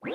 We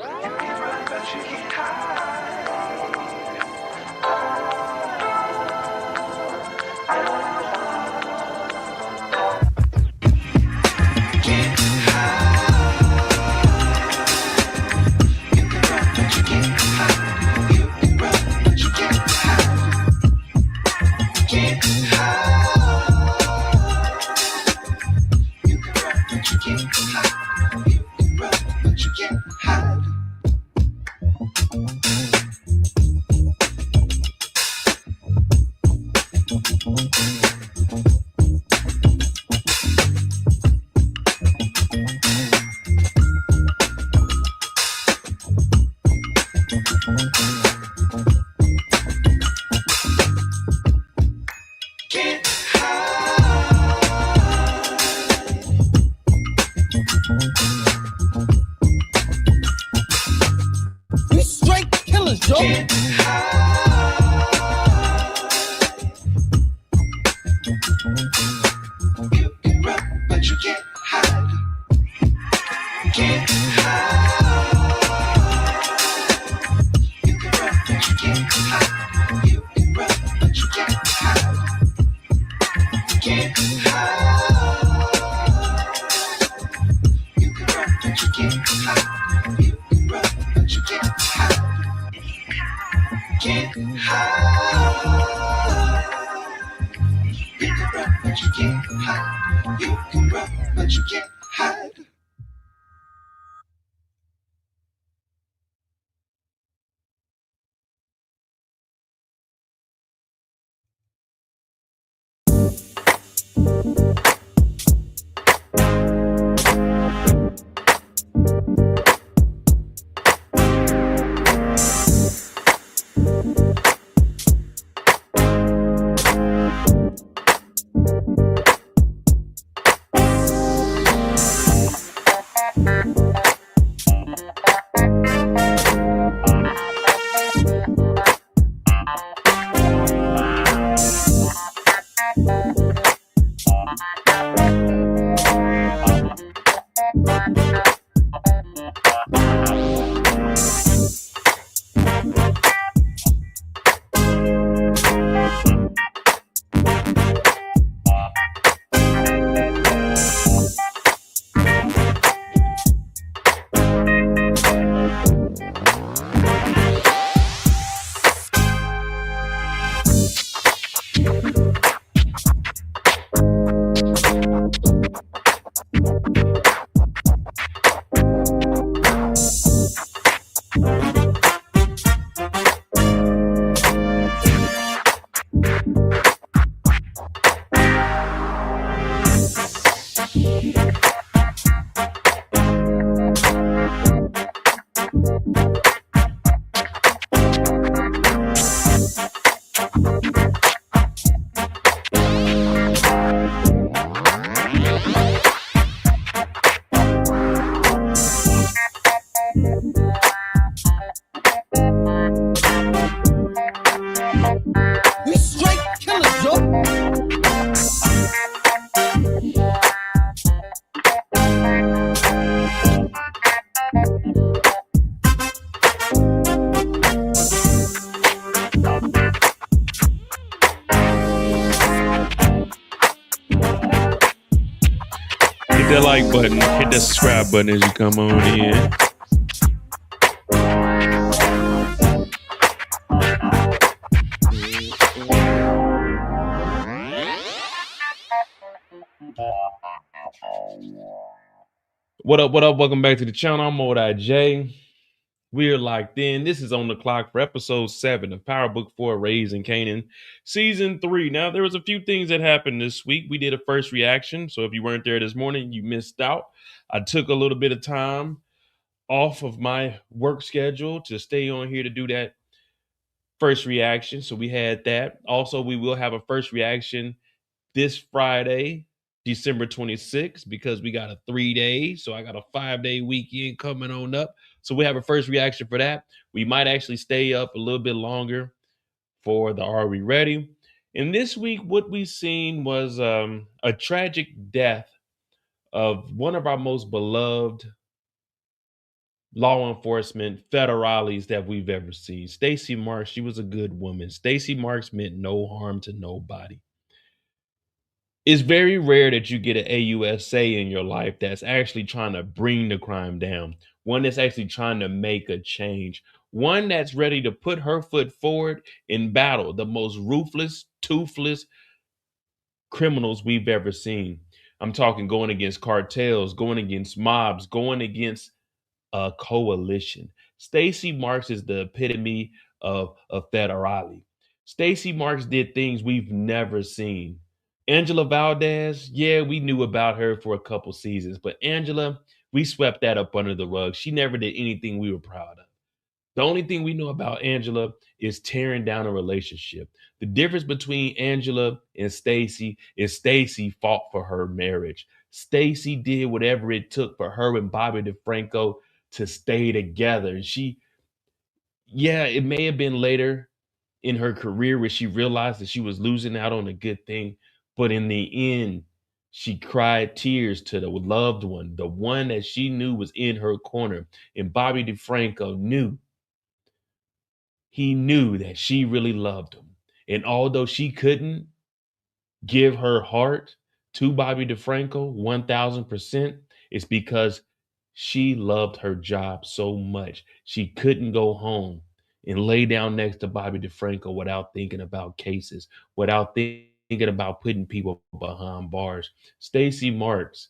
straight killers, yo. You can run, but you can't hide. Can't hide. You can run, but you can't hide. You can run, but you can't hide. Can't hide. You can run, but you can't hide. You can run, but you can't hide. Can't hide. You can run, but you can't hide. You can run, but you can't hide. We straight killers, yo. Hit that like button, hit that subscribe button as you come on in. What up, what up? Welcome back to the channel. I'm J. We are locked in. This is on the clock for episode 7 of Power Book 4, Raising Canaan, season 3. Now, there was a few things that happened this week. We did a first reaction, so if you weren't there this morning, you missed out. I took a little bit of time off of my work schedule to stay on here to do that first reaction, so we had that. Also, we will have a first reaction this Friday, December 26th, because we got a 3-day, so I got a 5-day weekend coming on up. So we have a first reaction for that. We might actually stay up a little bit longer for the Are We Ready? And this week, what we seen was a tragic death of one of our most beloved law enforcement, federales that we've ever seen. Stacy Marks, she was a good woman. Stacy Marks meant no harm to nobody. It's very rare that you get an AUSA in your life that's actually trying to bring the crime down, one that's actually trying to make a change, one that's ready to put her foot forward in battle the most ruthless, toothless criminals we've ever seen. I'm talking going against cartels, going against mobs, going against a coalition. Stacy Marks is the epitome of a federale. Stacy Marks did things we've never seen. Angela Valdez, yeah, we knew about her for a couple seasons, but Angela, we swept that up under the rug. She never did anything we were proud of. The only thing we know about Angela is tearing down a relationship. The difference between Angela and Stacy is Stacy fought for her marriage. Stacy did whatever it took for her and Bobby DeFranco to stay together. Yeah, it may have been later in her career where she realized that she was losing out on a good thing, but in the end, she cried tears to the loved one, the one that she knew was in her corner. And Bobby DeFranco knew he knew that she really loved him. And although she couldn't give her heart to Bobby DeFranco 1000%, it's because she loved her job so much. She couldn't go home and lay down next to Bobby DeFranco without thinking about cases, without thinking about putting people behind bars. Stacy Marks,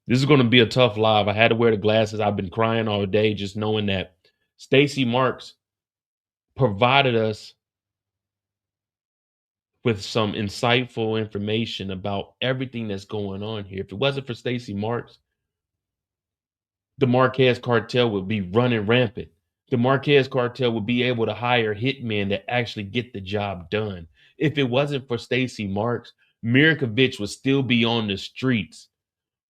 this is going to be a tough live. I had to wear the glasses. I've been crying all day just knowing that Stacy Marks provided us with some insightful information about everything that's going on here. If it wasn't for Stacy Marks, the Marquez cartel would be running rampant. The Marquez cartel would be able to hire hitmen that actually get the job done. If it wasn't for Stacy Marks, Mirkovich would still be on the streets,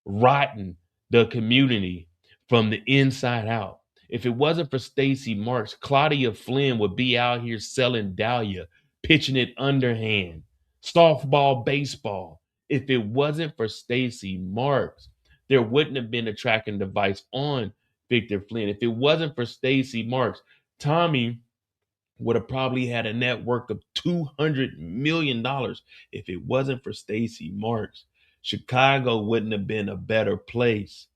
rotting the community from the inside out. If it wasn't for Stacy Marks, Claudia Flynn would be out here selling Dahlia, pitching it underhand, softball, baseball. If it wasn't for Stacy Marks, there wouldn't have been a tracking device on Victor Flynn. If it wasn't for Stacy Marks, Tommy would have probably had a net worth of $200 million. If it wasn't for Stacy Marks, Chicago wouldn't have been a better place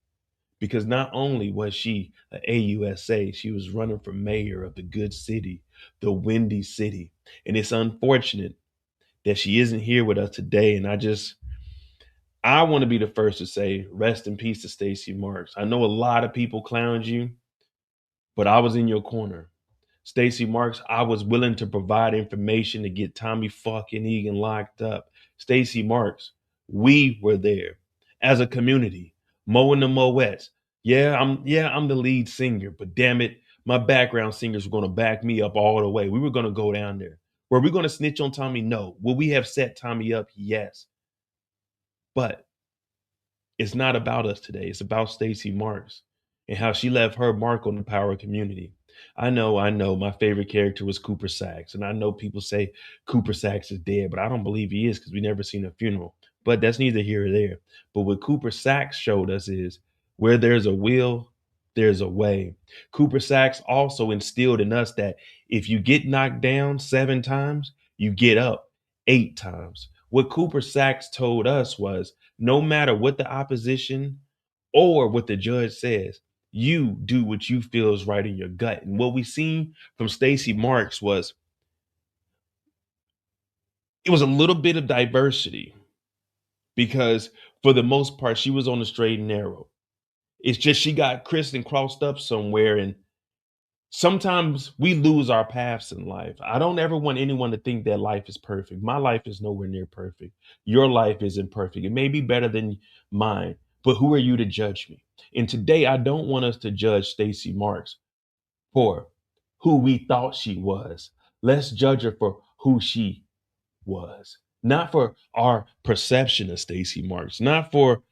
because not only was she an AUSA, she was running for mayor of the good city, the windy city. And it's unfortunate that she isn't here with us today. And I want to be the first to say, rest in peace to Stacy Marks. I know a lot of people clowned you, but I was in your corner. Stacy Marks, I was willing to provide information to get Tommy fucking Egan locked up. Stacy Marks, we were there as a community, mowing the Moettes. I'm the lead singer, but damn it, my background singers were gonna back me up all the way. We were gonna go down there. Were we gonna snitch on Tommy? No. Will we have set Tommy up? Yes. But it's not about us today. It's about Stacy Marks and how she left her mark on the power community. I know. My favorite character was Cooper Sacks. And I know people say Cooper Sacks is dead, but I don't believe he is because we never seen a funeral. But that's neither here or there. But what Cooper Sacks showed us is where there's a will, there's a way. Cooper Sacks also instilled in us that if you get knocked down 7 times, you get up 8 times. What Cooper Sacks told us was no matter what the opposition or what the judge says, you do what you feel is right in your gut. And what we seen from Stacy Marks was it was a little bit of diversity because for the most part, she was on the straight and narrow. It's just she got Kris and crossed up somewhere. And sometimes we lose our paths in life. I don't ever want anyone to think that life is perfect. My life is nowhere near perfect. Your life isn't perfect. It may be better than mine, but who are you to judge me? And today, I don't want us to judge Stacy Marks for who we thought she was. Let's judge her for who she was, not for our perception of Stacy Marks, not for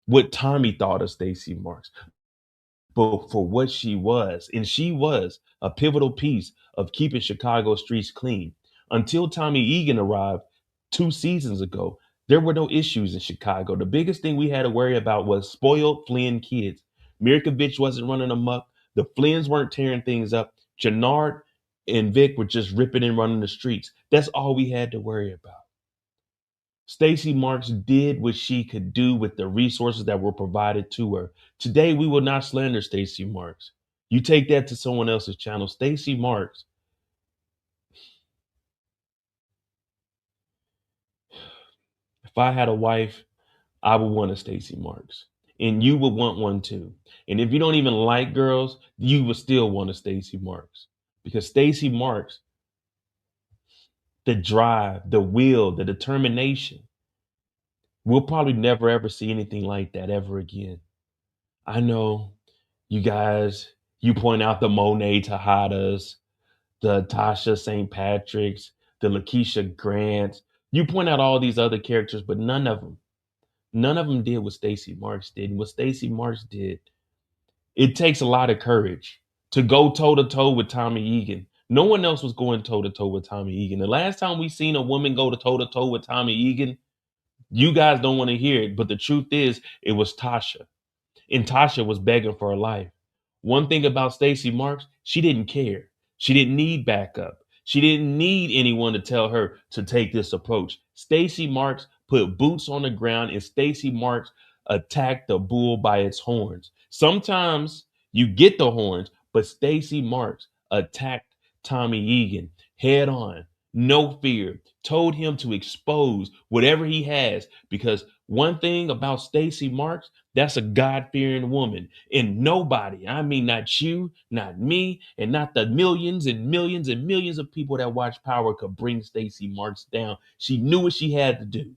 what Tommy thought of Stacy Marks, but for what she was. And she was a pivotal piece of keeping Chicago streets clean. Until Tommy Egan arrived 2 seasons ago, There were no issues in Chicago. The biggest thing we had to worry about was spoiled Flynn kids. Mirkovich wasn't running amok. The Flynns weren't tearing things up. Jenard and Vic were just ripping and running the streets. That's all we had to worry about. Stacy Marks did what she could do with the resources that were provided to her. Today, we will not slander Stacy Marks. You take that to someone else's channel. Stacy Marks, if I had a wife, I would want a Stacy Marks. And you would want one too. And if you don't even like girls, you would still want a Stacy Marks. Because Stacy Marks, the drive, the will, the determination, we'll probably never ever see anything like that ever again. I know you guys, you point out the Monet Tejadas, the Tasha St. Patrick's, the Lakeisha Grants. You point out all these other characters, but none of them did what Stacy Marks did. And what Stacy Marks did, it takes a lot of courage to go toe to toe with Tommy Egan. No one else was going toe to toe with Tommy Egan. The last time we seen a woman go to toe with Tommy Egan, you guys don't want to hear it, but the truth is, it was Tasha. And Tasha was begging for her life. One thing about Stacy Marks, she didn't care. She didn't need backup. She didn't need anyone to tell her to take this approach. Stacy Marks put boots on the ground, and Stacy Marks attacked the bull by its horns. Sometimes you get the horns, but Stacy Marks attacked Tommy Egan head on, no fear, told him to expose whatever he has, because one thing about Stacy Marks, that's a God-fearing woman. And nobody, I mean, not you, not me, and not the millions and millions and millions of people that watch Power could bring Stacy Marks down. She knew what she had to do.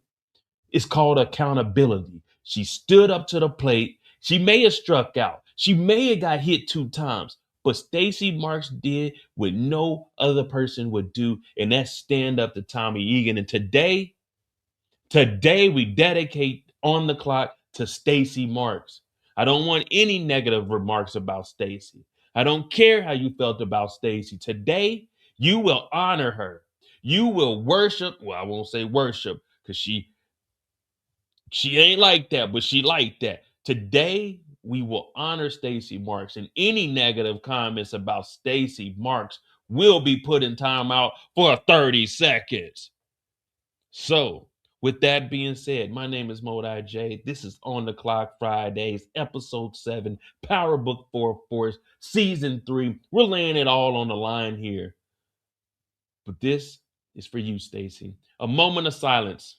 It's called accountability. She stood up to the plate. She may have struck out. She may have got hit 2 times, but Stacy Marks did what no other person would do, and that's stand up to Tommy Egan. And today we dedicate On the Clock to Stacy Marks. I don't want any negative remarks about Stacy. I don't care how you felt about Stacy. Today, you will honor her. You will worship. Well, I won't say worship because she ain't like that, but she like that. Today, we will honor Stacy Marks, and any negative comments about Stacy Marks will be put in timeout for 30 seconds. So, with that being said, my name is Modi J. This is On the Clock Fridays, episode 7, Power Book 4 Force, season 3. We're laying it all on the line here. But this is for you, Stacy. A moment of silence.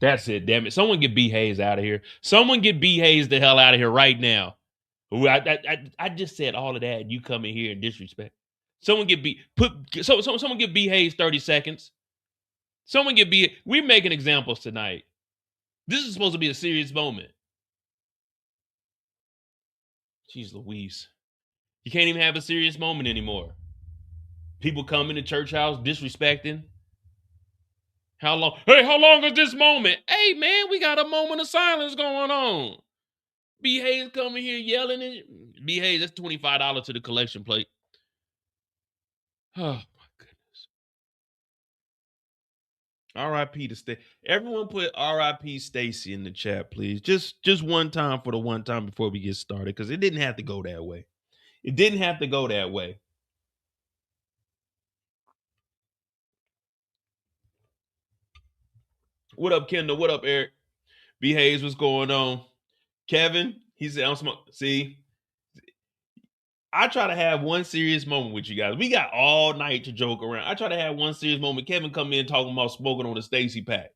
That's it, damn it. Someone get B Hayes out of here. Someone get B Hayes the hell out of here right now. I just said all of that, and you come in here and disrespect. Someone get someone get B Hayes 30 seconds. Someone get B. We're making examples tonight. This is supposed to be a serious moment. Jeez Louise. You can't even have a serious moment anymore. People come in the church house disrespecting. How long? Hey, how long is this moment? Hey, man, we got a moment of silence going on. B. Hayes coming here yelling. B. Hayes, that's $25 to the collection plate. Oh, my goodness. R.I.P. to Stacy. Everyone put R.I.P. Stacy in the chat, please. Just one time for the one time before we get started, because it didn't have to go that way. It didn't have to go that way. What up, Kendall? What up, Eric? B. Hayes, what's going on? Kevin, he said, I'm smoking. See, I try to have one serious moment with you guys. We got all night to joke around. I try to have one serious moment. Kevin come in talking about smoking on the Stacy pack.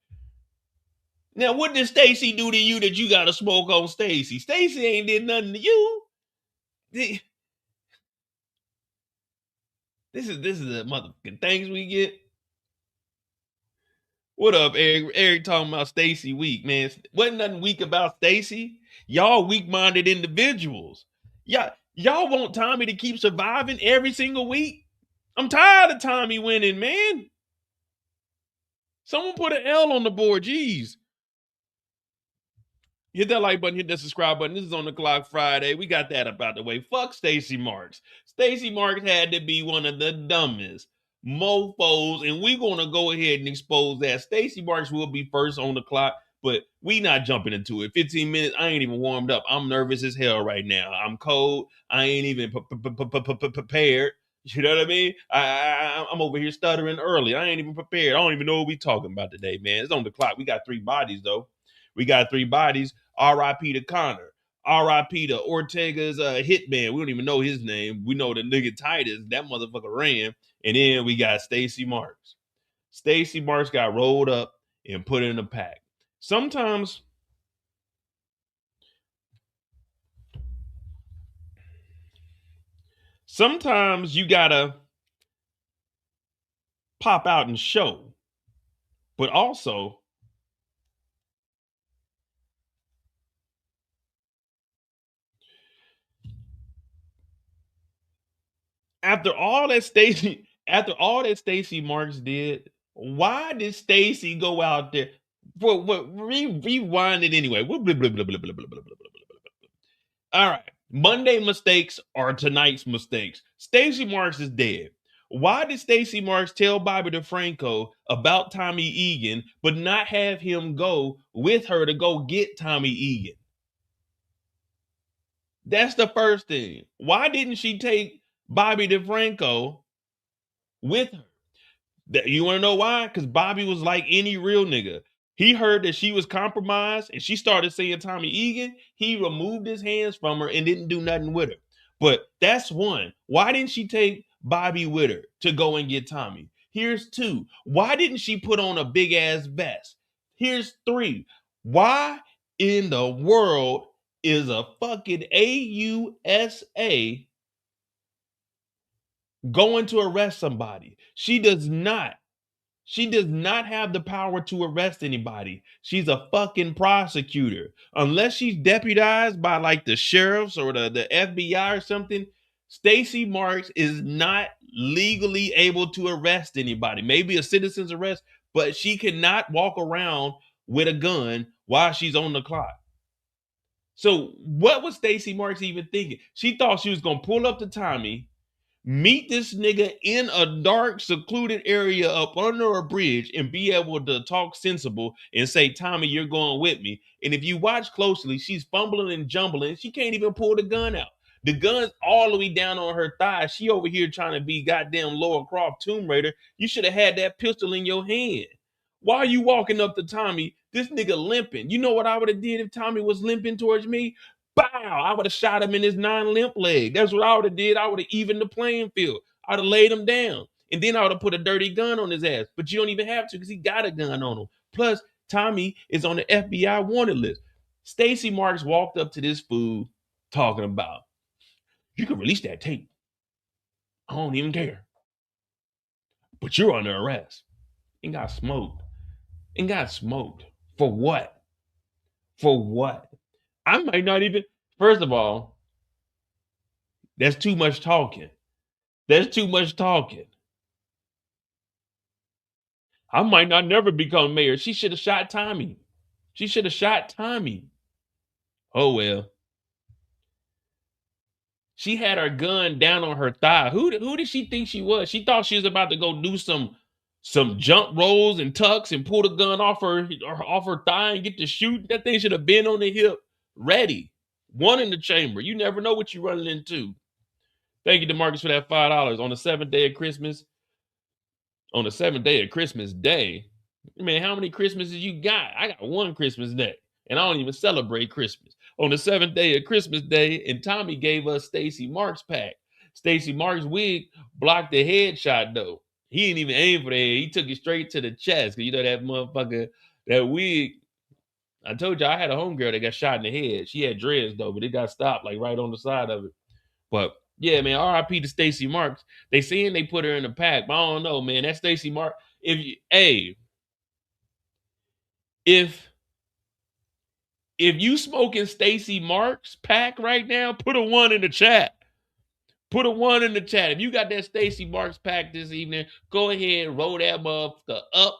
Now, what did Stacy do to you that you got to smoke on Stacy? Stacy ain't did nothing to you. This is the motherfucking things we get. What up, Eric? Eric talking about Stacy weak, man. Wasn't nothing weak about Stacy. Y'all weak-minded individuals. Y'all want Tommy to keep surviving every single week? I'm tired of Tommy winning, man. Someone put an L on the board. Jeez. Hit that like button, hit that subscribe button. This is On the Clock Friday. We got that about the way. Fuck Stacy Marks. Stacy Marks had to be one of the dumbest mofos, and we're going to go ahead and expose that. Stacy Marks will be first on the clock, but we not jumping into it. 15 minutes, I ain't even warmed up. I'm nervous as hell right now. I'm cold. I ain't even prepared. You know what I mean? I'm over here stuttering early. I ain't even prepared. I don't even know what we talking about today, man. It's on the clock. We got 3 bodies, though. We got 3 bodies. R.I.P. to Connor. R.I.P. to Ortega's hitman. We don't even know his name. We know the nigga Titus. That motherfucker ran. And then we got Stacy Marks. Stacy Marks got rolled up and put in a pack. Sometimes you gotta pop out and show. But also, after all that Stacy Marks did, why did Stacy go out there? Rewind it anyway. All right. Monday mistakes are tonight's mistakes. Stacy Marks is dead. Why did Stacy Marks tell Bobby DeFranco about Tommy Egan, but not have him go with her to go get Tommy Egan? That's the first thing. Why didn't she take Bobby DeFranco with her? You want to know why? Because Bobby was like any real nigga. He heard that she was compromised and she started saying Tommy Egan. He removed his hands from her and didn't do nothing with her. But that's one. Why didn't she take Bobby with her to go and get Tommy? Here's 2. Why didn't she put on a big ass vest? Here's 3. Why in the world is a fucking AUSA going to arrest somebody? She does not have the power to arrest anybody. She's a fucking prosecutor. Unless she's deputized by like the sheriffs or the FBI or something, Stacy Marks is not legally able to arrest anybody. Maybe a citizen's arrest, but she cannot walk around with a gun while she's on the clock. So what was Stacy Marks even thinking? She thought she was going to pull up to Tommy, meet this nigga in a dark, secluded area up under a bridge and be able to talk sensible and say, Tommy, you're going with me. And if you watch closely, she's fumbling and jumbling. She can't even pull the gun out. The gun's all the way down on her thigh. She over here trying to be goddamn Laura Croft Tomb Raider. You should have had that pistol in your hand. Why are you walking up to Tommy? This nigga limping. You know what I would have did if Tommy was limping towards me? Bow! I would have shot him in his non-limp leg. That's what I would have did. I would have evened the playing field. I'd have laid him down. And then I would have put a dirty gun on his ass. But you don't even have to because he got a gun on him. Plus, Tommy is on the FBI wanted list. Stacy Marks walked up to this fool talking about, you can release that tape. I don't even care. But you're under arrest. And got smoked. For what? For what? I might not even, first of all, that's too much talking. I might not never become mayor. She should have shot Tommy. Oh, well. She had her gun down on her thigh. Who did she think she was? She thought she was about to go do some jump rolls and tucks and pull the gun off her thigh and get to shoot. That thing should have been on the hip, ready. One in the chamber. You never know what you're running into. Thank you, DeMarcus, for that $5 on the 7th day of Christmas. On the 7th day of Christmas Day. Man, how many Christmases you got? I got one Christmas day, and I don't even celebrate Christmas. On the 7th day of Christmas Day, and Tommy gave us Stacy Marks pack. Stacy Marks' wig blocked the headshot, though. He didn't even aim for the head. He took it straight to the chest. Because you know that motherfucker, that wig, I told you I had a homegirl that got shot in the head. She had dreads though, but it got stopped like right on the side of it. But yeah, man, R.I.P. to Stacy Marks. They saying they put her in the pack, but I don't know, man. That Stacy Marks. If you smoking Stacy Marks pack right now, put a 1 in the chat. Put a 1 in the chat. If you got that Stacy Marks pack this evening, go ahead, roll that motherfucker up,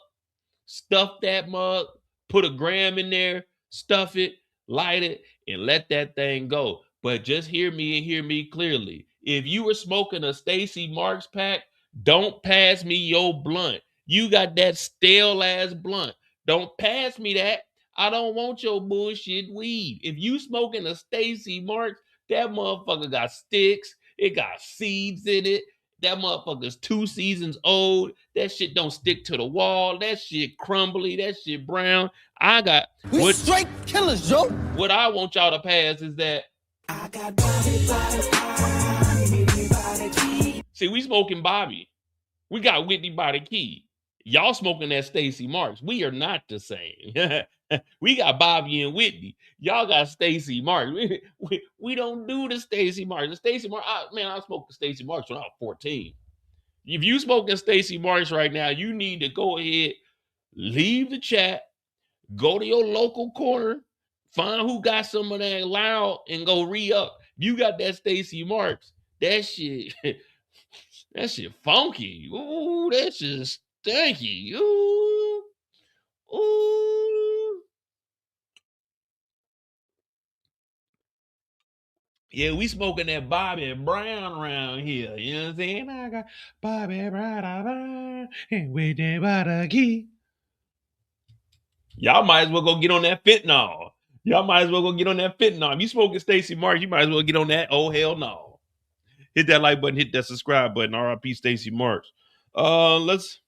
stuff that mug, put a gram in there, stuff it, light it, and let that thing go. But just hear me and hear me clearly. If you were smoking a Stacy Marks pack, don't pass me your blunt. You got that stale ass blunt. Don't pass me that. I don't want your bullshit weed. If you smoking a Stacy Marks, that motherfucker got sticks. It got seeds in it. That motherfucker's 2 seasons old. That shit don't stick to the wall. That shit crumbly. That shit brown. We straight killers, Joe. What I want y'all to pass is that. I got body. See, we smoking Bobby. We got Whitney by the key. Y'all smoking that Stacy Marks. We are not the same. We got Bobby and Whitney. Y'all got Stacy Marks. We don't do the Stacy Marks. The Stacy Marks, I smoked the Stacy Marks when I was 14. If you smoking Stacy Marks right now, you need to go ahead, leave the chat, go to your local corner, find who got some of that loud, and go re-up. If you got that Stacy Marks, that shit, that shit funky. Ooh, that shit stanky. Ooh, ooh. Yeah, we smoking that Bobby Brown around here. You know what I'm saying? I got Bobby Brown and with that by the key. Y'all might as well go get on that fentanyl. If you smoking Stacy Marks, you might as well get on that. Oh, hell no. Hit that like button, hit that subscribe button. R.I.P. Stacy Marks. Let's.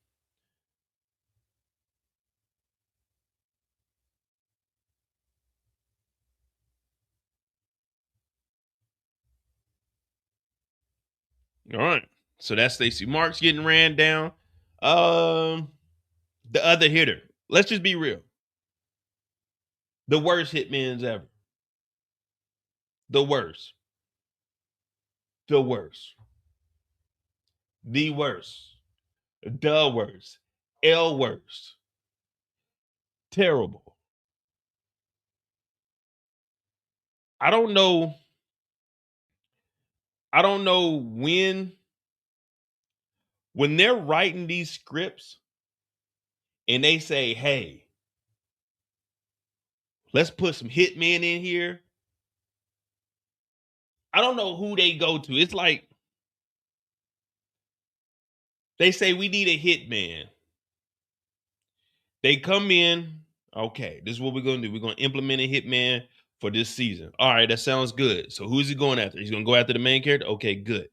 All right. So that's Stacy Marks getting ran down. The other hitter. Let's just be real. The worst hitmans ever. The worst. The worst. The worst. The worst. L worst. Terrible. I don't know when they're writing these scripts and they say, hey, let's put some hitmen in here. I don't know who they go to. It's like they say we need a hitman. They come in, okay, this is what we're going to do. We're going to implement a hitman for this season. All right, that sounds good. So who's he going after? He's going to go after the main character? Okay, good.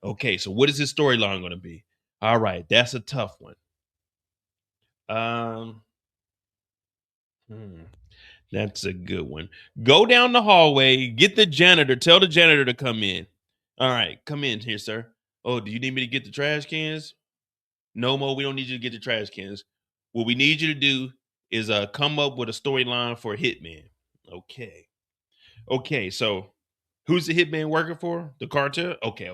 Okay, so what is his storyline going to be? All right, that's a tough one. That's a good one. Go down the hallway, get the janitor, tell the janitor to come in. All right, come in here, sir. Oh, do you need me to get the trash cans? No, Mo, we don't need you to get the trash cans. What we need you to do is come up with a storyline for Hitman. Okay. Okay, so who's the Hitman working for? The cartel? Okay.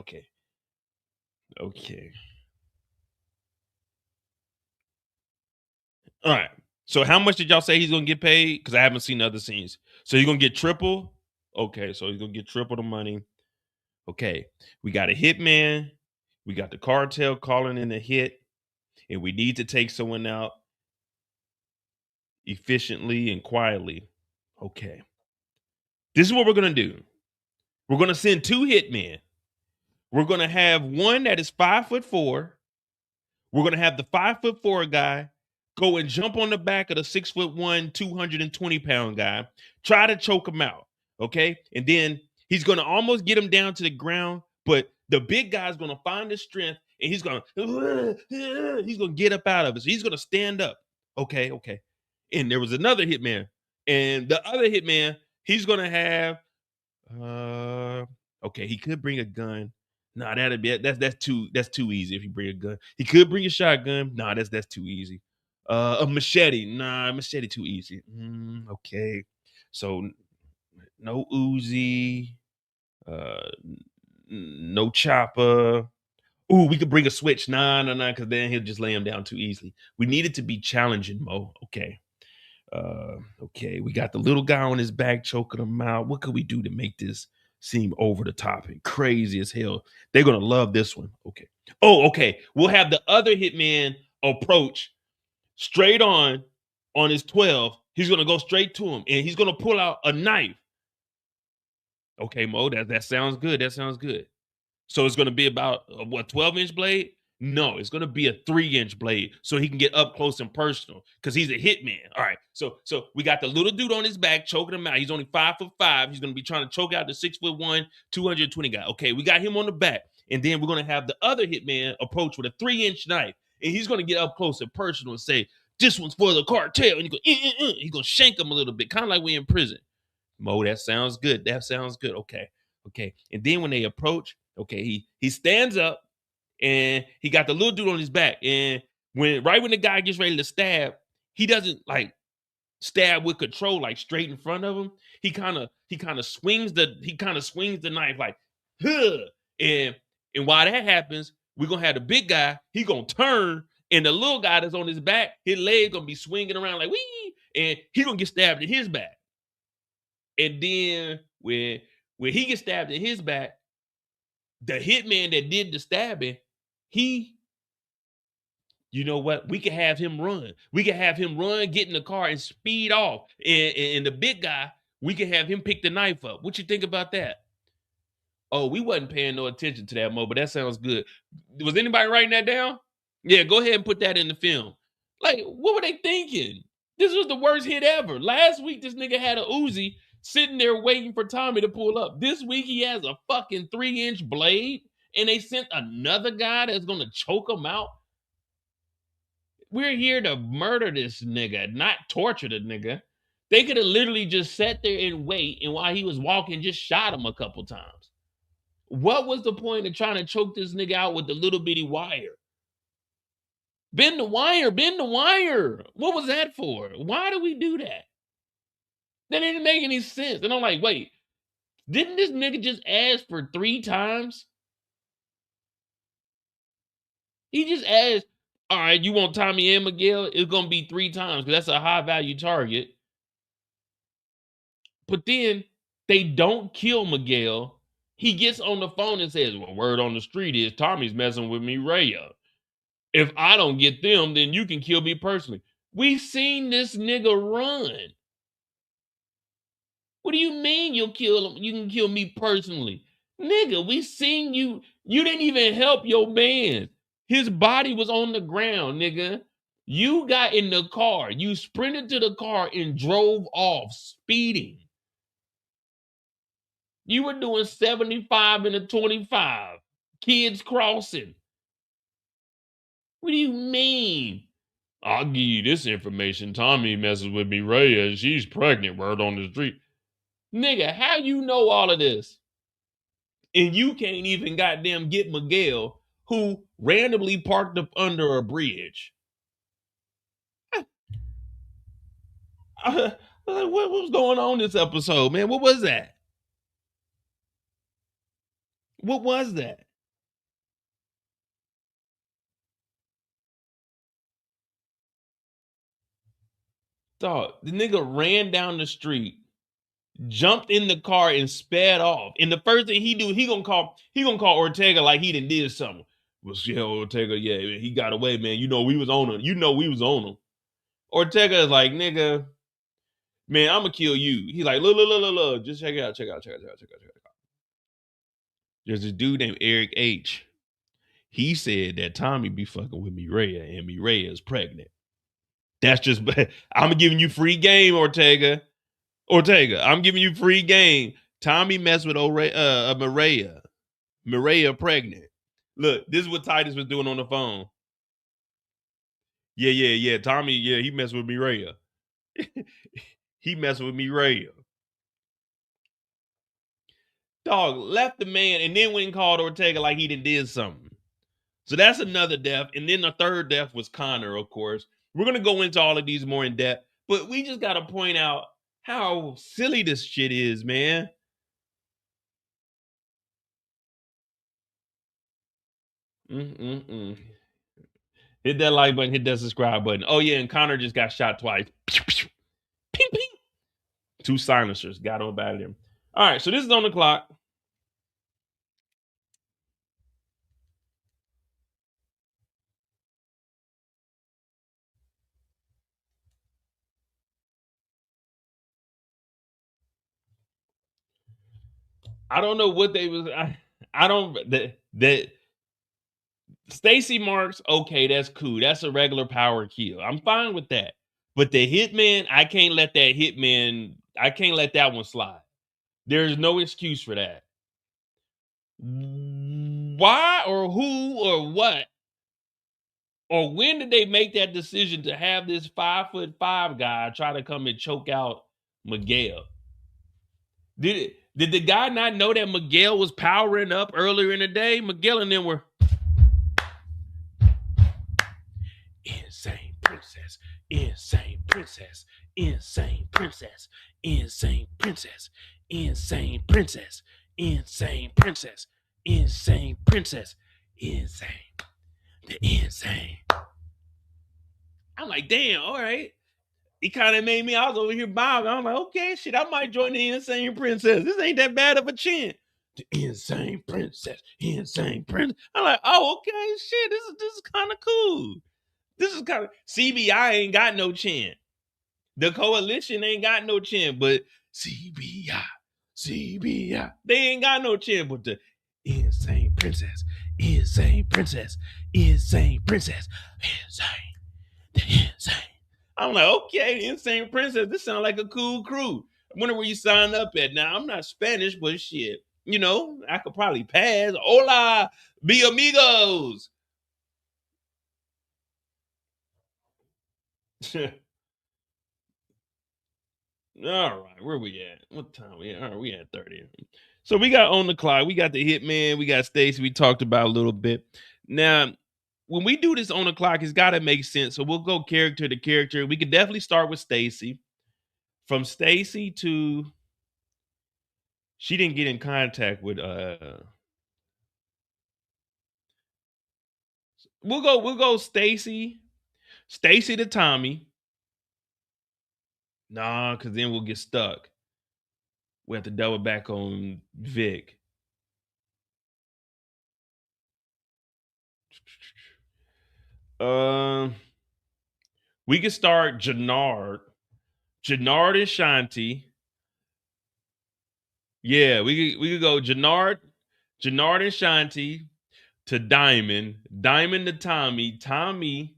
All right. So how much did y'all say he's gonna get paid? Because I haven't seen the other scenes. So you're gonna get triple? Okay, so he's gonna get triple the money. Okay, we got a hitman, we got the cartel calling in a hit, and we need to take someone out efficiently and quietly. Okay. This is what we're gonna do. We're gonna send 2 hitmen. We're gonna have one that is 5'4". We're gonna have the 5'4" guy go and jump on the back of the 6'1", 220-pound guy, try to choke him out. Okay. And then he's going to almost get him down to the ground, but the big guy's going to find his strength and he's going to get up out of it. So he's going to stand up. Okay. And there was another hitman. And the other hitman, he's going to have, okay, he could bring a gun. Nah, that's too easy if you bring a gun. He could bring a shotgun. Nah, that's too easy. A machete. Nah, machete too easy. Okay. So no Uzi. Uh, no chopper. Ooh, we could bring a switch. Nah, because then he'll just lay him down too easily. We need it to be challenging, Mo. Okay. Okay, we got the little guy on his back choking him out. What could we do to make this seem over the top and crazy as hell? They're gonna love this one. Okay. Oh, okay. We'll have the other hitman approach straight on his 12. He's gonna go straight to him and he's gonna pull out a knife. Okay, Mo, that sounds good. That sounds good. So it's going to be about what 12-inch blade? No, it's going to be a 3-inch blade so he can get up close and personal because he's a hitman. All right. So we got the little dude on his back choking him out. He's only 5'5". He's going to be trying to choke out the 6'1", 220 guy. Okay, we got him on the back, and then we're going to have the other hitman approach with a 3-inch knife, and he's going to get up close and personal and say, "This one's for the cartel." And he's going to shank him a little bit, kind of like we're in prison. Mo, that sounds good. That sounds good. Okay. And then when they approach, okay, he stands up and he got the little dude on his back. And when the guy gets ready to stab, he doesn't like stab with control, like straight in front of him. He kind of swings the knife like, huh. And while that happens, we're gonna have the big guy. He gonna turn, and the little guy that's on his back, his leg gonna be swinging around like wee, and he gonna get stabbed in his back. And then when he gets stabbed in his back, the hitman that did the stabbing, you know what? We can have him run. We can have him run, get in the car, and speed off. And the big guy, we can have him pick the knife up. What you think about that? Oh, we wasn't paying no attention to that, Mo, but that sounds good. Was anybody writing that down? Yeah, go ahead and put that in the film. Like, what were they thinking? This was the worst hit ever. Last week, this nigga had a Uzi sitting there waiting for Tommy to pull up. This week, he has a fucking 3-inch blade, and they sent another guy that's gonna choke him out. We're here to murder this nigga, not torture the nigga. They could have literally just sat there and wait, and while he was walking, just shot him a couple times. What was the point of trying to choke this nigga out with the little bitty wire? Bend the wire, bend the wire. What was that for? Why do we do that? That didn't make any sense. And I'm like, wait, didn't this nigga just ask for 3 times? He just asked, all right, you want Tommy and Miguel? It's going to be 3 times because that's a high value target. But then they don't kill Miguel. He gets on the phone and says, well, word on the street is Tommy's messing with Mireya. If I don't get them, then you can kill me personally. We seen this nigga run. What do you mean you'll kill him? You can kill me personally. Nigga, we seen you. You didn't even help your man. His body was on the ground, nigga. You got in the car. You sprinted to the car and drove off, speeding. You were doing 75 and a 25. Kids crossing. What do you mean? I'll give you this information. Tommy messes with Mireya. She's pregnant. Word on the street. Nigga, how you know all of this? And you can't even goddamn get Miguel, who randomly parked up under a bridge. What was going on this episode, man? What was that? What was that? Dog, the nigga ran down the street, jumped in the car and sped off. And the first thing he do, he gonna call Ortega like he done did something. Well, yeah, Ortega, yeah, he got away, man. You know we was on him. Ortega is like, nigga, man, I'm gonna kill you. He's like, look, just check it out. There's this dude named Eric H. He said that Tommy be fucking with Mireya and Mireya is pregnant. That's just, I'm giving you free game, Ortega. I'm giving you free game. Tommy messed with Mireya. Mireya pregnant. Look, this is what Titus was doing on the phone. Yeah. Tommy, yeah, he messed with Mireya. He messed with Mireya. Dog left the man and then went and called Ortega like he did something. So that's another death. And then the third death was Connor, of course. We're gonna go into all of these more in depth, but we just gotta point out how silly this shit is, man. Mm-mm-mm. Hit that like button, hit that subscribe button. Oh yeah, and Connor just got shot twice. Ping ping. 2 silencers. Got him about him. All right, so this is on the clock. I don't know what they was. I don't that Stacy marks. Okay, that's cool. That's a regular power kill. I'm fine with that. But the hitman, I can't let that hitman. I can't let that one slide. There's no excuse for that. Why or who or what or when did they make that decision to have this 5'5" guy try to come and choke out Miguel? Did the guy not know that Miguel was powering up earlier in the day? Miguel and them were insane princess, insane princess, insane princess, insane princess, insane princess, insane princess, insane princess, insane, the insane. I'm like, damn, all right. It kind of made me, I was over here bobbing. I'm like, okay, shit, I might join the insane princess. This ain't that bad of a chant. The insane princess, insane princess. I'm like, oh, okay, shit, this is kind of cool. This is kind of CBI ain't got no chant. The coalition ain't got no chant, but CBI, they ain't got no chant, but the insane princess, insane princess, insane princess, insane, the insane. I'm like, okay, insane princess. This sounds like a cool crew. I wonder where you signed up at. Now I'm not Spanish, but shit, you know, I could probably pass. Hola, be amigos. All right, where we at? What time we at? All right, we at 30. So we got on the clock. We got the hitman. We got Stacy. We talked about a little bit. Now, when we do this on the clock, it's got to make sense. So we'll go character to character. We could definitely start with Stacy. From Stacy to she didn't get in contact with we'll go Stacy to Tommy. Nah, because then we'll get stuck. We have to double back on Vic. We can start Jenard and Shanti. Yeah, we could go Jenard and Shanti to Diamond to Tommy.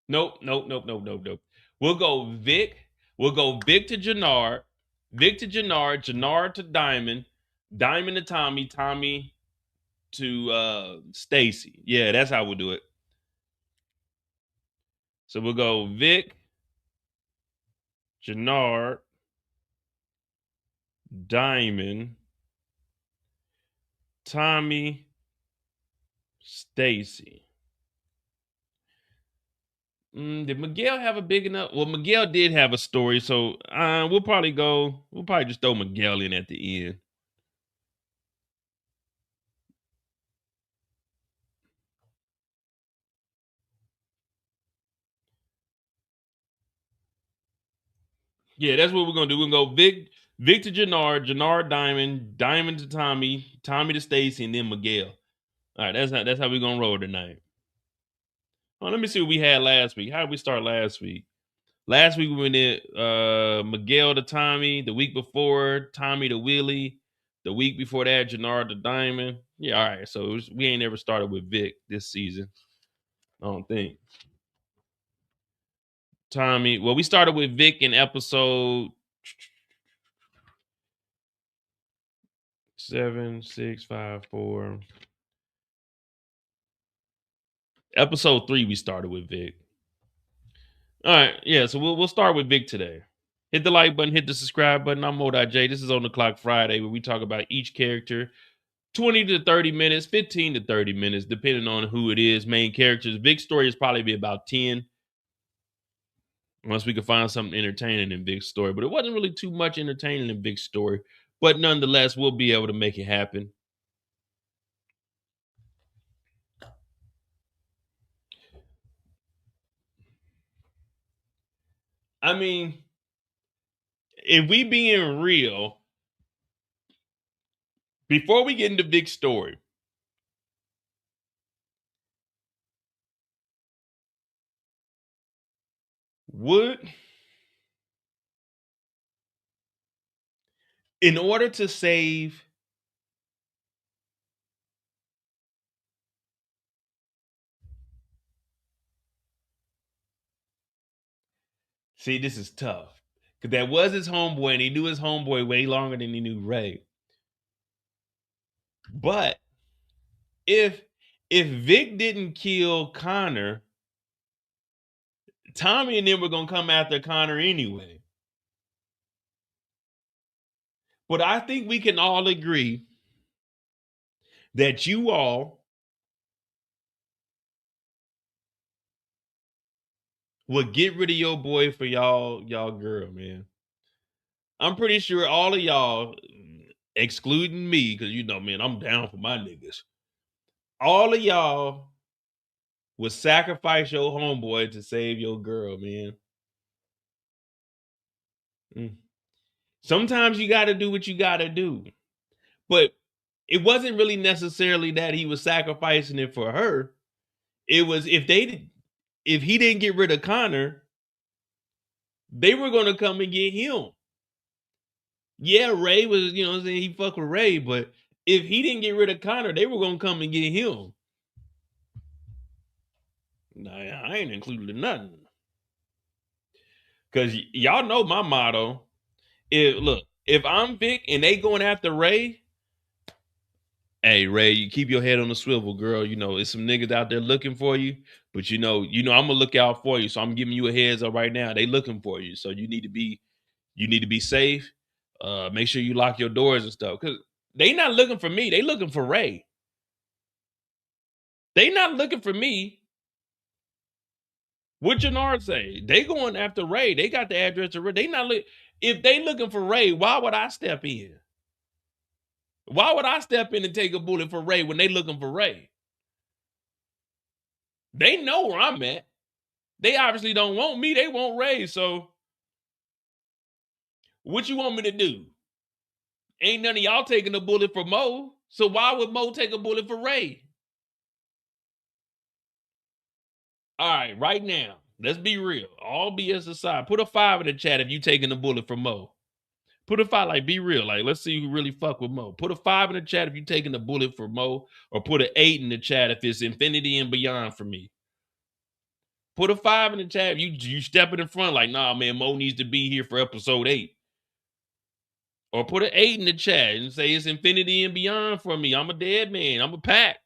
Nope. We'll go Vic. We'll go Vic to Jenard, Jenard to Diamond to Tommy to Stacy. Yeah, that's how we'll do it. So we'll go Vic, Jenard, Diamond, Tommy, Stacy. Did Miguel have a big enough? Well, Miguel did have a story, so we'll probably just throw Miguel in at the end. Yeah, that's what we're gonna do. We're gonna go Vic to Jenard Diamond to Tommy to Stacy, and then Miguel. All right, that's how we're gonna roll tonight. Oh, let me see what we had last week. How did we start last week? Last week we went in Miguel to Tommy. The week before, Tommy to Willie. The week before that, Jenard to Diamond. Yeah, all right. So we ain't ever started with Vic this season. I don't think. Tommy. Well, we started with Vic in episode 7, 6, 5, 4. Episode 3, we started with Vic. All right, yeah. So we'll start with Vic today. Hit the like button, hit the subscribe button. I'm Mo.J. This is On the Clock Friday, where we talk about each character 20 to 30 minutes, 15 to 30 minutes, depending on who it is. Main characters. Vic's story is probably be about 10. Unless we could find something entertaining in Vic's story. But it wasn't really too much entertaining in Vic's story. But nonetheless, we'll be able to make it happen. I mean, if we being real, before we get into Vic's story, in order to save see, this is tough. Because that was his homeboy, and he knew his homeboy way longer than he knew Ray. But if Vic didn't kill Connor, Tommy and them were gonna come after Connor anyway. But I think we can all agree that you all would get rid of your boy for y'all girl, man. I'm pretty sure all of y'all, excluding me, because you know, man, I'm down for my niggas. All of y'all would sacrifice your homeboy to save your girl, man. Sometimes you got to do what you got to do. But it wasn't really necessarily that he was sacrificing it for her. It was if he didn't get rid of Connor, they were going to come and get him. Yeah, Ray was, you know what I'm saying, he fucked with Ray, but if he didn't get rid of Connor, they were going to come and get him. Nah, I ain't included in nothing. Because y'all know my motto. If I'm Vic and they going after Ray, hey Ray, you keep your head on the swivel, girl. You know, it's some niggas out there looking for you, but you know, I'm gonna look out for you. So I'm giving you a heads up right now. They looking for you. So you need to be safe. Make sure you lock your doors and stuff. Cause they not looking for me, they looking for Ray. They not looking for me. What Jenard say? They going after Ray. They got the address of Ray. They not if they looking for Ray, why would I step in? Why would I step in and take a bullet for Ray when they looking for Ray? They know where I'm at. They obviously don't want me. They want Ray. So what you want me to do? Ain't none of y'all taking a bullet for Mo. So why would Mo take a bullet for Ray? All right, right now, let's be real. All BS aside, put a 5 in the chat if you taking a bullet for Mo. Put a 5, like, be real. Like, let's see who really fuck with Mo. Put a 5 in the chat if you taking a bullet for Mo, or put an 8 in the chat if it's infinity and beyond for me. Put a 5 in the chat if you stepping in front like, nah, man, Mo needs to be here for episode 8. Or put an 8 in the chat and say it's infinity and beyond for me. I'm a dead man. I'm a pack.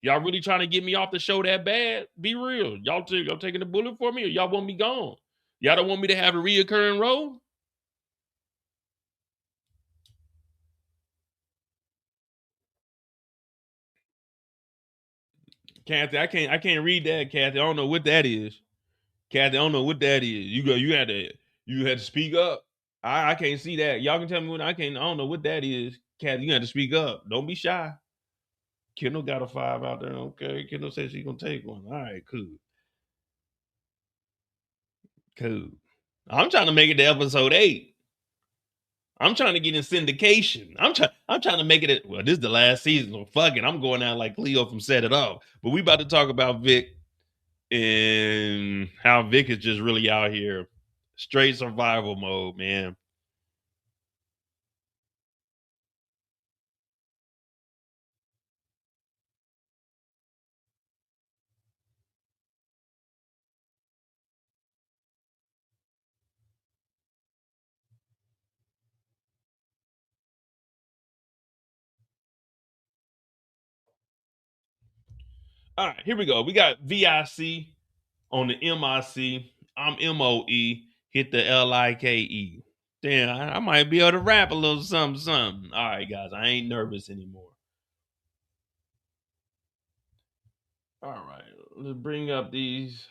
Y'all really trying to get me off the show that bad? Be real. Y'all taking the bullet for me, or y'all want me gone? Y'all don't want me to have a reoccurring role? Kathy, I can't read that, Kathy. I don't know what that is. Kathy, I don't know what that is. You had to speak up. I can't see that. Y'all can tell me what I don't know what that is. Kathy, you got to speak up. Don't be shy. Kendall got a 5 out there. Okay. Kendall said she's gonna take one. All right, cool. Cool. I'm trying to make it to episode 8. I'm trying to get in syndication. I'm trying to make it. Well, this is the last season, so fuck it. I'm going out like Cleo from Set It Off. But we about to talk about Vic and how Vic is just really out here, straight survival mode, man. All right, here we go. We got VIC on the MIC. I'm MOE. Hit the LIKE. Damn, I might be able to rap a little something, something. All right, guys, I ain't nervous anymore. All right, let's bring up these.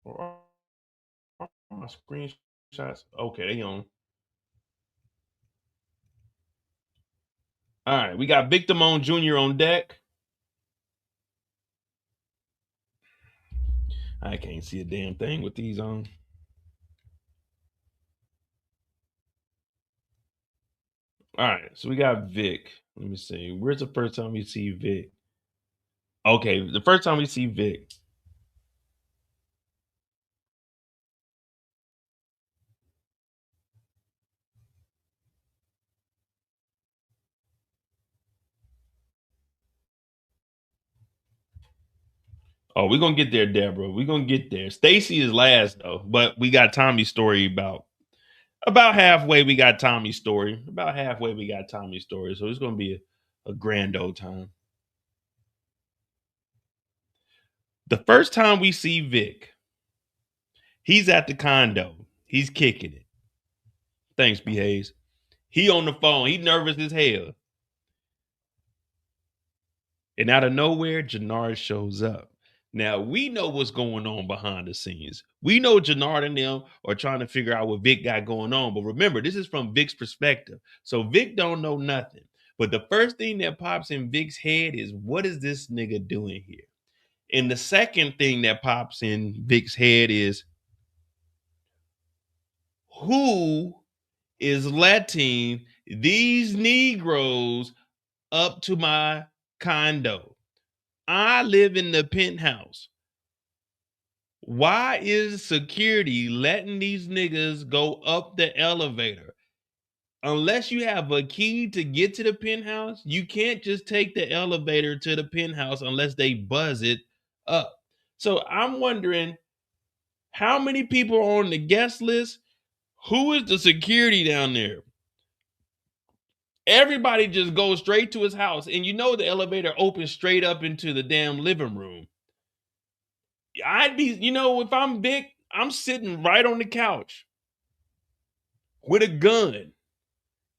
My screenshots. Okay, they on. All right, we got Victim on Jr. on deck. I can't see a damn thing with these on. All right, so we got Vic. Let me see. Where's the first time we see Vic? Okay, the first time we see Vic. Oh, we're gonna get there, Deborah. We're gonna get there. Stacy is last though, but we got Tommy's story about halfway. We got Tommy's story. About halfway we got Tommy's story. So it's gonna be a grand old time. The first time we see Vic, he's at the condo. He's kicking it. Thanks, B. Hayes. He on the phone. He nervous as hell. And out of nowhere, Jenard shows up. Now, we know what's going on behind the scenes. We know Jenard and them are trying to figure out what Vic got going on. But remember, this is from Vic's perspective. So Vic don't know nothing. But the first thing that pops in Vic's head is, what is this nigga doing here? And the second thing that pops in Vic's head is, who is letting these Negroes up to my condo? I live in the penthouse. Why is security letting these niggas go up the elevator? Unless you have a key to get to the penthouse, you can't just take the elevator to the penthouse unless they buzz it up. So I'm wondering, how many people are on the guest list? Who is the security down there? Everybody just goes straight to his house, and you know the elevator opens straight up into the damn living room. I'd be, if I'm big, I'm sitting right on the couch with a gun.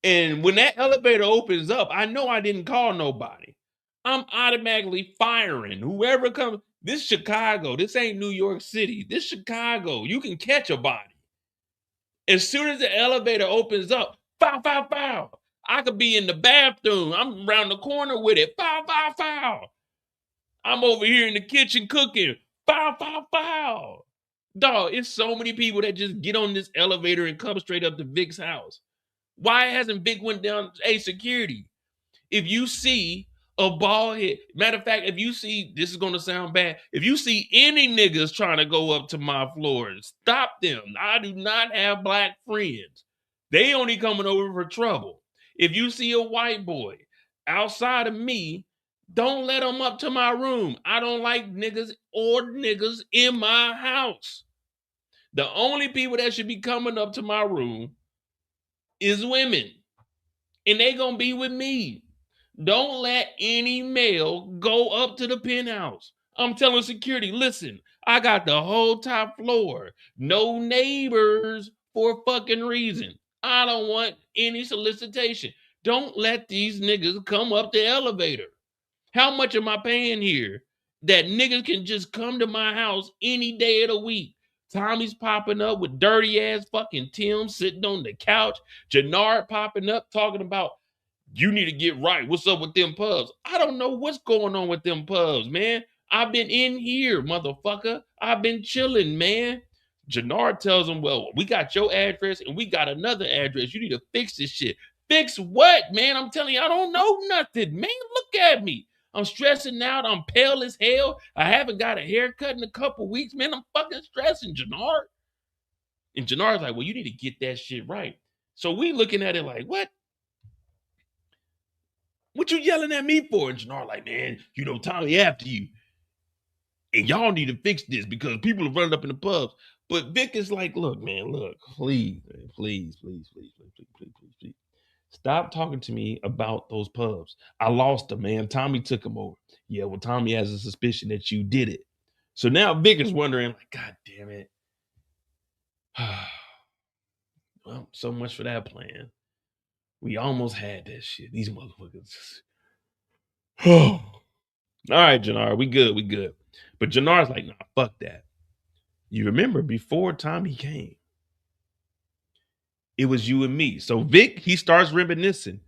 And when that elevator opens up, I know I didn't call nobody. I'm automatically firing. Whoever comes, this Chicago, this ain't New York City. This Chicago, you can catch a body. As soon as the elevator opens up, foul, foul, foul. I could be in the bathroom. I'm around the corner with it. Foul, foul, foul. I'm over here in the kitchen cooking. Foul, foul, foul. Dog, it's so many people that just get on this elevator and come straight up to Vic's house. Why hasn't Vic went down? Hey, security, if you see a bald head, matter of fact, if you see, this is going to sound bad, if you see any niggas trying to go up to my floor, stop them. I do not have black friends. They only coming over for trouble. If you see a white boy outside of me, don't let them up to my room. I don't like niggas or niggas in my house. The only people that should be coming up to my room is women. And they gonna be with me. Don't let any male go up to the penthouse. I'm telling security, listen, I got the whole top floor. No neighbors for a fucking reason. I don't want any solicitation. Don't let these niggas come up the elevator. How much am I paying here that niggas can just come to my house any day of the week? Tommy's popping up with dirty ass fucking Tim sitting on the couch. Jenard popping up talking about, you need to get right. What's up with them pubs? I don't know what's going on with them pubs, man. I've been in here, motherfucker. I've been chilling, man. Jenard tells him, well, we got your address and we got another address. You need to fix this shit. Fix what, man? I'm telling you, I don't know nothing, man. Look at me. I'm stressing out. I'm pale as hell. I haven't got a haircut in a couple weeks, man. I'm fucking stressing, Jenard. And Jenard's like, well, you need to get that shit right. So we looking at it like, what? What you yelling at me for? And Jenard like, man, Tommy after you. And y'all need to fix this because people are running up in the pubs. But Vic is like, look, man, look, please, man, please. Stop talking to me about those pubs. I lost them, man. Tommy took them over. Yeah, well, Tommy has a suspicion that you did it. So now Vic is wondering, like, God damn it. Well, so much for that plan. We almost had that shit. These motherfuckers. All right, Jenard, we good, we good. But Jenard's like, nah, fuck that. You remember before Tommy came, it was you and me. So Vic, he starts reminiscing.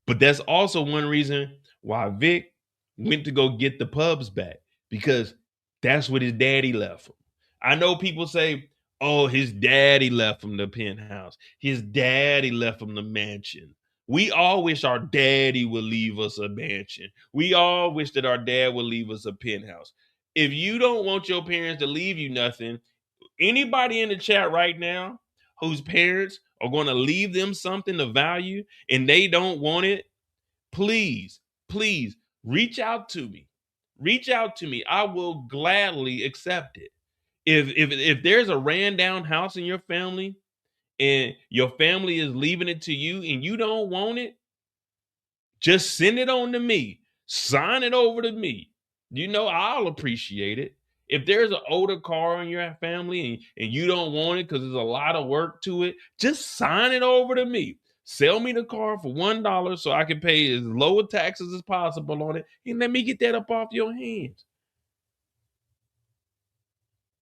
But that's also one reason why Vic went to go get the pubs back, because that's what his daddy left him. I know people say, oh, his daddy left him the penthouse. His daddy left him the mansion. We all wish our daddy would leave us a mansion. We all wish that our dad would leave us a penthouse. If you don't want your parents to leave you nothing, anybody in the chat right now whose parents are going to leave them something of value and they don't want it, please, please reach out to me. Reach out to me. I will gladly accept it. If there's a ran down house in your family and your family is leaving it to you and you don't want it, just send it on to me. Sign it over to me. You know, I'll appreciate it. If there's an older car in your family and you don't want it because there's a lot of work to it, just sign it over to me. Sell me the car for $1 so I can pay as low a taxes as possible on it, and let me get that up off your hands.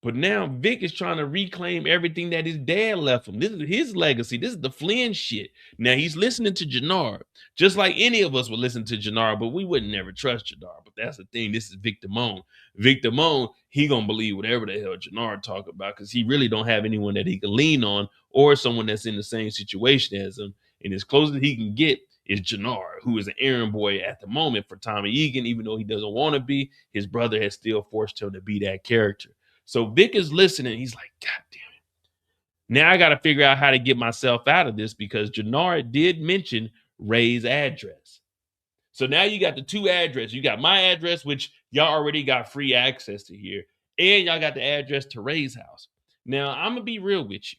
But now Vic is trying to reclaim everything that his dad left him. This is his legacy. This is the Flynn shit. Now he's listening to Jenard, just like any of us would listen to Jenard, but we would never trust Jenard. But that's the thing. This is Vic Damone. Vic Damone, he gonna believe whatever the hell Jenard talk about, because he really don't have anyone that he can lean on or someone that's in the same situation as him. And as close as he can get is Jenard, who is an errand boy at the moment for Tommy Egan, even though he doesn't want to be. His brother has still forced him to be that character. So Vic is listening. He's like, God damn it. Now I got to figure out how to get myself out of this, because Jenard did mention Ray's address. So now you got the two addresses. You got my address, which y'all already got free access to here, and y'all got the address to Ray's house. Now I'm going to be real with you.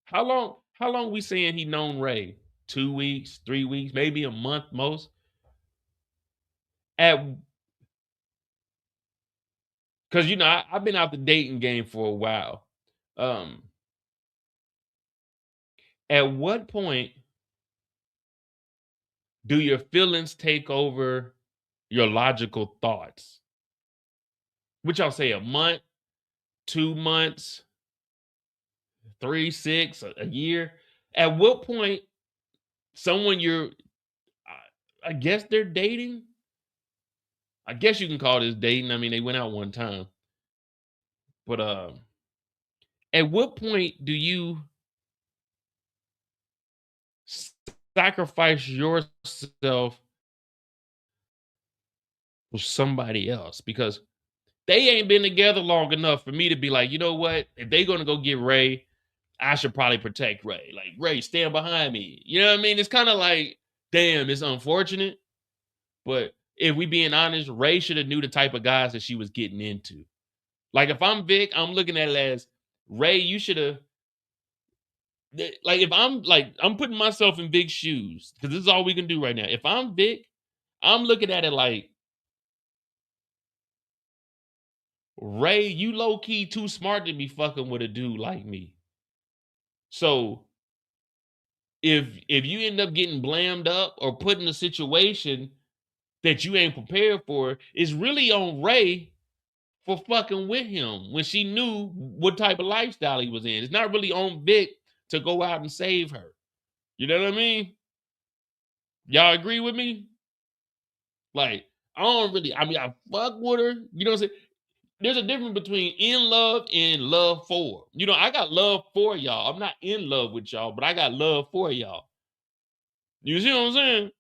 How long we saying he known Ray? 2 weeks, 3 weeks, maybe a month most? Because, you know, I've been out the dating game for a while. At what point do your feelings take over your logical thoughts? Which I'll say a month, 2 months, 3, 6, a year. At what point someone I guess they're dating? I guess you can call this dating. I mean, they went out one time. But at what point do you sacrifice yourself for somebody else? Because they ain't been together long enough for me to be like, you know what? If they're gonna go get Ray, I should probably protect Ray. Like, Ray, stand behind me. You know what I mean? It's kind of like, damn, it's unfortunate. But if we being honest, Ray should have knew the type of guys that she was getting into. Like, if I'm Vic, I'm looking at it as, Ray, you should have. Like, if I'm putting myself in Vic's shoes, because this is all we can do right now. If I'm Vic, I'm looking at it like, Ray, you low key too smart to be fucking with a dude like me. So if you end up getting blammed up or put in a situation that you ain't prepared for, it's really on Ray for fucking with him when she knew what type of lifestyle he was in. It's not really on Vic to go out and save her. You know what I mean? Y'all agree with me? Like, I mean, I fuck with her. You know what I'm saying? There's a difference between in love and love for. You know, I got love for y'all. I'm not in love with y'all, but I got love for y'all. You see what I'm saying?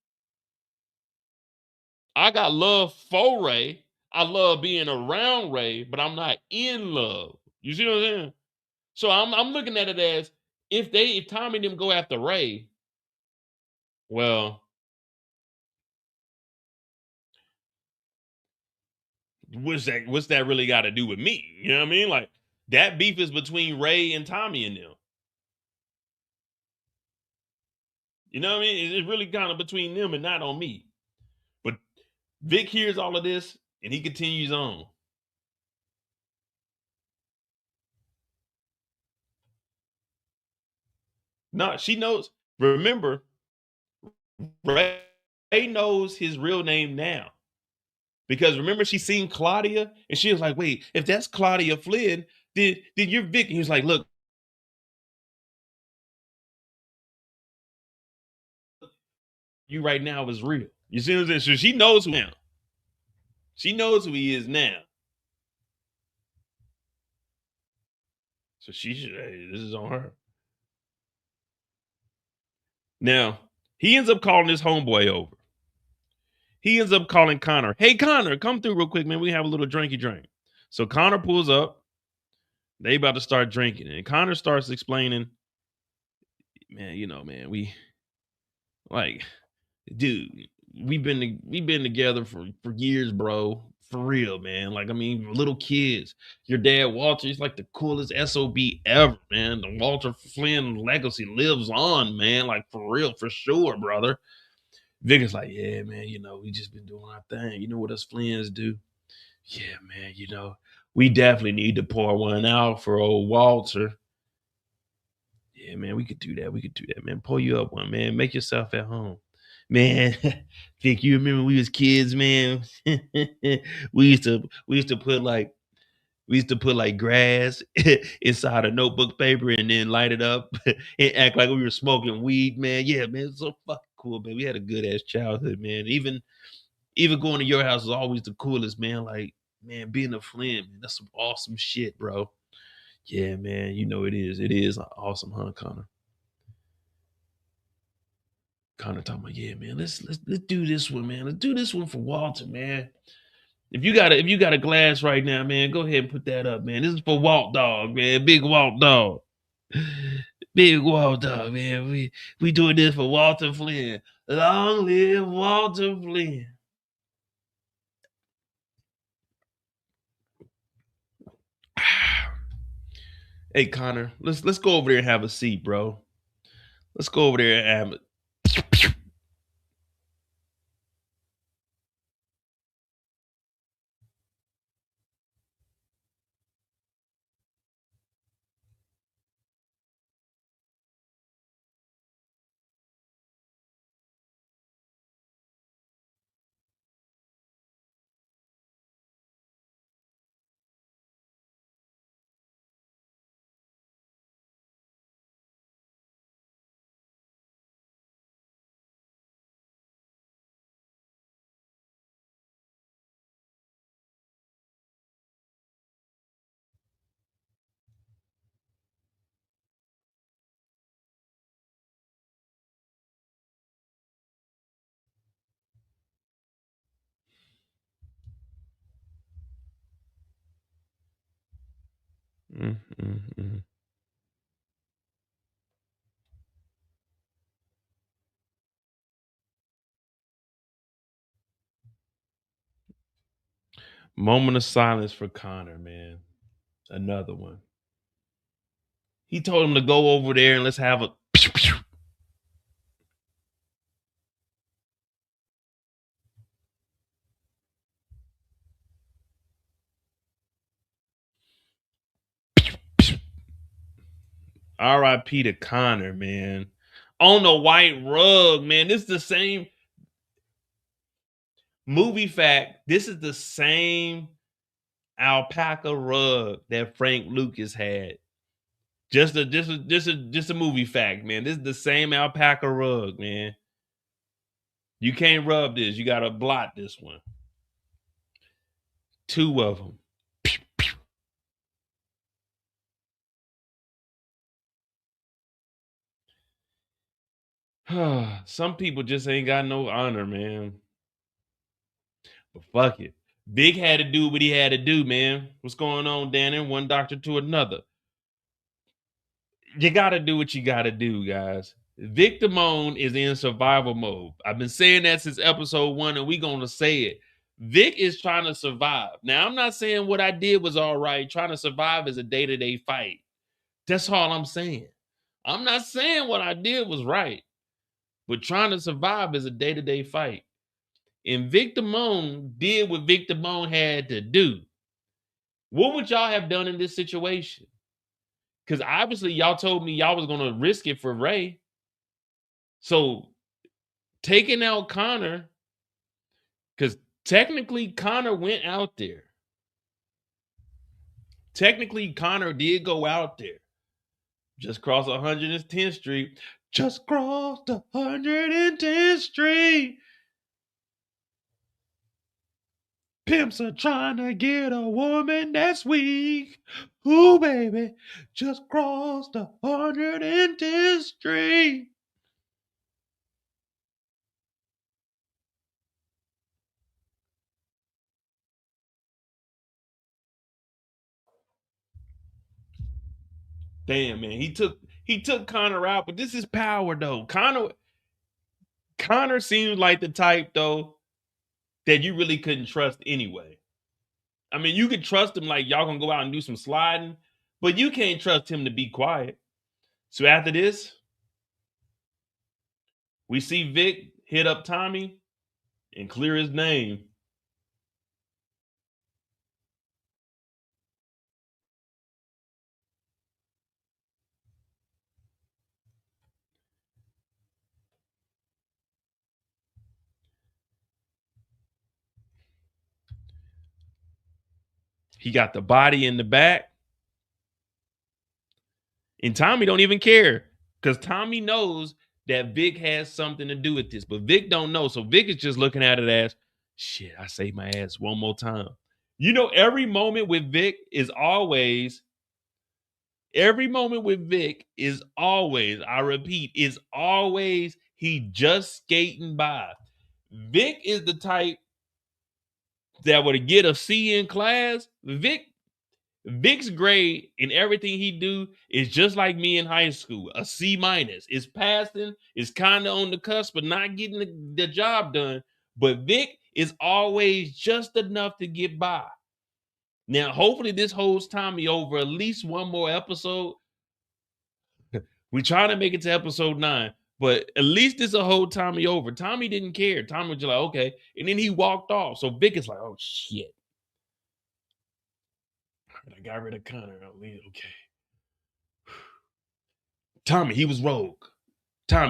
I got love for Ray. I love being around Ray, but I'm not in love. You see what I'm saying? So I'm looking at it as, if Tommy and them go after Ray, well, what's that really got to do with me? You know what I mean? Like, That beef is between Ray and Tommy and them. You know what I mean? It's really kind of between them and not on me. But Vic hears all of this and he continues on. No, she knows. Remember, Ray knows his real name now. Because remember, she seen Claudia and she was like, wait, if that's Claudia Flynn, then you're Vic. And he was like, look, you right now is real. You see what I'm saying? So she knows who now. She knows who he is now. So she should, hey, this is on her. Now, he ends up calling his homeboy over. He ends up calling Connor. Hey, Connor, come through real quick, man. We have a little drinky drink. So Connor pulls up. They about to start drinking. And Connor starts explaining, man, you know, man, we like, dude, we've been together for years, bro. For real, man. Like, I mean, little kids. Your dad, Walter, he's like the coolest SOB ever, man. The Walter Flynn legacy lives on, man. Like, for real, for sure, brother. Vic is like, yeah, man, you know, we just been doing our thing. You know what us Flynn's do? Yeah, man, you know, we definitely need to pour one out for old Walter. Yeah, man, we could do that. We could do that, man. Pour you up one, man. Make yourself at home. Man, Vic, you remember we was kids, man? we used to put like grass inside a notebook paper and then light it up and act like we were smoking weed, man. Yeah, man, it's so fucking cool, man. We had a good ass childhood, man. Even going to your house was always the coolest, man. Like, man, being a Flynn, man, that's some awesome shit, bro. Yeah, man, you know it is. It is awesome, huh, Connor? Connor talking about, yeah, man, let's do this one, man. Let's do this one for Walter, man. If you got a glass right now, man, go ahead and put that up, man. This is for Walt Dog, man. Big Walt Dog. Big Walt Dog, man. We doing this for Walter Flynn. Long live Walter Flynn. Hey Connor, let's go over there and have a seat, bro. Let's go over there and have it. Mm. Moment of silence for Connor, man. Another one. He told him to go over there and let's have a. R.I.P. to Connor, man. On the white rug, man. This is the same movie fact. This is the same alpaca rug that Frank Lucas had. Just a movie fact, man. This is the same alpaca rug, man. You can't rub this. You gotta blot this one. Two of them. Some people just ain't got no honor, man. But fuck it. Big had to do what he had to do, man. What's going on, Danny? One doctor to another. You gotta do what you gotta do, guys. Vic Damone is in survival mode. I've been saying that since episode 1, and we gonna say it. Vic is trying to survive. Now, I'm not saying what I did was all right. Trying to survive is a day-to-day fight. That's all I'm saying. I'm not saying what I did was right, but trying to survive is a day-to-day fight. And Vic Damone did what Vic Damone had to do. What would y'all have done in this situation? Because obviously y'all told me y'all was going to risk it for Ray. So taking out Connor, because technically Connor went out there. Technically Connor did go out there. Just cross 110th Street. Just crossed 110th Street. Pimps are trying to get a woman that's weak. Ooh, baby, just crossed 110th Street. Damn, man, he took Connor out, but this is power though. Connor seems like the type though that you really couldn't trust anyway. I mean, you could trust him like y'all gonna go out and do some sliding, but you can't trust him to be quiet. So after this, we see Vic hit up Tommy and clear his name. He got the body in the back. And Tommy don't even care because Tommy knows that Vic has something to do with this, but Vic don't know. So Vic is just looking at it as, shit, I saved my ass one more time. You know, every moment with Vic is always, I repeat, is always he just skating by. Vic is the type that would get a C in class. Vic's grade in everything he do is just like me in high school, a C minus. It's passing, it's kind of on the cusp, but not getting the job done. But Vic is always just enough to get by. Now, hopefully this holds Tommy over at least one more episode. We try to make it to episode 9, but at least this will hold Tommy over. Tommy didn't care. Tommy was just like, okay. And then he walked off. So Vic is like, oh, shit. I got rid of Connor. Okay. Tommy, he was rogue. I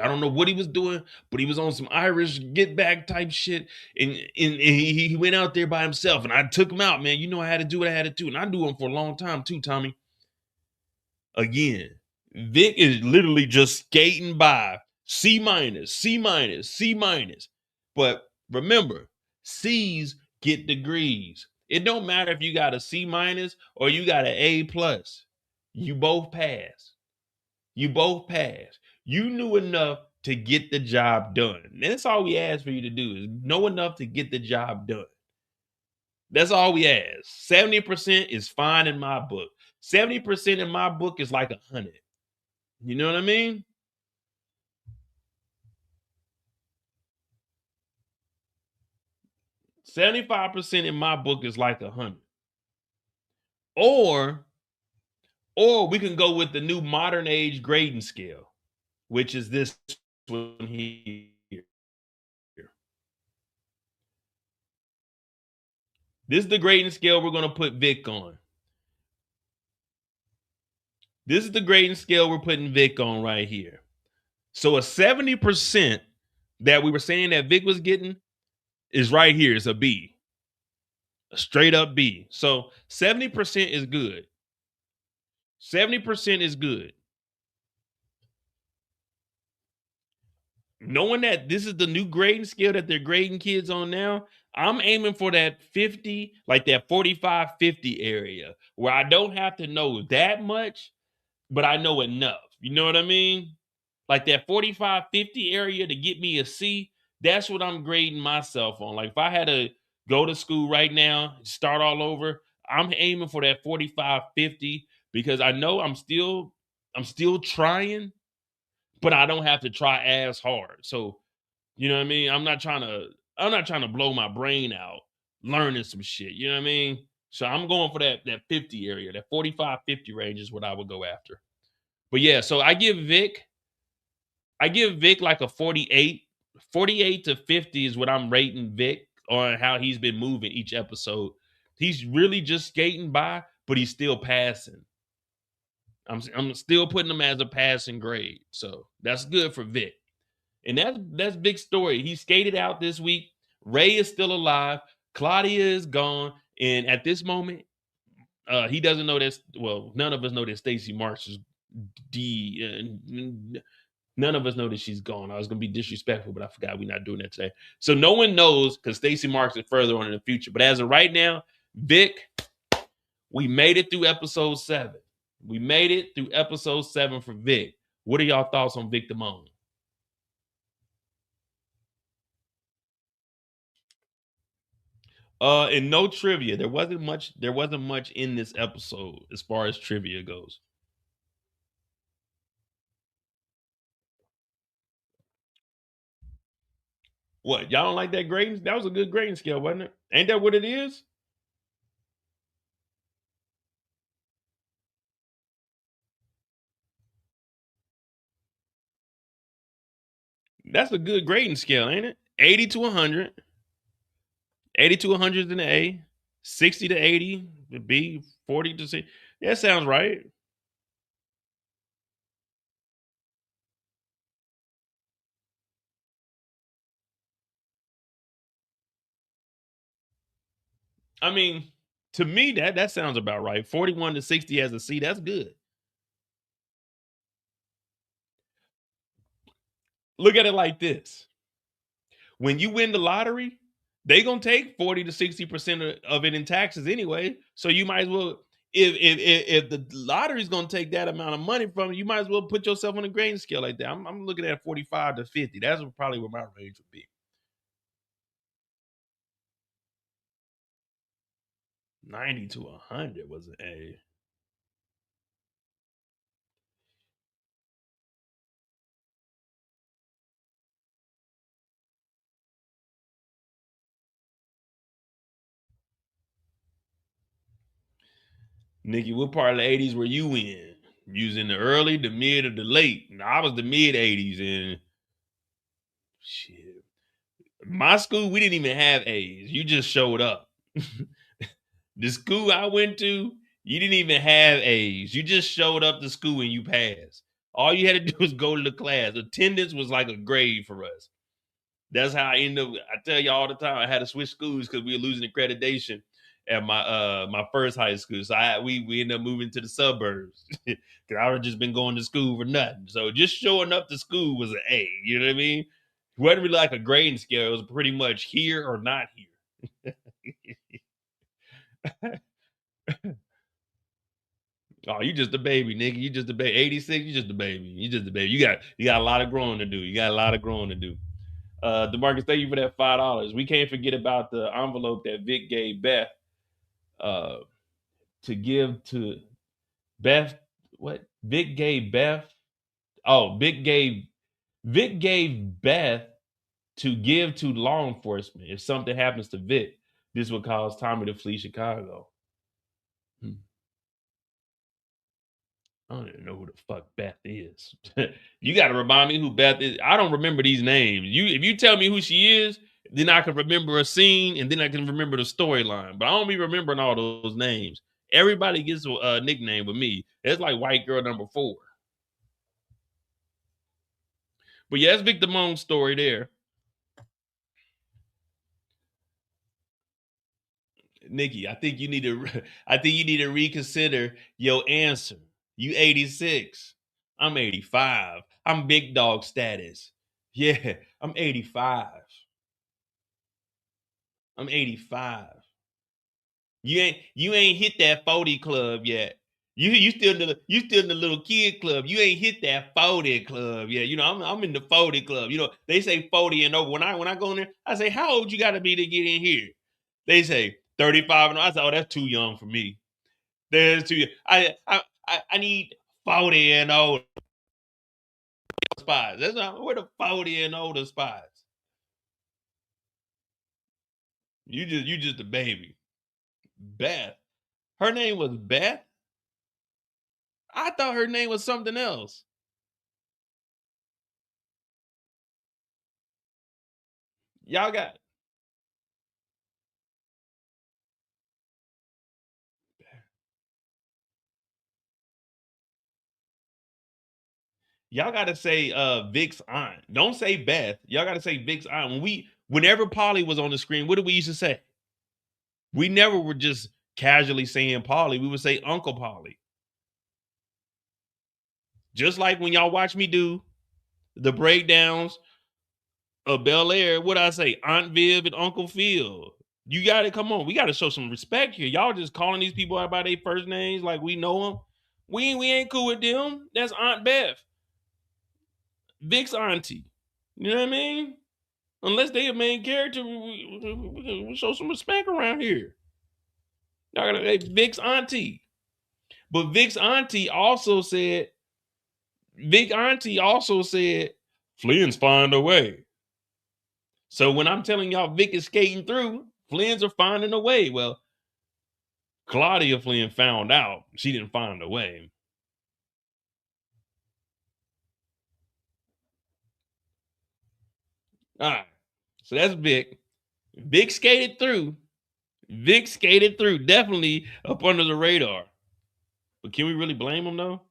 don't know what he was doing, but he was on some Irish get back type shit. And he went out there by himself. And I took him out, man. You know I had to do what I had to do. And I do him for a long time too, Tommy. Again, Vic is literally just skating by. C minus, C minus, C minus. But remember, C's get degrees. It don't matter if you got a C minus or you got an A plus. You both pass. You knew enough to get the job done. And that's all we ask for you to do is know enough to get the job done. That's all we ask. 70% is fine in my book. 70% in my book is like 100. You know what I mean? $75% in my book is like 100. Or we can go with the new modern age grading scale, which is this one here. This is the grading scale we're going to put Vic on. This is the grading scale we're putting Vic on right here. So a 70% that we were saying that Vic was getting is right here. It's a B. A straight up B. So 70% is good. 70% is good. Knowing that this is the new grading scale that they're grading kids on now, I'm aiming for that 50, like that 45-50 area where I don't have to know that much, but I know enough. You know what I mean? Like that 45-50 area to get me a C, that's what I'm grading myself on. Like if I had to go to school right now, start all over, I'm aiming for that 45-50 because I know I'm still trying, but I don't have to try as hard. So, you know what I mean? I'm not trying to I'm not trying to blow my brain out learning some shit. You know what I mean? So I'm going for that 50 area, that 45, 50 range is what I would go after. But yeah, so I give Vic like a 48. 48 to 50 is what I'm rating Vic on how he's been moving each episode. He's really just skating by, but he's still passing. I'm still putting him as a passing grade. So that's good for Vic. And that's big story. He skated out this week. Ray is still alive. Claudia is gone. And at this moment, he doesn't know that. Well, none of us know that Stacy Marks is none of us know that she's gone. I was gonna be disrespectful, but I forgot we're not doing that today. So no one knows because Stacy Marks is further on in the future. But as of right now, Vic, we made it through episode 7. We made it through episode 7 for Vic. What are y'all thoughts on Vic Damone? And no trivia. There wasn't much in this episode as far as trivia goes. What? Y'all don't like that grading? That was a good grading scale, wasn't it? Ain't that what it is? That's a good grading scale, ain't it? 80 to 100. 80 to 100 is an A. 60 to 80 would be 40 to C. Yeah, that sounds right. I mean, to me, that sounds about right. 41 to 60 as a C, that's good. Look at it like this. When you win the lottery, they gonna take 40 to 60% of it in taxes anyway. So you might as well, if the lottery's gonna take that amount of money from you, you might as well put yourself on a grading scale like that. I'm looking at 45 to 50. That's probably where my range would be. 90 to 100 was an A. Nikki, what part of the 80s were you in? You was in the early, the mid, or the late? I was the mid 80s, and shit. My school, we didn't even have A's. You just showed up. The school I went to, you didn't even have A's. You just showed up to school and you passed. All you had to do was go to the class. Attendance was like a grade for us. That's how I ended up. I tell you all the time, I had to switch schools because we were losing accreditation at my first high school. So we ended up moving to the suburbs because I would just been going to school for nothing. So just showing up to school was an A. You know what I mean? It wasn't really like a grading scale. It was pretty much here or not here. Oh, you just a baby, nigga. You just a baby. 86, you just a baby. You just a baby. You got a lot of growing to do. You got a lot of growing to do. DeMarcus, thank you for that $5. We can't forget about the envelope that Vic gave Beth uh to give to Beth. What Vic gave Beth? Oh, Vic gave Beth to give to law enforcement. If something happens to Vic, this would cause Tommy to flee Chicago. Hmm. I don't even know who the fuck Beth is. You got to remind me who Beth is. I don't remember these names. If you tell me who she is, then I can remember a scene and then I can remember the storyline. But I don't be remembering all those names. Everybody gets a nickname with me. It's like white girl number 4. But yeah, that's Vic Damone's story there. Nikki, I think you need to reconsider your answer. You 86. I'm 85. I'm big dog status. Yeah, I'm 85. I'm 85. You ain't hit that 40 club yet. You still in the little kid club. You ain't hit that 40 club yet. You know, I'm in the 40 club. You know, they say 40 and over. When I go in there, I say, how old you gotta be to get in here? They say 35 and over. I say, oh, that's too young for me. There's too young. I need 40 and older spots. That's not where the 40 and older spots. You just a baby. Beth. Her name was Beth? I thought her name was something else. Y'all got y'all gotta say Vic's aunt. Don't say Beth. Y'all gotta say Vic's aunt. Whenever Polly was on the screen, what did we used to say? We never were just casually saying Polly. We would say Uncle Polly. Just like when y'all watch me do the breakdowns of Bel Air, what I say? Aunt Viv and Uncle Phil. You gotta come on. We gotta show some respect here. Y'all just calling these people out by their first names like we know them. We ain't cool with them. That's Aunt Beth. Vic's auntie. You know what I mean? Unless they a main character, we show some respect around here. Y'all gotta hey, Vic's auntie. But Vic auntie also said, Flynn's find a way. So when I'm telling y'all Vic is skating through, Flynn's are finding a way. Well, Claudia Flynn found out she didn't find a way. All right. So that's Vic. Vic skated through. Vic skated through, definitely up under the radar. But can we really blame him though?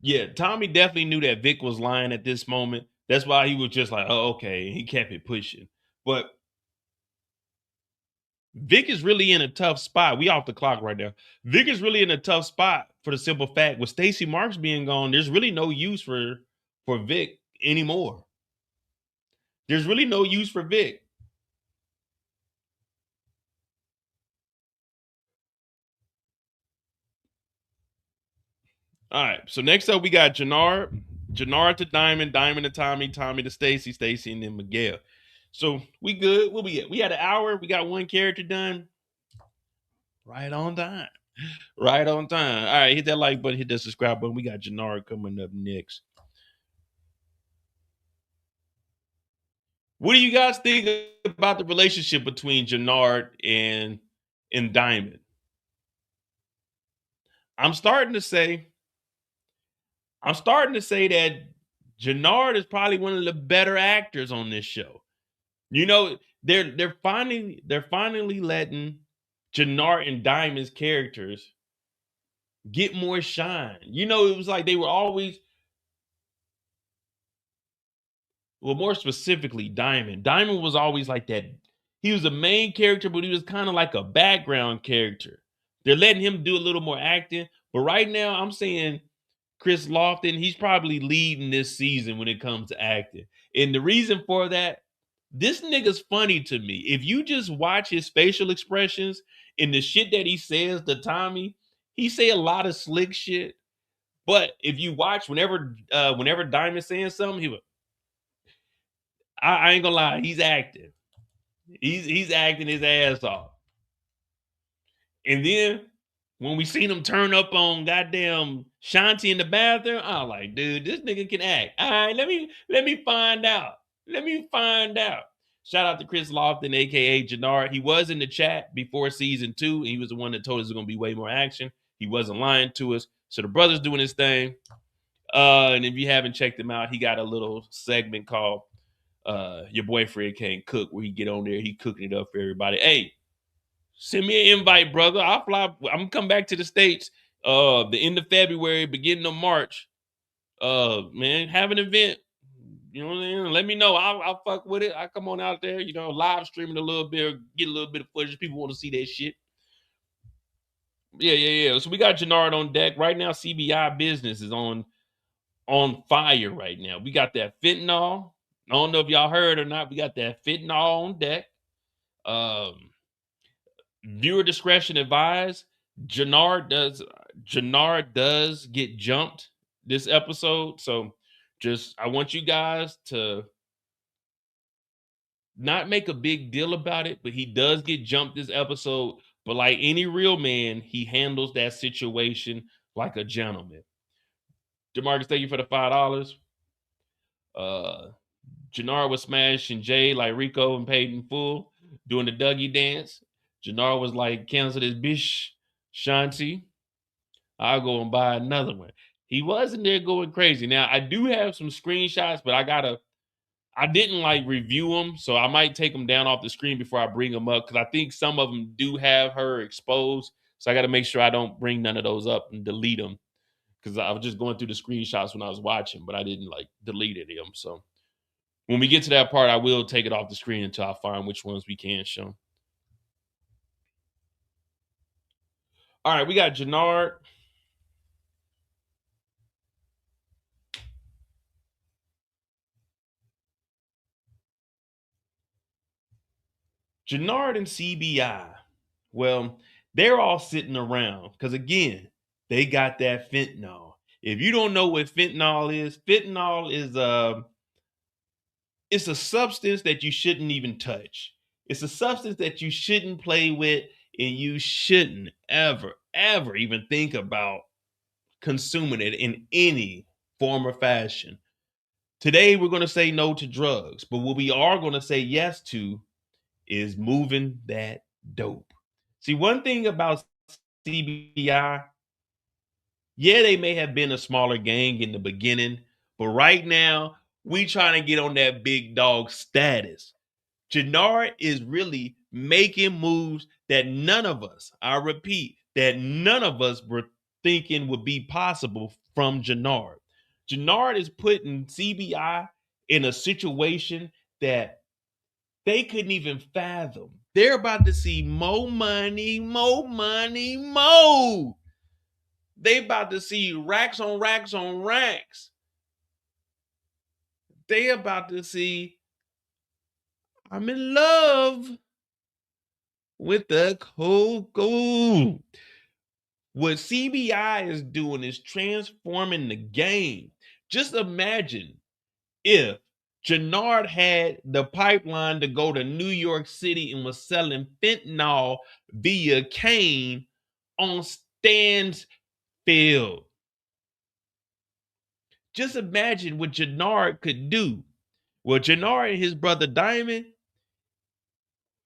Yeah, Tommy definitely knew that Vic was lying at this moment. That's why he was just like, oh, okay. He kept it pushing. But Vic is really in a tough spot. We off the clock right now. Vic is really in a tough spot for the simple fact with Stacy Marks being gone, there's really no use for Vic anymore. There's really no use for Vic. All right. So next up we got Jenard. Jenard to Diamond, Diamond to Tommy, Tommy to Stacy, Stacy, and then Miguel. So we good. What we at? We had an hour. We got one character done. Right on time. Right on time. All right, hit that like button, hit that subscribe button. We got Jenard coming up next. What do you guys think about the relationship between Jenard and Diamond? I'm starting to say, I'm starting to say that Jenard is probably one of the better actors on this show. You know, they're finally letting Jenard and Diamond's characters get more shine. You know, it was like they were always well, more specifically, Diamond. Diamond was always like that. He was a main character, but he was kind of like a background character. They're letting him do a little more acting. But right now, I'm saying Chris Lofton, he's probably leading this season when it comes to acting. And the reason for that, this nigga's funny to me. If you just watch his facial expressions and the shit that he says to Tommy, he say a lot of slick shit. But if you watch whenever Diamond's saying something, I ain't gonna lie, he's acting. He's acting his ass off. And then when we seen him turn up on goddamn Shanti in the bathroom, I was like, dude, this nigga can act. All right, let me find out. Let me find out. Shout out to Chris Lofton, aka Jenard. He was in the chat before season 2, and he was the one that told us there's gonna be way more action. He wasn't lying to us. So the brother's doing his thing. And if you haven't checked him out, he got a little segment called Your Boyfriend Can't Cook, where he get on there, he cooking it up for everybody. Hey, send me an invite, brother. I'll fly. I'm gonna come back to the States the end of February, beginning of March. Man, have an event. You know what I mean? Let me know. I'll fuck with it. I come on out there, live streaming a little bit, get a little bit of footage. People want to see that shit. Yeah. So we got Jenard on deck. Right now, CBI business is on fire right now. We got that fentanyl. I don't know if y'all heard or not. We got that fentanyl on deck. Viewer discretion advised. Jenard does get jumped this episode. So I want you guys to not make a big deal about it, but he does get jumped this episode. But like any real man, he handles that situation like a gentleman. DeMarcus, thank you for the $5. Jenard was smashing Jay like Rico and paid in full, doing the Dougie dance. Jenard was like, cancel this bitch, Shanti. I'll go and buy another one. He wasn't there going crazy. Now, I do have some screenshots, but I didn't like review them, so I might take them down off the screen before I bring them up, because I think some of them do have her exposed. So I got to make sure I don't bring none of those up and delete them, because I was just going through the screenshots when I was watching, but I didn't like delete them. So when we get to that part, I will take it off the screen until I find which ones we can show. All right, we got Jenard. Jenard and CBI. Well, they're all sitting around because, again, they got that fentanyl. If you don't know what fentanyl is it's a substance that you shouldn't even touch. It's a substance that you shouldn't play with, and you shouldn't ever even think about consuming it in any form or fashion. Today, we're going to say no to drugs, but what we are going to say yes to is moving that dope. See, one thing about CBI, yeah, they may have been a smaller gang in the beginning, but right now, we trying to get on that big dog status. Jenard is really making moves that none of us, I repeat, that none of us were thinking would be possible from Jenard. Jenard is putting CBI in a situation that they couldn't even fathom. They're about to see more money. They about to see racks on racks on racks. They about to see, I'm in love with the cocoa. What CBI is doing is transforming the game. Just imagine if Jenard had the pipeline to go to New York City and was selling fentanyl via cane on Stansfield. Just imagine what Jenard could do. Well, Jenard and his brother Diamond,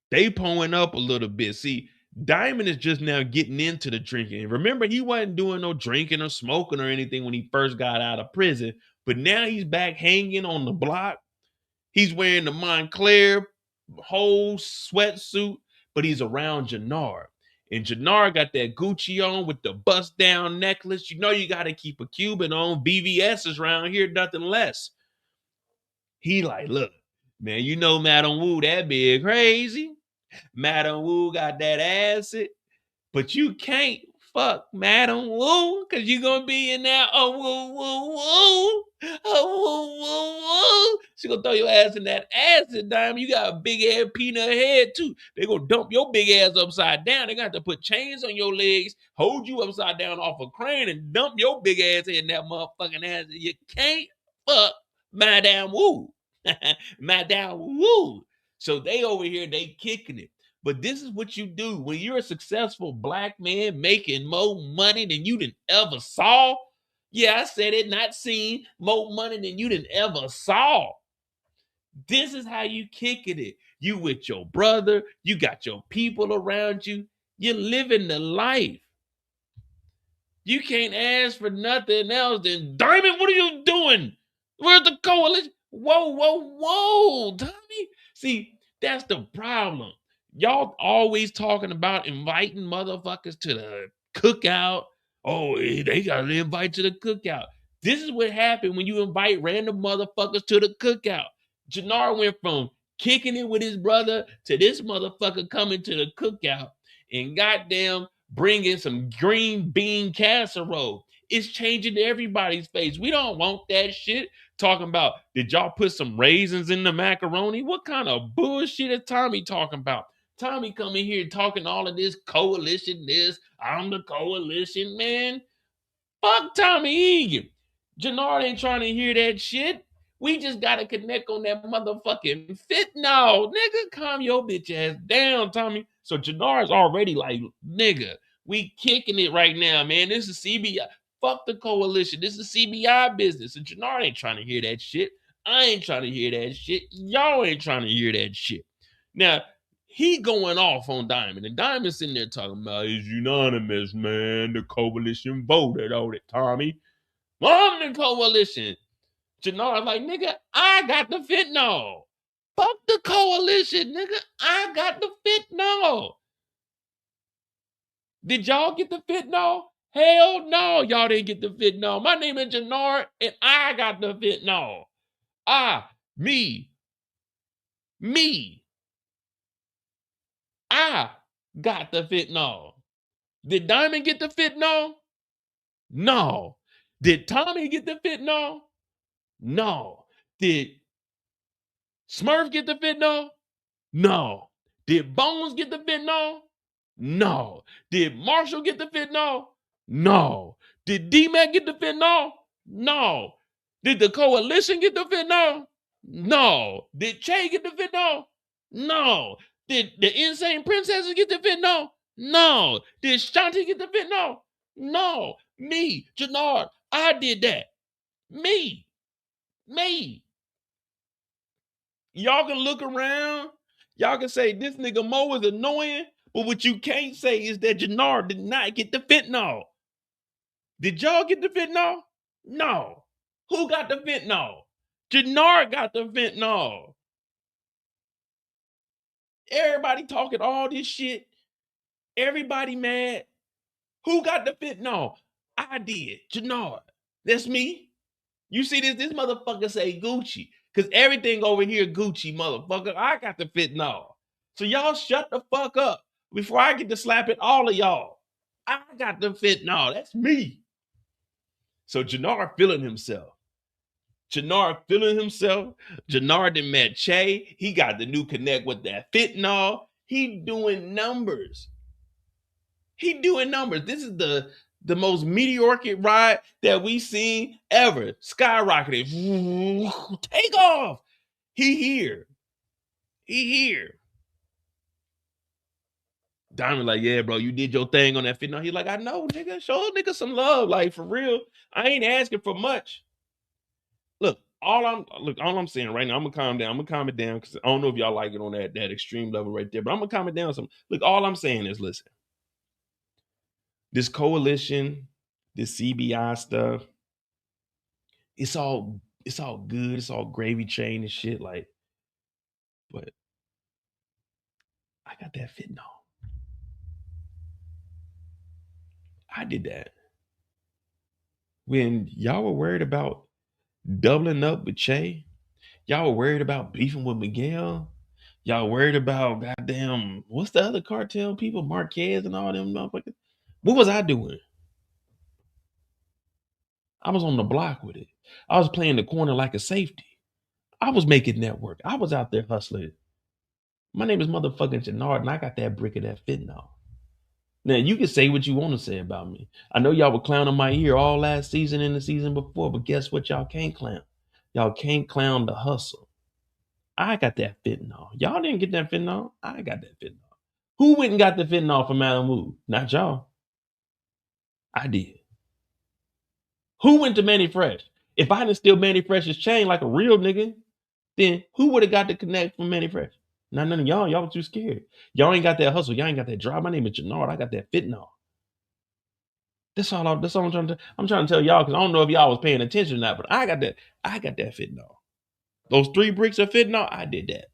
they pulling up a little bit. See, Diamond is just now getting into the drinking. Remember, he wasn't doing no drinking or smoking or anything when he first got out of prison, but now he's back hanging on the block. He's wearing the Montclair whole sweatsuit, but he's around Jenard. And Jenard got that Gucci on with the bust down necklace. You know you got to keep a Cuban on. BVS is around here, nothing less. He like, look, man, you know Madam Wu, that big crazy. Madam Wu got that acid, but you can't fuck Madam Wu, because you're going to be in there, she going to throw your ass in that acid, Diamond. You got a big ass peanut head, too. They going to dump your big ass upside down. They got to put chains on your legs, hold you upside down off a crane, and dump your big ass in that motherfucking acid. You can't fuck Madam Wu. Madam Wu. So they over here, they kicking it. But this is what you do when you're a successful black man making more money than you done ever saw. Yeah, I said it, not seen, more money than you done ever saw. This is how you kicking it. You with your brother, you got your people around you, you're living the life. You can't ask for nothing else than, Diamond, what are you doing? Where's the coalition? Whoa, Tommy. See, that's the problem. Y'all always talking about inviting motherfuckers to the cookout. Oh, they got to invite to the cookout. This is what happened when you invite random motherfuckers to the cookout. Jenard went from kicking it with his brother to this motherfucker coming to the cookout and goddamn bringing some green bean casserole. It's changing everybody's face. We don't want that shit. Talking about, did y'all put some raisins in the macaroni? What kind of bullshit is Tommy talking about? Tommy coming here talking all of this coalition, I'm the coalition, man. Fuck Tommy Egan. Jenard ain't trying to hear that shit. We just got to connect on that motherfucking fit. No, nigga, calm your bitch ass down, Tommy. So Jenard's already like, nigga, we kicking it right now, man. This is CBI. Fuck the coalition. This is CBI business. And Jenard ain't trying to hear that shit. I ain't trying to hear that shit. Y'all ain't trying to hear that shit. Now, he going off on Diamond, and Diamond's sitting there talking about it's unanimous, man. The coalition voted on it, Tommy. I'm the coalition. Jenard like, nigga, I got the fentanyl. Fuck the coalition, nigga. I got the fentanyl. Did y'all get the fentanyl? Hell no, y'all didn't get the fentanyl. My name is Jenard, and I got the fentanyl. Me. I got the fentanyl. Did Diamond get the fentanyl? No. Did Tommy get the fentanyl? No. Did Smurf get the fentanyl? No. Did Bones get the fentanyl? No. Did Marshall get the fentanyl? No. Did D-Mac get the fentanyl? No. Did the coalition get the fentanyl? No. Did Che get the fentanyl? No. Did the Insane Princesses get the fentanyl? No. Did Shanti get the fentanyl? No. Me, Jenard, I did that. Me. Y'all can look around. Y'all can say this nigga Mo is annoying, but what you can't say is that Jenard did not get the fentanyl. Did y'all get the fentanyl? No. Who got the fentanyl? Jenard got the fentanyl. Everybody talking all this shit. Everybody mad. Who got the fentanyl? I did. Jenard. That's me. You see this motherfucker say Gucci. Because everything over here Gucci, motherfucker. I got the fentanyl. So y'all shut the fuck up before I get to slapping all of y'all. I got the fentanyl. That's me. So Jenard feeling himself. Jenard done met Che. He got the new connect with that fentanyl. He doing numbers. This is the most meteoric ride that we seen ever. Skyrocketed. Take off. He here. Diamond like, yeah, bro, you did your thing on that fentanyl. He's like, I know, nigga. Show nigga some love. Like, for real. I ain't asking for much. Look, all I'm saying right now, I'm gonna calm down. I'm gonna calm it down because I don't know if y'all like it on that extreme level right there, but I'm gonna calm it down some. Look, all I'm saying is, listen, this coalition, this CBI stuff, it's all good, it's all gravy chain and shit, like, but I got that fentanyl. I did that. When y'all were worried about doubling up with Che, y'all were worried about beefing with Miguel. Y'all worried about goddamn, what's the other cartel people, Marquez and all them motherfuckers? What was I doing? I was on the block with it. I was playing the corner like a safety. I was making network. I was out there hustling. My name is motherfucking Jenard, and I got that brick of that fentanyl. Now, you can say what you want to say about me. I know y'all were clowning my ear all last season and the season before, but guess what? Y'all can't clown. Y'all can't clown the hustle. I got that fentanyl. Y'all didn't get that fentanyl. I got that fentanyl. Who went and got the fentanyl from Malibu? Not y'all. I did. Who went to Manny Fresh? If I didn't steal Manny Fresh's chain like a real nigga, then who would have got the connect from Manny Fresh? Not none of y'all. Y'all were too scared. Y'all ain't got that hustle. Y'all ain't got that drive. My name is Jenard. I got that fentanyl. That's all I'm trying to. I'm trying to tell y'all because I don't know if y'all was paying attention or not, but I got that fentanyl. Those 3 bricks of fentanyl, I did that.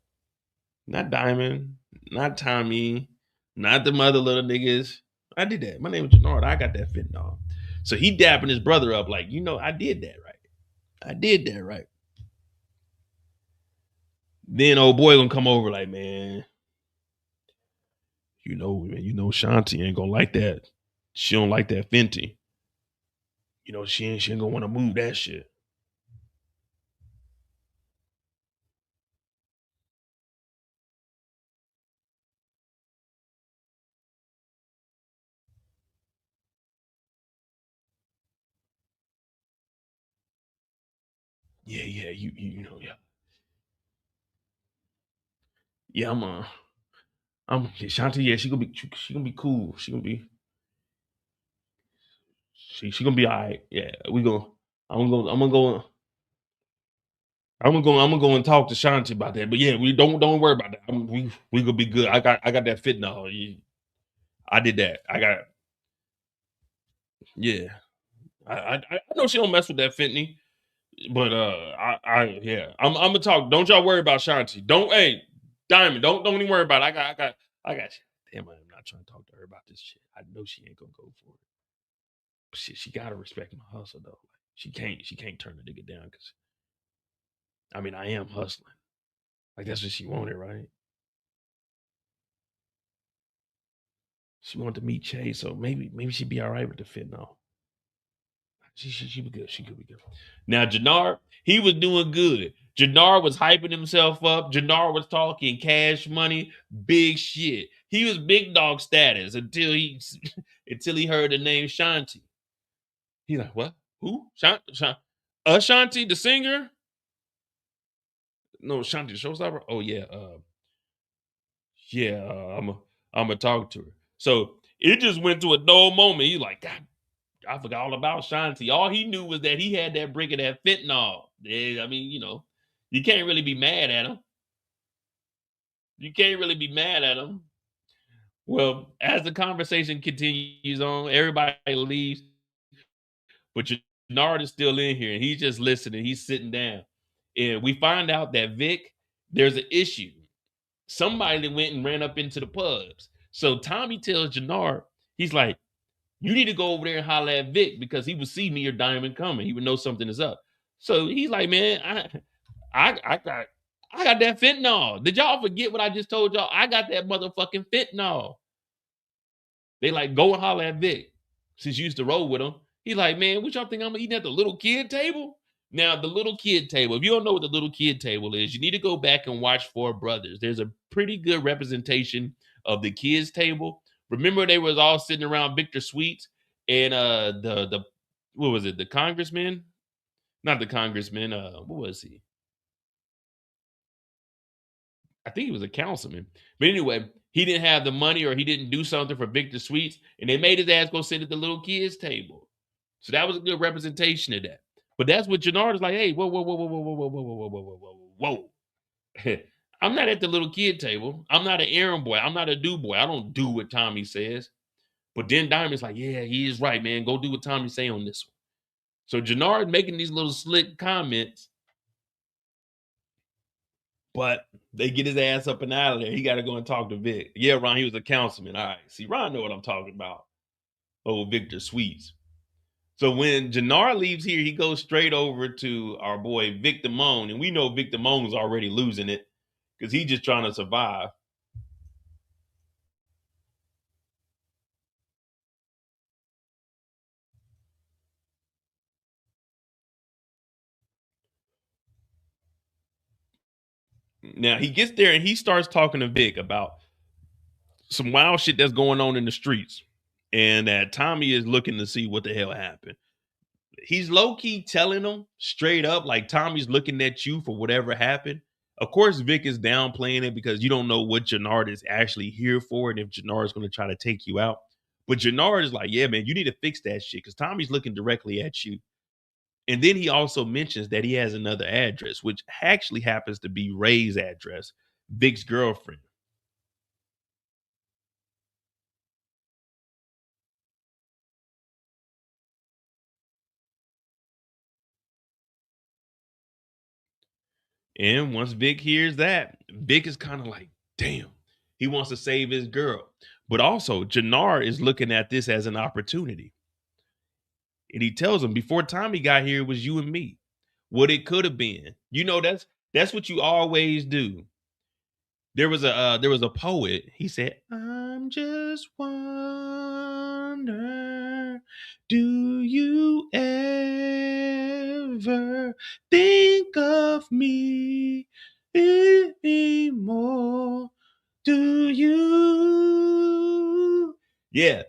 Not Diamond, not Tommy, not them other little niggas. I did that. My name is Jenard. I got that fentanyl. So he dapping his brother up like, I did that, right? I did that right. Then old boy gonna come over like, man, Shanti ain't gonna like that. She don't like that Fenty. She ain't gonna want to move that shit. Yeah, yeah. Yeah, Shanti, yeah, she gonna be cool. She gonna be all right. Yeah, I'm gonna go I'm gonna go and talk to Shanti about that. But yeah, we don't worry about that. We gonna be good. I got that fentanyl. I did that. I got yeah. I know she don't mess with that fentanyl, but I'm gonna talk. Don't y'all worry about Shanti. Diamond, don't even worry about it. I got you. Damn, I'm not trying to talk to her about this shit. I know she ain't gonna go for it. But shit, she gotta respect my hustle though. Like, she can't turn the nigga down because I am hustling. Like that's what she wanted, right? She wanted to meet Chase, so maybe she'd be all right with the fentanyl. She be good. She could be good. Now Jenard, he was doing good. Jenard was hyping himself up. Jenard was talking cash money, big shit. He was big dog status until he heard the name Shanti. He's like, what? Who? Shanti? Shanti, the singer? No, Shanti, the showstopper. Oh yeah, yeah. I'm gonna talk to her. So it just went to a dull moment. He's like, God, I forgot all about Shanti. All he knew was that he had that brick of that fentanyl. Yeah, you can't really be mad at him. You can't really be mad at him. Well, as the conversation continues on, everybody leaves, but Jenard is still in here and he's just listening. He's sitting down. And we find out that Vic, there's an issue. Somebody that went and ran up into the pubs. So Tommy tells Jenard, he's like, you need to go over there and holler at Vic because he would see me or Diamond coming. He would know something is up. So he's like, man, I got that fentanyl. Did y'all forget what I just told y'all? I got that motherfucking fentanyl. They like, go and holler at Vic. Since you used to roll with him. He like, man, what y'all think I'm eating at the little kid table? Now, the little kid table, if you don't know what the little kid table is, you need to go back and watch Four Brothers. There's a pretty good representation of the kids table. Remember, they was all sitting around Victor Sweets and the what was it? The congressman? Not the congressman. What was he? I think he was a councilman. But anyway, he didn't have the money or he didn't do something for Victor Sweets, and they made his ass go sit at the little kids table. So that was a good representation of that. But that's what Jenard is like, hey, whoa, whoa, whoa, whoa, whoa, whoa, whoa, whoa, whoa, whoa, whoa, whoa, whoa. I'm not at the little kid table. I'm not an errand boy. I'm not a do boy. I don't do what Tommy says. But then Diamond's like, yeah, he is right, man. Go do what Tommy say on this one. So Jenard making these little slick comments, but they get his ass up and out of there. He got to go and talk to Vic. Yeah, Ron, he was a councilman. All right. See, Ron know what I'm talking about. Oh, Victor Sweets. So when Jenard leaves here, he goes straight over to our boy Vic Damone, and we know Vic Damone's already losing it because he's just trying to survive. Now he gets there and he starts talking to Vic about some wild shit that's going on in the streets, and that Tommy is looking to see what the hell happened. He's low key telling him straight up, like Tommy's looking at you for whatever happened. Of course, Vic is downplaying it because you don't know what Jenard is actually here for and if Jenard is going to try to take you out. But Jenard is like, yeah, man, you need to fix that shit because Tommy's looking directly at you. And then he also mentions that he has another address, which actually happens to be Ray's address, Vic's girlfriend. And once Vic hears that, Vic is kind of like, damn, he wants to save his girl. But also, Jenard is looking at this as an opportunity. And he tells him, before Tommy got here, it was you and me. what it could have been. You know, that's what you always do. There was a poet. He said, "I'm just wonder, do you ever think of me anymore? Do you?" Yeah,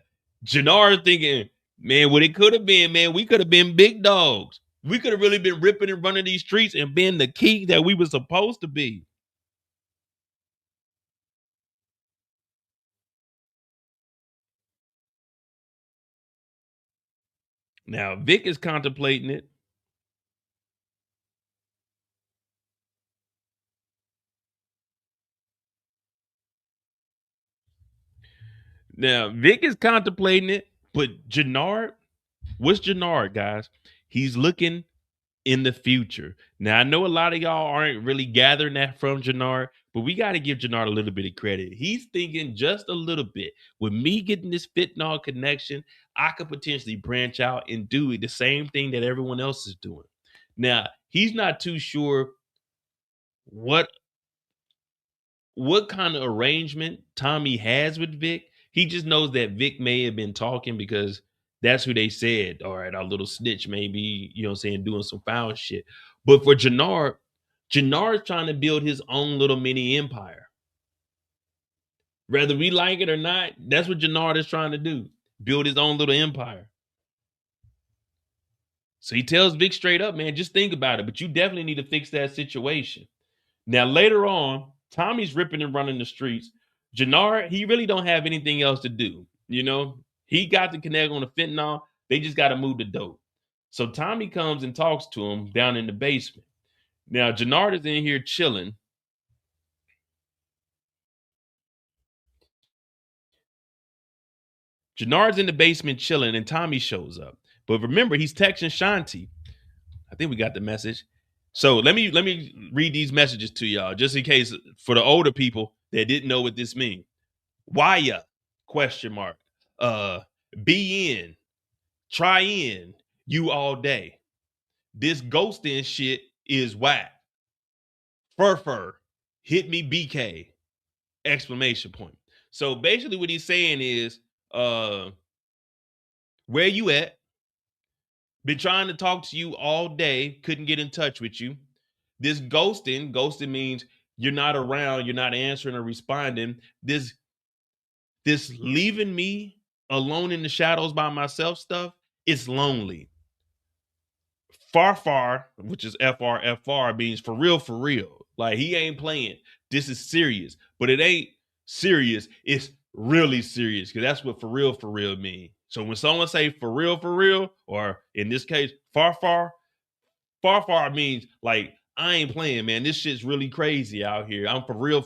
Jenard thinking, man, what it could have been, man, we could have been big dogs. We could have really been ripping and running these streets and been the key that we were supposed to be. Now, Vic is contemplating it. Now, Vic is contemplating it, but Jenard, what's Jenard, guys? He's looking in the future. Now, I know a lot of y'all aren't really gathering that from Jenard, but we got to give Jenard a little bit of credit. He's thinking just a little bit. With me getting this fentanyl connection, I could potentially branch out and do the same thing that everyone else is doing. Now, he's not too sure what kind of arrangement Tommy has with Vic. He just knows that Vic may have been talking because that's who they said, all right, our little snitch may be, you know what I'm saying, doing some foul shit. But for Jenard's trying to build his own little mini empire. Whether we like it or not, that's what Jenard is trying to do. Build his own little empire. So he tells Vic straight up, man, just think about it. But you definitely need to fix that situation. Now, later on, Tommy's ripping and running the streets. Jenard, he really don't have anything else to do. You know, he got the connect on the fentanyl. They just got to move the dope. So Tommy comes and talks to him down in the basement. Now, Jenard is in here chilling. Jenard's in the basement chilling, and Tommy shows up. But remember, he's texting Shanti. I think we got the message. So let me read these messages to y'all, just in case for the older people that didn't know what this means. Why question mark. Be in. Try in. You all day. This ghosting shit is whack. Fur. Hit me BK. Exclamation point. So basically what he's saying is, where you at? Been trying to talk to you all day. Couldn't get in touch with you. This ghosting means you're not around, you're not answering or responding. This leaving me alone in the shadows by myself stuff, it's lonely. Far, which is FR, means for real. Like he ain't playing. This is serious, but it ain't serious. It's really serious because that's what for real mean. So when someone say for real, or in this case, far means like I ain't playing, man. This shit's really crazy out here. I'm for real.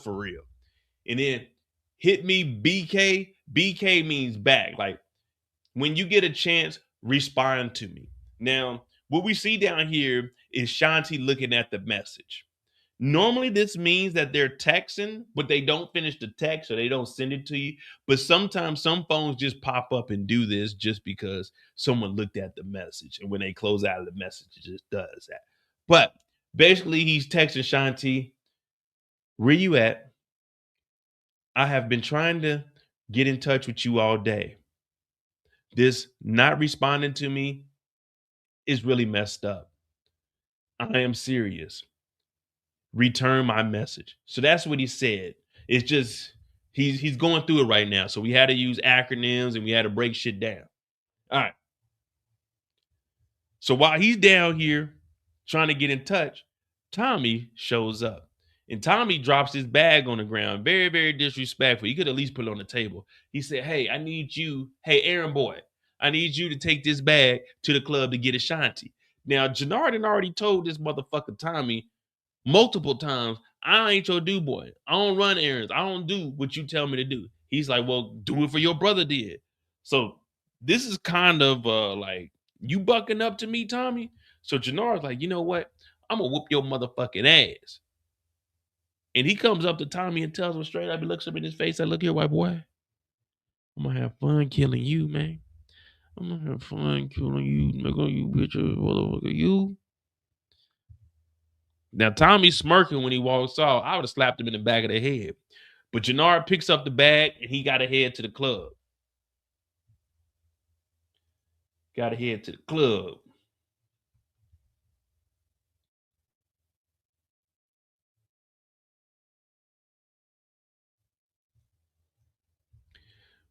And then hit me BK. BK means back. Like when you get a chance, respond to me. Now, what we see down here is Shanti looking at the message. Normally, this means that they're texting, but they don't finish the text or they don't send it to you. But sometimes some phones just pop up and do this just because someone looked at the message. And when they close out of the message, it just does that. But basically, he's texting Shanti, where you at? I have been trying to get in touch with you all day. This not responding to me is really messed up. I am serious. Return my message. So that's what he said. It's just he's going through it right now. So we had to use acronyms and we had to break shit down. All right. So while he's down here trying to get in touch, Tommy shows up. And Tommy drops his bag on the ground. Very, very disrespectful. He could at least put it on the table. He said, hey, I need you. Hey, Aaron boy, I need you to take this bag to the club to get a Shanti. Now, Jenard had already told this motherfucker Tommy multiple times, I ain't your do boy. I don't run errands. I don't do what you tell me to do. He's like, well, do it for your brother did. So this is kind of like, you bucking up to me, Tommy? So Jenard's like, you know what? I'm going to whoop your motherfucking ass. And he comes up to Tommy and tells him straight up, he looks him in his face, like, look here, white boy. I'm going to have fun killing you, man. I'm going to have fun killing you, nigga, you bitch, motherfucker, you. Now, Tommy's smirking when he walks off. I would have slapped him in the back of the head. But Jenard picks up the bag and he got to head to the club. Got to head to the club.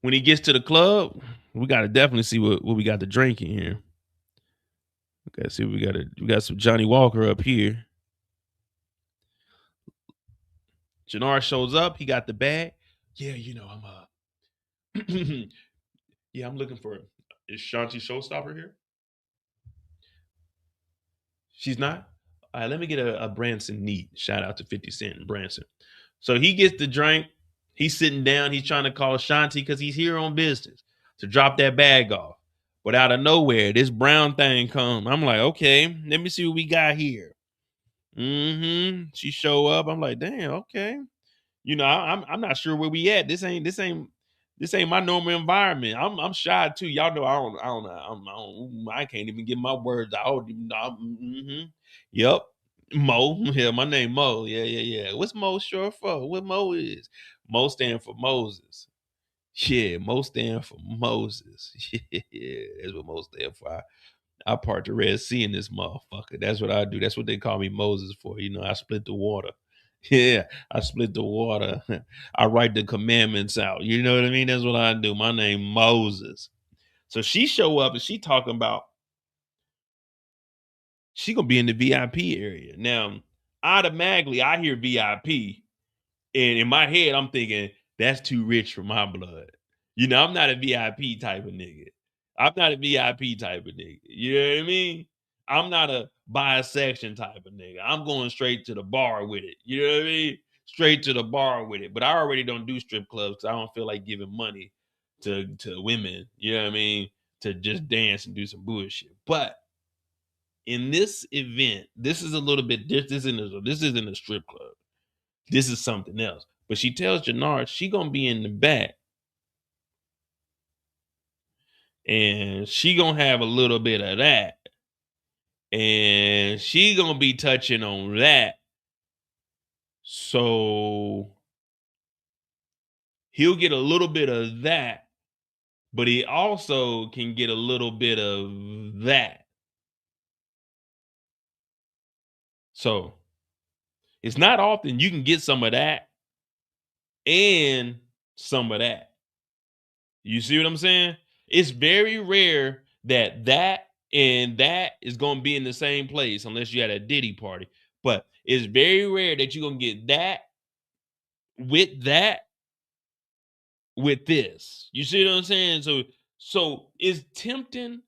When he gets to the club, we got to definitely see what we got to drink in here. Okay, see, we got some Johnny Walker up here. Jenard shows up. He got the bag. Yeah, I'm yeah, I'm looking for it. Is Shanti Showstopper here? She's not? All right, let me get a Branson neat. Shout out to 50 Cent and Branson. So he gets the drink. He's sitting down. He's trying to call Shanti because he's here on business to drop that bag off. But out of nowhere, this brown thing comes. I'm like, okay, let me see what we got here. She show up. I'm like, damn, okay. I'm not sure where we at. This ain't my normal environment. I'm shy too. Y'all know I can't even get my words out. Yep. Mo. Yeah, my name Mo. Yeah. What's Mo short for? What Mo is? Mo stand for Moses. Yeah, Mo stand for Moses. Yeah, that's what Mo stand for. I part the Red Sea in this motherfucker. That's what I do. That's what they call me Moses for. I split the water. Yeah, I split the water. I write the commandments out. You know what I mean? That's what I do. My name Moses. So she show up and she talking about she gonna be in the VIP area. Now, automatically I hear VIP, and in my head I'm thinking that's too rich for my blood. I'm not a VIP type of nigga. I'm not a VIP type of nigga. You know what I mean? I'm not a buy a section type of nigga. I'm going straight to the bar with it. You know what I mean? Straight to the bar with it. But I already don't do strip clubs because I don't feel like giving money to women. You know what I mean? To just dance and do some bullshit. But in this event, this is a little bit. This isn't a strip club. This is something else. But she tells Jenard she gonna be in the back, and she gonna have a little bit of that, and she gonna be touching on that. So he'll get a little bit of that, but he also can get a little bit of that. So it's not often you can get some of that and some of that. You see what I'm saying? It's very rare that and that is going to be in the same place unless you had a Diddy party. But it's very rare that you're going to get that with this. You see what I'm saying? So it's tempting,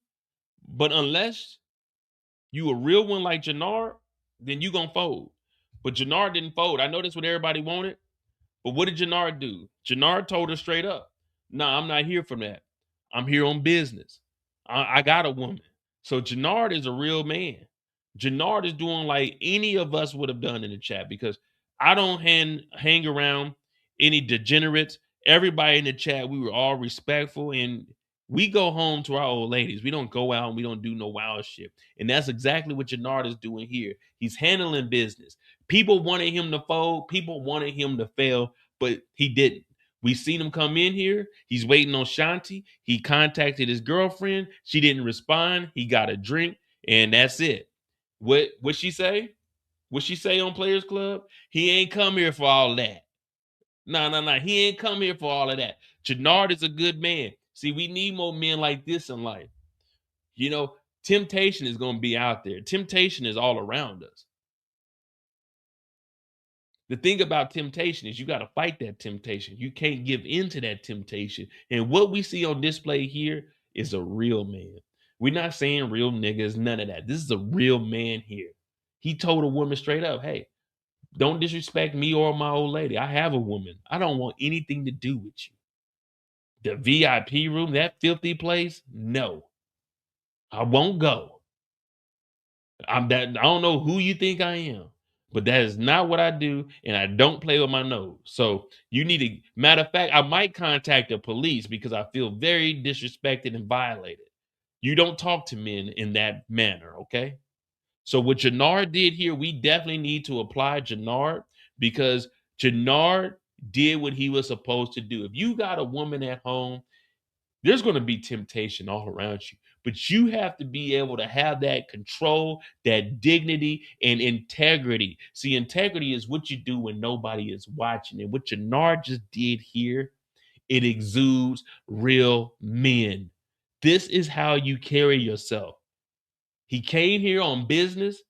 but unless you a real one like Jenard, then you going to fold. But Jenard didn't fold. I know that's what everybody wanted. But what did Jenard do? Jenard told her straight up, "Nah, I'm not here for that. I'm here on business. I got a woman." So Jenard is a real man. Jenard is doing like any of us would have done in the chat because I don't hang around any degenerates. Everybody in the chat, we were all respectful and we go home to our old ladies. We don't go out and we don't do no wild shit. And that's exactly what Jenard is doing here. He's handling business. People wanted him to fold. People wanted him to fail, but he didn't. We seen him come in here. He's waiting on Shanti. He contacted his girlfriend. She didn't respond. He got a drink, and that's it. What she say? What she say on Players Club? He ain't come here for all that. No. He ain't come here for all of that. Jenard is a good man. See, we need more men like this in life. Temptation is going to be out there. Temptation is all around us. The thing about temptation is you got to fight that temptation. You can't give in to that temptation. And what we see on display here is a real man. We're not saying real niggas, none of that. This is a real man here. He told a woman straight up, "Hey, don't disrespect me or my old lady. I have a woman. I don't want anything to do with you. The VIP room, that filthy place, no. I won't go. I don't know who you think I am, but that is not what I do, and I don't play with my nose. So you need to, matter of fact, I might contact the police because I feel very disrespected and violated. You don't talk to men in that manner, okay? So what Jenard did here, we definitely need to apply Jenard, because Jenard did what he was supposed to do. If you got a woman at home, there's going to be temptation all around you, but you have to be able to have that control, that dignity, and integrity. See, integrity is what you do when nobody is watching. And what Jenard just did here, it exudes real men. This is how you carry yourself. He came here on business,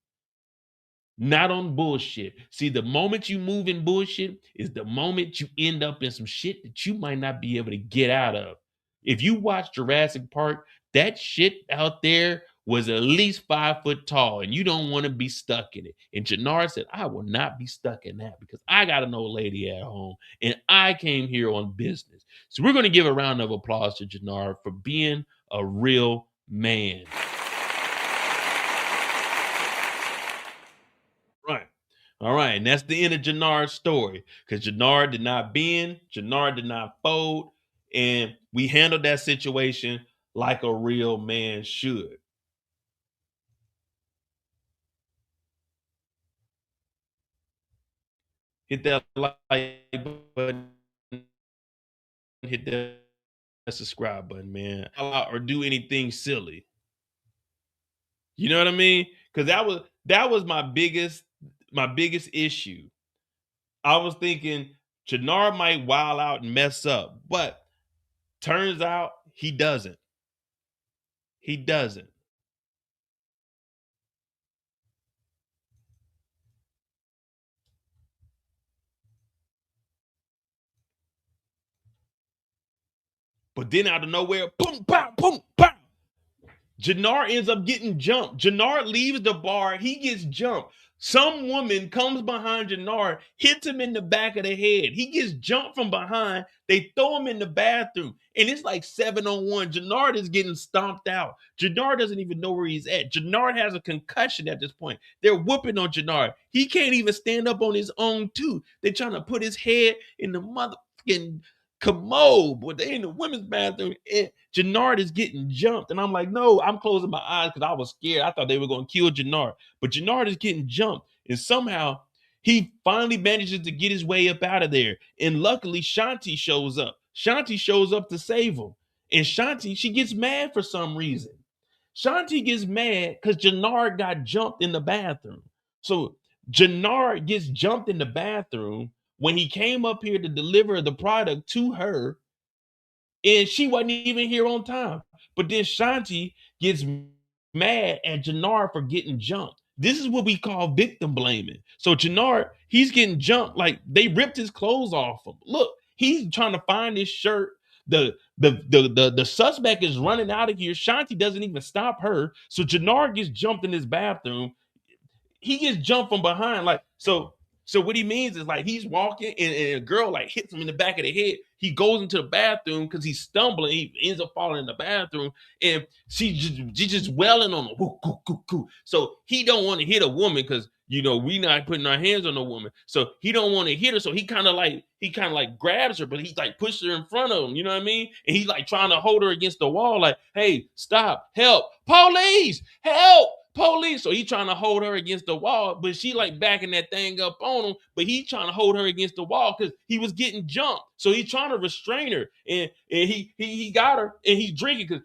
not on bullshit. See, the moment you move in bullshit is the moment you end up in some shit that you might not be able to get out of. If you watch Jurassic Park, that shit out there was at least 5 foot tall, and you don't want to be stuck in it. And Jenard said, I will not be stuck in that because I got an old lady at home and I came here on business. So we're going to give a round of applause to Jenard for being a real man. Right. All right. And that's the end of Jenard's story, because Jenard did not bend, Jenard did not fold, and we handled that situation like a real man should. Hit that like button, hit that subscribe button, man, or do anything silly. You know what I mean? Because that was my biggest issue. I was thinking Jenard might wild out and mess up, but turns out he doesn't. He doesn't. But then out of nowhere, boom, pow, boom, pow. Jenard ends up getting jumped. Jenard leaves the bar. He gets jumped. Some woman comes behind Jenard, hits him in the back of the head. He gets jumped from behind. They throw him in the bathroom. And it's like 7-on-1. Jenard is getting stomped out. Jenard doesn't even know where he's at. Jenard has a concussion at this point. They're whooping on Jenard. He can't even stand up on his own, too. They're trying to put his head in the motherfucking commode, but they in the women's bathroom, and Jenard is getting jumped. And I'm like, no, I'm closing my eyes because I was scared. I thought they were going to kill Jenard, but Jenard is getting jumped. And somehow he finally manages to get his way up out of there. And luckily, Shanti shows up. Shanti shows up to save him. And Shanti, she gets mad for some reason. Shanti gets mad because Jenard got jumped in the bathroom. So Jenard gets jumped in the bathroom when he came up here to deliver the product to her, and she wasn't even here on time. But then Shanti gets mad at Jenard for getting jumped. This is what we call victim blaming. So Jenard, he's getting jumped like they ripped his clothes off him. Look, he's trying to find his shirt. The suspect is running out of here. Shanti doesn't even stop her. So Jenard gets jumped in his bathroom. He gets jumped from behind. Like, so what he means is like he's walking and a girl like hits him in the back of the head. He goes into the bathroom because he's stumbling. He ends up falling in the bathroom, and she's just wailing on him. Woo, coo, coo, coo. So he don't want to hit a woman because we not putting our hands on a woman. So he don't want to hit her. So he kind of like grabs her, but he's like pushes her in front of him. You know what I mean? And he's like trying to hold her against the wall. Like, hey, stop, help, police, help. Police. So he trying to hold her against the wall, but she like backing that thing up on him, but he trying to hold her against the wall because he was getting jumped. So he's trying to restrain her, and he got her, and he's drinking because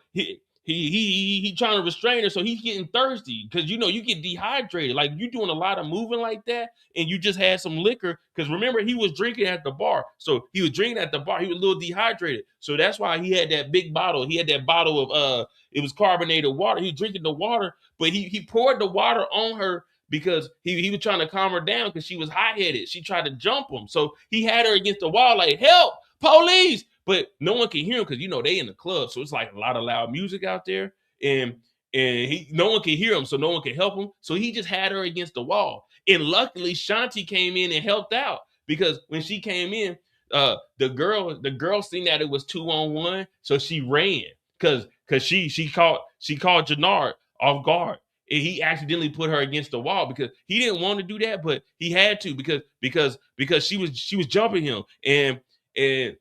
he trying to restrain her, so he's getting thirsty because you get dehydrated. Like you doing a lot of moving like that, and you just had some liquor. Because remember, he was drinking at the bar. So he was drinking at the bar. He was a little dehydrated. So that's why he had that big bottle. He had that bottle of it was carbonated water. He was drinking the water, but he poured the water on her because he was trying to calm her down because she was hot-headed. She tried to jump him. So he had her against the wall, like, help, police. But no one can hear him because they in the club. So it's like a lot of loud music out there. And no one can hear him, so no one can help him. So he just had her against the wall. And luckily, Shanti came in and helped out because when she came in, the girl seen that it was 2-on-1, so she ran because she caught Jenard off guard. And he accidentally put her against the wall because he didn't want to do that, but he had to because she was jumping him. And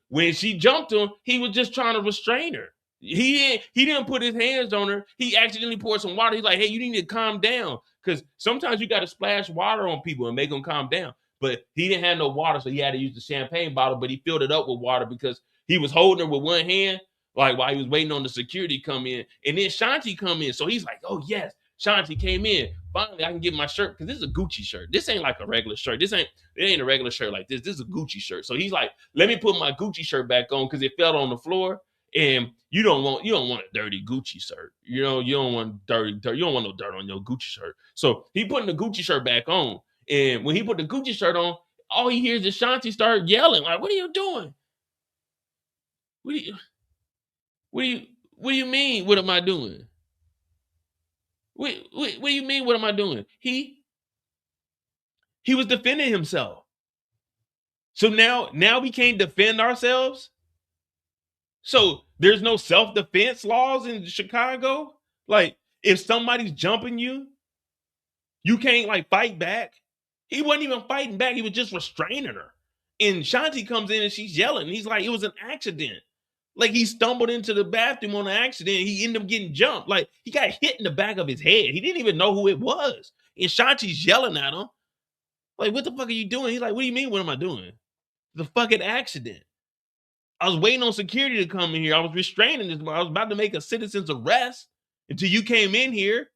when she jumped him, he was just trying to restrain her. He didn't put his hands on her. He accidentally poured some water. He's like, hey, you need to calm down. Because sometimes you got to splash water on people and make them calm down. But he didn't have no water, so he had to use the champagne bottle, but he filled it up with water because he was holding her with one hand, like while he was waiting on the security come in. And then Shanti come in. So he's like, oh, yes. Shanti came in. Finally, I can get my shirt because this is a Gucci shirt. This ain't like a regular shirt. It ain't a regular shirt like this. This is a Gucci shirt. So he's like, let me put my Gucci shirt back on because it fell on the floor. And you don't want a dirty Gucci shirt. You don't want dirty. You don't want no dirt on your Gucci shirt. So he putting the Gucci shirt back on. And when he put the Gucci shirt on, all he hears is Shanti start yelling, like, what are you doing? What do you mean? What am I doing? What do you mean? What am I doing? He was defending himself. So now we can't defend ourselves. So there's no self-defense laws in Chicago. Like if somebody's jumping you, you can't like fight back. He wasn't even fighting back. He was just restraining her. And Shanti comes in and she's yelling. He's like, it was an accident. Like he stumbled into the bathroom on an accident. He ended up getting jumped. Like he got hit in the back of his head. He didn't even know who it was. And Shanti's yelling at him. Like, what the fuck are you doing? He's like, what do you mean? What am I doing? The fucking accident. I was waiting on security to come in here. I was restraining this. I was about to make a citizen's arrest until you came in here.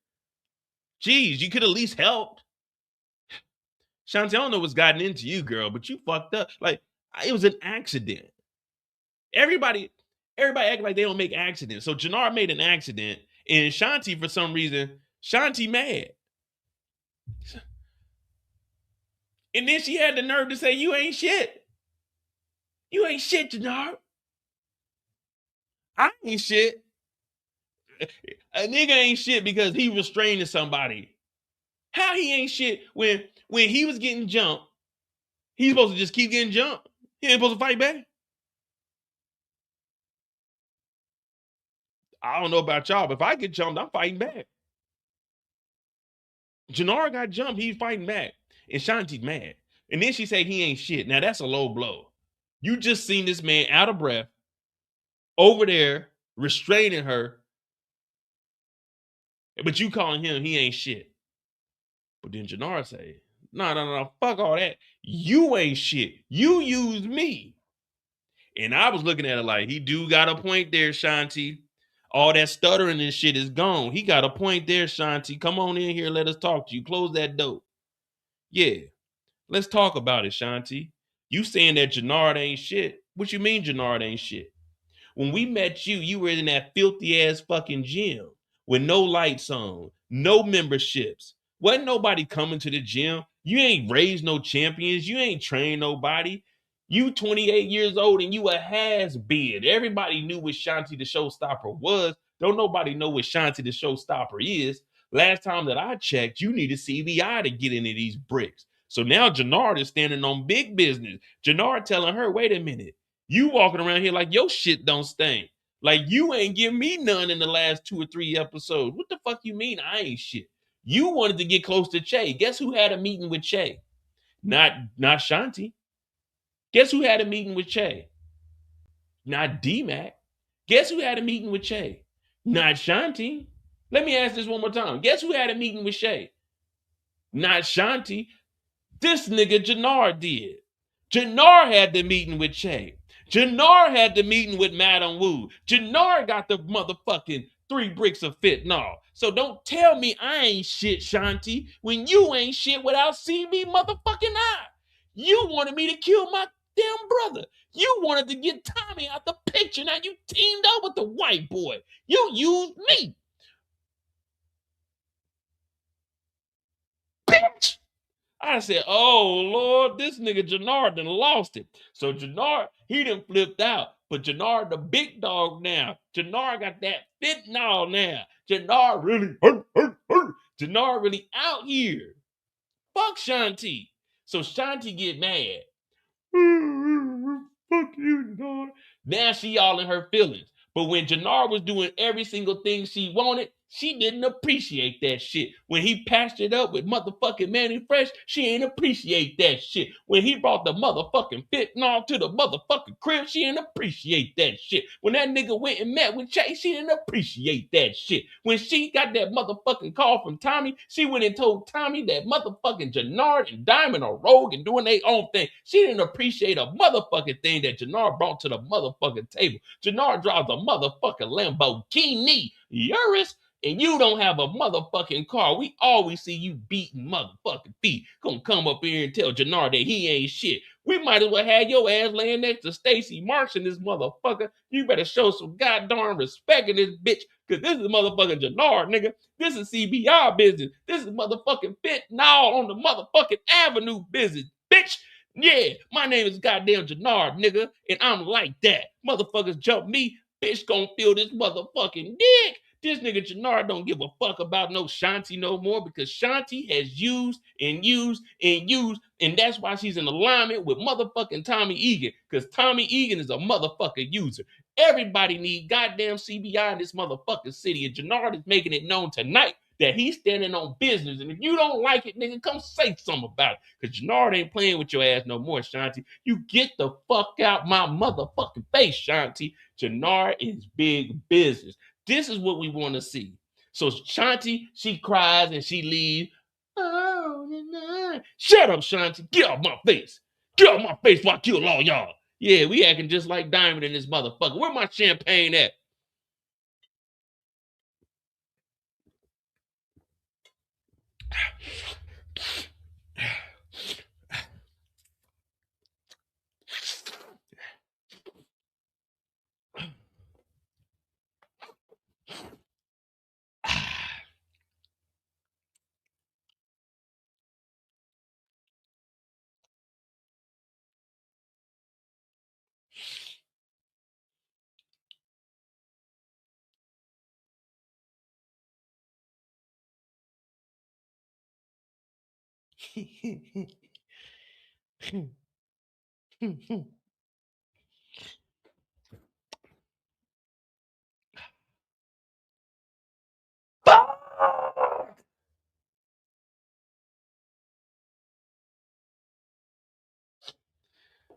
Jeez, you could at least helped. Shanti, I don't know what's gotten into you, girl, but you fucked up. Like, it was an accident. Everybody act like they don't make accidents. So Jenard made an accident, and Shanti, for some reason, Shanti mad. And then she had the nerve to say, you ain't shit. You ain't shit, Jenard. I ain't shit. A nigga ain't shit because he restraining somebody. How he ain't shit when he was getting jumped, he's supposed to just keep getting jumped. He ain't supposed to fight back. I don't know about y'all, but if I get jumped, I'm fighting back. Jenard got jumped, he's fighting back. And Shanti's mad. And then she said he ain't shit. Now that's a low blow. You just seen this man out of breath over there restraining her, but you calling him he ain't shit. But then Jenard say, no, fuck all that. You ain't shit. You used me. And I was looking at it like, he do got a point there, Shanti. All that stuttering and shit is gone. He got a point there, Shanti. Come on in here, let us talk to you. Close that door. Yeah, let's talk about it, Shanti. You saying that Jenard ain't shit. What you mean Jenard ain't shit? When we met you, you were in that filthy ass fucking gym with no lights on, no memberships. Wasn't nobody coming to the gym. You ain't raised no champions. You ain't trained nobody. You 28 years old and you a has-been. Everybody knew what Shanti the Showstopper was. Don't nobody know what Shanti the Showstopper is. Last time that I checked, you need a CVI to get into these bricks. So now Jenard is standing on big business. Jenard telling her, wait a minute. You walking around here like your shit don't stink. Like you ain't give me none in the last 2 or 3 episodes. What the fuck you mean I ain't shit? You wanted to get close to Che. Guess who had a meeting with Che? Not Shanti. Guess who had a meeting with Che? Not D-Mac. Guess who had a meeting with Che? Not Shanti. Let me ask this one more time. Guess who had a meeting with Che? Not Shanti. This nigga Jenard did. Jenard had the meeting with Che. Jenard had the meeting with Madam Wu. Jenard got the motherfucking 3 bricks of fentanyl. So don't tell me I ain't shit, Shanti, when you ain't shit without seeing me motherfucking eye. You wanted me to kill my damn brother. You wanted to get Tommy out the picture. Now you teamed up with the white boy. You used me. Bitch. I said, oh, Lord, this nigga Jenard done lost it. So Jenard, he done flipped out. But Jenard the big dog now. Jenard got that fentanyl now. Jenard really, Jenard really out here. Fuck Shanti. So Shanti get mad. Fuck you, Jenard. Now she all in her feelings. But when Jenard was doing every single thing she wanted, She didn't appreciate that shit. When he patched it up with motherfucking Manny Fresh, she ain't appreciate that shit. When he brought the motherfucking fentanyl to the motherfucking crib, she didn't appreciate that shit. When that nigga went and met with Chase, she didn't appreciate that shit. When she got that motherfucking call from Tommy, she went and told Tommy that motherfucking Jenard and Diamond are rogue and doing their own thing. She didn't appreciate a motherfucking thing that Jenard brought to the motherfucking table. Jenard drives a motherfucking Lamborghini Urus, and you don't have a motherfucking car. We always see you beating motherfucking feet. Gonna come up here and tell Jenard that he ain't shit. We might as well have your ass laying next to Stacy Marks in this motherfucker. You better show some goddamn respect in this bitch, because this is motherfucking Jenard, nigga. This is CBR business. This is motherfucking fentanyl on the motherfucking avenue business, bitch. Yeah, my name is goddamn Jenard, nigga, and I'm like that. Motherfuckers jump me, bitch gonna feel this motherfucking dick. This nigga Jenard don't give a fuck about no Shanti no more, because Shanti has used and used and used, and that's why she's in alignment with motherfucking Tommy Egan, because Tommy Egan is a motherfucking user. Everybody need goddamn CBI in this motherfucking city, and Jenard is making it known tonight that he's standing on business. And if you don't like it, nigga, come say something about it, because Jenard ain't playing with your ass no more, Shanti. You get the fuck out my motherfucking face, Shanti. Jenard is big business. This is what we want to see. So Shanti, she cries and she leaves. Oh, shut up, Shanti. Get off my face. Get off my face before I kill all y'all. Yeah, we acting just like Diamond in this motherfucker. Where my champagne at?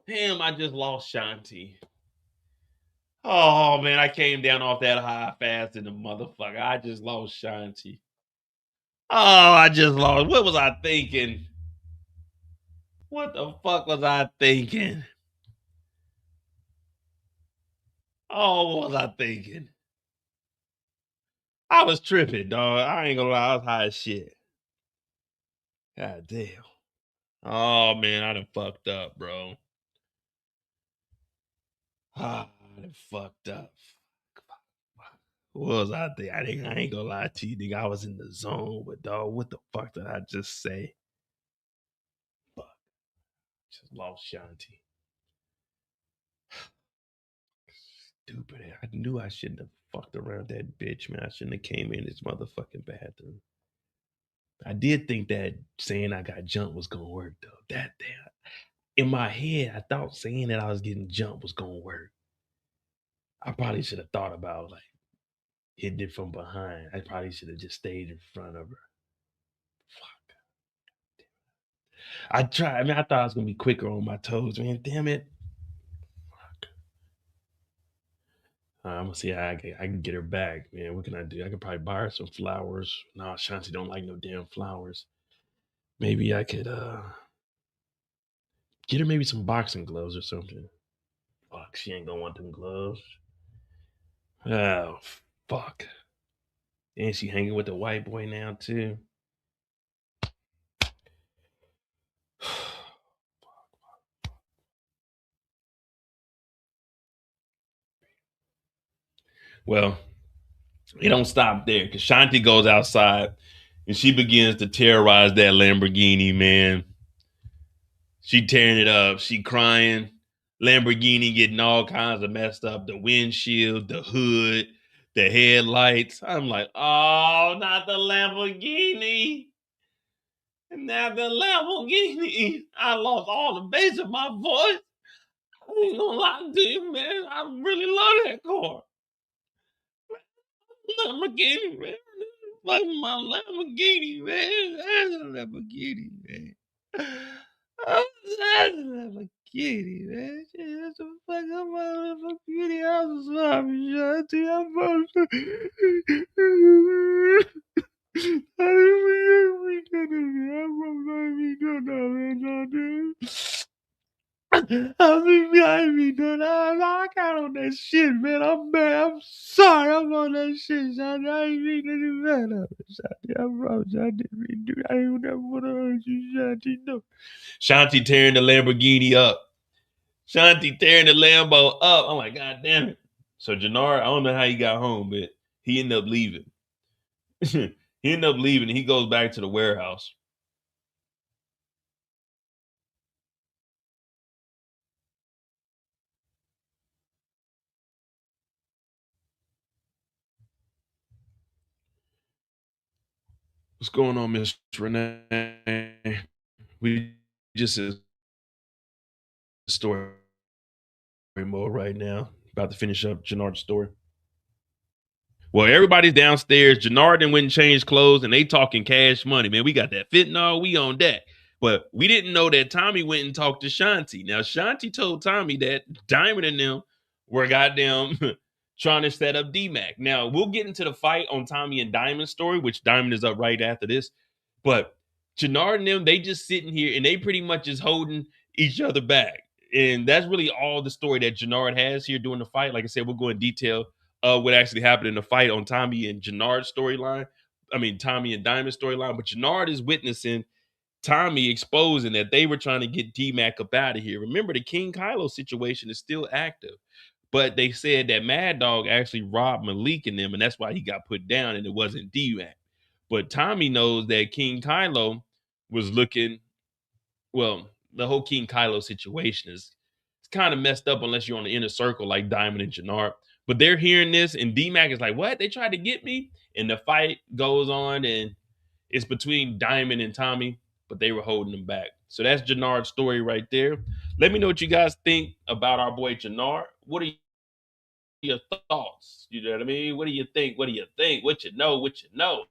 Damn, I just lost Shanti. Oh man, I came down off that high fast in the motherfucker. I just lost Shanti. Oh, I just lost. What was I thinking? What the fuck was I thinking? Oh, what was I thinking? I was tripping, dog. I ain't gonna lie, I was high as shit. God damn. Oh man, I done fucked up, bro. Ah, I done fucked up. What was I thinking? I ain't gonna lie to you, nigga. I was in the zone, but dog, what the fuck did I just say? Fuck. Just lost Shanti. Stupid. I knew I shouldn't have fucked around that bitch, man. I shouldn't have came in this motherfucking bathroom. I did think that saying I got jumped was gonna work though. That damn. In my head, I thought saying that I was getting jumped was gonna work. I probably should have thought about like hitting it from behind. I probably should have just stayed in front of her. Fuck. I tried. I mean, I thought I was gonna be quicker on my toes, man. Damn it. I'm gonna see how I can get her back, man. What can I do? I could probably buy her some flowers. No, Shanti don't like no damn flowers. Maybe I could get her maybe some boxing gloves or something. Fuck, she ain't gonna want them gloves. Oh fuck. And she hanging with the white boy now too. Well, it don't stop there, because Shanti goes outside and she begins to terrorize that Lamborghini, man. She tearing it up. She crying. Lamborghini getting all kinds of messed up. The windshield, the hood, the headlights. I'm like, oh, not the Lamborghini. Not the Lamborghini. I lost all the bass of my voice. I ain't gonna lie to you, man. I really love that car. Lamborghini, man. fuck with my Lamborghini, man. That's a Lamborghini, man. That's a Lamborghini, man. Shit, that's a fuck up my Lamborghini. I'm sorry, Shanti. I'm sorry. I didn't mean that. I mean, I got on that shit, man. I'm mad. I'm sorry. I'm on that shit, Johnny. I ain't mean to do that. Shanti, I'm wrong. I didn't mean to do. I ain't never want to hurt you, Shanti. No. Shanti tearing the Lamborghini up. Shanti tearing the Lambo up. I'm like, God damn it. So Jenard, I don't know how he got home, but he ended up leaving. He ended up leaving. And he goes back to the warehouse. What's going on, Miss Renee? We just in story mode right now. About to finish up Jenard's story. Well, everybody's downstairs. Jenard then went and changed clothes, and they talking cash money. Man, we got that fentanyl. We on that. But we didn't know that Tommy went and talked to Shanti. Now, Shanti told Tommy that Diamond and them were goddamn trying to set up D-Mac. Now, we'll get into the fight on Tommy and Diamond's story, which Diamond is up right after this. But Jenard and them, they just sitting here, and they pretty much is holding each other back. And that's really all the story that Jenard has here during the fight. Like I said, we'll go in detail what actually happened in the fight on Tommy and Jenard's storyline. I mean, Tommy and Diamond's storyline. But Jenard is witnessing Tommy exposing that they were trying to get D-Mac up out of here. Remember, the King Kylo situation is still active. But they said that Mad Dog actually robbed Malik and them, and that's why he got put down, and it wasn't D-Mac. But Tommy knows that King Kylo was looking, well, the whole King Kylo situation is it's kind of messed up unless you're on the inner circle like Diamond and Jenard. But they're hearing this, and D-Mac is like, what? They tried to get me? And the fight goes on, and it's between Diamond and Tommy, but they were holding them back. So that's Jenard's story right there. Let me know what you guys think about our boy Jenard. What are your thoughts? You know what I mean? What do you think? What do you think? What you know? What you know?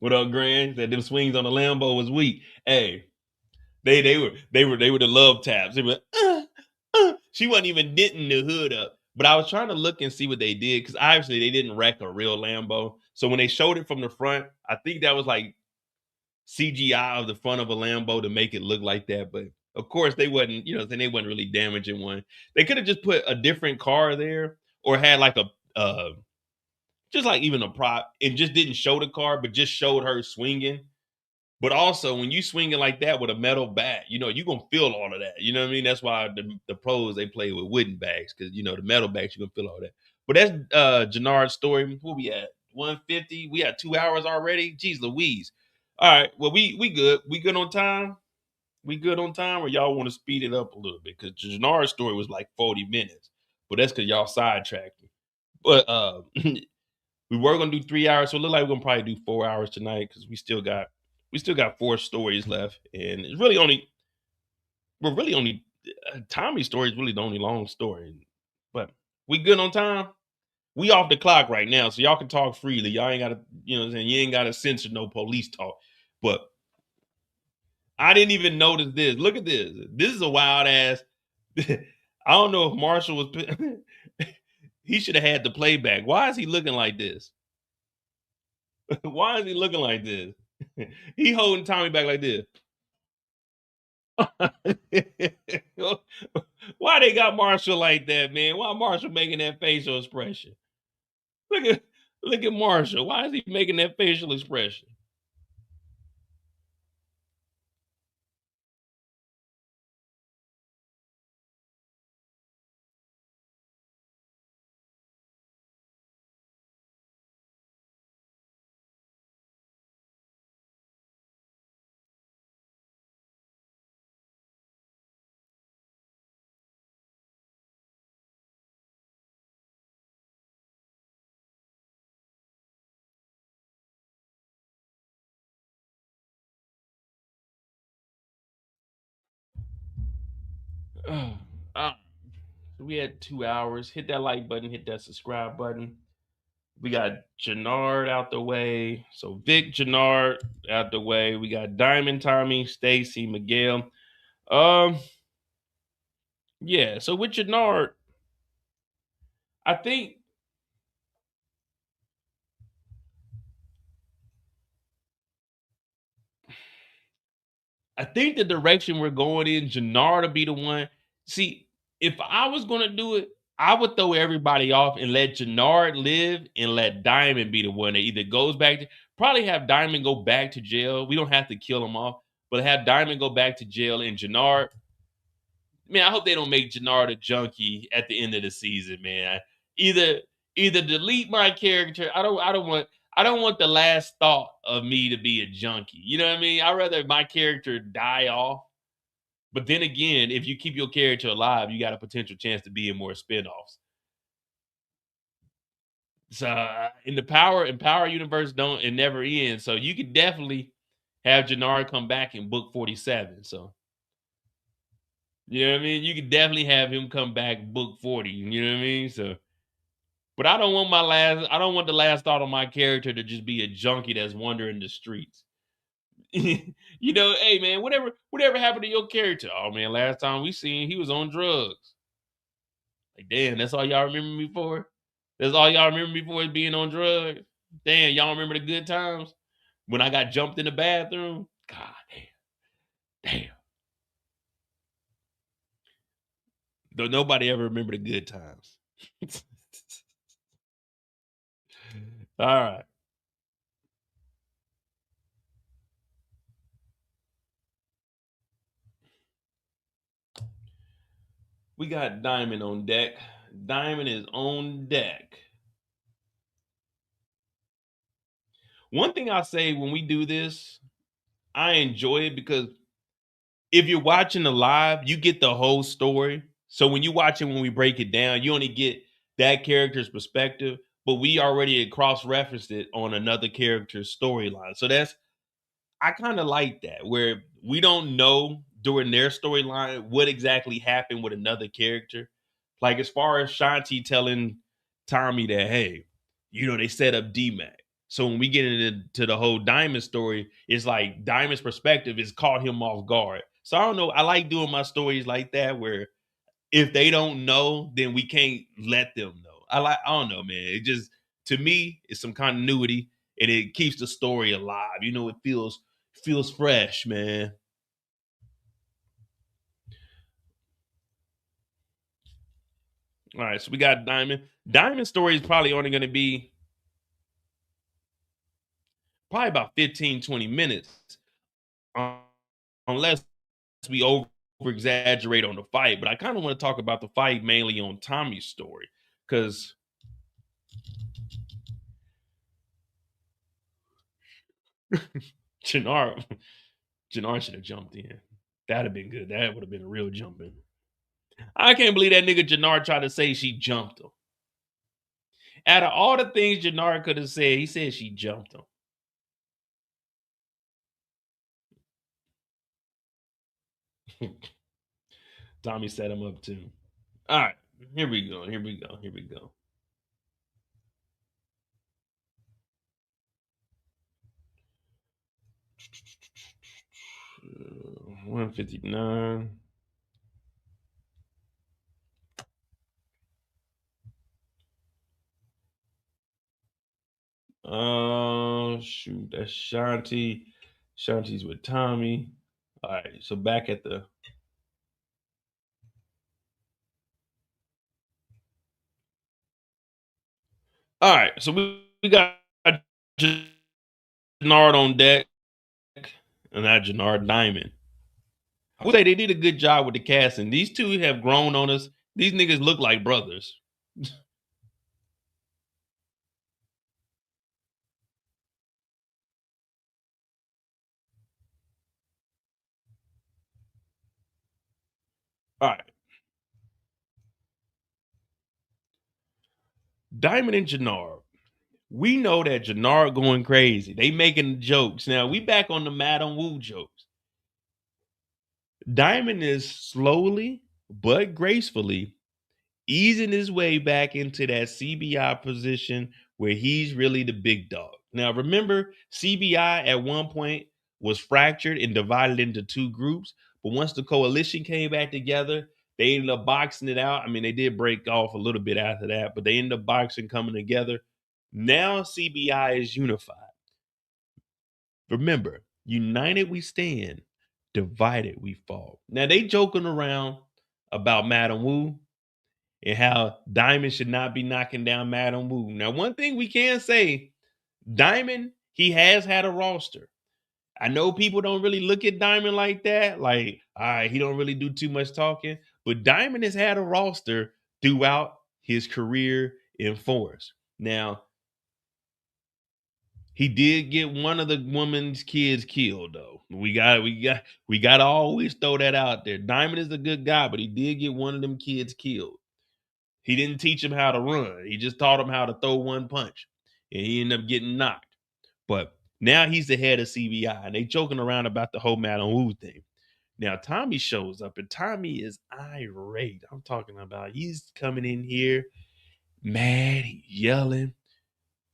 What up, Grand? Said them swings on the Lambo was weak. Hey, they were the love taps. They were she wasn't even denting the hood up. But I was trying to look and see what they did because obviously they didn't wreck a real Lambo. So when they showed it from the front, I think that was like CGI of the front of a Lambo to make it look like that. But of course they wasn't, they wasn't really damaging one. They could have just put a different car there or had like a just like even a prop and just didn't show the car, but just showed her swinging. But also, when you swinging like that with a metal bat, you're going to feel all of that. You know what I mean? That's why the pros, they play with wooden bags because, the metal bags, you're going to feel all that. But that's Jenard's story. What we at? 150? We had 2 hours already? Jeez Louise. All right. Well, we good. We good on time? We good on time or y'all want to speed it up a little bit? Because Jenard's story was like 40 minutes. But that's because y'all sidetracked me. But we were gonna do 3 hours, so it look like we're gonna probably do 4 hours tonight because we still got four stories left, and it's really only we're really only Tommy's story is really the only long story. But we good on time. We off the clock right now, so y'all can talk freely. Y'all ain't gotta, what I'm saying, you ain't gotta censor no police talk. But I didn't even notice this. Look at this. This is a wild ass. I don't know if Marshall was. He should have had the playback. Why is he looking like this? Why is he looking like this? He holding Tommy back like this. Why they got Marshall like that, man? Why Marshall making that facial expression? Look at look at Marshall. Why is he making that facial expression? uh, we had 2 hours. Hit that like button, hit that subscribe button. We got Jenard out the way. So Vic, Jenard out the way. We got Diamond, Tommy, Stacy, Miguel. Um, yeah. So with Jenard, I think the direction we're going in, Jenard will be the one. See, if I was gonna do it, I would throw everybody off and let Jenard live and let Diamond be the one that either goes back to probably have Diamond go back to jail. We don't have to kill him off, but have Diamond go back to jail and Jenard. Man, I hope they don't make Jenard a junkie at the end of the season, man. Either delete my character. I don't want the last thought of me to be a junkie. You know what I mean? I'd rather my character die off. But then again, if you keep your character alive, you got a potential chance to be in more spinoffs. So in the Power universe, don't it never ends. So you could definitely have Jenard come back in book 47. So you know what I mean? You could definitely have him come back book 40. You know what I mean? So but I don't want the last thought of my character to just be a junkie that's wandering the streets. You know, hey man, whatever happened to your character? Oh man, last time we seen he was on drugs. Like damn, that's all y'all remember me for? That's all y'all remember me for is being on drugs? Damn, y'all remember the good times? When I got jumped in the bathroom? God damn. Damn. Though nobody ever remember the good times. All right. We got Diamond on deck. Diamond is on deck. One thing I say when we do this, I enjoy it because if you're watching the live, you get the whole story. So when you watch it, when we break it down, you only get that character's perspective, but we already cross referenced it on another character's storyline. So I kind of like that, where we don't know during their storyline what exactly happened with another character. Like as far as Shanti telling Tommy that, hey, they set up D-Mac. So when we get into the whole Diamond story, it's like Diamond's perspective is caught him off guard. So I don't know. I like doing my stories like that, where if they don't know, then we can't let them know. I don't know, man. It just to me, it's some continuity and it keeps the story alive. It feels fresh, man. All right, so we got Diamond. Diamond story is probably only going to be probably about 15, 20 minutes, um, unless we over exaggerate on the fight. But I kind of want to talk about the fight mainly on Tommy's story because Jenard, Jenard should have jumped in. That'd have been good. That would have been a real jump in. I can't believe that nigga Jenard tried to say she jumped him. Out of all the things Jenard could have said, he said she jumped him. Tommy set him up too. All right, here we go. Here we go. Here we go. 159. Shoot, that's Shanti. Shanti's with Tommy. All right, so back at the. All right, so we got Jenard on deck, and now Jenard Diamond. I would say they did a good job with the casting. These two have grown on us. These niggas look like brothers. All right, Diamond and Jenard. We know that Jenard going crazy. They making jokes. Now we back on the Madam Wu jokes. Diamond is slowly but gracefully, easing his way back into that CBI position where he's really the big dog. Now, remember, CBI at one point was fractured and divided into two groups, but once the coalition came back together, they ended up boxing it out. I mean, they did break off a little bit after that, but they ended up boxing, coming together. Now CBI is unified. Remember, united we stand, divided we fall. Now they joking around about Madam Wu and how Diamond should not be knocking down Madam Wu. Now, one thing we can say, Diamond, he has had a roster. I know people don't really look at Diamond like that. Like, all right, he don't really do too much talking. But Diamond has had a roster throughout his career in Force. Now, he did get one of the woman's kids killed, though. We got to always throw that out there. Diamond is a good guy, but he did get one of them kids killed. He didn't teach him how to run. He just taught him how to throw one punch. And he ended up getting knocked. But now he's the head of CBI. And they joking around about the whole Madam Wu thing. Now Tommy shows up, and Tommy is irate. I'm talking about he's coming in here mad, yelling.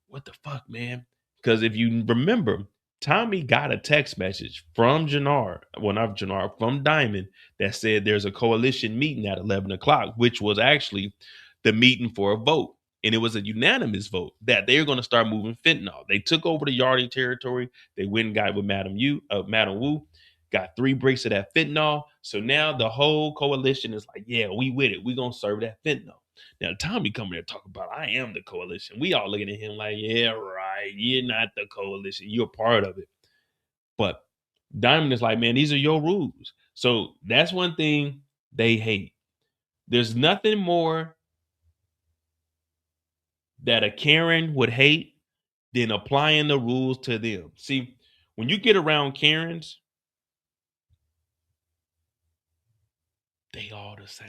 What the fuck, man? Because if you remember, Tommy got a text message from Jenard, well, not Jenard, from Diamond, that said there's a coalition meeting at 11 o'clock, which was actually the meeting for a vote. And it was a unanimous vote that they're going to start moving fentanyl. They took over the Yardie territory. They went and got with Madam Wu, got 3 bricks of that fentanyl. So now the whole coalition is like, yeah, we with it. We going to serve that fentanyl. Now, Tommy coming there talking about, I am the coalition. We all looking at him like, yeah, right. You're not the coalition. You're part of it. But Diamond is like, man, these are your rules. So that's one thing they hate. There's nothing more that a Karen would hate than applying the rules to them. See, when you get around Karens, they all the same.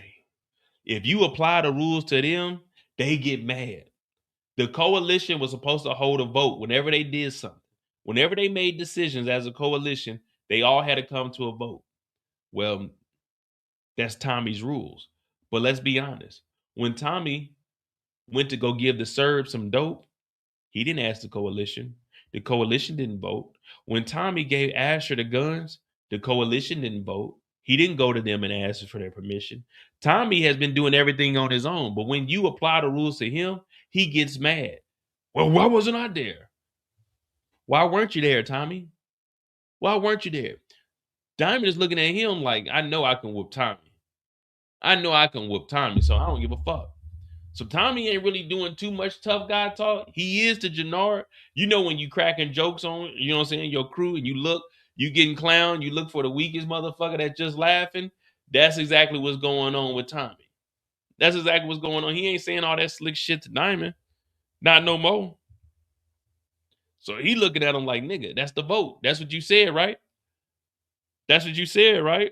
If you apply the rules to them, they get mad. The coalition was supposed to hold a vote whenever they did something. Whenever they made decisions as a coalition, they all had to come to a vote. Well, that's Tommy's rules. But let's be honest. When Tommy went to go give the Serbs some dope, he didn't ask the coalition. The coalition didn't vote. When Tommy gave Asher the guns, the coalition didn't vote. He didn't go to them and ask for their permission. Tommy has been doing everything on his own. But when you apply the rules to him, he gets mad. Well, why wasn't I there? Why weren't you there, Tommy? Why weren't you there? Diamond is looking at him like, I know I can whoop Tommy. I know I can whoop Tommy, so I don't give a fuck. So Tommy ain't really doing too much tough guy talk. He is to Jenard. You know when you cracking jokes on, you know what I'm saying, your crew, and you getting clown, you look for the weakest motherfucker that's just laughing. That's exactly what's going on with Tommy. That's exactly what's going on. He ain't saying all that slick shit to Diamond. Not no more. So he looking at him like, nigga, that's the vote. That's what you said, right? That's what you said, right?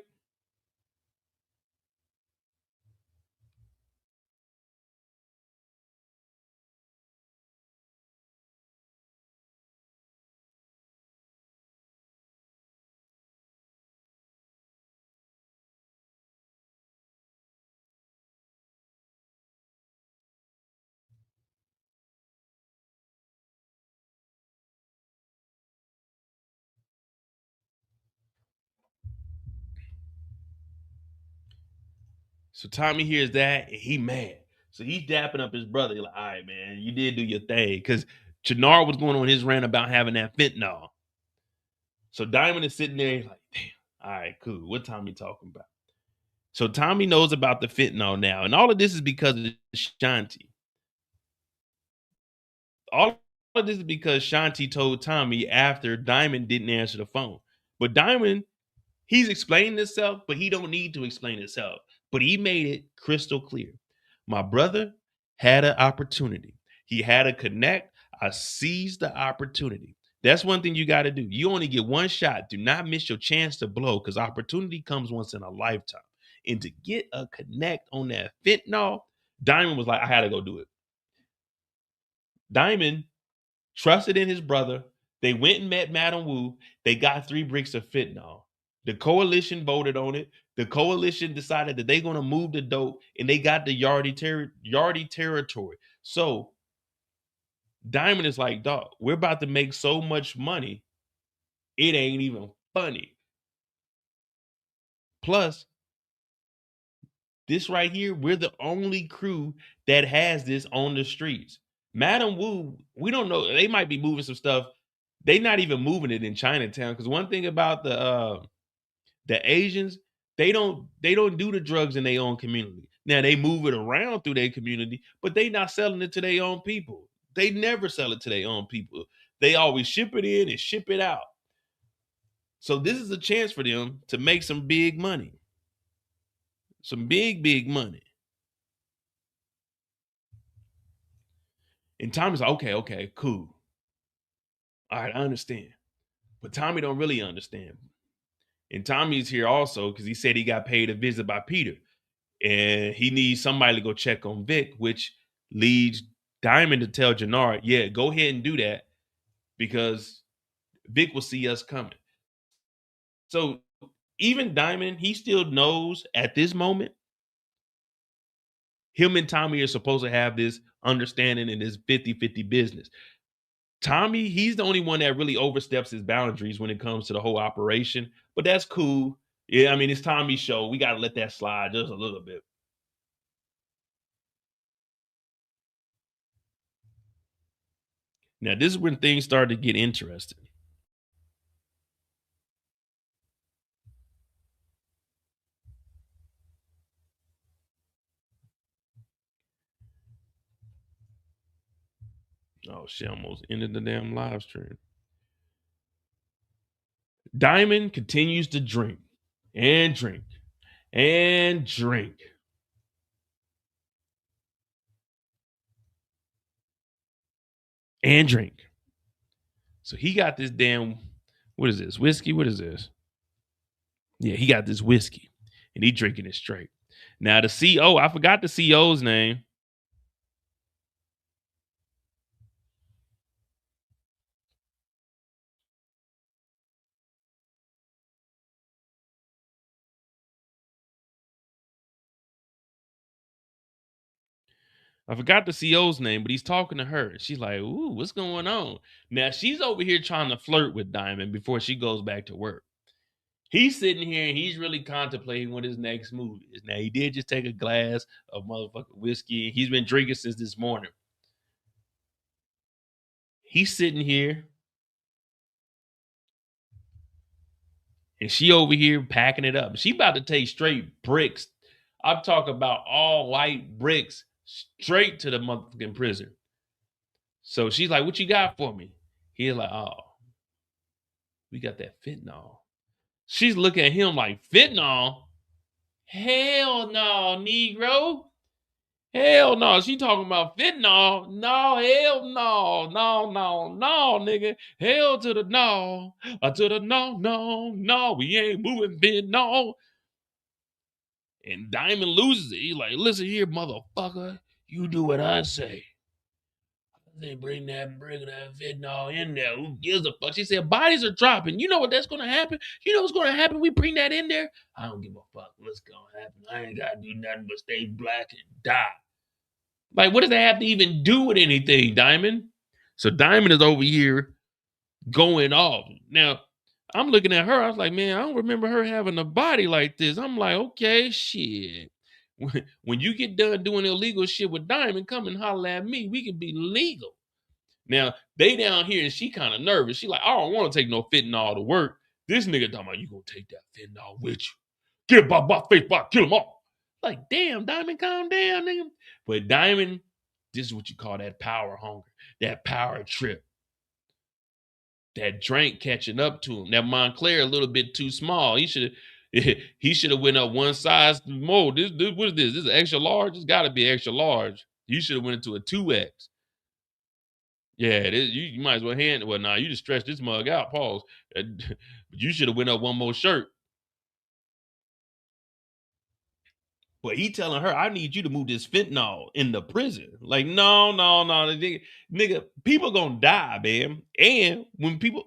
So Tommy hears that and he mad. So he's dapping up his brother. He's like, all right, man, you did do your thing. Because Jenard was going on his rant about having that fentanyl. So Diamond is sitting there. He's like, damn, all right, cool. What Tommy talking about? So Tommy knows about the fentanyl now. And all of this is because of Shanti. All of this is because Shanti told Tommy after Diamond didn't answer the phone. But Diamond, he's explaining himself, but he don't need to explain himself. But he made it crystal clear. My brother had an opportunity. He had a connect. I seized the opportunity. That's one thing you got to do. You only get one shot. Do not miss your chance to blow because opportunity comes once in a lifetime. And to get a connect on that fentanyl, Diamond was like, I had to go do it. Diamond trusted in his brother. They went and met Madam Wu. They got 3 bricks of fentanyl. The coalition voted on it. The coalition decided that they're going to move the dope, and they got the Yardie territory. So Diamond is like, dog, we're about to make so much money, it ain't even funny. Plus, this right here, we're the only crew that has this on the streets. Madam Wu, we don't know. They might be moving some stuff. They not even moving it in Chinatown. Because one thing about the Asians, they don't do the drugs in their own community. Now they move it around through their community, but they not selling it to their own people. They never sell it to their own people. They always ship it in and ship it out. So this is a chance for them to make some big money. Some big money. And Tommy's like, okay, cool. All right, I understand. But Tommy don't really understand. And Tommy's here also because he said he got paid a visit by Peter. And he needs somebody to go check on Vic, which leads Diamond to tell Jenard, yeah, go ahead and do that because Vic will see us coming. So even Diamond, he still knows at this moment, him and Tommy are supposed to have this understanding in this 50-50 business. Tommy, he's the only one that really oversteps his boundaries when it comes to the whole operation, but that's cool. Yeah, I mean, it's Tommy's show. We got to let that slide just a little bit. Now, this is when things started to get interesting. Oh, shit, almost ended the damn live stream. Diamond continues to drink and drink and drink. And drink. So he got this damn, what is this? Whiskey? What is this? Yeah, he got this whiskey and he drinking it straight. Now the CO, I forgot the CO's name. I forgot the CO's name, but he's talking to her. She's like, ooh, what's going on? Now she's over here trying to flirt with Diamond before she goes back to work. He's sitting here and he's really contemplating what his next move is. Now he did just take a glass of motherfucking whiskey. He's been drinking since this morning. He's sitting here and she over here packing it up. She about to take straight bricks. I'm talking about all white bricks straight to the motherfucking prison. So she's like, what you got for me? He's like, oh, we got that fentanyl. She's looking at him like, fentanyl? Hell no, Negro. Hell no. She talking about fentanyl. No, hell no. No, nigga. Hell to the no. To the no. We ain't moving fentanyl. And Diamond loses it. He's like, listen here, motherfucker. You do what I say. They bring that fentanyl in there. Who gives a fuck? She said, bodies are dropping. You know what that's going to happen? You know what's going to happen? We bring that in there. I don't give a fuck what's going to happen. I ain't got to do nothing but stay black and die. Like, what does that have to even do with anything, Diamond? So Diamond is over here going off. Now, I'm looking at her. I was like, man, I don't remember her having a body like this. I'm like, okay, shit. When you get done doing illegal shit with Diamond, come and holler at me. We can be legal. Now, they down here and she kind of nervous. She like, I don't want to take no fentanyl to work. This nigga talking about, you gonna take that fentanyl with you. Get by my face, by kill them all. Like, damn, Diamond, calm down, nigga. But Diamond, this is what you call that power hunger, that power trip. That drink catching up to him. That Montclair a little bit too small. He should have went up one size more. This what is this? This is extra large? It's gotta be extra large. You should have went into a 2X. Yeah, you might as well hand. Well, nah, you just stretch this mug out. Pause. You should have went up one more shirt. But he telling her, I need you to move this fentanyl in the prison. Like, no. Nigga, people gonna die, man. And when people...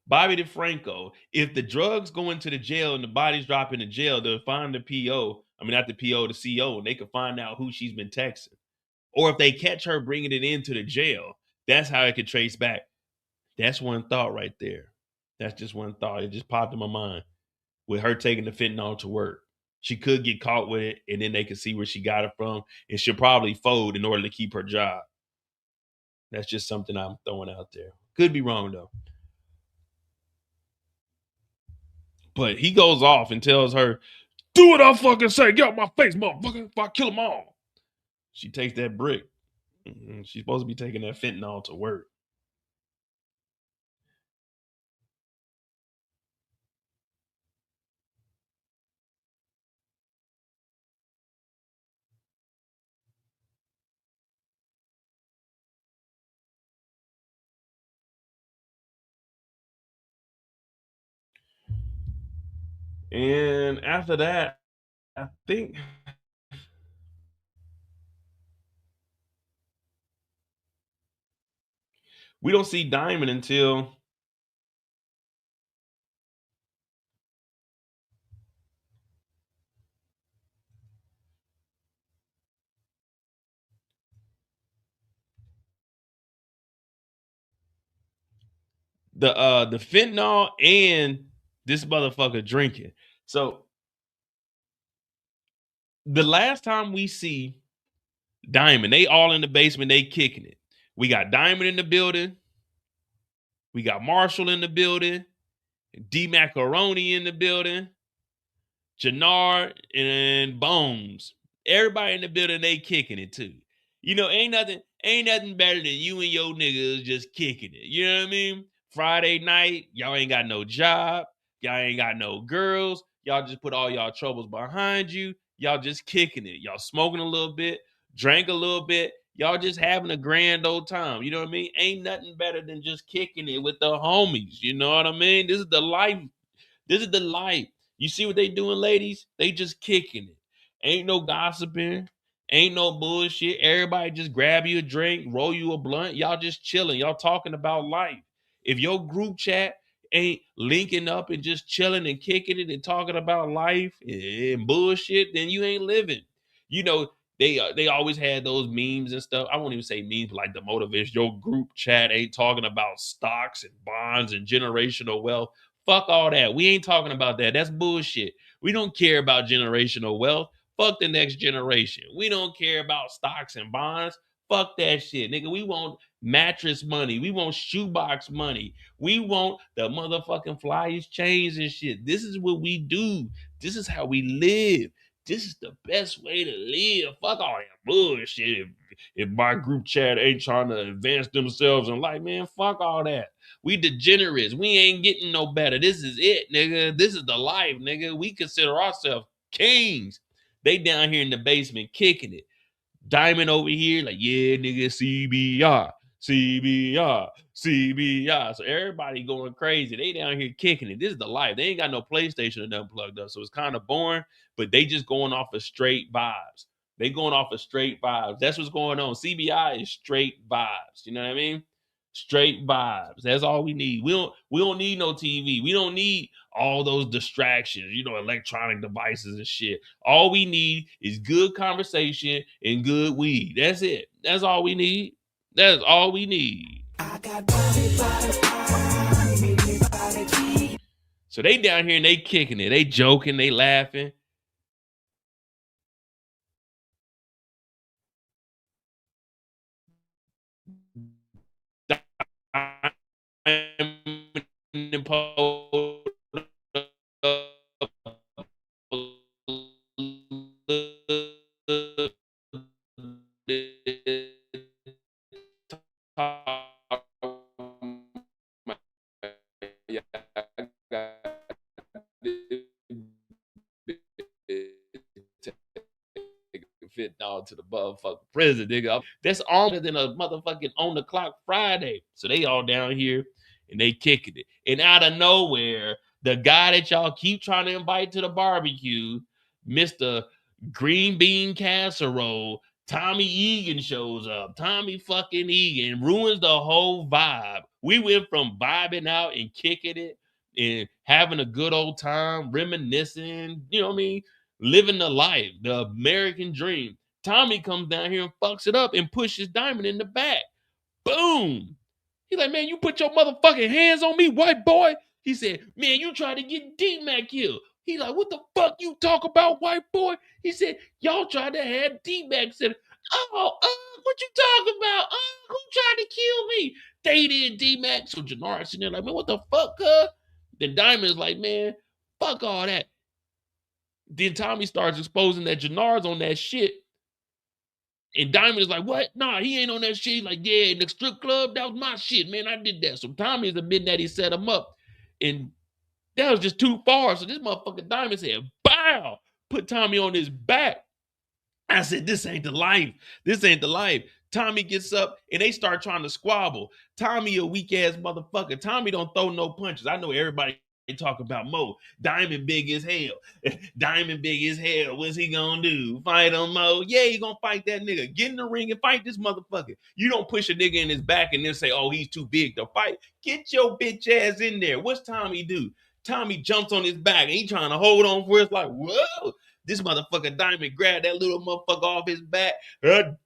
Bobby DeFranco, if the drugs go into the jail and the bodies drop in the jail, they'll find the PO. I mean, not the PO, the CO, and they can find out who she's been texting. Or if they catch her bringing it into the jail, that's how it could trace back. That's one thought right there. That's just one thought. It just popped in my mind with her taking the fentanyl to work. She could get caught with it, and then they could see where she got it from, and she'll probably fold in order to keep her job. That's just something I'm throwing out there. Could be wrong, though. But he goes off and tells her, do what I fucking say. Get out my face, motherfucker. If I kill them all. She takes that brick. She's supposed to be taking that fentanyl to work. And after that, I think we don't see Diamond until the fentanyl and this motherfucker drinking. So the last time we see Diamond, they all in the basement, they kicking it. We got Diamond in the building. We got Marshall in the building. D Macaroni in the building. Jenard and Bones. Everybody in the building, they kicking it too. You know, ain't nothing better than you and your niggas just kicking it. You know what I mean? Friday night, y'all ain't got no job. Y'all ain't got no girls. Y'all just put all y'all troubles behind you. Y'all just kicking it. Y'all smoking a little bit, drank a little bit. Y'all just having a grand old time. You know what I mean? Ain't nothing better than just kicking it with the homies. You know what I mean? This is the life. This is the life. You see what they doing, ladies? They just kicking it. Ain't no gossiping. Ain't no bullshit. Everybody just grab you a drink, roll you a blunt. Y'all just chilling. Y'all talking about life. If your group chat ain't linking up and just chilling and kicking it and talking about life and bullshit, then you ain't living. You know, they always had those memes and stuff. I won't even say memes, but like the motivation. Your group chat ain't talking about stocks and bonds and generational wealth. Fuck all that. We ain't talking about that. That's bullshit. We don't care about generational wealth. Fuck the next generation. We don't care about stocks and bonds. Fuck that shit, nigga. We want mattress money. We want shoebox money. We want the motherfucking flyers, chains, and shit. This is what we do. This is how we live. This is the best way to live. Fuck all that bullshit. If my group chat ain't trying to advance themselves in life, man, fuck all that. We degenerates. We ain't getting no better. This is it, nigga. This is the life, nigga. We consider ourselves kings. They down here in the basement kicking it. Diamond over here, like, yeah, nigga, CBR, CBR, CBR. So everybody going crazy. They down here kicking it. This is the life. They ain't got no PlayStation or nothing plugged up. So it's kind of boring, but they just going off of straight vibes. They going off of straight vibes. That's what's going on. CBI is straight vibes. You know what I mean? Straight vibes. That's all we need. We don't need no TV. We don't need all those distractions, electronic devices and shit. All we need is good conversation and good weed. That's it. That's all we need. That's all we need. So they down here and they kicking it. They joking, they laughing. Fit down to the motherfucking prison, nigga. That's longer than a motherfucking on the clock Friday. So they all down here and they kicking it. And out of nowhere, the guy that y'all keep trying to invite to the barbecue, Mr. Green Bean Casserole, Tommy Egan shows up. Tommy fucking Egan ruins the whole vibe We went from vibing out and kicking it and having a good old time, reminiscing, you know what I mean? Living the life, the American dream. Tommy comes down here and fucks it up and pushes Diamond in the back. Boom. He's like, man, you put your motherfucking hands on me, white boy. He said, man, you tried to get D-Mac killed. He like, what the fuck you talk about, white boy? He said, y'all tried to have D-Mac said, what you talking about? Who tried to kill me? They did, D-Mac. So Jenard sitting there like, man, what the fuck, cuz? Then Diamond's like, man, fuck all that. Then Tommy starts exposing that Jenard's on that shit. And Diamond is like, what? Nah, he ain't on that shit. He's like, yeah, in the strip club, that was my shit, man. I did that. So Tommy is admitting that he set him up. And that was just too far. So this motherfucker Diamond said, bow, put Tommy on his back. I said, this ain't the life. This ain't the life. Tommy gets up and they start trying to squabble. Tommy a weak ass motherfucker. Tommy don't throw no punches. I know everybody talk about Mo. Diamond big as hell. Diamond big as hell. What's he gonna do? Fight on Mo? Yeah, he gonna fight that nigga. Get in the ring and fight this motherfucker. You don't push a nigga in his back and then say, oh, he's too big to fight. Get your bitch ass in there. What's Tommy do? Tommy jumps on his back and he trying to hold on for it. It's like, whoa. This motherfucker Diamond grabbed that little motherfucker off his back.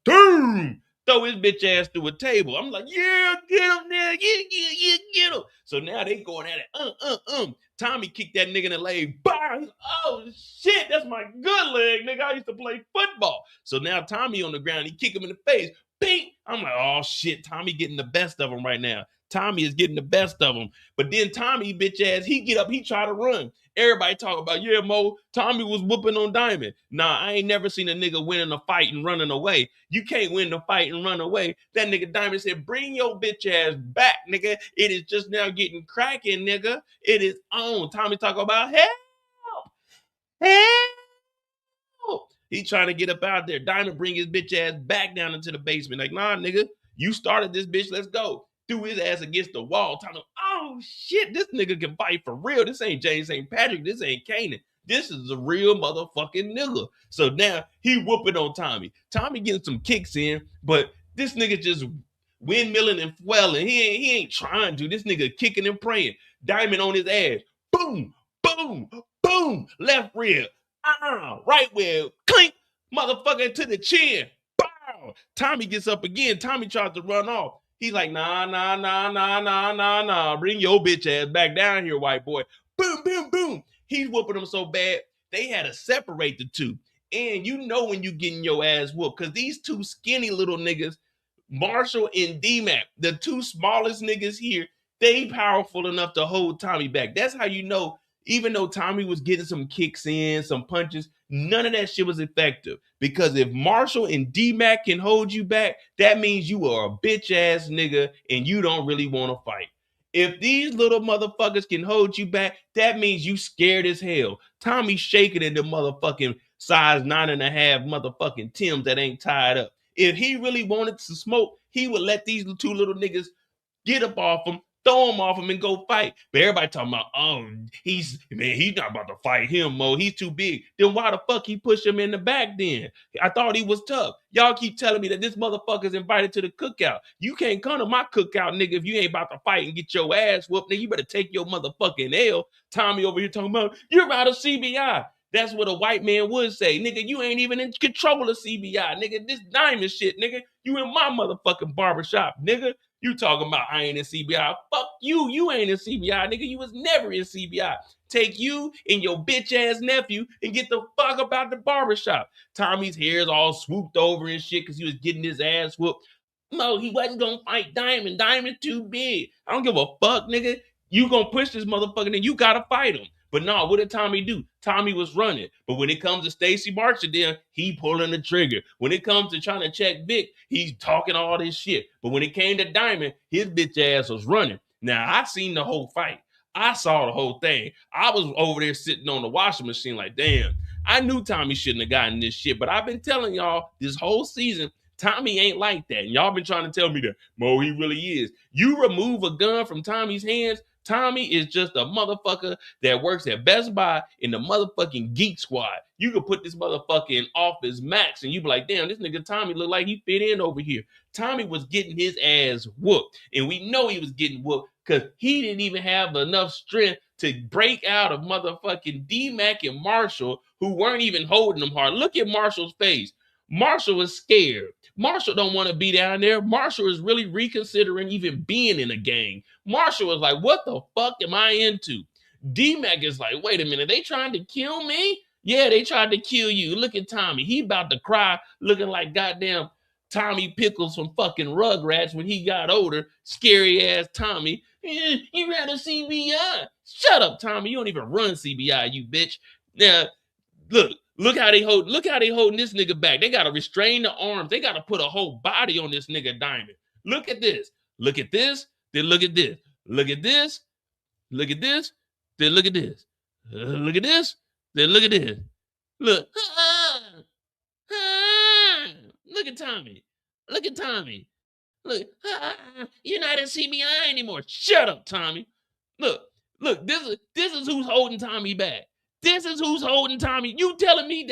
Boom! Throw his bitch ass through a table. I'm like, yeah, get him there. Yeah, get him. So now they going at it. Tommy kicked that nigga in the leg. Bang! Oh, shit, that's my good leg, nigga. I used to play football. So now Tommy on the ground. He kick him in the face. Bing! I'm like, oh, shit, Tommy getting the best of him right now. Tommy is getting the best of him. But then Tommy, bitch ass, he get up, he try to run. Everybody talk about, yeah, Mo, Tommy was whooping on Diamond. Nah, I ain't never seen a nigga winning a fight and running away. You can't win the fight and run away. That nigga Diamond said, bring your bitch ass back, nigga. It is just now getting cracking, nigga. It is on. Tommy talk about, help. He trying to get up out there. Diamond bring his bitch ass back down into the basement. Like, nah, nigga, you started this bitch. Let's go. Threw his ass against the wall. Talking, oh shit, this nigga can fight for real. This ain't James St. Patrick. This ain't Canaan. This is a real motherfucking nigga. So now he whooping on Tommy. Tommy getting some kicks in, but this nigga just windmilling and swelling. He ain't trying to. This nigga kicking and praying. Diamond on his ass. Boom, boom, boom. Left rib. Right where clink, motherfucker to the chin. Bow. Tommy gets up again. Tommy tries to run off. He's like, nah. Bring your bitch ass back down here, white boy. Boom, boom, boom. He's whooping them so bad, they had to separate the two. And you know when you getting your ass whooped, because these two skinny little niggas, Marshall and D-Mac, the two smallest niggas here, they powerful enough to hold Tommy back. That's how you know, even though Tommy was getting some kicks in, some punches, none of that shit was effective. Because if Marshall and D-Mac can hold you back, that means you are a bitch ass nigga and you don't really want to fight. If these little motherfuckers can hold you back, that means you scared as hell. Tommy shaking in the motherfucking size 9.5 motherfucking Timbs that ain't tied up. If he really wanted to smoke, he would let these two little niggas get up off him, throw him off him, and go fight. But everybody talking about, oh, he's not about to fight him, Mo. He's too big. Then why the fuck he push him in the back then? I thought he was tough. Y'all keep telling me that this motherfucker's invited to the cookout. You can't come to my cookout, nigga, if you ain't about to fight and get your ass whooped. Nigga, you better take your motherfucking L. Tommy over here talking about, you're out of CBI. That's what a white man would say. Nigga, you ain't even in control of CBI. Nigga, this diamond shit, nigga. You in my motherfucking barbershop, nigga. You talking about I ain't in CBI. Fuck you. You ain't in CBI, nigga. You was never in CBI. Take you and your bitch ass nephew and get the fuck about the barbershop. Tommy's hair is all swooped over and shit because he was getting his ass whooped. No, he wasn't gonna fight Diamond. Diamond too big. I don't give a fuck, nigga. You gonna push this motherfucker, then you gotta fight him. But no, what did Tommy do? Tommy was running. But when it comes to Stacy marching there, he pulling the trigger. When it comes to trying to check Vic, he's talking all this shit. But when it came to Diamond, his bitch ass was running. Now, I seen the whole fight. I saw the whole thing. I was over there sitting on the washing machine like, damn, I knew Tommy shouldn't have gotten this shit. But I've been telling y'all this whole season, Tommy ain't like that. And y'all been trying to tell me that, Mo, he really is. You remove a gun from Tommy's hands, Tommy is just a motherfucker that works at Best Buy in the motherfucking Geek Squad. You could put this motherfucker in Office Max and you be like, damn, this nigga Tommy look like he fit in over here. Tommy was getting his ass whooped. And we know he was getting whooped because he didn't even have enough strength to break out of motherfucking D-Mac and Marshall, who weren't even holding him hard. Look at Marshall's face. Marshall is scared. Marshall don't want to be down there. Marshall is really reconsidering even being in a gang. Marshall is like, what the fuck am I into? D-Mac is like, wait a minute, they trying to kill me? Yeah, they tried to kill you. Look at Tommy. He about to cry, looking like goddamn Tommy Pickles from fucking Rugrats when he got older. Scary ass Tommy. You ran a CBI. Shut up, Tommy. You don't even run CBI, you bitch. Now, look how they holding this nigga back. They gotta restrain the arms. They gotta put a whole body on this nigga Diamond. Look at this. Look at this. Then look at this. Look at this. Look at this. Then look at this. Look at this. Then look at this. Look. Look at Tommy. Look at Tommy. Look. You're not in CBI anymore. Shut up, Tommy. Look. This is who's holding Tommy back. This is who's holding Tommy. You telling me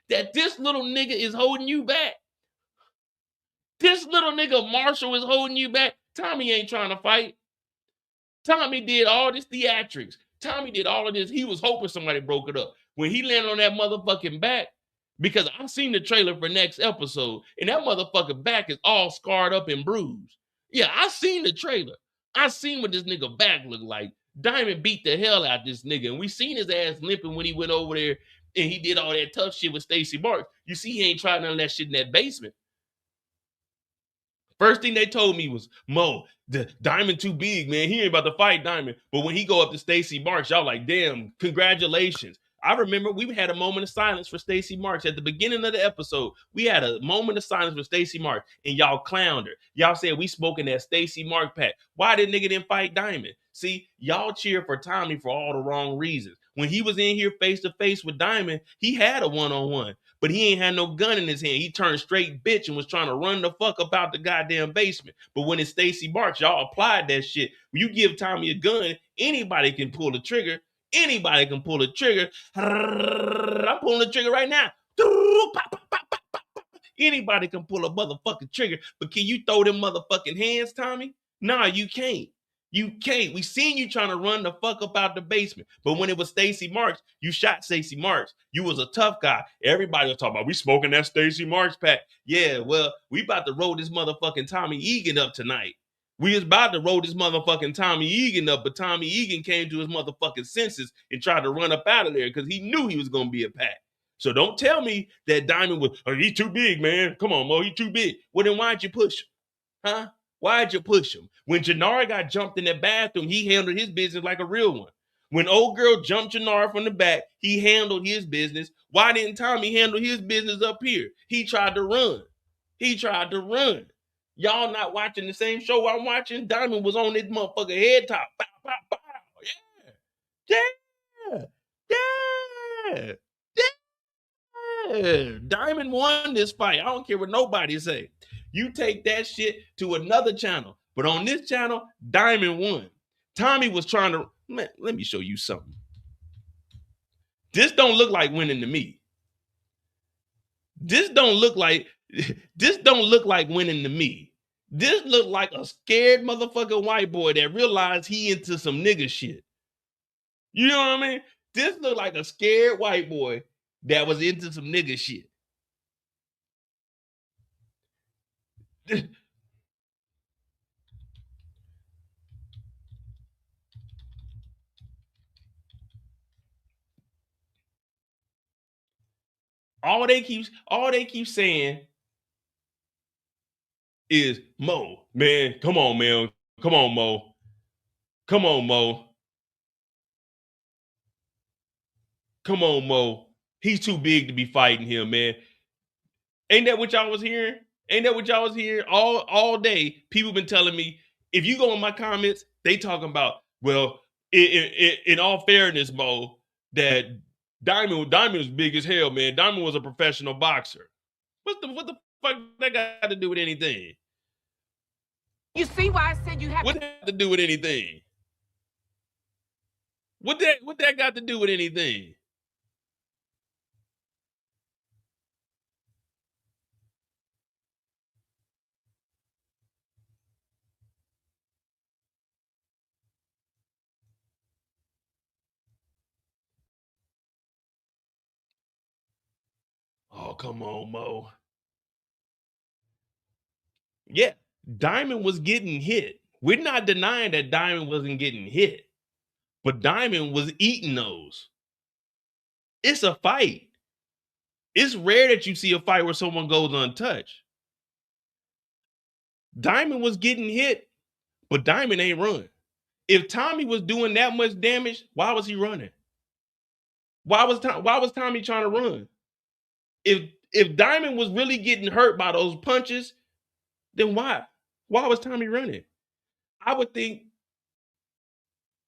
that this little nigga is holding you back? This little nigga Marshall is holding you back? Tommy ain't trying to fight. Tommy did all this theatrics. Tommy did all of this. He was hoping somebody broke it up. When he landed on that motherfucking back, because I've seen the trailer for next episode, and that motherfucking back is all scarred up and bruised. Yeah, I seen the trailer. I seen what this nigga back looked like. Diamond beat the hell out this nigga, and we seen his ass limping when he went over there and he did all that tough shit with Stacy Marks. You see, he ain't trying none of that shit in that basement. First thing they told me was, Mo, the Diamond too big, man. He ain't about to fight Diamond. But when he go up to Stacy Marks, y'all like, damn, congratulations. I remember we had a moment of silence for Stacy Marks at the beginning of the episode. We had a moment of silence for Stacy Marks, and y'all clowned her. Y'all said we spoke in that Stacy Marks pack. Why did nigga didn't fight Diamond? See, y'all cheer for Tommy for all the wrong reasons. When he was in here face to face with Diamond, he had a one-on-one, but he ain't had no gun in his hand. He turned straight bitch and was trying to run the fuck up out the goddamn basement. But when it's Stacy Marks, y'all applied that shit. When you give Tommy a gun, anybody can pull the trigger. Anybody can pull the trigger. I'm pulling the trigger right now. Anybody can pull a motherfucking trigger, but can you throw them motherfucking hands, Tommy? Nah, you can't. You can't. We seen you trying to run the fuck up out the basement. But when it was Stacy Marks, you shot Stacy Marks. You was a tough guy. Everybody was talking about, we smoking that Stacy Marks pack. Yeah, well, we about to roll this motherfucking Tommy Egan up tonight. We was about to roll this motherfucking Tommy Egan up, but Tommy Egan came to his motherfucking senses and tried to run up out of there because he knew he was going to be a pack. So don't tell me that Diamond was, oh, he's too big, man. Come on, Mo, he's too big. Well, then why'd you push him? Huh? Why'd you push him? When Jenard got jumped in that bathroom, he handled his business like a real one. When old girl jumped Jenard from the back, he handled his business. Why didn't Tommy handle his business up here? He tried to run. He tried to run. Y'all not watching the same show I'm watching? Diamond was on this motherfucker head top. Bow, bow, bow. Yeah. Yeah. Yeah. Yeah. Diamond won this fight. I don't care what nobody say. You take that shit to another channel. But on this channel, Diamond won. Tommy was trying to, let me show you something. This don't look like winning to me. This don't look like winning to me. This look like a scared motherfucking white boy that realized he into some nigga shit. You know what I mean? This look like a scared white boy that was into some nigga shit. All they keep saying is, Mo, man, come on, man. Come on, Mo. Come on, Mo. Come on, Mo. He's too big to be fighting him, man. Ain't that what y'all was hearing? Ain't that what y'all was hearing? All day, people been telling me, if you go in my comments, they talking about, well, in all fairness, Mo, that Diamond was big as hell, man. Diamond was a professional boxer. What the fuck that got to do with anything? You see why I said you have What that have to do with anything? What that got to do with anything? Oh, come on, Mo. Yeah, Diamond was getting hit. We're not denying that Diamond wasn't getting hit, but Diamond was eating those. It's a fight. It's rare that you see a fight where someone goes untouched. Diamond was getting hit, but Diamond ain't run. If Tommy was doing that much damage, why was he running? Why was Tommy trying to run? If Diamond was really getting hurt by those punches, then why? Why was Tommy running? I would think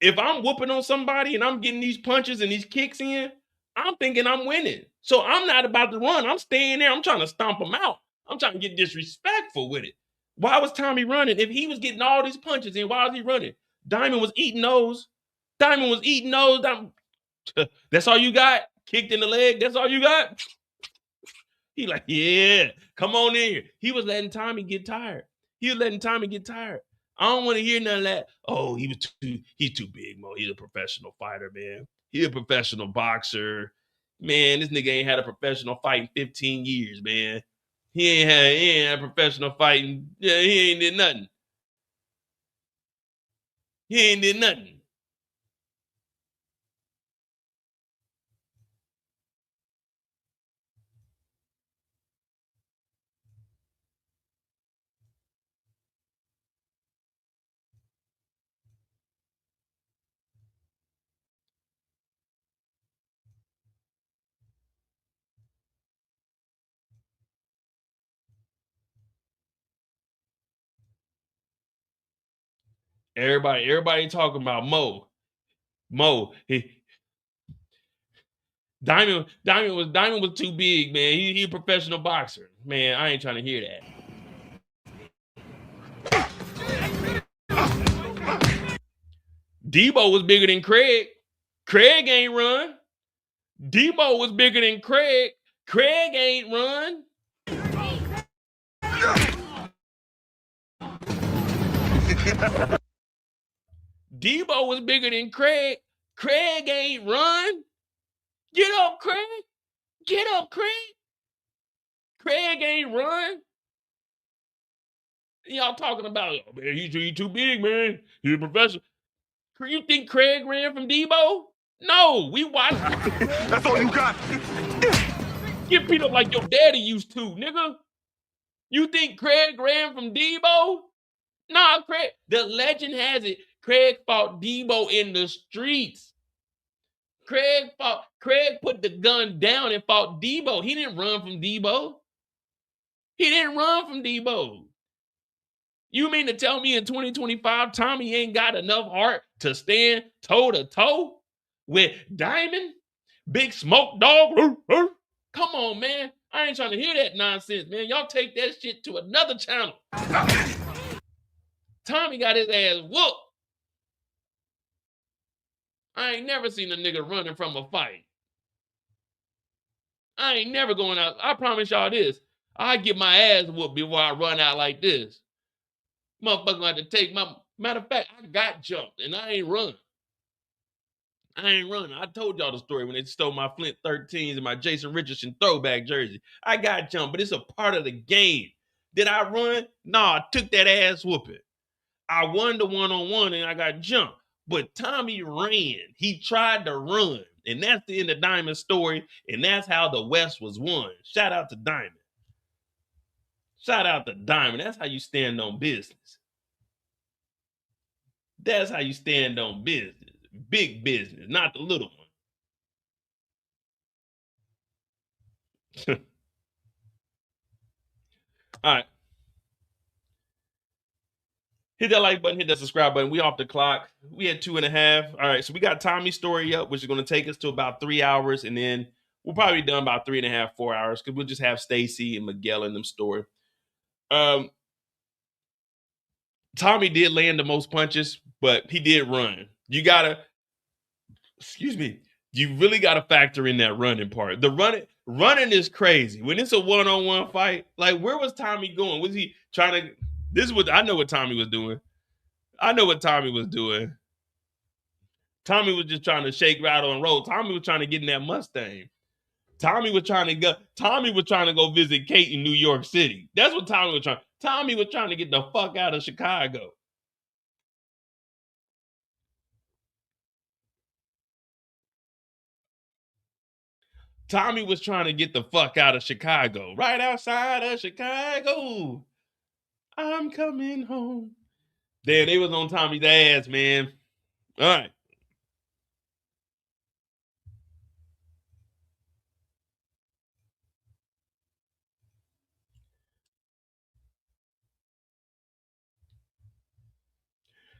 if I'm whooping on somebody and I'm getting these punches and these kicks in, I'm thinking I'm winning. So I'm not about to run. I'm staying there. I'm trying to stomp them out. I'm trying to get disrespectful with it. Why was Tommy running? If he was getting all these punches in, why was he running? Diamond was eating those. Diamond was eating those. That's all you got? Kicked in the leg? That's all you got? He like, yeah, come on in here. He was letting Tommy get tired. I don't want to hear none of that. Oh, he's too big, Mo. He's a professional fighter, man. He's a professional boxer. Man, this nigga ain't had a professional fight in 15 years, man. He ain't had a professional fight. Yeah, he ain't did nothing. Everybody talking about Mo. Diamond was too big, man. He a professional boxer. Man, I ain't trying to hear that. Debo was bigger than Craig. Craig ain't run. Debo was bigger than Craig. Craig ain't run. Debo was bigger than Craig. Craig ain't run. Get up, Craig. Get up, Craig. Craig ain't run. Y'all talking about, oh, man, he's too big, man. He's a professional. You think Craig ran from Debo? No, we watched. That's all you got. Get beat up like your daddy used to, nigga. You think Craig ran from Debo? Nah, Craig. The legend has it. Craig fought Debo in the streets. Craig put the gun down and fought Debo. He didn't run from Debo. You mean to tell me in 2025, Tommy ain't got enough heart to stand toe to toe with Diamond? Big smoke dog? Come on, man. I ain't trying to hear that nonsense, man. Y'all take that shit to another channel. Tommy got his ass whooped. I ain't never seen a nigga running from a fight. I ain't never going out. I promise y'all this. I get my ass whooped before I run out like this. Motherfucker gonna have to take my... Matter of fact, I got jumped and I ain't run. I told y'all the story when they stole my Flint 13s and my Jason Richardson throwback jersey. I got jumped, but it's a part of the game. Did I run? Nah, I took that ass whooping. I won the one-on-one and I got jumped. But Tommy ran. He tried to run. And that's the end of Diamond's story. And that's how the West was won. Shout out to Diamond. That's how you stand on business. That's how you stand on business. Big business, not the little one. All right. Hit that like button, hit that subscribe button. We off the clock. We had 2.5. All right, so we got Tommy's story up, which is going to take us to about 3 hours, and then we'll probably be done about 3.5, 4 hours, because we'll just have Stacy and Miguel in them story. Tommy did land the most punches, but he did run. You gotta excuse me, you really got to factor in that running part. The running is crazy. When it's a one-on-one fight, like where was Tommy going? Was he trying to this is what I know what Tommy was doing. I know what Tommy was doing. Tommy was just trying to shake, rattle, and roll. Tommy was trying to get in that Mustang. Tommy was trying to go visit Kate in New York City. That's what Tommy was trying. Tommy was trying to get the fuck out of Chicago. Tommy was trying to get the fuck out of Chicago. Right outside of Chicago. I'm coming home. Damn, they was on Tommy's ass, man. All right.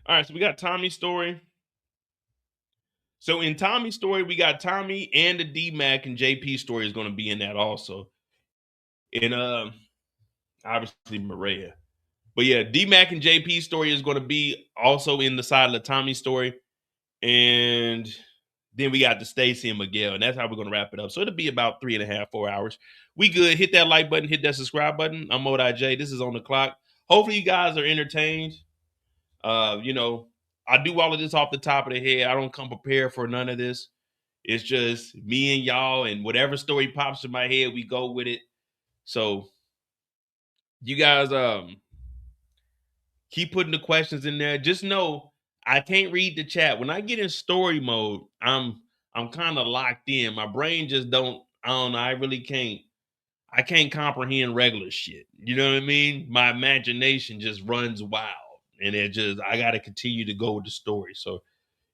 All right, so we got Tommy's story. So in Tommy's story, we got Tommy and the D-Mac and JP story is going to be in that also. And obviously Mireya. But yeah, D-Mac and JP story is going to be also in the side of the Tommy story. And then we got the Stacy and Miguel, and that's how we're going to wrap it up. So it'll be about 3.5, 4 hours. We good. Hit that like button, hit that subscribe button. I'm Modi J. This is On the Clock. Hopefully you guys are entertained. You know, I do all of this off the top of the head. I don't come prepared for none of this. It's just me and y'all, and whatever story pops in my head, we go with it. So you guys keep putting the questions in there. Just know I can't read the chat. When I get in story mode, I'm kind of locked in. My brain just I don't know. I really can't. I can't comprehend regular shit. You know what I mean? My imagination just runs wild. And I gotta continue to go with the story. So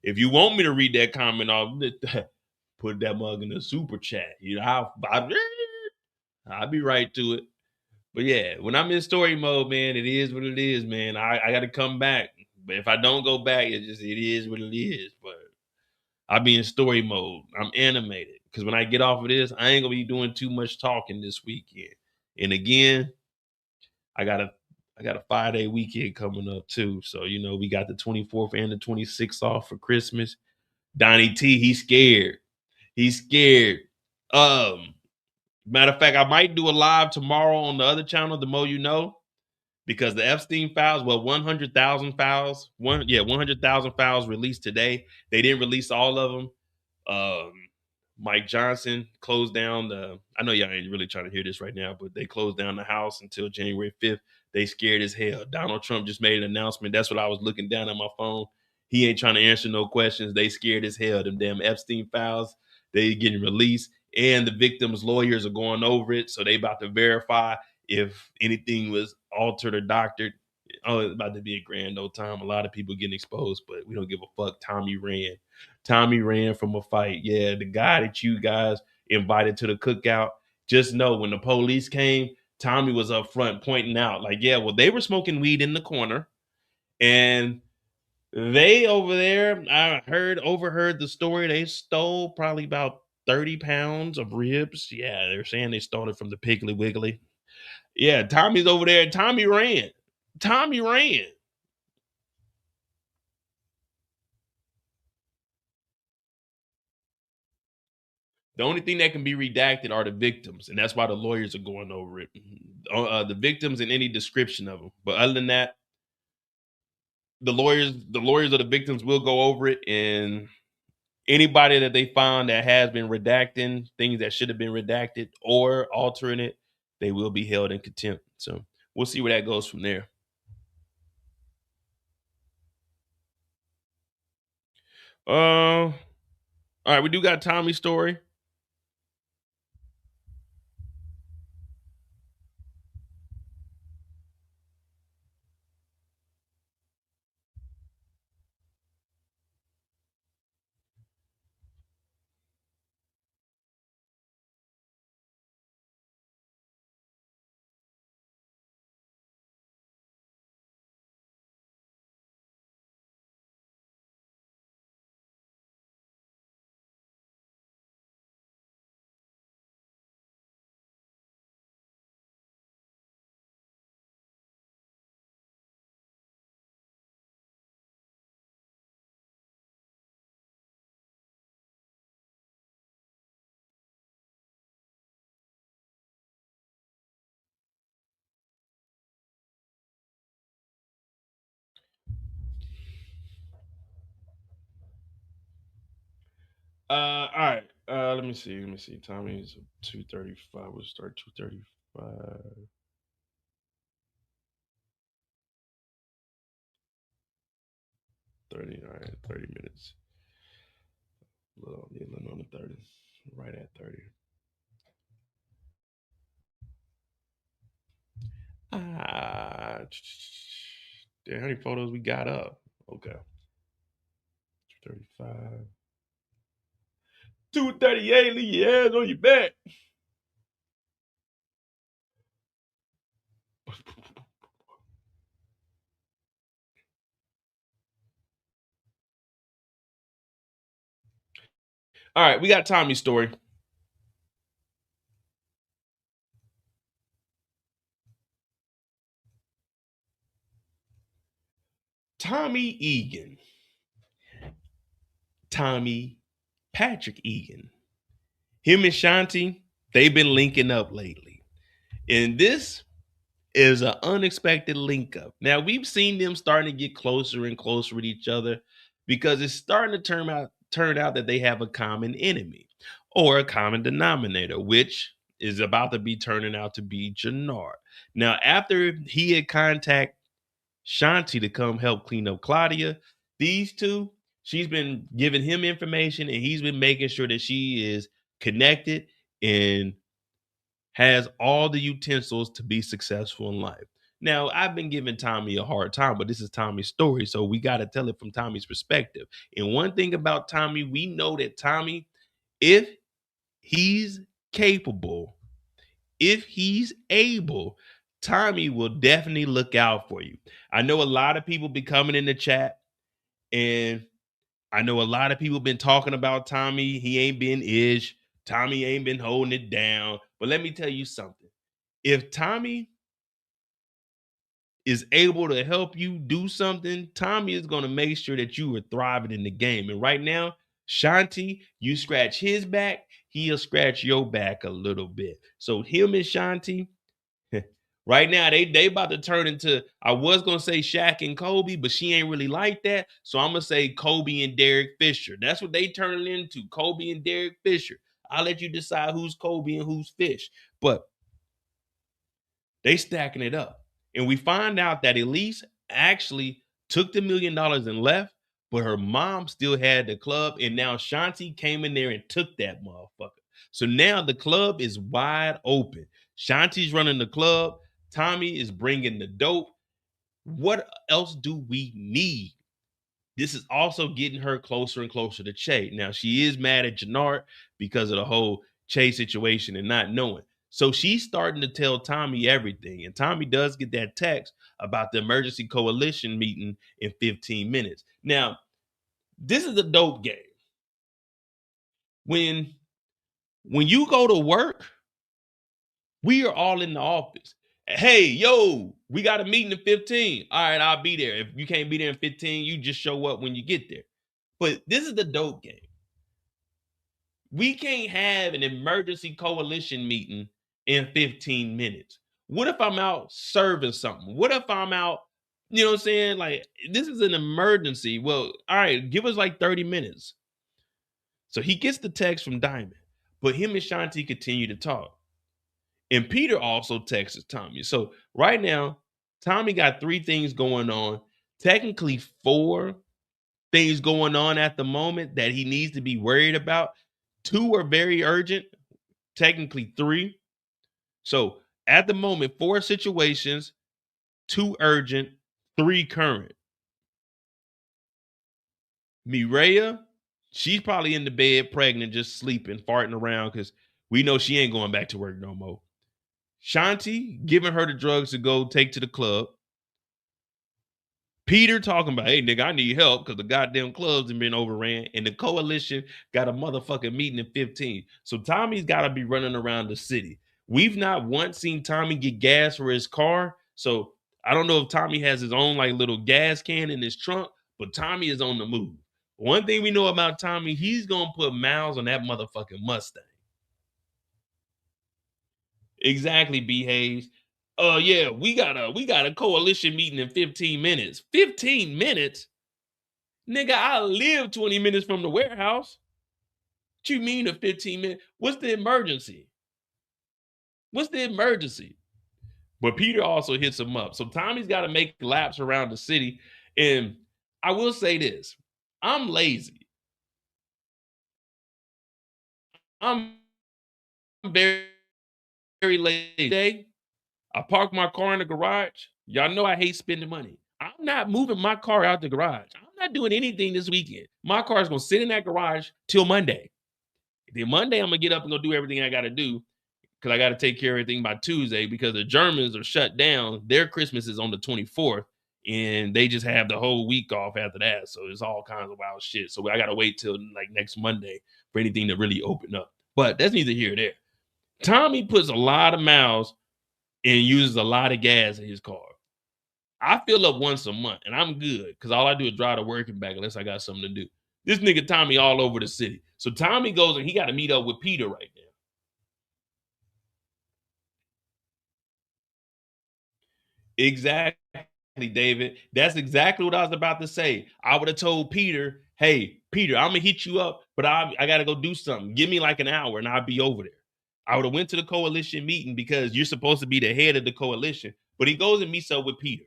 if you want me to read that comment, I'll put that mug in the super chat. You know, I'll be right to it. But yeah, when I'm in story mode, man, it is what it is, man. I got to come back. But if I don't go back, it is what it is. But I'll be in story mode. I'm animated because when I get off of this, I ain't gonna be doing too much talking this weekend. And again, I got a 5-day weekend coming up too. So you know, we got the 24th and the 26th off for Christmas. Donnie T, he's scared. He's scared. Matter of fact, I might do a live tomorrow on the other channel, The Mo You Know, because the Epstein files, 100,000 files, 100,000 files released today. They didn't release all of them. Um, Mike Johnson closed down I know y'all ain't really trying to hear this right now, but they closed down the House until January 5th. They scared as hell. Donald Trump just made an announcement. That's what I was looking down at my phone. He ain't trying to answer no questions. They scared as hell. Them damn Epstein files, they getting released. And the victims' lawyers are going over it. So they about to verify if anything was altered or doctored. Oh, it's about to be a grand old time. A lot of people getting exposed, but we don't give a fuck. Tommy ran from a fight. Yeah, the guy that you guys invited to the cookout. Just know when the police came, Tommy was up front pointing out, like, yeah, well, they were smoking weed in the corner. And they over there, I overheard the story. They stole probably about 30 pounds of ribs. Yeah, they're saying they stole it from the Piggly Wiggly. Yeah, Tommy's over there. Tommy ran. Tommy ran. The only thing that can be redacted are the victims, and that's why the lawyers are going over it. The victims and any description of them. But other than that, the lawyers of the victims will go over it, and anybody that they find that has been redacting things that should have been redacted or altering it, they will be held in contempt. So we'll see where that goes from there. All right, we do got Tommy's story. All right. Let me see. Let me see. Tommy's 2:35. We'll start 2:35. 30. All right. 30 minutes. A little on the 30. Right at 30. Ah. Damn, how many photos we got up? Okay. 2:35. 2:38. Leave your hands on your back. All right, we got Tommy's story. Tommy Egan. Tommy Patrick Egan. Him and Shanti, they've been linking up lately. And this is an unexpected link up. Now, we've seen them starting to get closer and closer with each other because it's starting to turn out that they have a common enemy or a common denominator, which is about to be turning out to be Jenard. Now, after he had contacted Shanti to come help clean up Claudia, these two, she's been giving him information and he's been making sure that she is connected and has all the utensils to be successful in life. Now, I've been giving Tommy a hard time, but this is Tommy's story, so we got to tell it from Tommy's perspective. And one thing about Tommy, we know that Tommy, if he's capable, if he's able, Tommy will definitely look out for you. I know a lot of people be coming in the chat, and I know a lot of people been talking about Tommy. He ain't been ish. Tommy ain't been holding it down. But let me tell you something. If Tommy is able to help you do something, Tommy is going to make sure that you are thriving in the game. And right now, Shanti, you scratch his back, he'll scratch your back a little bit. So him and Shanti, right now, they about to turn into, I was gonna say Shaq and Kobe, but she ain't really like that. So I'm gonna say Kobe and Derek Fisher. That's what they turning into. Kobe and Derek Fisher. I'll let you decide who's Kobe and who's Fish. But they stacking it up. And we find out that Elise actually took the $1 million and left, but her mom still had the club. And now Shanti came in there and took that motherfucker. So now the club is wide open. Shanti's running the club. Tommy is bringing the dope. What else do we need? This is also getting her closer and closer to Che. Now, she is mad at Jenard because of the whole Che situation and not knowing. So she's starting to tell Tommy everything. And Tommy does get that text about the emergency coalition meeting in 15 minutes. Now, this is a dope game. When you go to work, we are all in the office. Hey, yo, we got a meeting in 15. All right, I'll be there. If you can't be there in 15, you just show up when you get there. But this is the dope game. We can't have an emergency coalition meeting in 15 minutes. What if I'm out serving something? What if I'm out, you know what I'm saying? Like, this is an emergency. Well, all right, give us like 30 minutes. So he gets the text from Diamond, but him and Shanti continue to talk. And Peter also texts Tommy. So right now, Tommy got 3 things going on, technically 4 things going on at the moment that he needs to be worried about. 2 are very urgent, technically 3. So at the moment, 4 situations, 2 urgent, 3 current. Mireya, she's probably in the bed, pregnant, just sleeping, farting around because we know she ain't going back to work no more. Shanti giving her the drugs to go take to the club. Peter talking about, hey, nigga, I need help because the goddamn clubs have been overran and the coalition got a motherfucking meeting in 15. So Tommy's got to be running around the city. We've not once seen Tommy get gas for his car. So I don't know if Tommy has his own like little gas can in his trunk, but Tommy is on the move. One thing we know about Tommy, he's going to put miles on that motherfucking Mustang. Exactly, behaves. Yeah, we got a coalition meeting in 15 minutes. 15 minutes? Nigga, I live 20 minutes from the warehouse. you mean a 15 minute? What's the emergency? What's the emergency? But Peter also hits him up. So Tommy's got to make laps around the city. And I will say this, I'm lazy. I'm very, very lazy today. I park my car in the garage. Y'all know I hate spending money. I'm not moving my car out the garage. I'm not doing anything this weekend. My car is going to sit in that garage till Monday. Then Monday, I'm going to get up and go do everything I got to do because I got to take care of everything by Tuesday because the Germans are shut down. Their Christmas is on the 24th, and they just have the whole week off after that. So it's all kinds of wild shit. So I got to wait till like next Monday for anything to really open up. But that's neither here nor there. Tommy puts a lot of miles and uses a lot of gas in his car. I fill up once a month, and I'm good because all I do is drive to work and back unless I got something to do. This nigga Tommy all over the city. So Tommy goes and he got to meet up with Peter right now. Exactly, David. That's exactly what I was about to say. I would have told Peter, hey, Peter, I'm gonna hit you up, but I gotta go do something. Give me like an hour and I'll be over there. I would have went to the coalition meeting because you're supposed to be the head of the coalition, but he goes and meets up with Peter.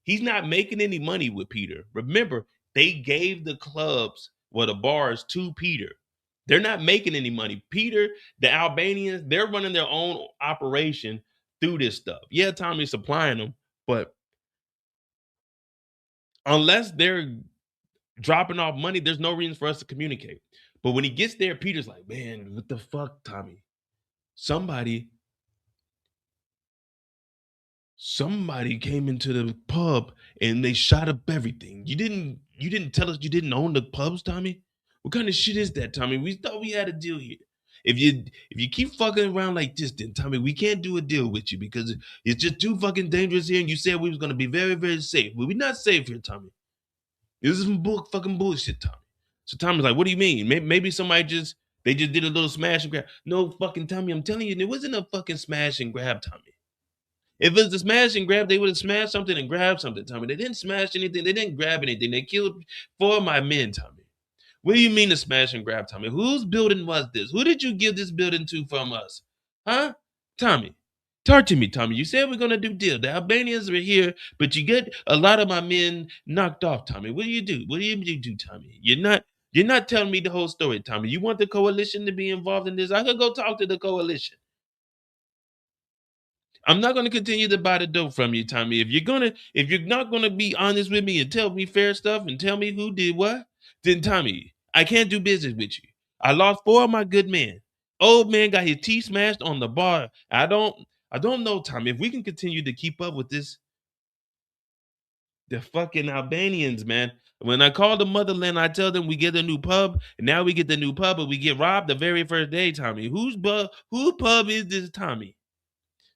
He's not making any money with Peter. Remember, they gave the clubs, well, the bars to Peter. They're not making any money. Peter, the Albanians, they're running their own operation through this stuff. Yeah, Tommy's supplying them, but unless they're dropping off money, there's no reason for us to communicate. But when he gets there, Peter's like, man, what the fuck, Tommy? Somebody came into the pub and they shot up everything. You didn't tell us you didn't own the pubs, Tommy? What kind of shit is that, Tommy? We thought we had a deal here. If you keep fucking around like this, then Tommy, we can't do a deal with you because it's just too fucking dangerous here. And you said we was gonna be very, very safe. But we're not safe here, Tommy. This is some fucking bullshit, Tommy. So Tommy's like, what do you mean? Maybe somebody they just did a little smash and grab. No, fucking Tommy, I'm telling you, it wasn't a fucking smash and grab, Tommy. If it was a smash and grab, they would have smashed something and grabbed something, Tommy. They didn't smash anything. They didn't grab anything. They killed 4 of my men, Tommy. What do you mean to smash and grab, Tommy? Whose building was this? Who did you give this building to from us? Huh? Tommy, talk to me, Tommy. You said we're going to do deal. The Albanians are here, but you get a lot of my men knocked off, Tommy. What do you do? What do you do, Tommy? You're not telling me the whole story, Tommy. You want the coalition to be involved in this? I could go talk to the coalition. I'm not going to continue to buy the dope from you, Tommy. If you're not going to be honest with me and tell me fair stuff and tell me who did what, then Tommy, I can't do business with you. I lost 4 of my good men. Old man got his teeth smashed on the bar. I don't know, Tommy. If we can continue to keep up with this, the fucking Albanians, man. When I call the motherland, I tell them we get a new pub, and now we get the new pub, but we get robbed the very first day, Tommy. Whose pub is this, Tommy?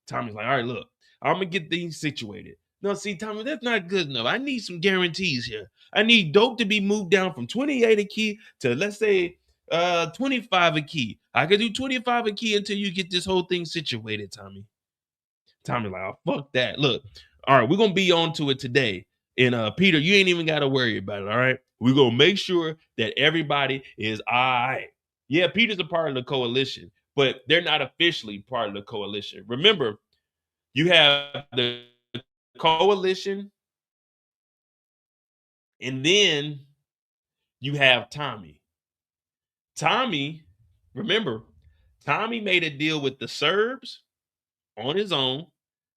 Tommy's like, all right, look, I'm gonna get things situated. No, see, Tommy, that's not good enough. I need some guarantees here. I need dope to be moved down from 28 a key to, let's say, 25 a key. I could do 25 a key until you get this whole thing situated, Tommy. Tommy's like, oh, fuck that. Look, all right, we're gonna be on to it today. And Peter, you ain't even gotta worry about it, all right? We're gonna make sure that everybody is all right. Yeah, Peter's a part of the coalition, but they're not officially part of the coalition. Remember, you have the coalition, and then you have Tommy. Remember, Tommy made a deal with the Serbs on his own.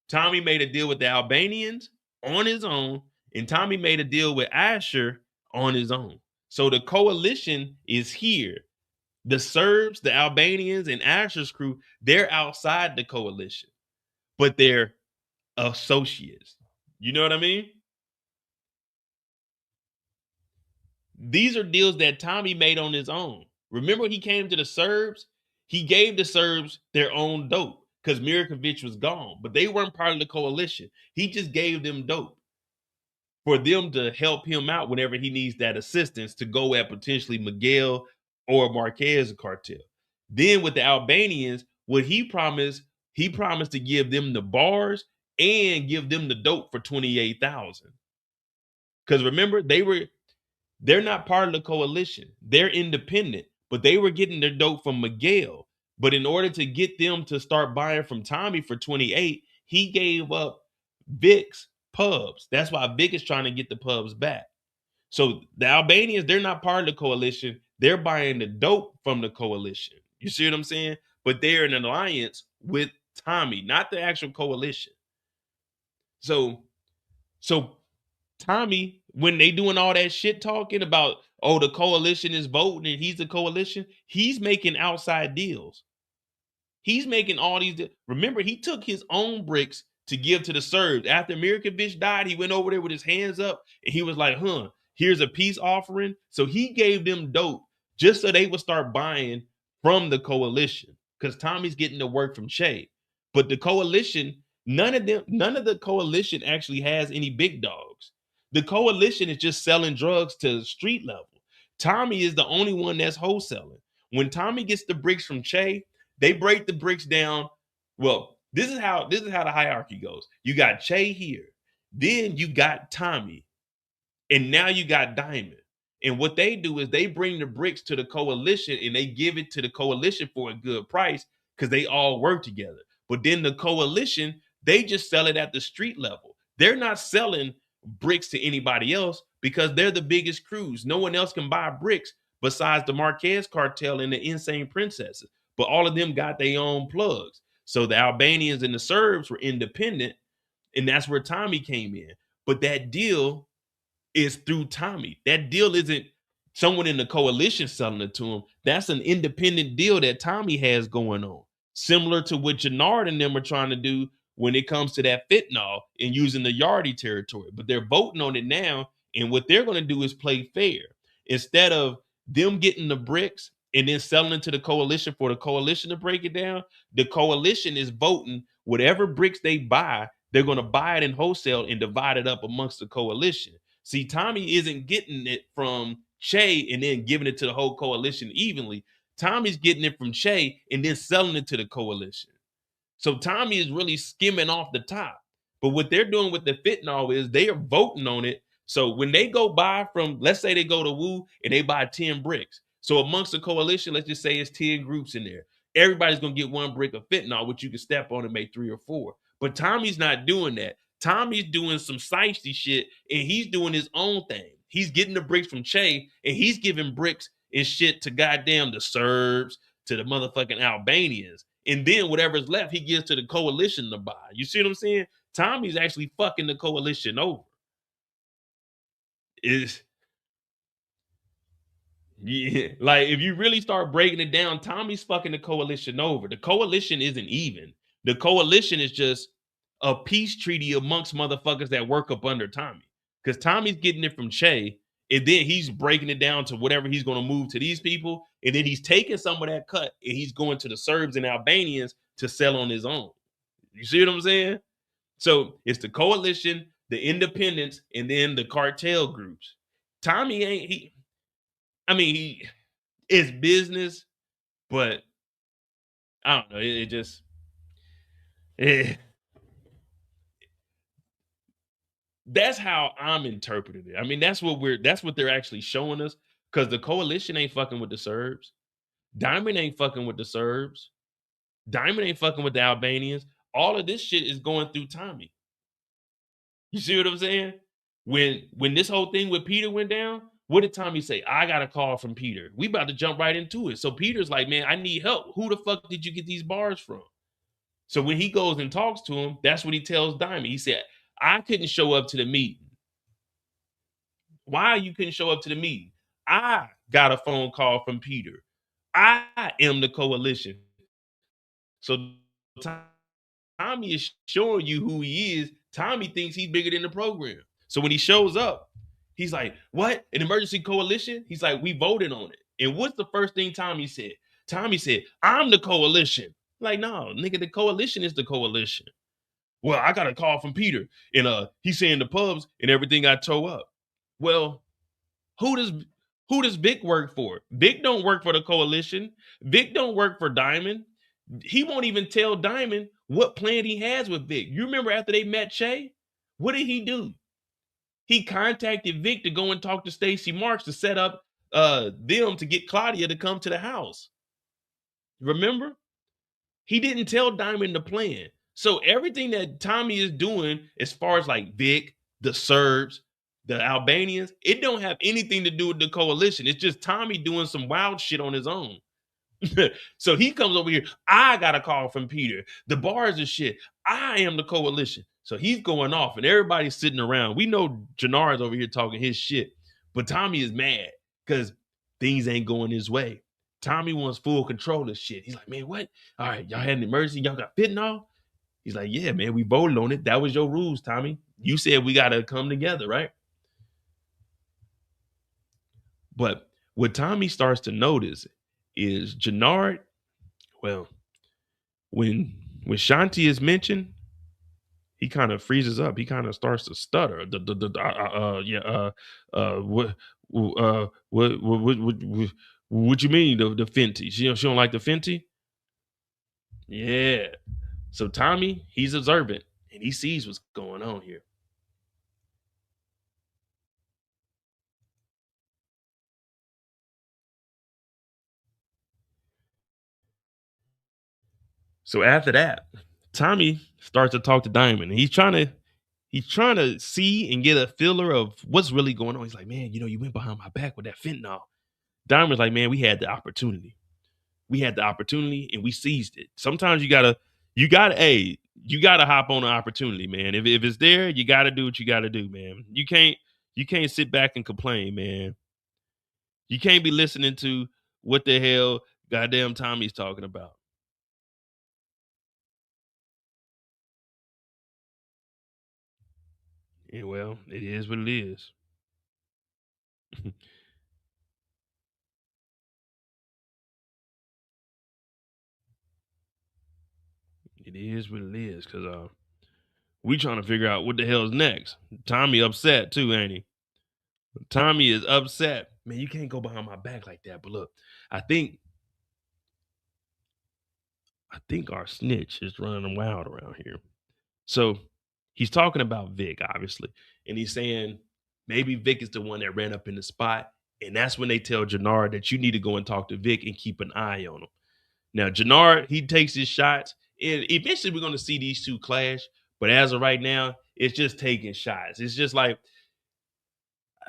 Tommy made a deal with the Albanians on his own. And Tommy made a deal with Asher on his own. So the coalition is here. The Serbs, the Albanians, and Asher's crew, they're outside the coalition, but they're associates. You know what I mean? These are deals that Tommy made on his own. Remember when he came to the Serbs? He gave the Serbs their own dope because Mirkovic was gone, but they weren't part of the coalition. He just gave them dope for them to help him out whenever he needs that assistance to go at potentially Miguel or Marquez cartel. Then with the Albanians, what he promised to give them the bars and give them the dope for 28,000. Because remember, they're not part of the coalition. They're independent, but they were getting their dope from Miguel. But in order to get them to start buying from Tommy for 28, he gave up Vic's pubs. That's why Vic is trying to get the pubs back. So the Albanians, they're not part of the coalition. They're buying the dope from the coalition. You see what I'm saying? But they're in an alliance with Tommy, not the actual coalition. So Tommy, when they doing all that shit talking about, oh, the coalition is voting and he's the coalition, he's making outside deals. He's making all these. Remember, he took his own bricks to give to the Serbs. After Mirkovic died, he went over there with his hands up and he was like, here's a peace offering. So he gave them dope just so they would start buying from the coalition because Tommy's getting the work from Che. But the coalition, none of the coalition actually has any big dogs. The coalition is just selling drugs to street level. Tommy is the only one that's wholesaling. When Tommy gets the bricks from Che, they break the bricks down. Well, this is how the hierarchy goes. You got Che here, then you got Tommy, and now you got Diamond. And what they do is they bring the bricks to the coalition and they give it to the coalition for a good price because they all work together. But then the coalition, they just sell it at the street level. They're not selling bricks to anybody else because they're the biggest crews. No one else can buy bricks besides the Marquez cartel and the Insane Princesses. But all of them got their own plugs. So the Albanians and the Serbs were independent, and that's where Tommy came in. But that deal is through Tommy. That deal isn't someone in the coalition selling it to him. That's an independent deal that Tommy has going on. Similar to what Jenard and them are trying to do when it comes to that fentanyl and using the Yardie territory. But they're voting on it now, and what they're going to do is play fair. Instead of them getting the bricks and then selling it to the coalition for the coalition to break it down, the coalition is voting whatever bricks they buy, they're going to buy it in wholesale and divide it up amongst the coalition. See, Tommy isn't getting it from Che and then giving it to the whole coalition evenly. Tommy's getting it from Che and then selling it to the coalition. So Tommy is really skimming off the top. But what they're doing with the fentanyl is they are voting on it. So when they go buy from, let's say they go to Wu and they buy 10 bricks. So amongst the coalition, let's just say it's 10 groups in there. Everybody's going to get one brick of fentanyl, which you can step on and make 3 or 4. But Tommy's not doing that. Tommy's doing some shiesty shit and he's doing his own thing. He's getting the bricks from Che and he's giving bricks and shit to goddamn the Serbs, to the motherfucking Albanians. And then whatever's left, he gives to the coalition to buy. You see what I'm saying? Tommy's actually fucking the coalition over. Yeah, like if you really start breaking it down, Tommy's fucking the coalition over. The coalition isn't even. The coalition is just a peace treaty amongst motherfuckers that work up under Tommy. Because Tommy's getting it from Che, and then he's breaking it down to whatever he's going to move to these people, and then he's taking some of that cut and he's going to the Serbs and Albanians to sell on his own. You see what I'm saying? So it's the coalition, the independents, and then the cartel groups. Tommy ain't he. I mean, he is business, but I don't know. It just, that's how I'm interpreting it. I mean, that's what they're actually showing us. Because the coalition ain't fucking with the Serbs. Diamond ain't fucking with the Serbs. Diamond ain't fucking with the Albanians. All of this shit is going through Tommy. You see what I'm saying? When this whole thing with Peter went down, what did Tommy say? I got a call from Peter. We about to jump right into it. So Peter's like, man, I need help. Who the fuck did you get these bars from? So when he goes and talks to him, that's what he tells Diamond. He said, I couldn't show up to the meeting. Why you couldn't show up to the meeting? I got a phone call from Peter. I am the coalition. So Tommy is showing you who he is. Tommy thinks he's bigger than the program. So when he shows up, he's like, what? An emergency coalition? He's like, we voted on it. And what's the first thing Tommy said? Tommy said, I'm the coalition. Like, no, nigga, the coalition is the coalition. Well, I got a call from Peter, and he's saying the pubs and everything got towed up. Well, who does Vic work for? Vic don't work for the coalition. Vic don't work for Diamond. He won't even tell Diamond what plan he has with Vic. You remember after they met Che? What did he do? He contacted Vic to go and talk to Stacy Marks to set up them to get Claudia to come to the house. Remember? He didn't tell Diamond the plan. So everything that Tommy is doing, as far as like Vic, the Serbs, the Albanians, it don't have anything to do with the coalition. It's just Tommy doing some wild shit on his own. So he comes over here. I got a call from Peter. The bars are shit. I am the coalition. So he's going off, and everybody's sitting around. We know Jenard's over here talking his shit, but Tommy is mad because things ain't going his way. Tommy wants full control of shit. He's like, man, what? All right, y'all had an emergency. Y'all got fentanyl? He's like, yeah, man, we voted on it. That was your rules, Tommy. You said we got to come together, right? But what Tommy starts to notice is Jenard, well, when Shanti is mentioned, he kind of freezes up. He kind of starts to stutter. What you mean the Fenty? She don't like the Fenty? Yeah. So Tommy, he's observant and he sees what's going on here. So after that, Tommy starts to talk to Diamond. And he's trying to see and get a feeler of what's really going on. He's like, man, you went behind my back with that fentanyl. Diamond's like, man, we had the opportunity. We had the opportunity and we seized it. Sometimes you gotta hop on an opportunity, man. If it's there, you gotta do what you gotta do, man. You can't sit back and complain, man. You can't be listening to what the hell goddamn Tommy's talking about. Yeah, well, it is what it is. It is what it is, cause we trying to figure out what the hell's next. Tommy upset too, ain't he? Tommy is upset. Man, you can't go behind my back like that. But look, I think our snitch is running wild around here. So he's talking about Vic, obviously, and he's saying maybe Vic is the one that ran up in the spot, and that's when they tell Jenard that you need to go and talk to Vic and keep an eye on him. Now, Jenard, he takes his shots, and eventually we're going to see these two clash. But as of right now, it's just taking shots. It's just like,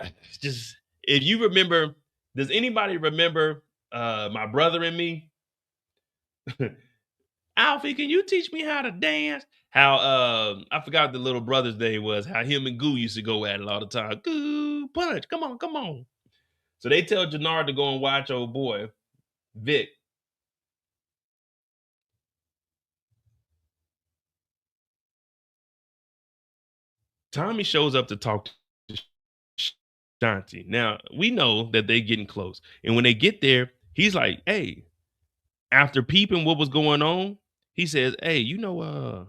it's just if you remember, does anybody remember My Brother and Me? Alfie, can you teach me how to dance? How I forgot the little brother's name was, how him and Goo used to go at it all the time. Goo, punch, come on, come on. So they tell Jenard to go and watch old boy, Vic. Tommy shows up to talk to Shanti. Now, we know that they're getting close. And when they get there, he's like, hey, after peeping what was going on, he says, hey, Jenard,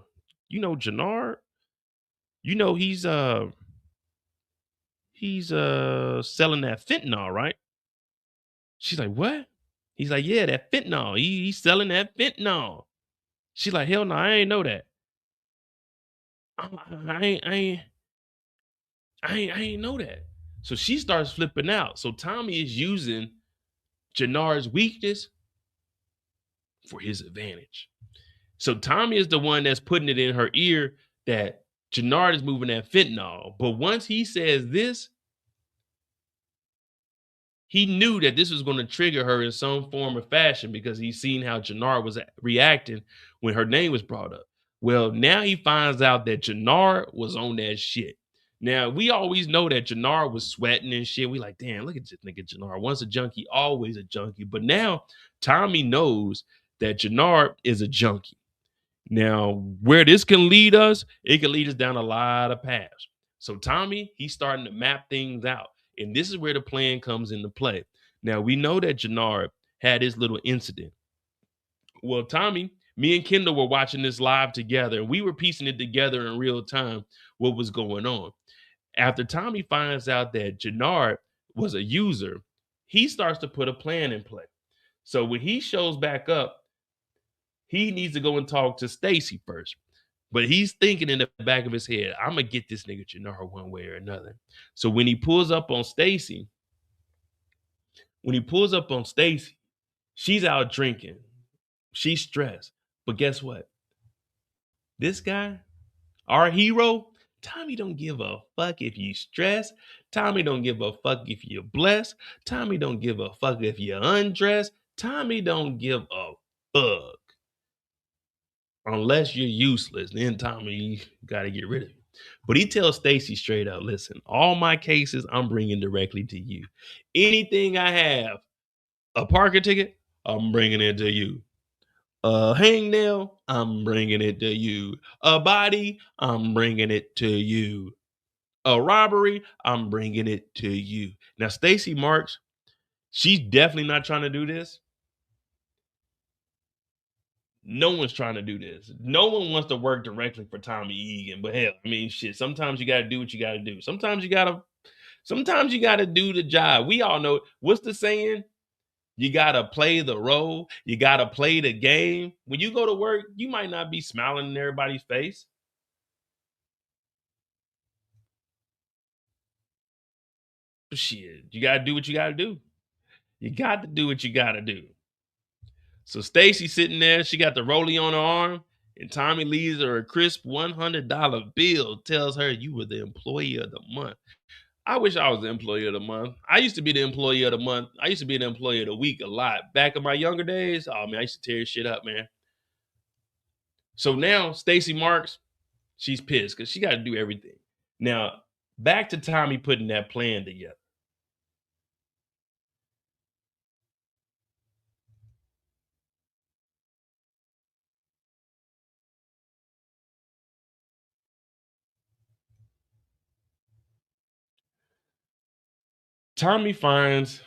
he's selling that fentanyl, right? She's like, what? He's like, yeah, that fentanyl. He's selling that fentanyl. She's like, hell no, I ain't know that. I ain't know that. So she starts flipping out. So Tommy is using Jenard's weakness for his advantage. So Tommy is the one that's putting it in her ear that Jenard is moving that fentanyl. But once he says this, he knew that this was going to trigger her in some form or fashion because he's seen how Jenard was reacting when her name was brought up. Well, now he finds out that Jenard was on that shit. Now, we always know that Jenard was sweating and shit. We like, damn, look at this nigga Jenard. Once a junkie, always a junkie. But now Tommy knows that Jenard is a junkie. Now, where this can lead us, it can lead us down a lot of paths. So Tommy, he's starting to map things out. And this is where the plan comes into play. Now, we know that Jenard had his little incident. Well, Tommy, me and Kendall were watching this live together, and we were piecing it together in real time what was going on. After Tommy finds out that Jenard was a user, he starts to put a plan in play. So when he shows back up, he needs to go and talk to Stacy first. But he's thinking in the back of his head, I'm going to get this nigga Jenard one way or another. So when he pulls up on Stacy, When he pulls up on Stacy, she's out drinking. She's stressed. But guess what? This guy, our hero, Tommy don't give a fuck if you stress. Tommy don't give a fuck if you're blessed. Tommy don't give a fuck if you're undressed. Tommy don't give a fuck. Unless you're useless, then Tommy, you gotta get rid of you. But he tells Stacy straight up, listen, all my cases I'm bringing directly to you. Anything I have, a parking ticket, I'm bringing it to you. A hangnail, I'm bringing it to you. A body, I'm bringing it to you. A robbery, I'm bringing it to you. Now, Stacy Marks, she's definitely not trying to do this. No one's trying to do this. No one wants to work directly for Tommy Egan. But hell, I mean, shit. Sometimes you got to do what you got to do. Sometimes you got to do the job. We all know what's the saying. You got to play the role. You got to play the game. When you go to work, you might not be smiling in everybody's face. But shit, you got to do what you got to do. You got to do what you got to do. So Stacy sitting there, she got the rollie on her arm, and Tommy leaves her a crisp $100 bill, tells her you were the employee of the month. I wish I was the employee of the month. I used to be the employee of the month. I used to be the employee of the week a lot. Back in my younger days, oh man, I used to tear shit up, man. So now Stacy Marks, she's pissed because she got to do everything. Now, back to Tommy putting that plan together. Tommy finds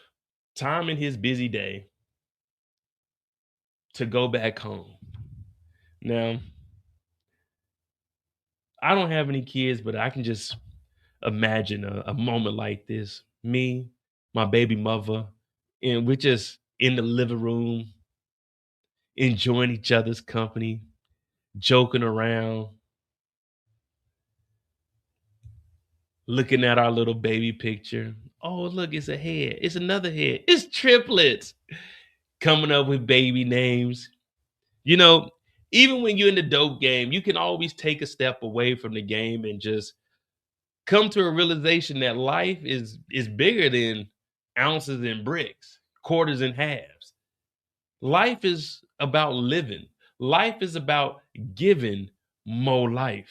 time in his busy day to go back home. Now, I don't have any kids, but I can just imagine a moment like this. Me, my baby mother, and we're just in the living room, enjoying each other's company, joking around, looking at our little baby picture. Oh, look, it's a head. It's another head. It's triplets. Coming up with baby names. You know, even when you're in the dope game, you can always take a step away from the game and just come to a realization that life is bigger than ounces and bricks, quarters and halves. Life is about living. Life is about giving more life.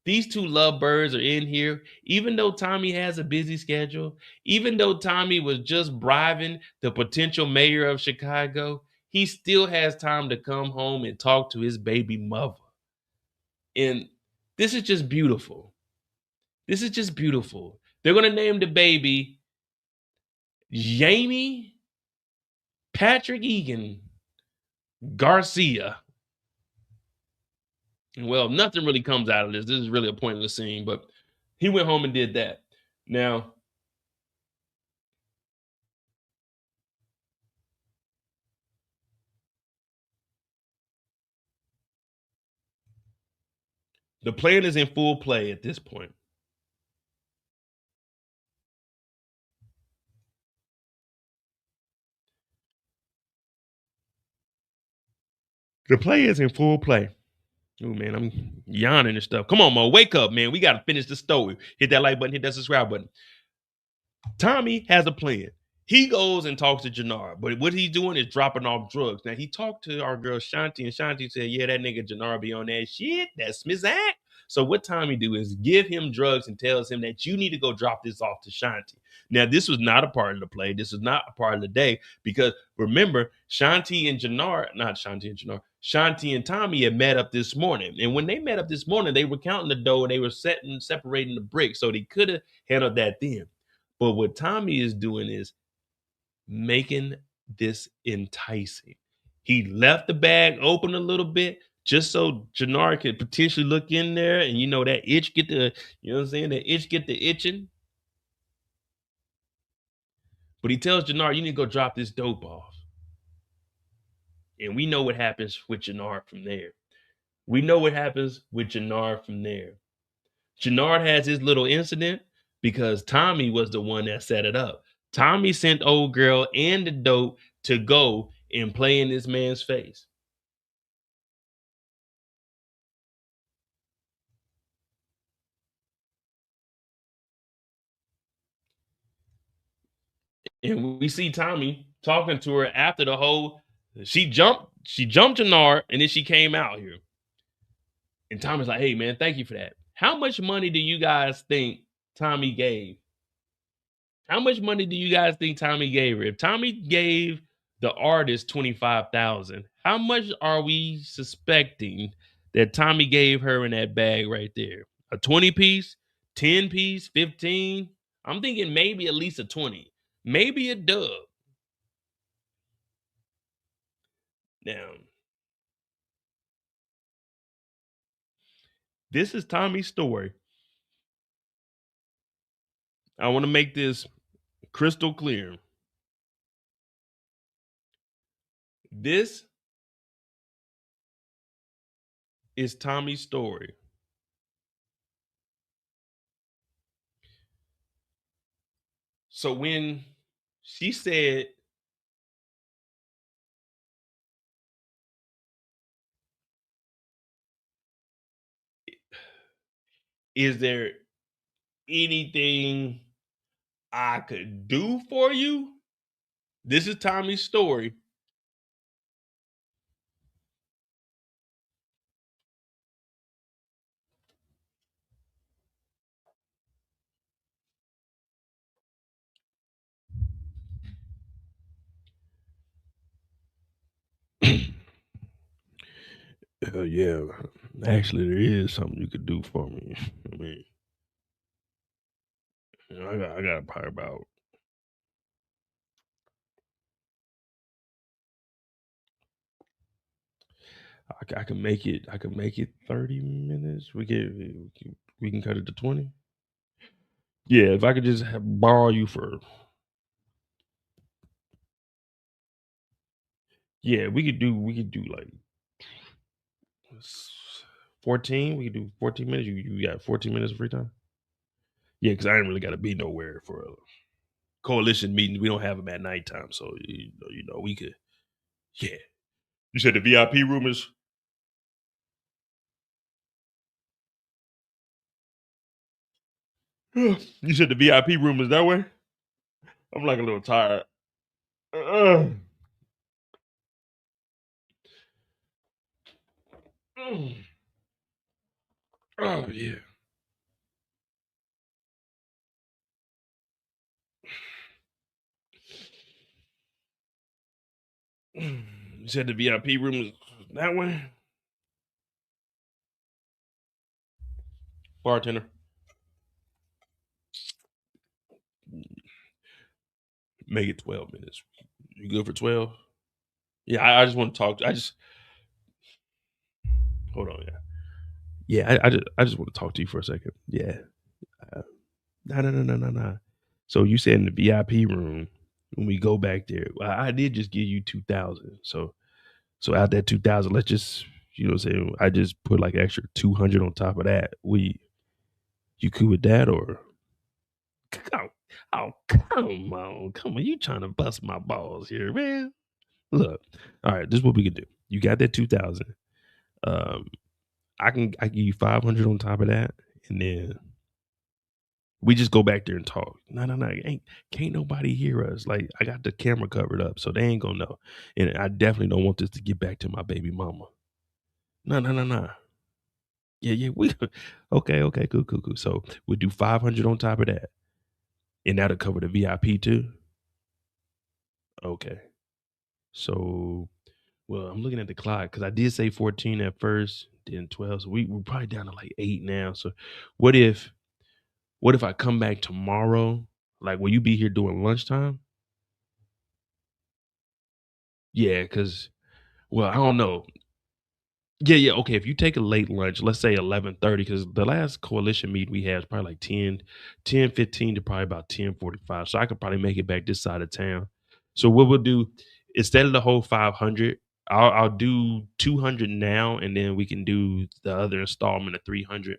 These two lovebirds are in here, even though Tommy has a busy schedule, even though Tommy was just bribing the potential mayor of Chicago, he still has time to come home and talk to his baby mother. And this is just beautiful. This is just beautiful. They're going to name the baby Jamie Patrick Egan Garcia. Well, nothing really comes out of this. This is really a pointless scene, but he went home and did that. Now, the plan is in full play at this point. The play is in full play. Oh man, I'm yawning and stuff. Come on, Mo, wake up, man. We gotta finish the story. Hit that like button, hit that subscribe button. Tommy has a plan. He goes and talks to Jenard, but what he's doing is dropping off drugs. Now he talked to our girl Shanti, and Shanti said, "Yeah, that nigga Jenard be on that shit. That's Smizak." So what Tommy do is give him drugs and tells him that you need to go drop this off to Shanti. Now this was not a part of the play. This is not a part of the day because remember, Shanti and Tommy had met up this morning, and when they met up this morning, they were counting the dough and they were separating the bricks, so they could have handled that then. But what Tommy is doing is making this enticing. He left the bag open a little bit just so Jenard could potentially look in there and that itch get the, you know what I'm saying? That itch get the itching. But he tells Jenard, you need to go drop this dope off. And we know what happens with Jenard from there. Jenard has his little incident because Tommy was the one that set it up. Tommy sent old girl and the dope to go and play in this man's face. And we see Tommy talking to her after the whole she jumped Jenard and then she came out here. And Tommy's like, hey man, thank you for that. How much money do you guys think Tommy gave? How much money do you guys think Tommy gave her? If Tommy gave the artist 25,000, how much are we suspecting that Tommy gave her in that bag right there? A 20 piece, 10 piece, 15? I'm thinking maybe at least a 20. Maybe a dub. Now, this is Tommy's story. I want to make this crystal clear. This is Tommy's story. So when she said, is there anything I could do for you? This is Tommy's story. Yeah, actually, there is something you could do for me. I mean, I got probably about. I can make it. I can make it 30 minutes. We can cut it to 20. Yeah, if I could just borrow you for. Yeah, we could do like 14. We could do 14 minutes. You got 14 minutes of free time. Yeah, because I ain't really got to be nowhere for a coalition meeting. We don't have them at nighttime, so we could. Yeah, you said the VIP room is. You said the VIP room is that way. I'm like a little tired. Uh, uh, oh yeah. You said the VIP room is that way. Bartender. Make it 12 minutes. You good for 12? Yeah, I just want to talk. I just hold on. Yeah, I just want to talk to you for a second. Yeah. No. So you said in the VIP room when we go back there, well, I did just give you 2,000. So out that 2,000, let's just what I'm saying. I just put like extra 200 on top of that. You cool with that or? Oh, oh, come on! You trying to bust my balls here, man? Look, all right. This is what we can do. You got that 2,000. Um, I give you 500 on top of that, and then we just go back there and talk. No. Can't nobody hear us. Like I got the camera covered up, so they ain't gonna know. And I definitely don't want this to get back to my baby mama. No. Yeah. We okay. Cool. So we do 500 on top of that, and that'll cover the VIP too. Okay. So, well, I'm looking at the clock because I did say 14 at first, then 12. So we're probably down to like 8 now. So, what if I come back tomorrow? Like, will you be here during lunchtime? Yeah, because well, I don't know. Yeah. Okay, if you take a late lunch, let's say 11:30, because the last coalition meet we had is probably like 10:15 to probably about 10:45. So I could probably make it back this side of town. So what we'll do, instead of the whole 500, I'll do 200 now, and then we can do the other installment of 300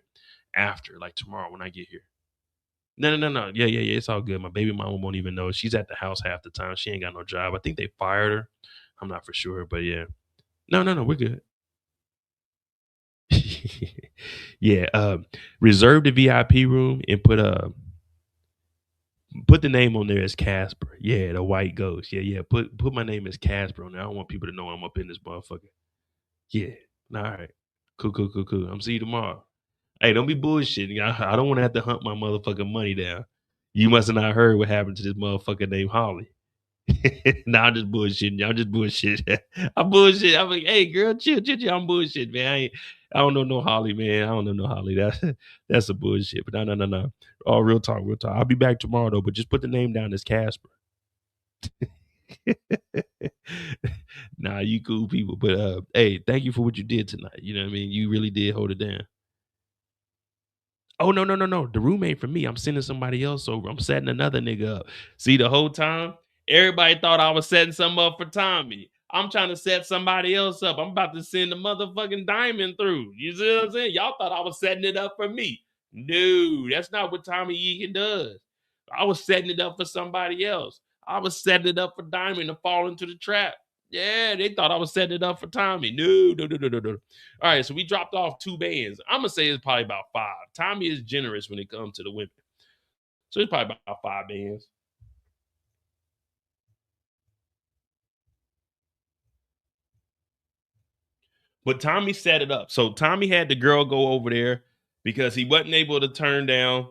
after, like tomorrow when I get here. No. Yeah. It's all good. My baby mama won't even know. She's at the house half the time. She ain't got no job. I think they fired her. I'm not for sure, but yeah. No. We're good. Yeah. Reserve the VIP room and put the name on there as Casper. Yeah, the white ghost. Yeah. Put my name as Casper on there. I don't want people to know I'm up in this motherfucker. Yeah. All right. Cool. I'm see you tomorrow. Hey, don't be bullshitting. I don't want to have to hunt my motherfucking money down. You must have not heard what happened to this motherfucker named Holly. Nah, I'm just bullshitting. Y'all just bullshit. I'm bullshit. I'm like, hey, girl, chill. I'm bullshit, man. I don't know no Holly, man. I don't know no Holly. That's a bullshit. But no. Oh, real talk. I'll be back tomorrow though. But just put the name down as Casper. Nah, you cool people. But hey, thank you for what you did tonight. You know what I mean? You really did hold it down. Oh, no. The room ain't for me. I'm sending somebody else over. I'm setting another nigga up. See, the whole time, everybody thought I was setting something up for Tommy. I'm trying to set somebody else up. I'm about to send the motherfucking diamond through. You see what I'm saying? Y'all thought I was setting it up for me. No, that's not what Tommy Egan does. I was setting it up for somebody else. I was setting it up for Diamond to fall into the trap. Yeah, they thought I was setting it up for Tommy. No. All right, so we dropped off 2 bands. I'm gonna say it's probably about 5. Tommy is generous when it comes to the women, so it's probably about 5 bands. But Tommy set it up. So Tommy had the girl go over there because he wasn't able to turn down.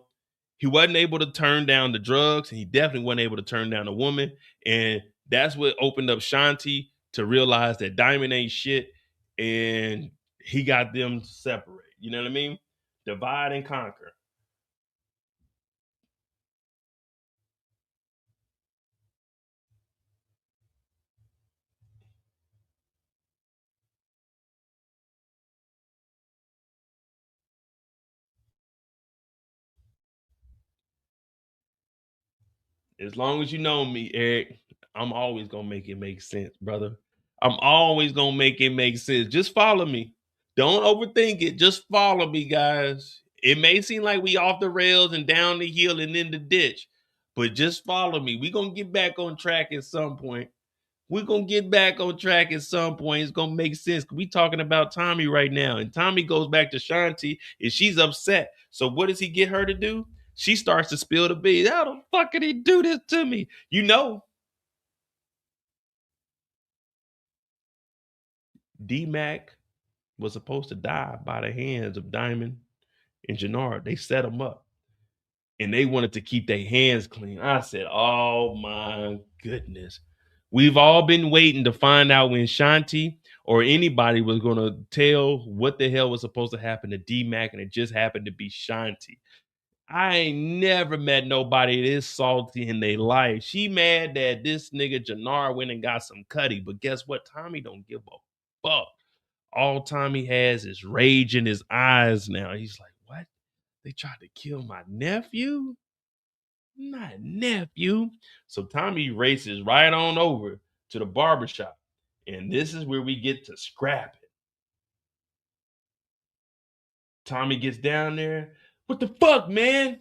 He wasn't able to turn down the drugs, and he definitely wasn't able to turn down a woman. And that's what opened up Shanti to realize that Diamond ain't shit, and he got them separate. You know what I mean? Divide and conquer. As long as you know me, Eric, I'm always gonna make it make sense, brother. I'm always gonna make it make sense. Just follow me. Don't overthink it. Just follow me, guys. It may seem like we off the rails and down the hill and in the ditch, but just follow me. We're gonna get back on track at some point. We're gonna get back on track at some point. It's gonna make sense. We talking about Tommy right now, and Tommy goes back to Shanti, and she's upset. So what does he get her to do? She starts to spill the beans. How the fuck did he do this to me? You know, D Mac was supposed to die by the hands of Diamond and Jenard. They set him up, and they wanted to keep their hands clean. I said, "Oh my goodness." We've all been waiting to find out when Shanti or anybody was going to tell what the hell was supposed to happen to D Mac, and it just happened to be Shanti. I ain't never met nobody this salty in their life. She mad that this nigga Jenard went and got some cutty, but guess what? Tommy don't give a fuck. All Tommy has is rage in his eyes now. He's like, what? They tried to kill my nephew? Not nephew. So Tommy races right on over to the barbershop. And this is where we get to scrap it. Tommy gets down there. What the fuck, man?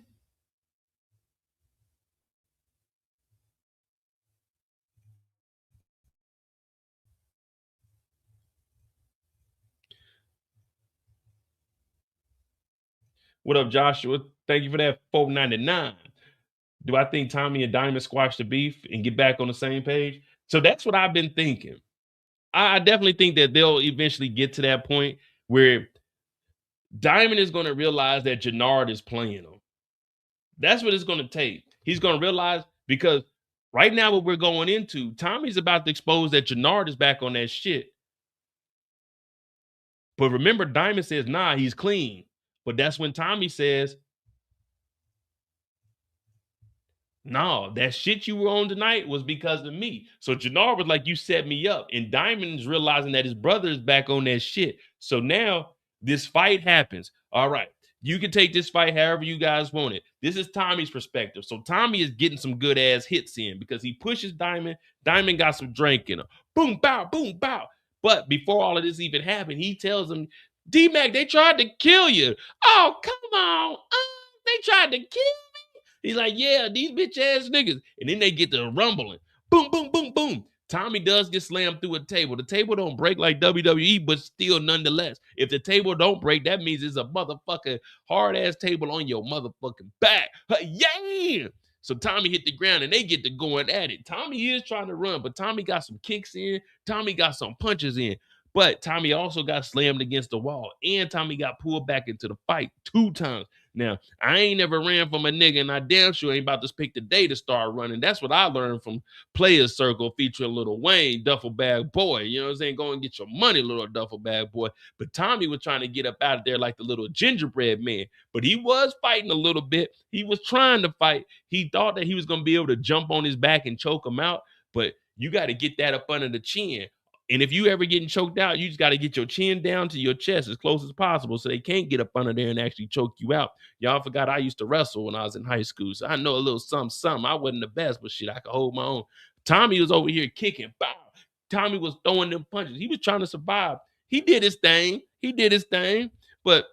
What up, Joshua? Thank you for that 499. Do I think Tommy and Diamond squash the beef and get back on the same page? So that's what I've been thinking. I definitely think that they'll eventually get to that point where Diamond is going to realize that Jenard is playing him. That's what it's going to take. He's going to realize because right now, what we're going into, Tommy's about to expose that Jenard is back on that shit. But remember, Diamond says, nah, he's clean. But that's when Tommy says, no, that shit you were on tonight was because of me. So Jenard was like, you set me up. And Diamond's realizing that his brother is back on that shit. So now this fight happens. All right. You can take this fight however you guys want it. This is Tommy's perspective. So Tommy is getting some good ass hits in because he pushes Diamond. Diamond got some drink in him. Boom, bow, boom, bow. But before all of this even happened, he tells him, D-Mac, they tried to kill you. Oh, come on. They tried to kill me. He's like, yeah, these bitch ass niggas. And then they get to rumbling. Boom, boom, boom, boom. Tommy does get slammed through a table. The table don't break like WWE, but still nonetheless. If the table don't break, that means it's a motherfucking hard-ass table on your motherfucking back. Yeah! So Tommy hit the ground and they get to going at it. Tommy is trying to run, but Tommy got some kicks in. Tommy got some punches in. But Tommy also got slammed against the wall. And Tommy got pulled back into the fight 2 times. Now, I ain't never ran from a nigga, and I damn sure ain't about to pick the day to start running. That's what I learned from Players Circle featuring Lil Wayne, Duffel Bag Boy. You know what I'm saying? Go and get your money, little Duffel Bag Boy. But Tommy was trying to get up out of there like the little gingerbread man. But he was fighting a little bit. He was trying to fight. He thought that he was going to be able to jump on his back and choke him out. But you got to get that up under the chin. And if you ever getting choked out, you just got to get your chin down to your chest as close as possible so they can't get up under there and actually choke you out. Y'all forgot I used to wrestle when I was in high school, so I know a little something. I wasn't the best, but shit, I could hold my own. Tommy was over here kicking. Bow. Tommy was throwing them punches. He was trying to survive. He did his thing. But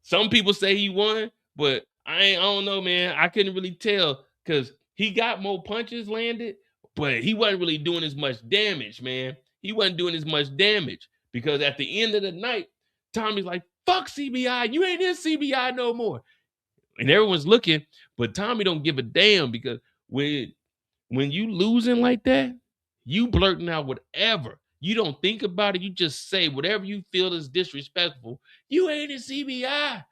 some people say he won, but I don't know, man. I couldn't really tell because he got more punches landed, but he wasn't really doing as much damage, man. He wasn't doing as much damage because at the end of the night, Tommy's like, fuck CBI. You ain't in CBI no more. And everyone's looking, but Tommy don't give a damn because when you losing like that, you blurting out whatever. You don't think about it. You just say whatever you feel is disrespectful. You ain't in CBI.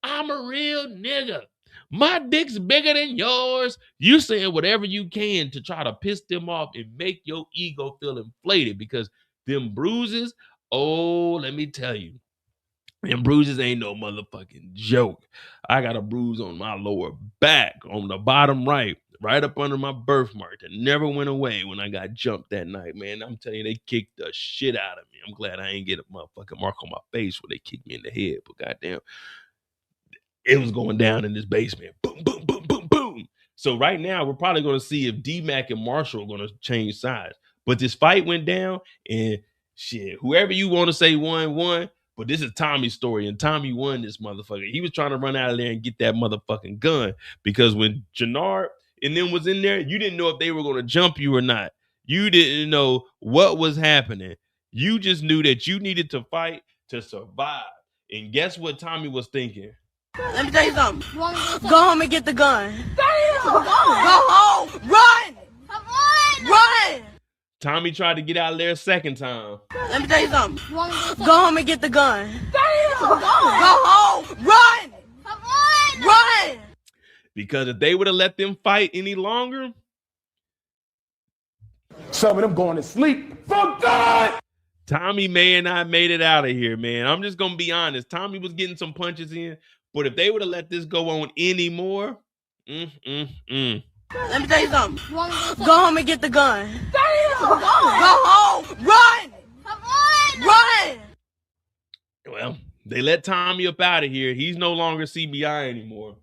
I'm a real nigga. My dick's bigger than yours. You saying whatever you can to try to piss them off and make your ego feel inflated because them bruises, oh, let me tell you, them bruises ain't no motherfucking joke. I got a bruise on my lower back, on the bottom right up under my birthmark that never went away when I got jumped that night, man. I'm telling you, they kicked the shit out of me. I'm glad I ain't get a motherfucking mark on my face when they kicked me in the head, but goddamn, it was going down in this basement. Boom, boom, boom, boom, boom. So right now, we're probably going to see if D-Mac and Marshall are going to change sides. But this fight went down, and shit, whoever you want to say won. But this is Tommy's story, and Tommy won this motherfucker. He was trying to run out of there and get that motherfucking gun because when Jenard and them was in there, you didn't know if they were going to jump you or not. You didn't know what was happening. You just knew that you needed to fight to survive. And guess what Tommy was thinking? Let me tell you something. Go home and get the gun. Go home. Run. Run. Tommy tried to get out of there a second time. Let me tell you something. Go home and get the gun. Go home. Run. Run. Because if they would have let them fight any longer, some of them going to sleep. For God! Tommy may not have made it out of here, man. I'm just going to be honest. Tommy was getting some punches in, but if they would have let this go on anymore, Let me tell you something. Go home and get the gun. Go home. Run. Run. Well, they let Tommy up out of here. He's no longer CBI anymore.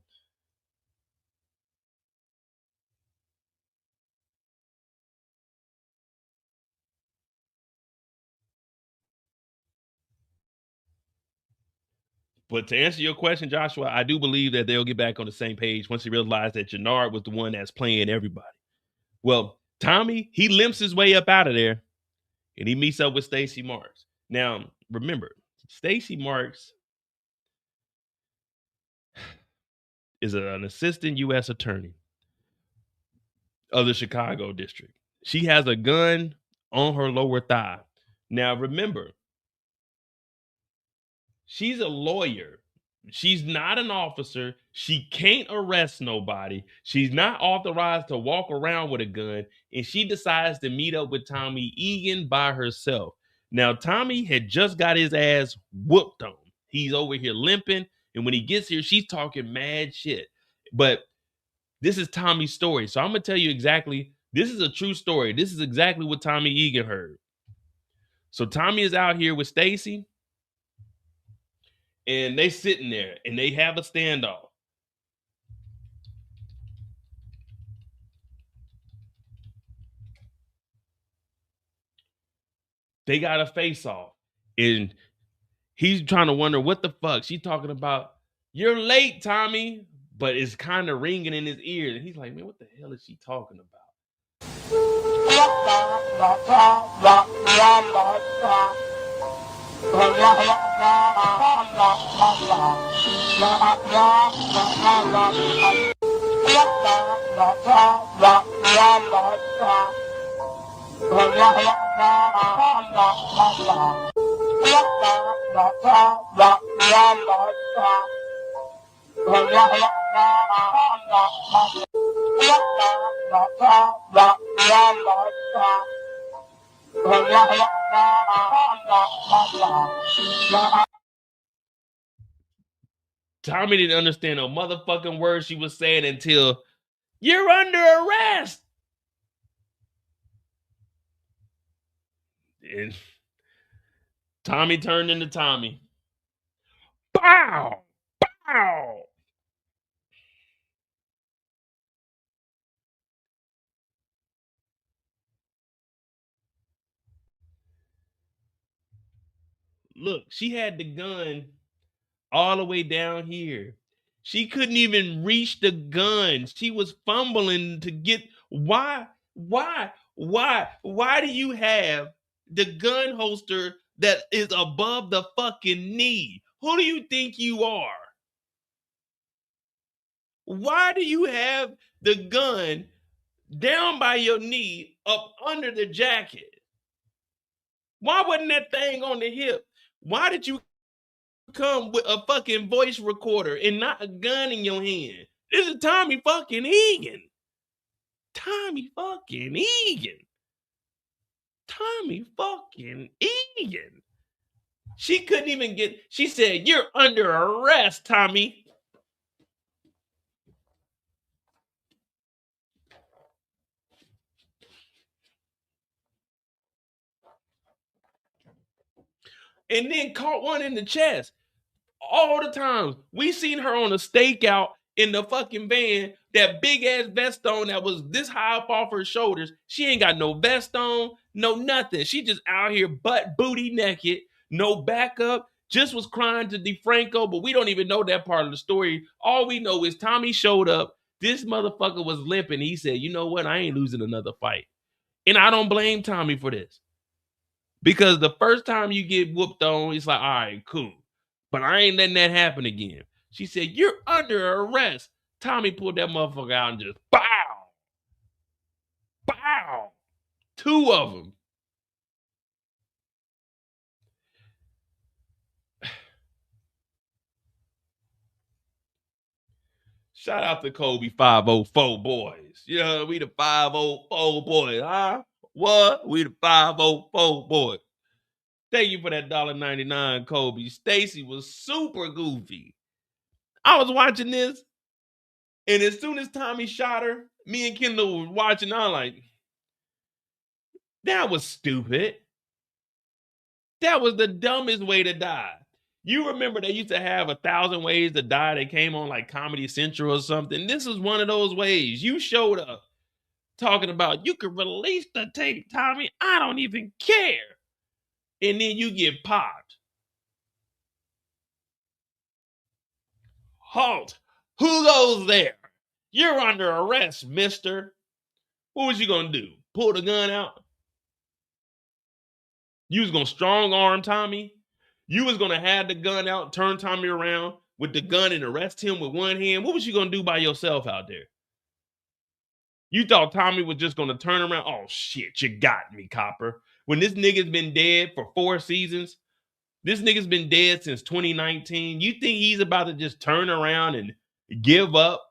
But to answer your question, Joshua, I do believe that they'll get back on the same page once they realize that Jenard was the one that's playing everybody. Well, Tommy, he limps his way up out of there, and he meets up with Stacy Marks. Now, remember, Stacy Marks is an assistant U.S. attorney of the Chicago district. She has a gun on her lower thigh. Now, remember, she's a lawyer. She's not an officer. She can't arrest nobody. She's not authorized to walk around with a gun. And she decides to meet up with Tommy Egan by herself. Now, Tommy had just got his ass whooped on. He's over here limping. And when he gets here, she's talking mad shit. But this is Tommy's story. So I'm going to tell you exactly. This is a true story. This is exactly what Tommy Egan heard. So Tommy is out here with Stacy. And they sitting there and they have a standoff. They got a face off. And he's trying to wonder what the fuck. She's talking about, you're late, Tommy. but it's kind of ringing in his ears. And he's like, man, what the hell is she talking about? Tommy didn't understand a motherfucking word she was saying until, you're under arrest. And Tommy turned into Tommy. Bow! Bow! Look, she had the gun all the way down here. She couldn't even reach the gun. She was fumbling to get. Why do you have the gun holster that is above the fucking knee? Who do you think you are? Why do you have the gun down by your knee up under the jacket? Why wasn't that thing on the hip? Why did you come with a fucking voice recorder and not a gun in your hand? This is Tommy fucking Egan. Tommy fucking Egan. Tommy fucking Egan. She couldn't even get, she said, you're under arrest, Tommy. And then caught one in the chest. All the times we seen her on a stakeout in the fucking van, that big ass vest on that was this high up off her shoulders. She ain't got no vest on, no nothing. She just out here butt booty naked, no backup. Just was crying to DeFranco, but we don't even know that part of the story. All we know is Tommy showed up. This motherfucker was limping. He said, you know what? I ain't losing another fight. And I don't blame Tommy for this. Because the first time you get whooped on, it's like, all right, cool. But I ain't letting that happen again. She said, you're under arrest. Tommy pulled that motherfucker out and just bow. Bow. Two of them. Shout out to Kobe 504 boys. Yeah, we the 504 boys, huh? What? We the 504 boys. Thank you for that $1.99, Kobe. Stacy was super goofy. I was watching this, and as soon as Tommy shot her, me and Kendall was watching. I was like, that was stupid. That was the dumbest way to die. You remember they used to have 1,000 ways to die. They came on like Comedy Central or something. This is one of those ways. You showed up talking about you could release the tape, Tommy. I don't even care. And then you get popped. Halt. Who goes there? You're under arrest, mister. What was you going to do? Pull the gun out? You was going to strong arm Tommy? You was going to have the gun out, turn Tommy around with the gun and arrest him with one hand? What was you going to do by yourself out there? You thought Tommy was just going to turn around? Oh, shit, you got me, Copper. When this nigga's been dead for 4 seasons, this nigga's been dead since 2019. You think he's about to just turn around and give up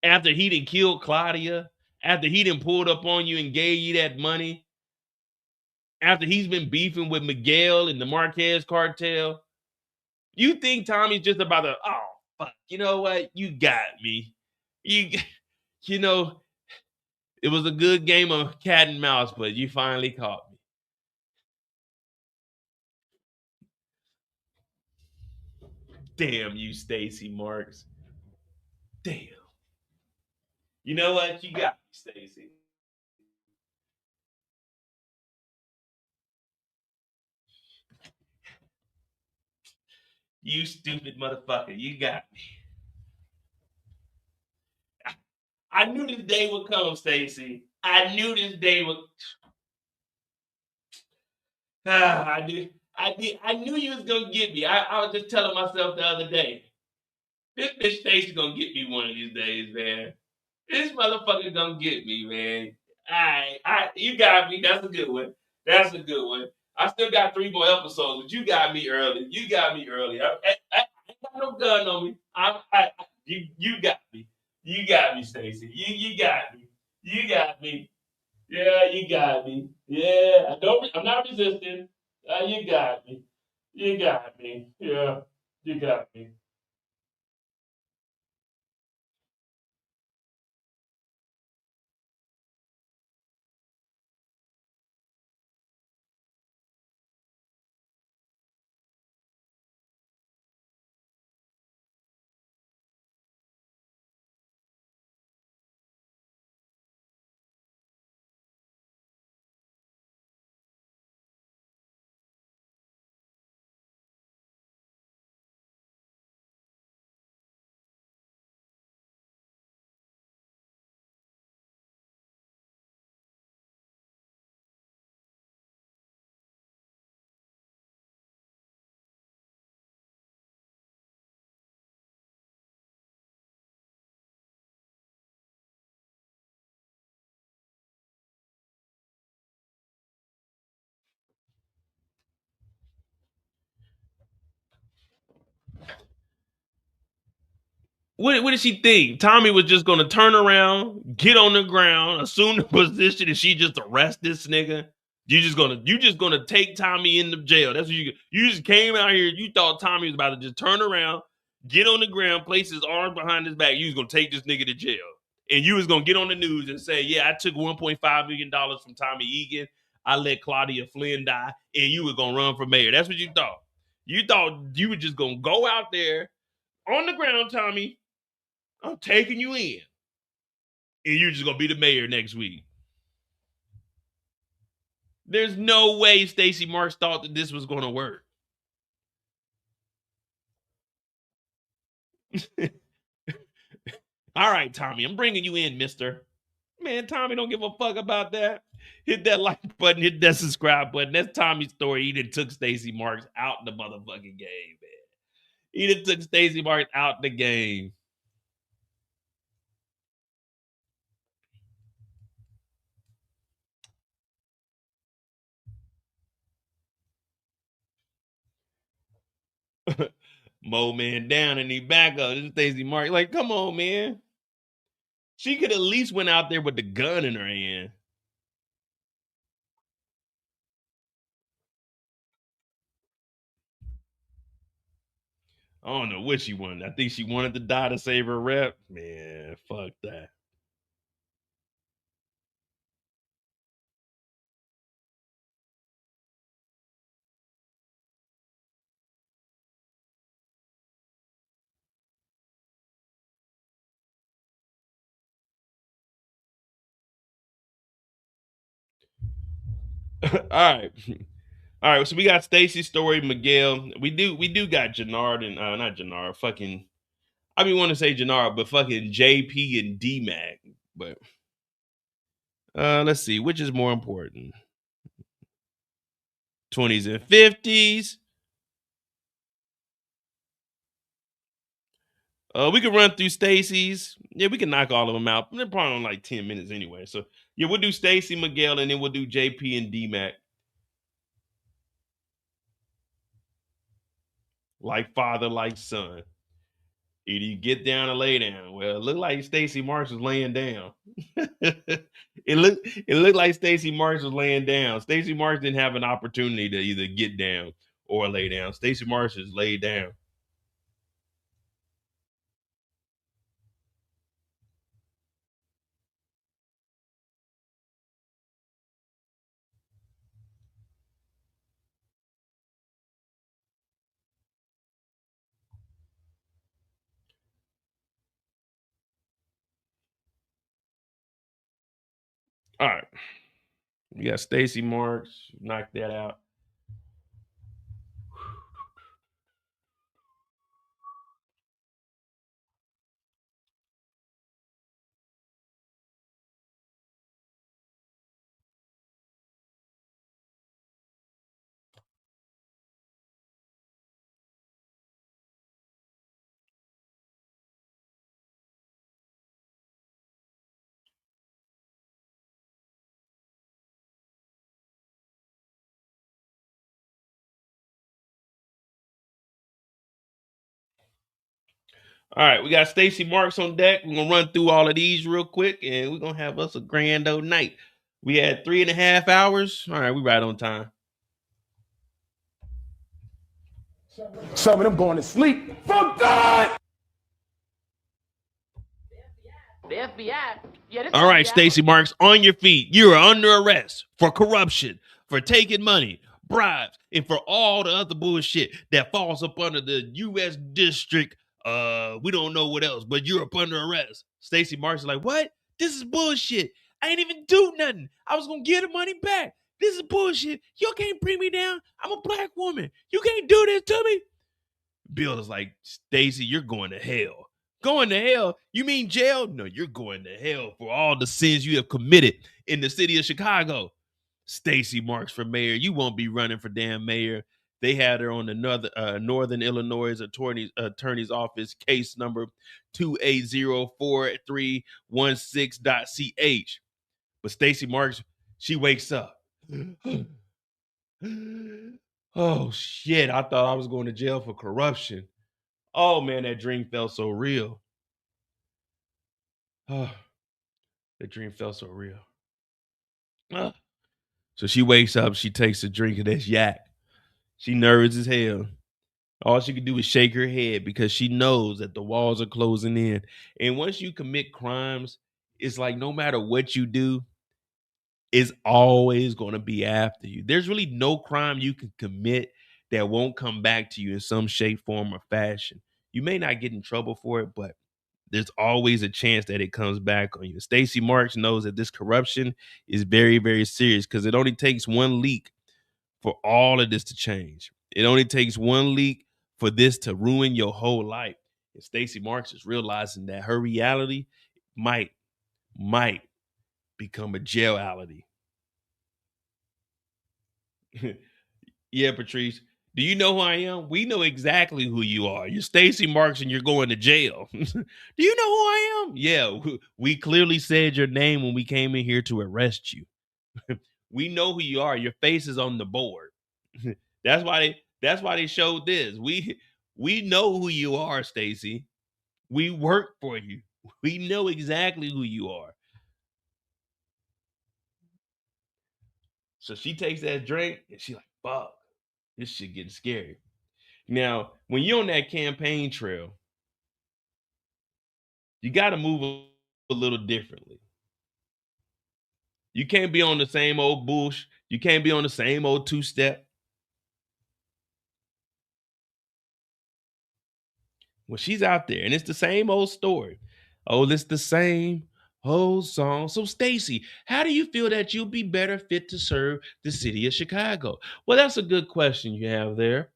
after he done killed Claudia, after he done pulled up on you and gave you that money, after he's been beefing with Miguel and the Marquez cartel? You think Tommy's just about to, oh, fuck, you know what? You got me. You know, it was a good game of cat and mouse, but you finally caught me. Damn you, Stacy Marks. Damn. You know what? You got me, Stacy. You stupid motherfucker. You got me. I knew this day would come, Stacy. I knew this day would. I knew you was gonna get me. I was just telling myself the other day, this bitch Stacy gonna get me one of these days, man. This motherfucker gonna get me, man. Alright, you got me. That's a good one. That's a good one. I still got 3 more episodes, but you got me early. You got me early. I ain't got no gun on me. You got me. You got me, Stacy. You got me. You got me. Yeah, you got me. Yeah, I'm not resisting. You got me. You got me. Yeah, you got me. What did she think? Tommy was just gonna turn around, get on the ground, assume the position, and she just arrest this nigga. You just gonna take Tommy into jail. That's what you just came out here. You thought Tommy was about to just turn around, get on the ground, place his arms behind his back. You was gonna take this nigga to jail, and you was gonna get on the news and say, "Yeah, I took $1.5 million from Tommy Egan. I let Claudia Flynn die, and you were gonna run for mayor." That's what you thought. You thought you were just gonna go out there on the ground, Tommy. I'm taking you in. And you're just gonna be the mayor next week. There's no way Stacey Marks thought that this was gonna work. All right, Tommy, I'm bringing you in, mister. Man, Tommy don't give a fuck about that. Hit that like button, hit that subscribe button. That's Tommy's story. He done took Stacey Marks out the motherfucking game, man. He done took Stacey Marks out the game. Mo man down and he back up. This is Stacey Marks. Like, come on, man. She could at least went out there with the gun in her hand. I don't know what she wanted. I think she wanted to die to save her rep. Man, fuck that. All right. All right. So we got Stacy's story, Miguel. We do got Jenard and not Jenard, fucking I mean want to say Jenard, but fucking JP and D Mac. But let's see, which is more important? 20s and 50s. We can run through Stacy's. Yeah, we can knock all of them out. They're probably on like 10 minutes anyway. So yeah, we'll do Stacy, Miguel, and then we'll do JP and D Mac. Like father, like son. Either you get down or lay down. Well, it looked like Stacey Marks was laying down. it looked like Stacey Marks was laying down. Stacey Marks didn't have an opportunity to either get down or lay down. Stacey Marks just laid down. All right. We got Stacey Marks. Knock that out. All right, we got Stacy Marks on deck. We're gonna run through all of these real quick, and we're gonna have us a grand old night. We had 3.5 hours. All right, we right on time. Some of them going to sleep. For God! The FBI. Yeah, this All right, FBI. Stacy Marks, on your feet. You are under arrest for corruption, for taking money, bribes, and for all the other bullshit that falls up under the U.S. District. We don't know what else, but you're up under arrest. Stacy Marks is like, what? This is bullshit. I ain't even do nothing. I was gonna get the money back. This is bullshit. You can't bring me down. I'm a black woman. You can't do this to me. Bill is like, Stacy, you're going to hell. Going to hell? You mean jail? No, you're going to hell for all the sins you have committed in the city of Chicago. Stacy Marks for mayor. You won't be running for damn mayor. They had her on the Northern Illinois attorney's office, case number 2804316.ch. But Stacy Marks, she wakes up. Oh, shit. I thought I was going to jail for corruption. Oh, man, that dream felt so real. Oh, that dream felt so real. So she wakes up. She takes a drink of this yak. She nervous as hell. All she can do is shake her head because she knows that the walls are closing in. And once you commit crimes, it's like no matter what you do, it's always going to be after you. There's really no crime you can commit that won't come back to you in some shape, form, or fashion. You may not get in trouble for it, but there's always a chance that it comes back on you. Stacy Marks knows that this corruption is very, very serious because it only takes one leak for all of this to change. It only takes one leak for this to ruin your whole life. And Stacy Marks is realizing that her reality might become a jaility. Yeah, Patrice. Do you know who I am? We know exactly who you are. You're Stacy Marks and you're going to jail. Do you know who I am? Yeah, we clearly said your name when we came in here to arrest you. We know who you are. Your face is on the board. That's why they showed this. We know who you are, Stacy. We work for you. We know exactly who you are. So she takes that drink and she's like, fuck, this shit getting scary. Now, when you're on that campaign trail, you got to move a little differently. You can't be on the same old bullshit. You can't be on the same old two-step. Well, she's out there, and it's the same old story. Oh, it's the same old song. So, Stacy, how do you feel that you'll be better fit to serve the city of Chicago? Well, that's a good question you have there.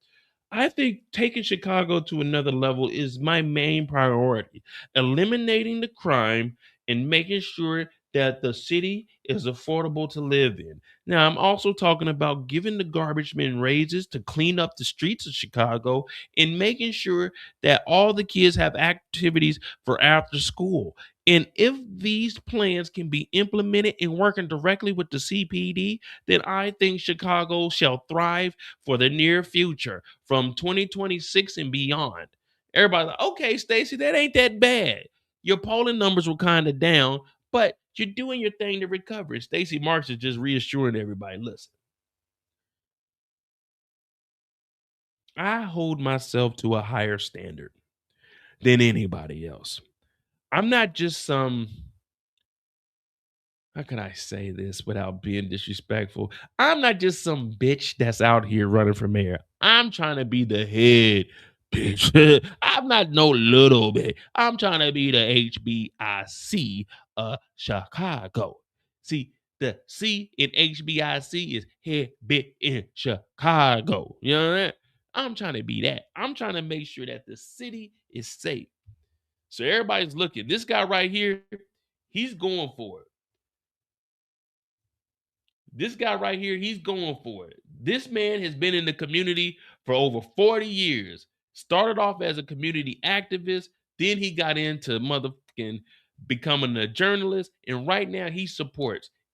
I think taking Chicago to another level is my main priority. Eliminating the crime and making sure that the city is affordable to live in. Now, I'm also talking about giving the garbage men raises to clean up the streets of Chicago and making sure that all the kids have activities for after school. And if these plans can be implemented and working directly with the CPD, then I think Chicago shall thrive for the near future from 2026 and beyond. Everybody's like, okay, Stacy, that ain't that bad. Your polling numbers were kind of down, but you're doing your thing to recover. Stacy Marks is just reassuring everybody, listen, I hold myself to a higher standard than anybody else. I'm not just some, how can I say this without being disrespectful? I'm not just some bitch that's out here running for mayor. I'm trying to be the head bitch. I'm not no little bit. I'm trying to be the HBIC of Chicago. See, the C in HBIC is head bit in Chicago. You know what I mean? I'm trying to be that. I'm trying to make sure that the city is safe. So everybody's looking. This guy right here, he's going for it. This guy right here, he's going for it. This man has been in the community for over 40 years. Started off as a community activist. Then he got into motherfucking becoming a journalist. And right now he supports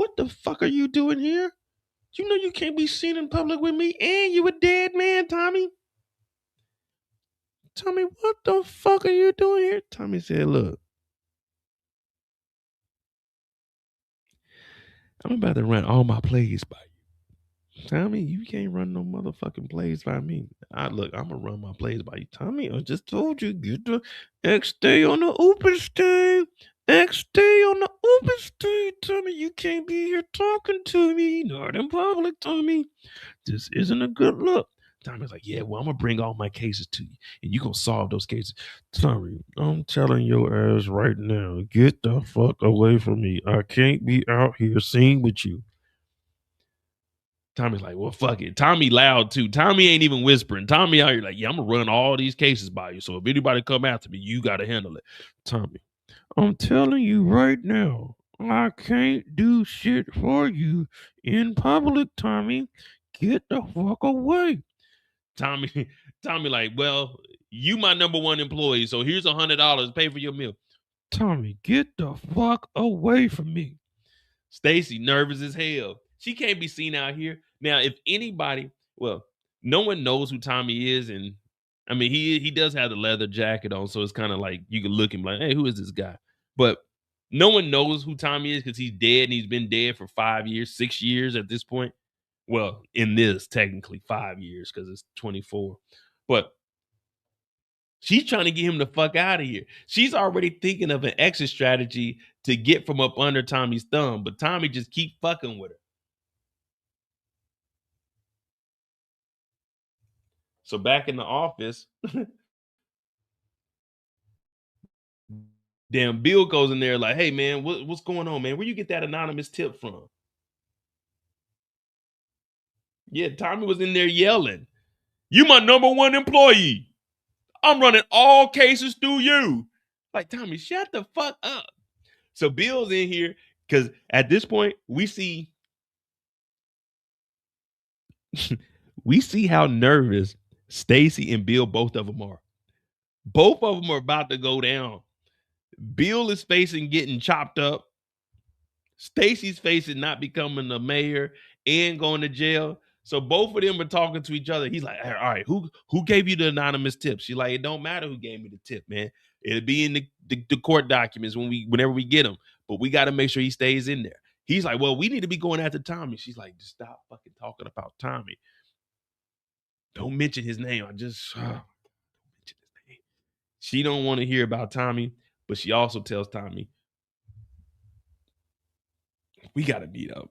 what the fuck are you doing here? You know you can't be seen in public with me, and you a dead man, Tommy. Tommy, what the fuck are you doing here? Tommy said, look, I'm about to run all my plays by you. Tommy, you can't run no motherfucking plays by me. Look, I'm gonna run my plays by you. Tommy, I just told you, get the X stay on the open stay. X stay on the open stay. Tommy, you can't be here talking to me, not in public, Tommy. This isn't a good look. Tommy's like, yeah, well, I'm gonna bring all my cases to you, and you gonna solve those cases. Tommy, I'm telling your ass right now, get the fuck away from me. I can't be out here seen with you. Tommy's like, well, fuck it. Tommy loud too. Tommy ain't even whispering. Tommy out here like, yeah, I'm gonna run all these cases by you. So if anybody come after me, you gotta handle it. Tommy, I'm telling you right now, I can't do shit for you in public, Tommy. Get the fuck away. Tommy, like, well, you my number one employee, so here's $100. Pay for your meal. Tommy, get the fuck away from me. Stacy, nervous as hell. She can't be seen out here. Now, if anybody, well, no one knows who Tommy is, and I mean, he does have the leather jacket on, so it's kind of like you can look him like, hey, who is this guy? But no one knows who Tommy is because he's dead, and he's been dead for 5 years, 6 years at this point. Well, in this, technically 5 years because it's 24. But she's trying to get him the fuck out of here. She's already thinking of an exit strategy to get from up under Tommy's thumb, but Tommy just keep fucking with her. So back in the office, damn Bill goes in there like, hey man, what's going on, man? Where you get that anonymous tip from? Yeah, Tommy was in there yelling, you my number one employee. I'm running all cases through you. Like, Tommy, shut the fuck up. So Bill's in here because at this point we see how nervous Stacy and Bill, both of them are. Both of them are about to go down. Bill is facing getting chopped up. Stacy's facing not becoming the mayor and going to jail. So both of them are talking to each other. He's like, all right, who gave you the anonymous tip? She's like, it don't matter who gave me the tip, man. It'll be in the court documents whenever we get them. But we got to make sure he stays in there. He's like, well, we need to be going after Tommy. She's like, just stop fucking talking about Tommy. Don't mention his name. Don't mention his name. She don't want to hear about Tommy, but she also tells Tommy, we got to meet up.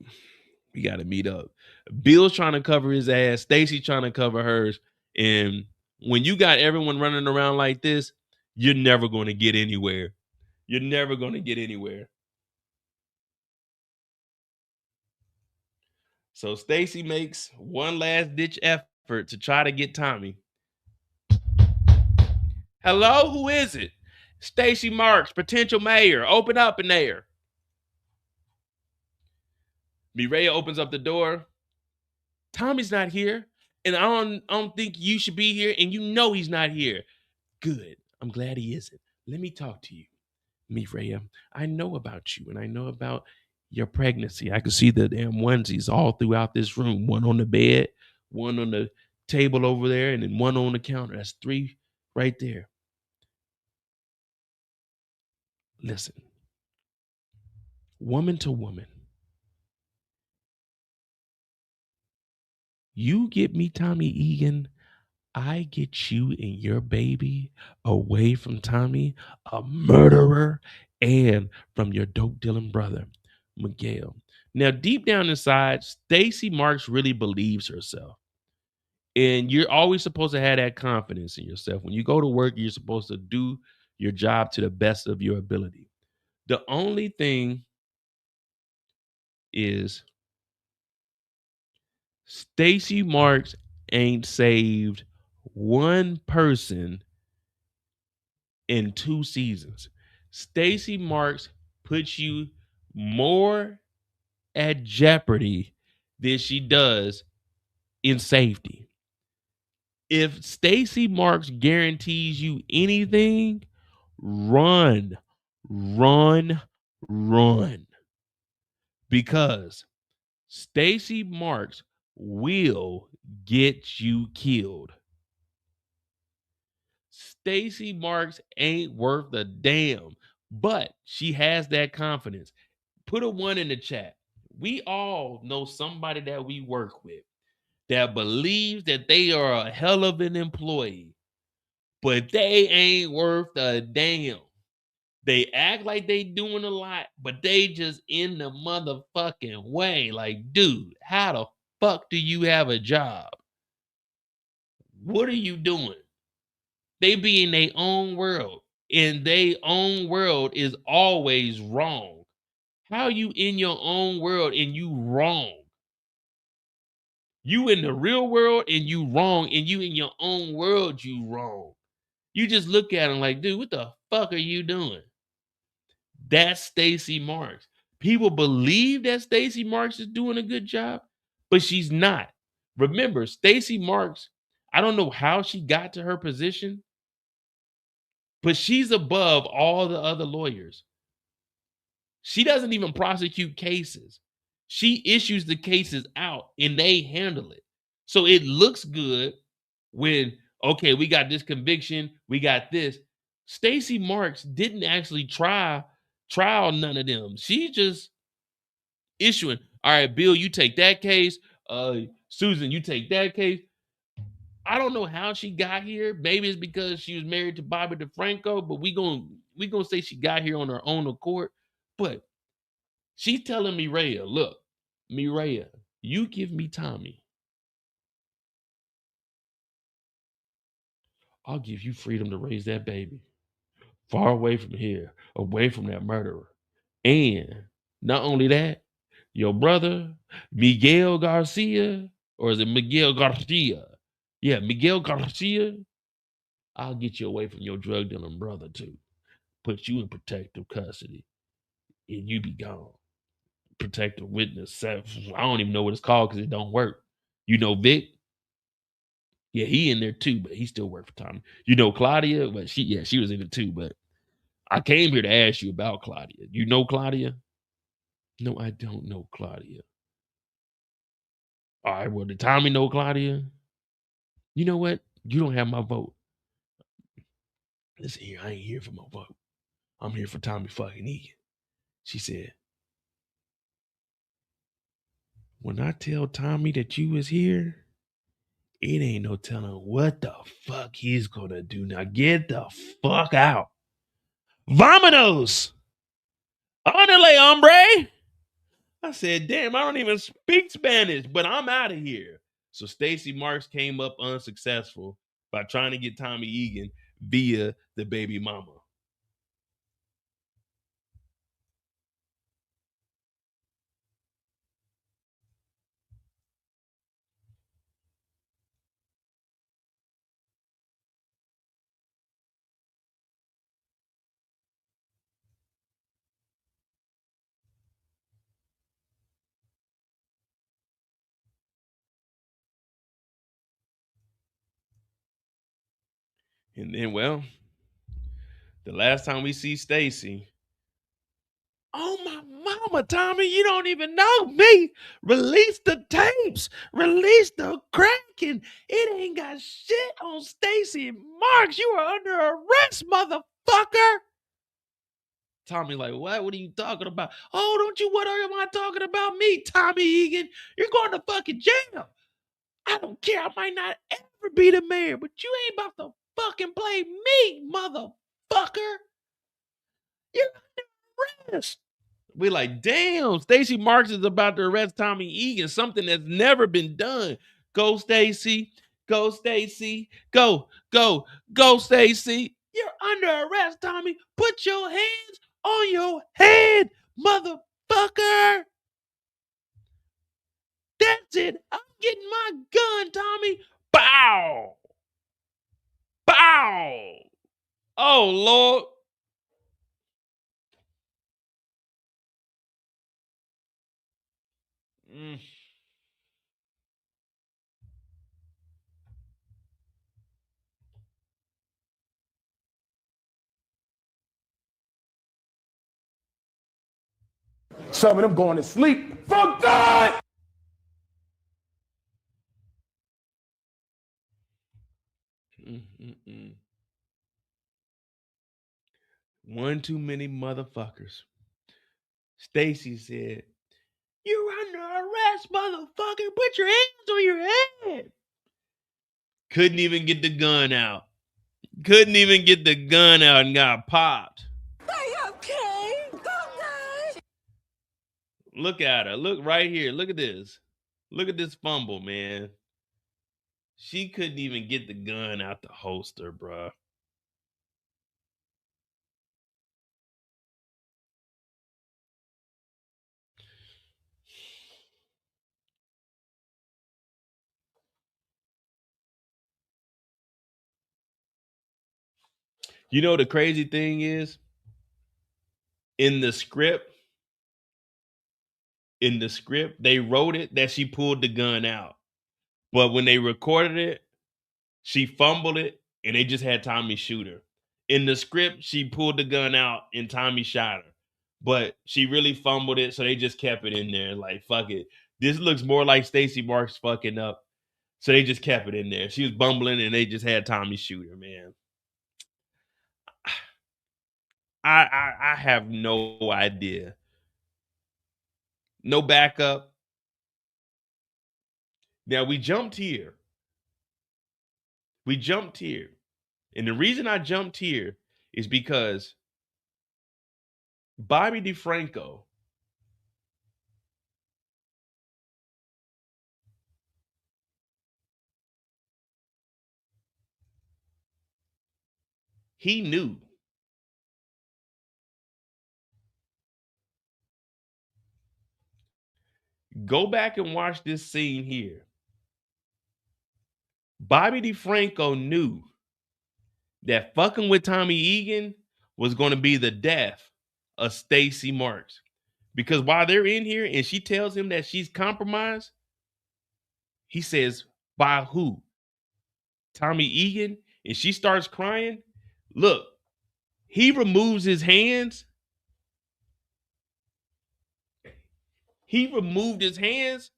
We got to meet up. Bill's trying to cover his ass. Stacy trying to cover hers. And when you got everyone running around like this, you're never going to get anywhere. You're never going to get anywhere. So Stacy makes one last ditch effort to try to get Tommy. Hello, who is it? Stacy Marks, potential mayor. Open up in there. Mireya opens up the door. Tommy's not here, and I don't think you should be here, and you know he's not here. Good. I'm glad he isn't. Let me talk to you. Mireya, I know about you, and I know about your pregnancy. I can see the damn onesies all throughout this room. One on the bed, one on the table over there, and then one on the counter. That's 3 right there. Listen, woman to woman, you get me Tommy Egan, I get you and your baby away from Tommy, a murderer, and from your dope dealing brother, Miguel. Now, deep down inside, Stacy Marks really believes herself. And you're always supposed to have that confidence in yourself. When you go to work, you're supposed to do your job to the best of your ability. The only thing is Stacy Marks ain't saved one person in 2 seasons. Stacy Marks puts you more at jeopardy than she does in safety. If Stacy Marks guarantees you anything, run. because Stacy Marks will get you killed. Stacy Marks ain't worth a damn, but she has that confidence. Put a 1 in the chat. We all know somebody that we work with that believes that they are a hell of an employee, but they ain't worth a damn. They act like they doing a lot, but they just in the motherfucking way. Like, dude, how the fuck do you have a job? What are you doing? They be in their own world, and their own world is always wrong. How you in your own world and you wrong? You in the real world and you wrong, and you in your own world you wrong. You just look at them like, dude, what the fuck are you doing? That's Stacy Marks. People believe that Stacy Marks is doing a good job, but she's not. Remember, Stacy Marks, I don't know how she got to her position, but she's above all the other lawyers. She doesn't even prosecute cases. She issues the cases out and they handle it. So it looks good when, okay, we got this conviction, we got this. Stacy Marks didn't actually trial none of them. She just issuing, all right, Bill, you take that case. Susan, you take that case. I don't know how she got here. Maybe it's because she was married to Bobby DeFranco, but we gonna say she got here on her own accord. But she's telling Mireya, look, Mireya, you give me Tommy. I'll give you freedom to raise that baby. Far away from here, away from that murderer. And not only that, your brother, Miguel Garcia, or is it Miguel Garcia? Yeah, Miguel Garcia. I'll get you away from your drug dealing brother too. Put you in protective custody, and you be gone. Protective witness. I don't even know what it's called because it don't work. You know Vic? Yeah, he in there too, but he still work for Tommy. You know Claudia? But she was in it too. But I came here to ask you about Claudia. You know Claudia? No, I don't know Claudia. All right, well, did Tommy know Claudia? You know what? You don't have my vote. Listen here, I ain't here for my vote. I'm here for Tommy fucking Egan. She said, when I tell Tommy that you was here, it ain't no telling what the fuck he's gonna do. Now get the fuck out. Vamonos! Andale, hombre! I said, damn, I don't even speak Spanish, but I'm out of here. So Stacy Marks came up unsuccessful by trying to get Tommy Egan via the baby mama. And then, well, the last time we see Stacy, oh my mama, Tommy, you don't even know me. Release the tapes. Release the Kraken. It ain't got shit on Stacy Marks. You are under arrest, motherfucker. Tommy like, what? What are you talking about? Oh, don't you, what am I talking about me, Tommy Egan? You're going to fucking jail. I don't care. I might not ever be the mayor, but you ain't about to fucking play me, motherfucker. You're under arrest. We're like, damn, Stacy Marks is about to arrest Tommy Egan, something that's never been done. Go, Stacy. Go, Stacy. Go, go, go, Stacy. You're under arrest, Tommy. Put your hands on your head, motherfucker. That's it. I'm getting my gun, Tommy. Bow. Bow. Oh, Lord. Some of them going to sleep for good. One too many motherfuckers. Stacy said, "You're under arrest, motherfucker. Put your hands on your head." Couldn't even get the gun out. Couldn't even get the gun out and got popped. Are you okay? Look at her. Look right here. Look at this. Look at this fumble, man. She couldn't even get the gun out the holster, bruh. You know the crazy thing is, in the script, they wrote it that she pulled the gun out. But when they recorded it, she fumbled it and they just had Tommy shoot her. In the script, she pulled the gun out and Tommy shot her. But she really fumbled it, so they just kept it in there. Like, fuck it. This looks more like Stacy Marks fucking up. So they just kept it in there. She was bumbling and they just had Tommy shoot her, man. I have no idea. No backup. Now we jumped here. And the reason I jumped here is because Bobby DeFranco he knew. Go back and watch this scene here. Bobby DeFranco knew that fucking with Tommy Egan was going to be the death of Stacy Marks. Because while they're in here and she tells him that she's compromised, he says, by who? Tommy Egan? And she starts crying. Look, he removes his hands. He removed his hands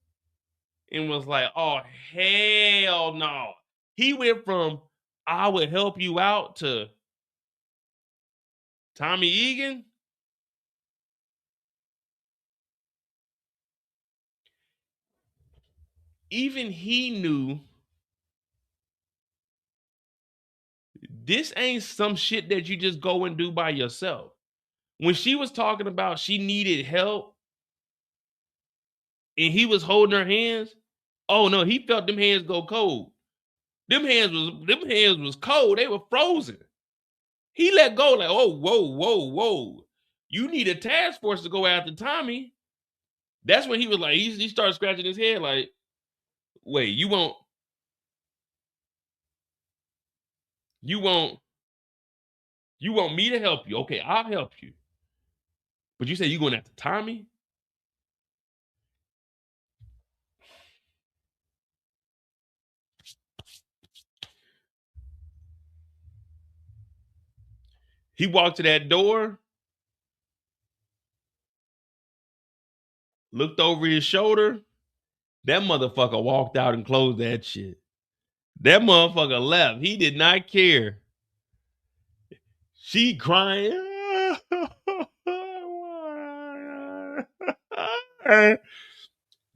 and was like, oh, hell no. He went from, I would help you out, to Tommy Egan. Even he knew this ain't some shit that you just go and do by yourself. When she was talking about she needed help and he was holding her hands, oh no, he felt them hands go cold. Them hands was cold. They were frozen. He let go like, oh, whoa. You need a task force to go after Tommy. That's when he was like, he started scratching his head like, wait, you want me to help you? Okay, I'll help you. But you say you going after Tommy? He walked to that door, looked over his shoulder. That motherfucker walked out and closed that shit. That motherfucker left. He did not care. She crying. That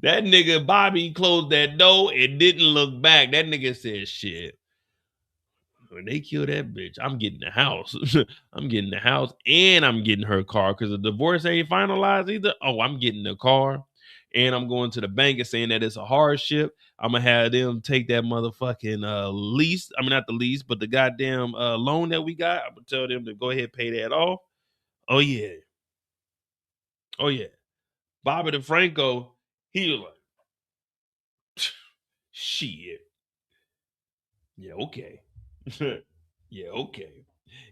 nigga Bobby closed that door and didn't look back. That nigga said, shit, when they kill that bitch, I'm getting the house. I'm getting the house and I'm getting her car because the divorce ain't finalized either. Oh, I'm getting the car and I'm going to the bank and saying that it's a hardship. I'm going to have them take that motherfucking lease. I mean, not the lease, but the goddamn loan that we got. I'm going to tell them to go ahead and pay that off. Oh, yeah. Bobby DeFranco, he was like, shit. Yeah, okay. Yeah, okay.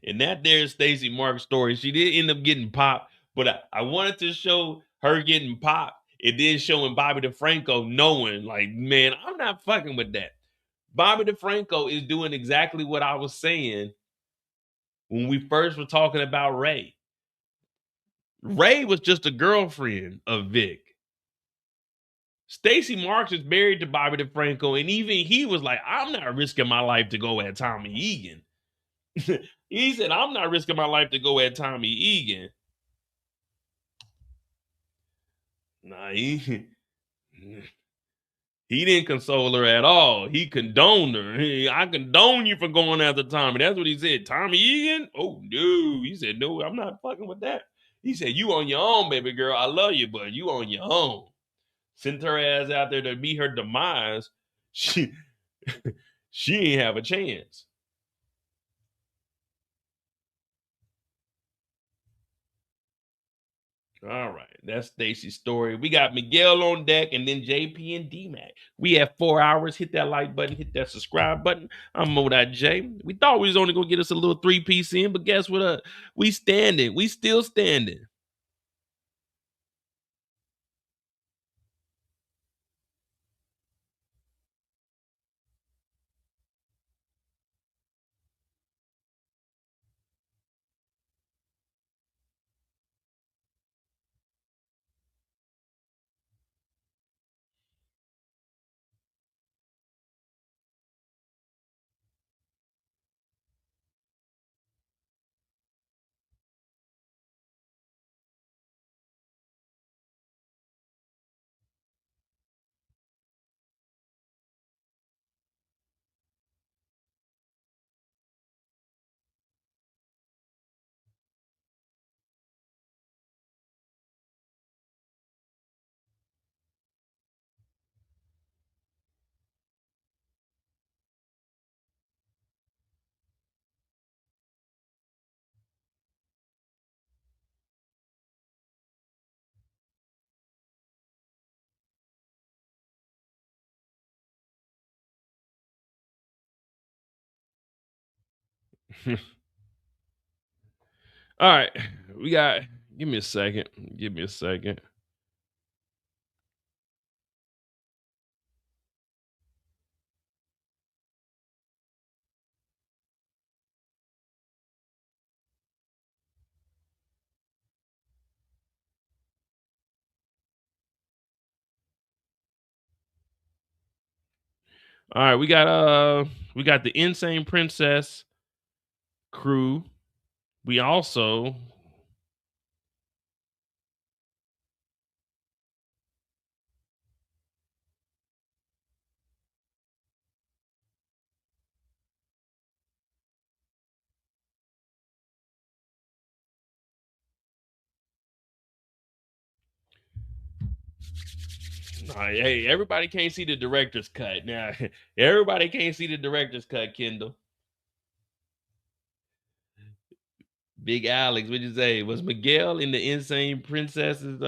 And that there's Stacy Mark's story. She did end up getting popped, but I wanted to show her getting popped. It did showing Bobby DeFranco knowing, like, man, I'm not fucking with that. Bobby DeFranco is doing exactly what I was saying when we first were talking about Ray. Ray was just a girlfriend of Vic. Stacy Marks is married to Bobby DeFranco, and even he was like, I'm not risking my life to go at Tommy Egan. He said, I'm not risking my life to go at Tommy Egan. Nah, he didn't console her at all. He condoned her. Hey, I condone you for going after Tommy. That's what he said. Tommy Egan? Oh, no. He said, no, I'm not fucking with that. He said, you on your own, baby girl. I love you, but you on your own. Sent her ass out there to meet her demise. She ain't have a chance. All right, that's Stacy's story. We got Miguel on deck and then JP and D-Mac. We have 4 hours. Hit that like button, hit that subscribe button. I'm Mo.J. We thought we was only going to get us a little 3-piece in, but guess what? We standing. We still standing. All right, we got. Give me a second. Give me a second. All right, we got the Insane Princess crew. We also hey, everybody can't see the director's cut. Now, everybody can't see the director's cut, Kendall. Big Alex, what'd you say? Was Miguel in the Insane Princesses?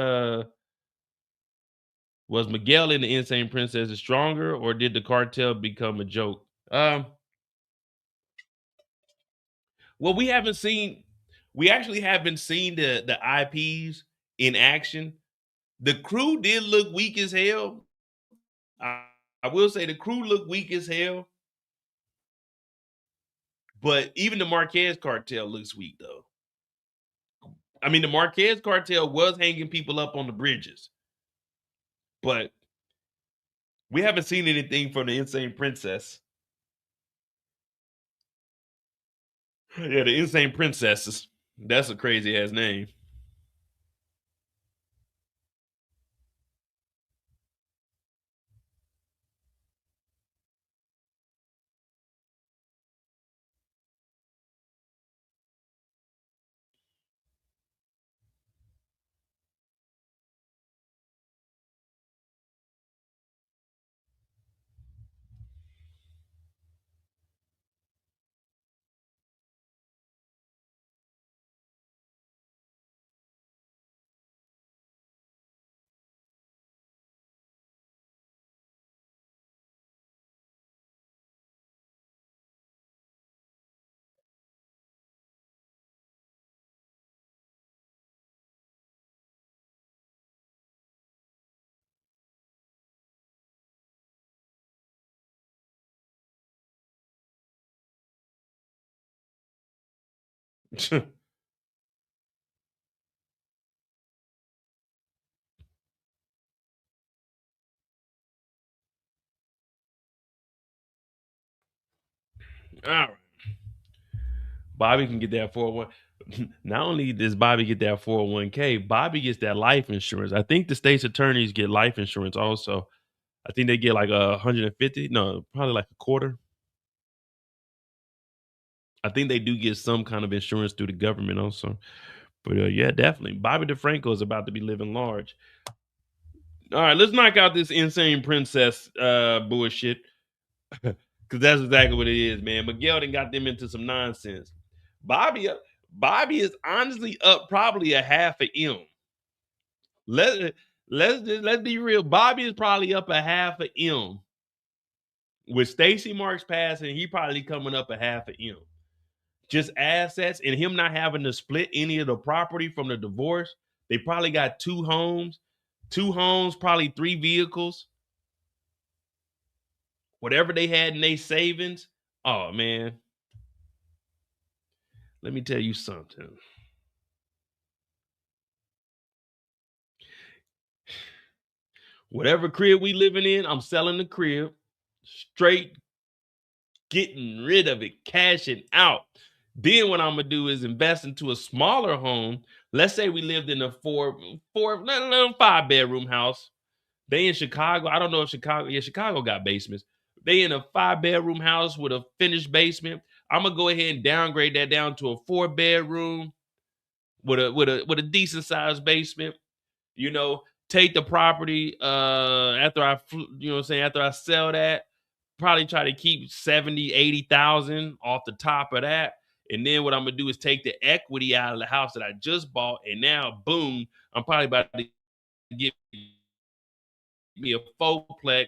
Was Miguel in the Insane Princesses stronger, or did the cartel become a joke? Well, we actually haven't seen the IPs in action. The crew did look weak as hell. I will say the crew looked weak as hell. But even the Marquez cartel looks weak, though. I mean, the Marquez cartel was hanging people up on the bridges, but we haven't seen anything from the Insane Princess. Yeah, the Insane Princesses. That's a crazy ass name. All right. Bobby can get that 401. Not only does Bobby get that 401k, Bobby gets that life insurance. I think the state's attorneys get life insurance also. I think they get like 150. No, probably like a quarter. I think they do get some kind of insurance through the government also. But yeah, definitely. Bobby DeFranco is about to be living large. All right, let's knock out this insane princess bullshit. Because that's exactly what it is, man. Miguel done got them into some nonsense. Bobby is honestly up probably a half a M. Let's be real. Bobby is probably up a half a M. With Stacy Marks passing, he probably coming up a half a M. Just assets and him not having to split any of the property from the divorce. They probably got two homes, probably 3 vehicles. Whatever they had in their savings. Oh man. Let me tell you something. Whatever crib we living in, I'm selling the crib. Straight getting rid of it, cashing out. Then what I'm gonna do is invest into a smaller home. Let's say we lived in a 5-bedroom house. They in Chicago. I don't know if Chicago got basements. They in a 5-bedroom house with a finished basement. I'm gonna go ahead and downgrade that down to a 4-bedroom with a decent sized basement. You know, take the property after I sell that, probably try to keep 70, 80,000 off the top of that. And then what I'm gonna do is take the equity out of the house that I just bought, and now boom, I'm probably about to get me a fourplex,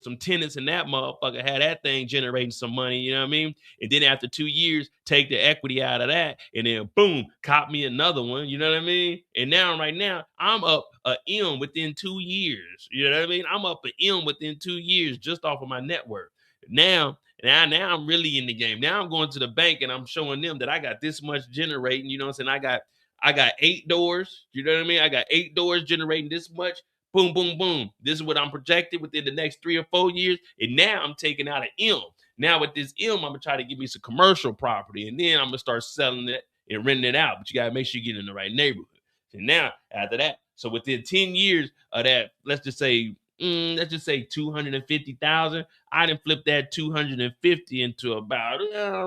some tenants in that motherfucker, had that thing generating some money, you know what I mean? And then after 2 years, take the equity out of that, and then boom, cop me another one, you know what I mean? And right now, I'm up a M within 2 years, you know what I mean? I'm up an M within 2 years just off of my network. Now I'm really in the game. Now I'm going to the bank and I'm showing them that I got this much generating, you know what I'm saying? I got 8 doors, you know what I mean? I got 8 doors generating this much. Boom, boom, boom. This is what I'm projected within the next 3 or 4 years. And now I'm taking out an M. Now with this M, I'm going to try to give me some commercial property. And then I'm going to start selling it and renting it out. But you got to make sure you get in the right neighborhood. And now after that, so within 10 years of that, let's just say 250,000. I done flip that 250 into about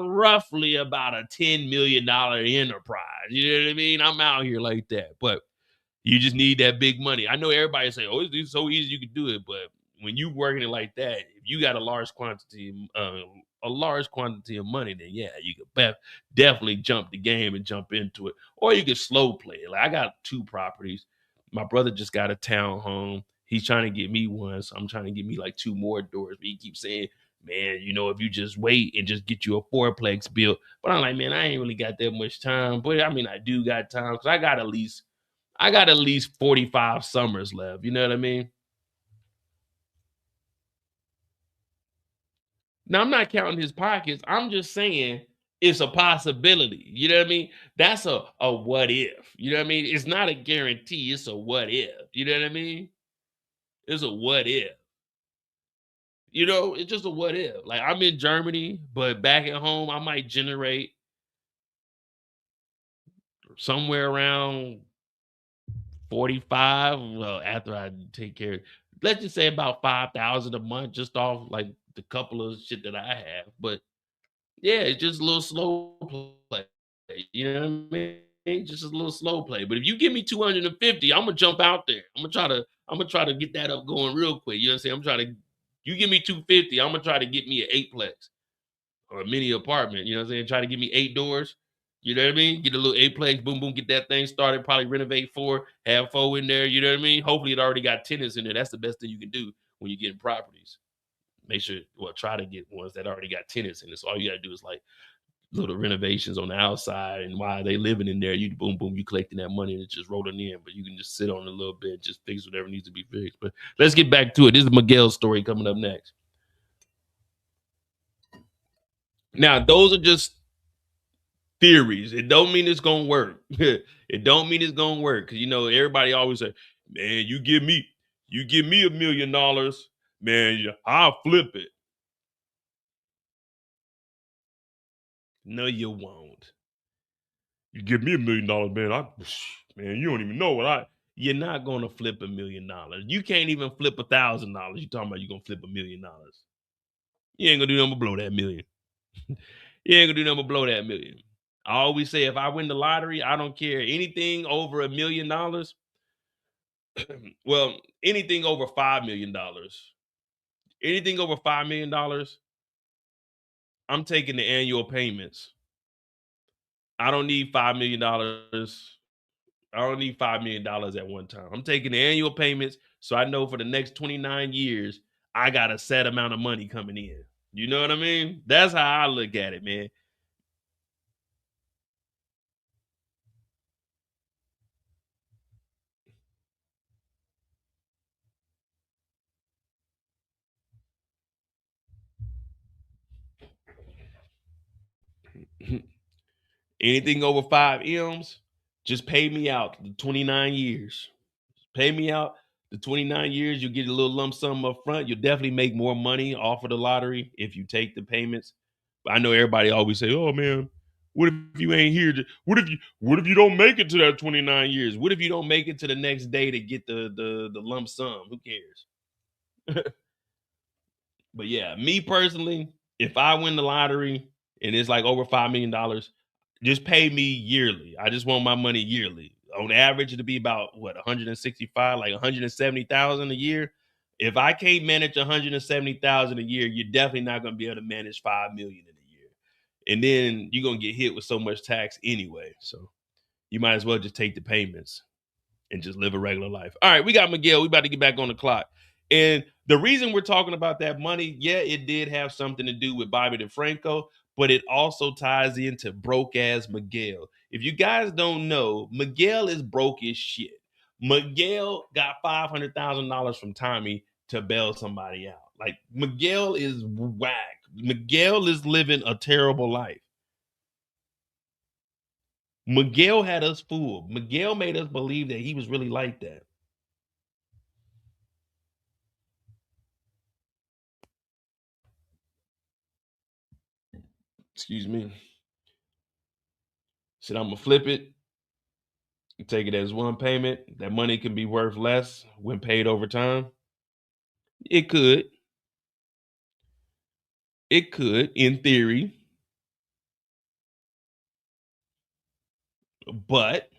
roughly about a $10 million enterprise. You know what I mean? I'm out here like that. But you just need that big money. I know everybody say, "Oh, it's so easy you can do it," but when you working it like that, if you got a large quantity of money, then yeah, you could definitely jump the game and jump into it, or you could slow play it. Like I got 2 properties. My brother just got a townhome. He's trying to get me one, so I'm trying to get me like 2 more doors. But he keeps saying, "Man, you know, if you just wait and just get you a 4-plex built," but I'm like, man, I ain't really got that much time. But I mean, I do got time because I got at least 45 summers left. You know what I mean? Now, I'm not counting his pockets. I'm just saying it's a possibility. You know what I mean? That's a what if. You know what I mean? It's not a guarantee. It's a what if. You know what I mean? It's a what if. You know, it's just a what if. Like I'm in Germany, but back at home, I might generate somewhere around 45. Well, after I take care, let's just say about 5,000 a month, just off like the couple of shit that I have. But yeah, it's just a little slow play. You know what I mean? Just a little slow play. But if you give me 250, I'm gonna jump out there. I'm gonna try to get that up going real quick. You know what I'm saying? You give me 250, I'm gonna try to get me an 8-plex or a mini apartment. You know what I'm saying? Try to give me 8 doors. You know what I mean? Get a little 8-plex, boom, boom, get that thing started. Probably renovate 4, have 4 in there. You know what I mean? Hopefully, it already got tenants in there. That's the best thing you can do when you're getting properties. Make sure, try to get ones that already got tenants in it. So all you gotta do is like little renovations on the outside, and while they living in there, you boom, boom, you collecting that money and it's just rolling in. But you can just sit on it a little bit, just fix whatever needs to be fixed. But let's get back to it. This is Miguel's story coming up next. Now, those are just theories. It don't mean it's gonna work. It don't mean it's gonna work. Cause you know, everybody always say, man, you give me $1 million, man, I'll flip it. No, you won't. You give me $1 million, man. Man, you don't even know what You're not gonna flip $1 million. You can't even flip $1,000. You talking about you gonna flip $1 million? You ain't gonna do nothing but blow that million. You ain't gonna do nothing but blow that million. I always say if I win the lottery, I don't care anything over $1 million. Well, anything over $5 million. Anything over $5 million, I'm taking the annual payments. I don't need $5 million. I don't need $5 million at one time. I'm taking the annual payments, so I know for the next 29 years, I got a set amount of money coming in. You know what I mean? That's how I look at it, man. Anything over 5 M's, just pay me out the 29 years. Pay me out the 29 years. You'll get a little lump sum up front. You'll definitely make more money off of the lottery if you take the payments. But I know everybody always say, "Oh man, what if you ain't here? What if you don't make it to that 29 years? What if you don't make it to the next day to get the lump sum? Who cares?" But yeah, me personally, if I win the lottery and it's like over $5 million, just pay me yearly. I just want my money yearly. On average, it'll be about what 165, like 170,000 a year. If I can't manage 170,000 a year, you're definitely not going to be able to manage 5 million in a year. And then you're going to get hit with so much tax anyway. So you might as well just take the payments and just live a regular life. All right, we got Miguel. We about to get back on the clock. And the reason we're talking about that money, yeah, it did have something to do with Bobby DeFranco, but it also ties into broke ass Miguel. If you guys don't know, Miguel is broke as shit. Miguel got $500,000 from Tommy to bail somebody out. Like Miguel is whack. Miguel is living a terrible life. Miguel had us fooled. Miguel made us believe that he was really like that. Excuse me. Said I'm gonna flip it, take it as one payment. That money can be worth less when paid over time. It could. It could, in theory. But,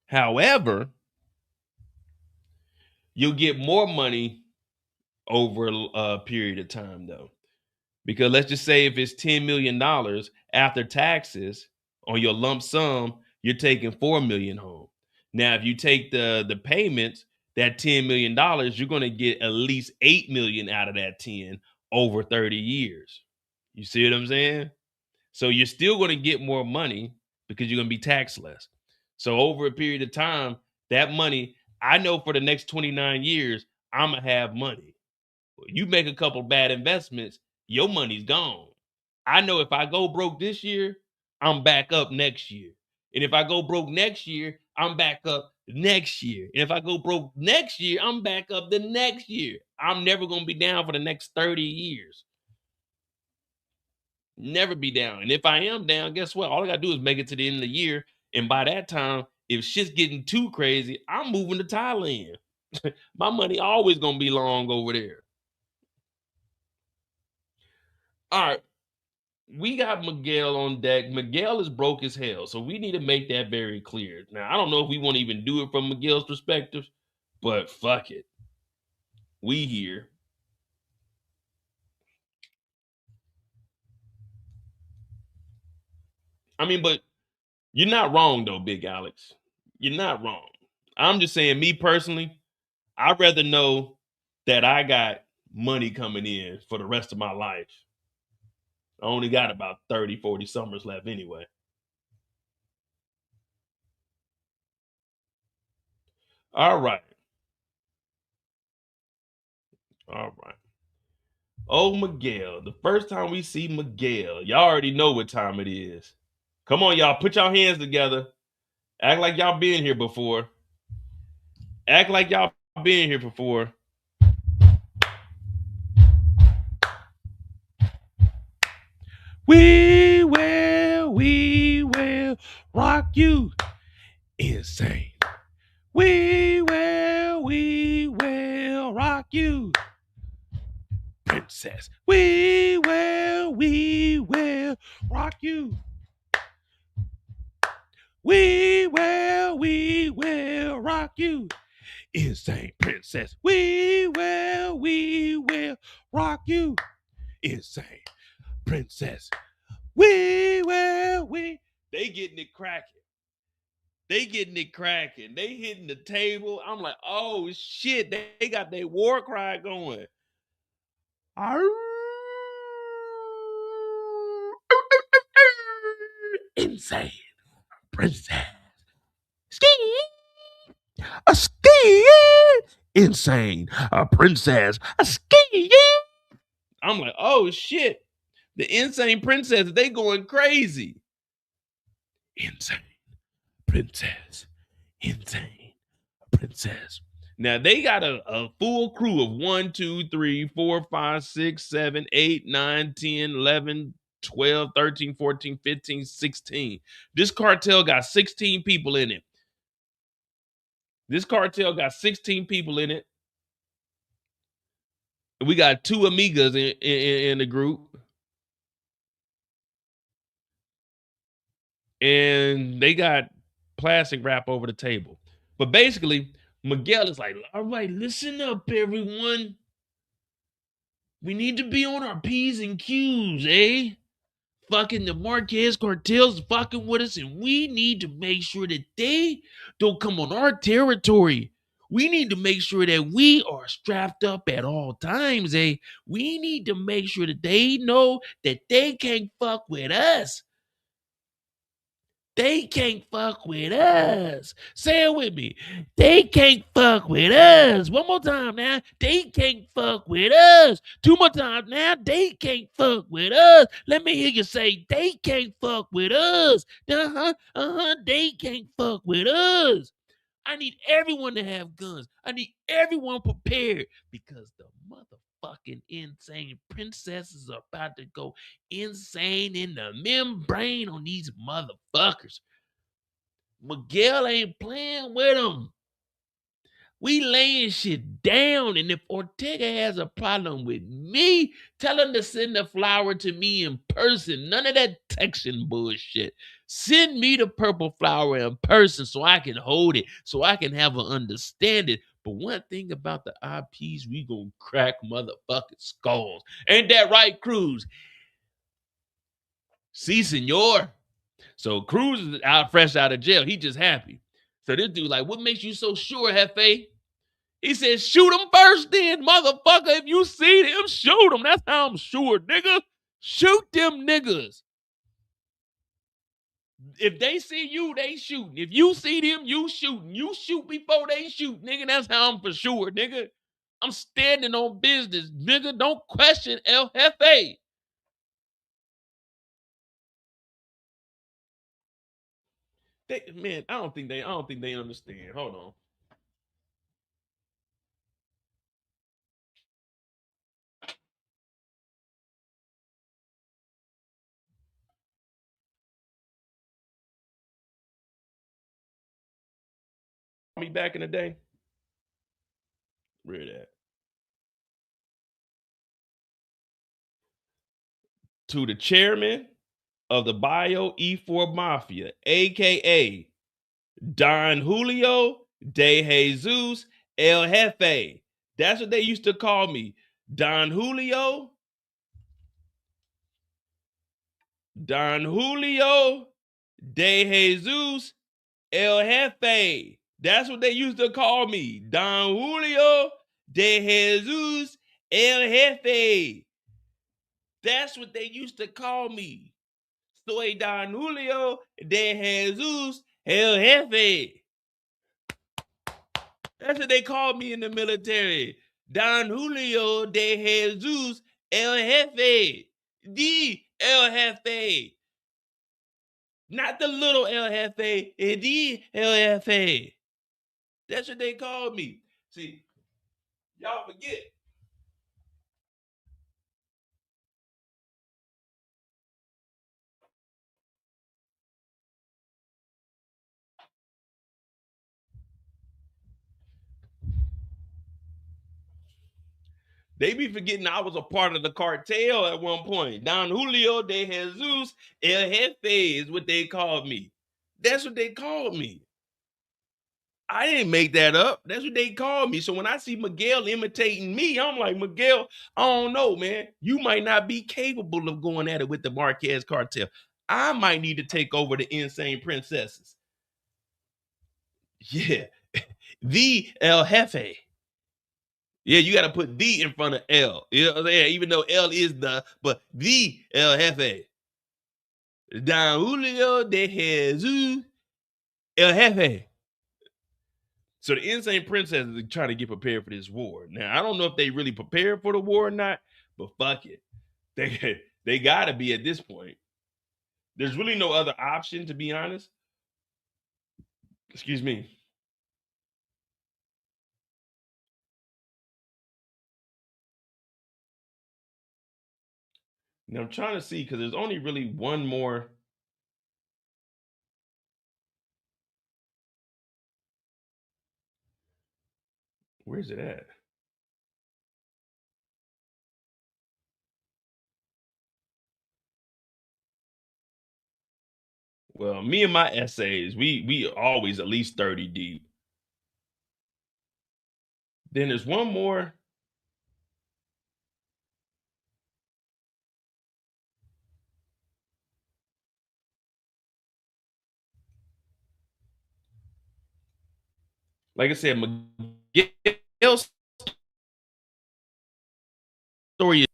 however, you'll get more money over a period of time, though. Because let's just say if it's $10 million after taxes on your lump sum, you're taking $4 million home. Now, if you take the payments, that $10 million, you're going to get at least $8 million out of that 10 over 30 years. You see what I'm saying? So you're still going to get more money because you're going to be taxed less. So over a period of time, that money, I know for the next 29 years, I'm going to have money. You make a couple bad investments, your money's gone. I know if I go broke this year, I'm back up next year. And if I go broke next year, I'm back up next year. And if I go broke next year, I'm back up the next year. I'm never going to be down for the next 30 years. Never be down. And if I am down, guess what? All I got to do is make it to the end of the year. And by that time, if shit's getting too crazy, I'm moving to Thailand. My money always going to be long over there. All right. We got Miguel on deck. Miguel is broke as hell, so we need to make that very clear. Now, I don't know if we want to even do it from Miguel's perspective, but fuck it. We here. I mean, but you're not wrong, though, Big Alex. You're not wrong. I'm just saying, me personally, I'd rather know that I got money coming in for the rest of my life. I only got about 30, 40 summers left anyway. All right. All right. Oh, Miguel. The first time we see Miguel, y'all already know what time it is. Come on, y'all. Put your hands together. Act like y'all been here before. Act like y'all been here before. We will rock you. Insane. We will rock you. Princess. We will rock you. We will rock you. Insane princess. We will rock you. Insane princess. They getting it cracking. They hitting the table. I'm like, oh shit, they got their war cry going. Insane princess. Ski. A ski. Insane. A princess. A ski. I'm like, oh shit. The insane princess, they going crazy. Insane princess. Insane princess. Now they got a full crew of 1, 2, 3, 4, 5, 6, 7, 8, 9, 10, 11, 12, 13, 14, 15, 16. This cartel got 16 people in it. This cartel got 16 people in it. We got 2 amigas in the group. And they got plastic wrap over the table. But basically, Miguel is like, all right, listen up, everyone. We need to be on our P's and Q's, eh? Fucking the Marquez cartel's fucking with us, and we need to make sure that they don't come on our territory. We need to make sure that we are strapped up at all times, eh? We need to make sure that they know that they can't fuck with us. They can't fuck with us. Say it with me. They can't fuck with us. One more time now. They can't fuck with us. 2 more times now. They can't fuck with us. Let me hear you say, they can't fuck with us. They can't fuck with us. I need everyone to have guns. I need everyone prepared because the motherfucking insane princesses are about to go insane in the membrane on these motherfuckers. Miguel ain't playing with them. We laying shit down, and if Ortega has a problem with me, tell him to send the flower to me in person. None of that texting bullshit. Send me the purple flower in person so I can hold it, so I can have an understanding. But one thing about the IPs, we gonna crack motherfucking skulls. Ain't that right, Cruz? Si, senor. So Cruz is fresh out of jail. He just happy. So this dude like, what makes you so sure, Hefe? He said, shoot him first then, motherfucker. If you see him, shoot him. That's how I'm sure, nigga. Shoot them niggas. If they see you, they shooting. If you see them, you shooting. You shoot before they shoot, nigga. That's how I'm for sure, nigga. I'm standing on business, nigga. Don't question El Jefe. Man, I don't think they understand. Hold on. Me back in the day. Read that. To the chairman of the Bio E4 Mafia, aka Don Julio de Jesus El Jefe. That's what they used to call me. Don Julio de Jesus El Jefe. That's what they used to call me. Don Julio de Jesus El Jefe. That's what they used to call me. Soy Don Julio de Jesus El Jefe. That's what they called me in the military. Don Julio de Jesus El Jefe. The El Jefe. Not the little El Jefe. The El Jefe. That's what they called me. See, y'all forget. They be forgetting I was a part of the cartel at one point. Don Julio de Jesus El Jefe is what they called me. That's what they called me. I didn't make that up. That's what they called me. So when I see Miguel imitating me, I'm like, Miguel, I don't know, man. You might not be capable of going at it with the Marquez cartel. I might need to take over the Insane Princesses. Yeah. The El Jefe. Yeah, you got to put the in front of L. You know what I'm saying? Even though L is but the El Jefe. Don Julio de Jesus El Jefe. So the Insane Princesses are trying to get prepared for this war. Now, I don't know if they really prepared for the war or not, but fuck it. They got to be at this point. There's really no other option, to be honest. Excuse me. Now, I'm trying to see, because there's only really one more. Where's it at? Well, me and my essays, we always at least 30 deep. Then there's one more. Like I said, Miguel's story is.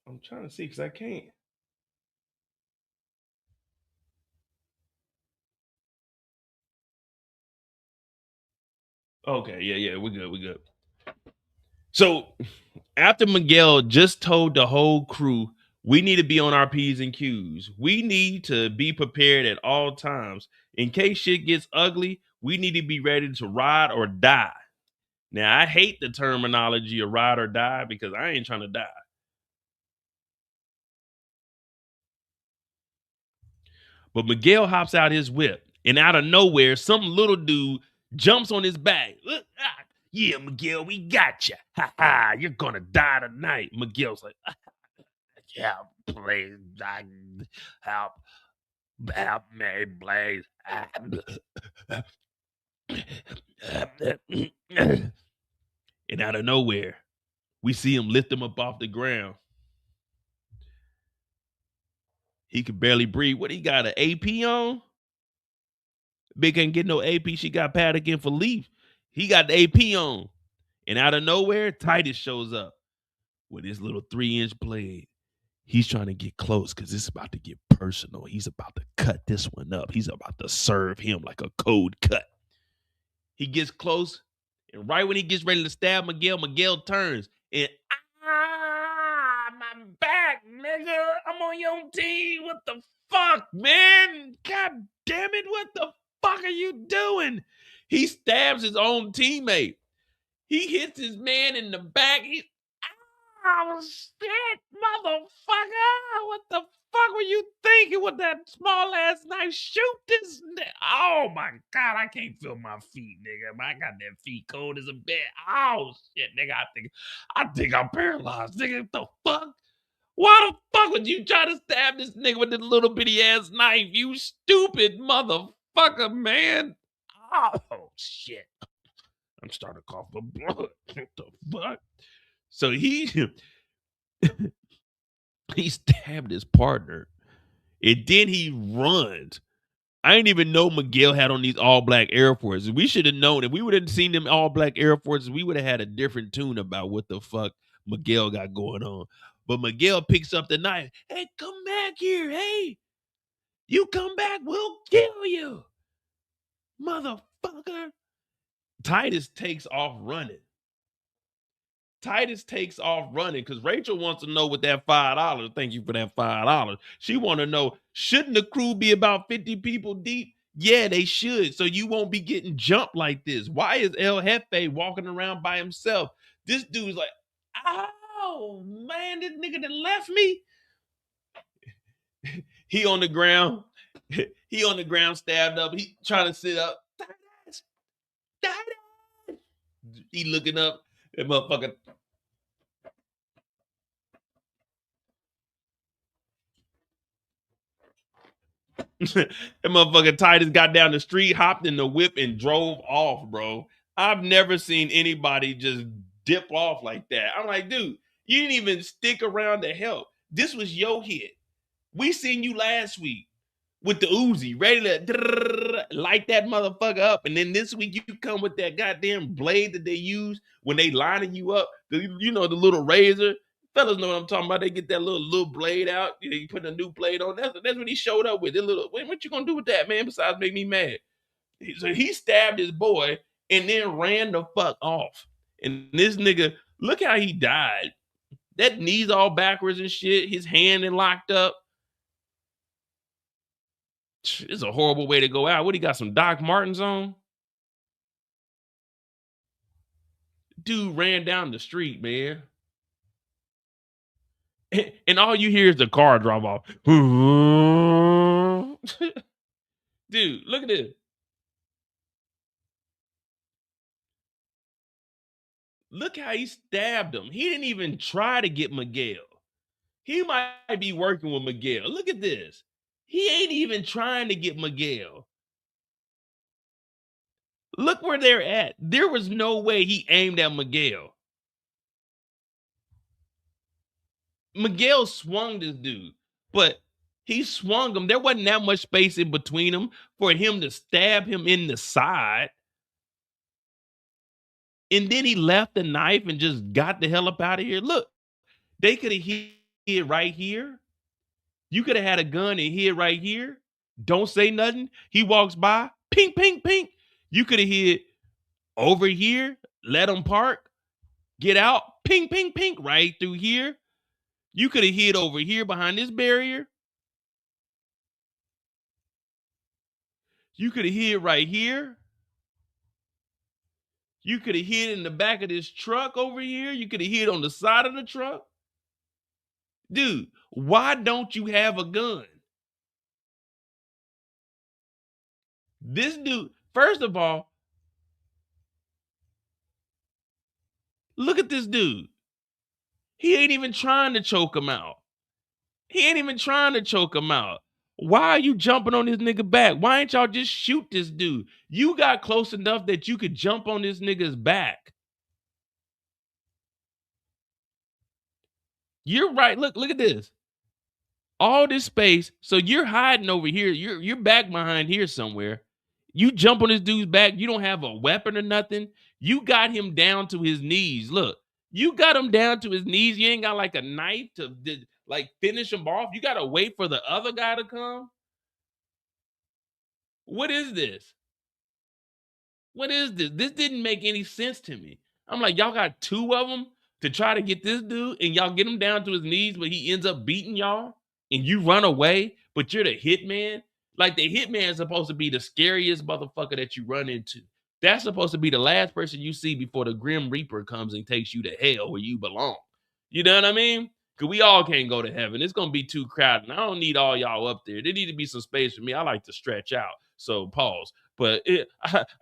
I'm trying to see because I can't. Okay, yeah, we're good. So after Miguel just told the whole crew, we need to be on our P's and Q's. We need to be prepared at all times. In case shit gets ugly, we need to be ready to ride or die. Now, I hate the terminology of ride or die because I ain't trying to die. But Miguel hops out his whip, and out of nowhere, some little dude jumps on his back. Yeah, Miguel, we got you. Ha ha, you're gonna die tonight. Miguel's like, yeah, please, help me, please. And out of nowhere, we see him lift him up off the ground. He could barely breathe. What, he got an AP on? Big ain't get no AP. She got Paddock in for Leaf. He got the AP on. And out of nowhere, Titus shows up with his little 3-inch blade. He's trying to get close because it's about to get personal. He's about to cut this one up. He's about to serve him like a cold cut. He gets close, and right when he gets ready to stab Miguel, Miguel turns and my back, nigga. I'm on your team. What the fuck, man? God damn it. What the fuck are you doing? He stabs his own teammate. He hits his man in the back. Oh, shit, motherfucker. What the fuck were you thinking with that small ass knife? Shoot this. Oh, my God. I can't feel my feet, nigga. I got that feet cold as a bed. Oh, shit, nigga. I think I'm paralyzed, nigga. What the fuck? Why the fuck would you try to stab this nigga with this little bitty ass knife? You stupid motherfucker, man. Oh, shit. I'm starting to cough up blood. What the fuck? So he stabbed his partner, and then he runs. I didn't even know Miguel had on these all black Air Forces. We should have known. If we would have seen them all black Air Forces, we would have had a different tune about what the fuck Miguel got going on. But Miguel picks up the knife. Hey, come back here. Hey, you come back, we'll kill you, motherfucker. Titus takes off running. Because Rachel wants to know what that $5. Thank you for that $5. She want to know, shouldn't the crew be about 50 people deep? Yeah, they should. So you won't be getting jumped like this. Why is El Jefe walking around by himself? This dude's like, oh, man, this nigga that left me. He on the ground. He on the ground, stabbed up. He trying to sit up. He looking up. That motherfucker. That motherfucker Titus got down the street, hopped in the whip, and drove off, bro. I've never seen anybody just dip off like that. I'm like, dude, you didn't even stick around to help. This was your hit. We seen you last week with the Uzi, ready to light that motherfucker up. And then this week you come with that goddamn blade that they use when they lining you up. You know, the little razor. Fellas know what I'm talking about. They get that little blade out. You put a new blade on. That's what he showed up with. What you gonna do with that, man? Besides make me mad. So he stabbed his boy and then ran the fuck off. And this nigga, look how he died. That knee's all backwards and shit. His hand and locked up. It's a horrible way to go out. What, he got some Doc Martens on? Dude ran down the street, man. And all you hear is the car drive off. Dude, look at this. Look how he stabbed him. He didn't even try to get Miguel. He might be working with Miguel. Look at this. He ain't even trying to get Miguel. Look where they're at. There was no way he aimed at Miguel. Miguel swung this dude, but he swung him. There wasn't that much space in between them for him to stab him in the side. And then he left the knife and just got the hell up out of here. Look, they could have hit right here. You could have had a gun and hit right here. Don't say nothing. He walks by. Pink, pink, pink. You could have hit over here. Let him park. Get out. Pink, pink, pink. Right through here. You could have hid over here behind this barrier. You could have hid right here. You could have hid in the back of this truck over here. You could have hid on the side of the truck. Dude, why don't you have a gun? This dude, first of all, look at this dude. He ain't even trying to choke him out. He ain't even trying to choke him out. Why are you jumping on this nigga back? Why ain't y'all just shoot this dude? You got close enough that you could jump on this nigga's back. You're right. Look at this. All this space. So you're hiding over here. You're back behind here somewhere. You jump on this dude's back. You don't have a weapon or nothing. You got him down to his knees. Look, you got him down to his knees. You ain't got like a knife to like finish him off. You got to wait for the other guy to come. What is this? What is this? This didn't make any sense to me. I'm like, y'all got two of them to try to get this dude and y'all get him down to his knees, but he ends up beating y'all and you run away, but you're the hitman. Like, the hitman is supposed to be the scariest motherfucker that you run into. That's supposed to be the last person you see before the Grim Reaper comes and takes you to hell where you belong. You know what I mean? Because we all can't go to heaven. It's going to be too crowded. And I don't need all y'all up there. There need to be some space for me. I like to stretch out. So pause. But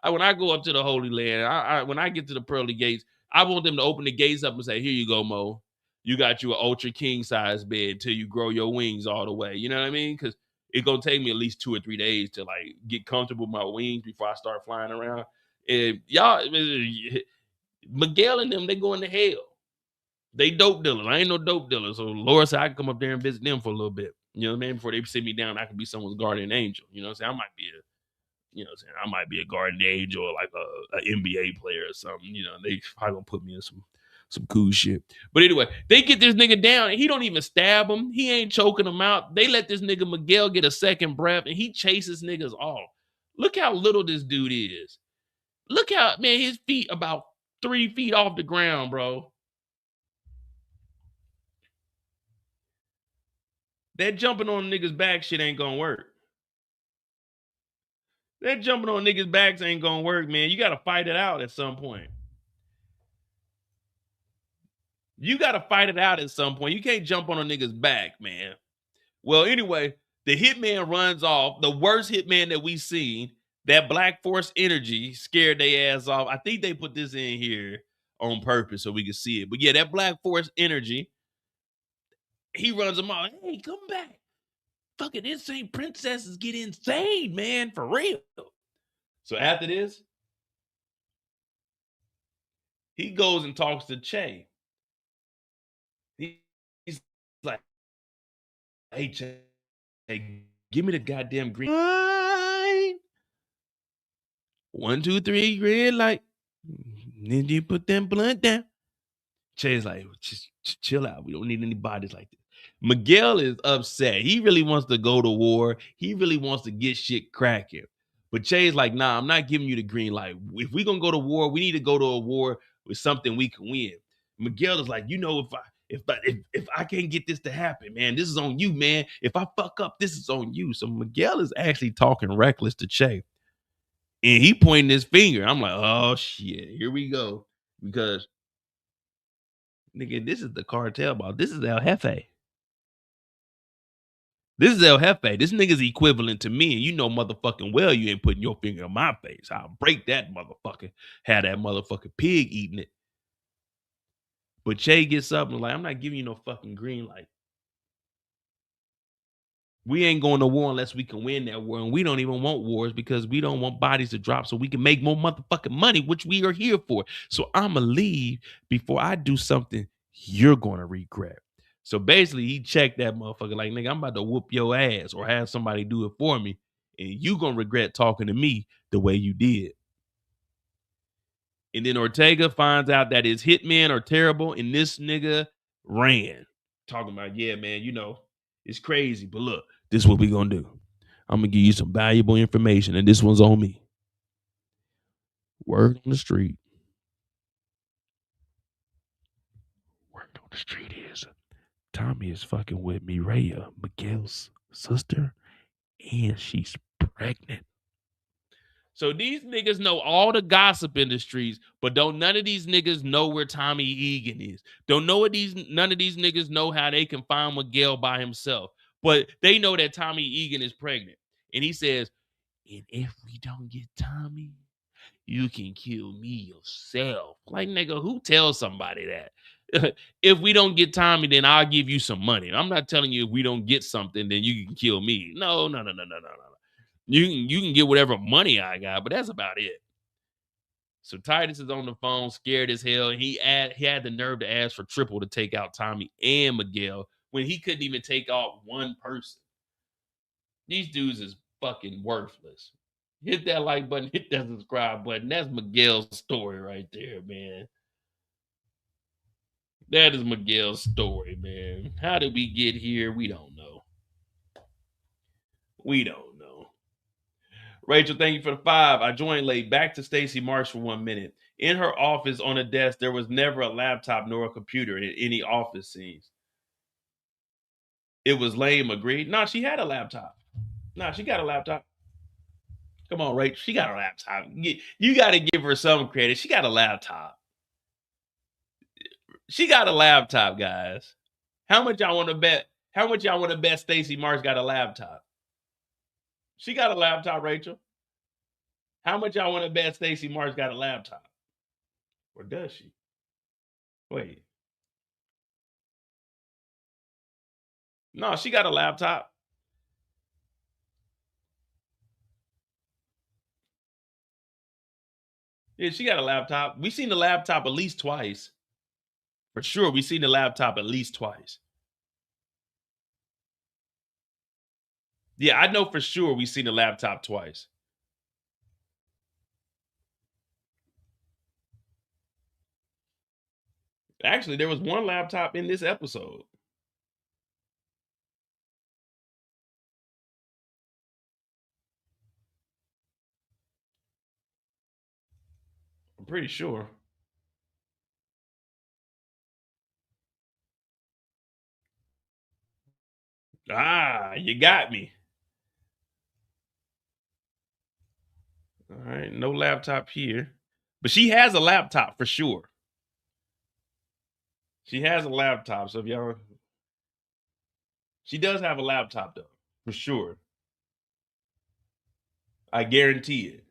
when I go up to the Holy Land, when I get to the pearly gates, I want them to open the gates up and say, here you go, Mo. You got you an ultra king size bed till you grow your wings all the way. You know what I mean? Because it's going to take me at least 2 or 3 days to like get comfortable with my wings before I start flying around. And y'all, Miguel and them, they going to hell. They dope dealers. I ain't no dope dealer. So Lord said I can come up there and visit them for a little bit. You know what I mean? Before they sit me down, I can be someone's guardian angel. You know what I'm saying? I might be a guardian angel or like a NBA player or something. You know, they probably gonna put me in some cool shit. But anyway, they get this nigga down and he don't even stab him. He ain't choking him out. They let this nigga Miguel get a second breath and he chases niggas off. Look how little this dude is. Look how, man, his feet about 3 feet off the ground, bro. That jumping on niggas' back shit ain't gonna work. That jumping on niggas' backs ain't gonna work, man. You gotta fight it out at some point. You gotta fight it out at some point. You can't jump on a nigga's back, man. Well, anyway, The hitman runs off. The worst hitman that we've seen. That Black Force energy scared their ass off. I think they put this in here on purpose so we can see it. But yeah, that Black Force energy, he runs them off. Hey, come back. Fucking insane princesses get insane, man. For real. So after this, he goes and talks to Che. He's like, hey, Che, give me the goddamn green light. 1, 2, 3, red light. Then you put that blunt down. Che's like, just chill out. We don't need any bodies like this. Miguel is upset. He really wants to go to war. He really wants to get shit cracking. But Che's like, nah, I'm not giving you the green light. If we're gonna go to war, we need to go to a war with something we can win. Miguel is like, you know, if I can't get this to happen, man, this is on you, man. If I fuck up, this is on you. So Miguel is actually talking reckless to Che. And he pointing his finger. I'm like, oh shit, here we go. Because nigga, this is the cartel boss. This is El Jefe. This is El Jefe. This nigga's equivalent to me. And you know motherfucking well you ain't putting your finger on my face. I'll break that motherfucker. Have that motherfucking pig eating it. But Che gets up and like, I'm not giving you no fucking green light. We ain't going to war unless we can win that war. And we don't even want wars because we don't want bodies to drop so we can make more motherfucking money, which we are here for. So I'ma leave before I do something you're going to regret. So basically, he checked that motherfucker like, nigga, I'm about to whoop your ass or have somebody do it for me. And you going to regret talking to me the way you did. And then Ortega finds out that his hitmen are terrible. And this nigga ran. Talking about, yeah, man, you know, it's crazy. But look, this is what we going to do. I'm going to give you some valuable information. And this one's on me. Word on the street. Word on the street is Tommy is fucking with Mireya, Miguel's sister, and she's pregnant. So these niggas know all the gossip in the streets, but none of these niggas know where Tommy Egan is. None of these niggas know how they can find Miguel by himself. But they know that Tommy Egan is pregnant. And he says, and if we don't get Tommy, you can kill me yourself. Like, nigga, who tells somebody that? If we don't get Tommy, then I'll give you some money. I'm not telling you if we don't get something, then you can kill me. No. You can get whatever money I got, but that's about it. So Titus is on the phone, scared as hell. And he had the nerve to ask for triple to take out Tommy and Miguel when he couldn't even take out one person. These dudes is fucking worthless. Hit that like button, hit that subscribe button. That's Miguel's story right there, man. That is Miguel's story, man. How did we get here? We don't know. We don't know. Rachel, thank you for the 5. I joined late. Back to Stacy Marks for 1 minute. In her office on a desk, there was never a laptop nor a computer in any office scenes. It was lame, agreed. No, she had a laptop. No, she got a laptop. Come on, Rachel. She got a laptop. You got to give her some credit. She got a laptop. She got a laptop, guys. How much y'all want to bet? How much y'all want to bet Stacy Marks got a laptop? She got a laptop, Rachel. How much y'all want to bet Stacy Marks got a laptop? Or does she? Wait. No, she got a laptop. Yeah, she got a laptop. We seen the laptop at least twice. For sure, we seen the laptop at least twice. Yeah, I know for sure we seen the laptop twice. Actually, there was one laptop in this episode. I'm pretty sure. Ah, you got me. All right, no laptop here. But she has a laptop for sure. She has a laptop, so if y'all... She does have a laptop, though. for sure. I guarantee it.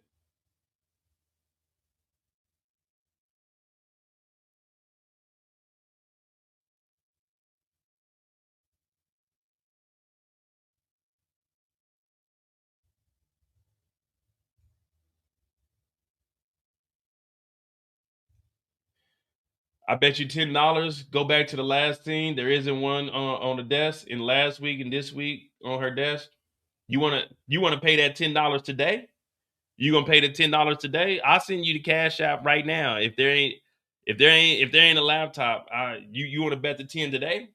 I bet you $10. Go back to the last scene. There isn't one on the desk in last week and this week on her desk. You wanna pay that $10 today? You gonna pay the $10 today? I'll send you the cash app right now. If there ain't a laptop, you want to bet the 10 today?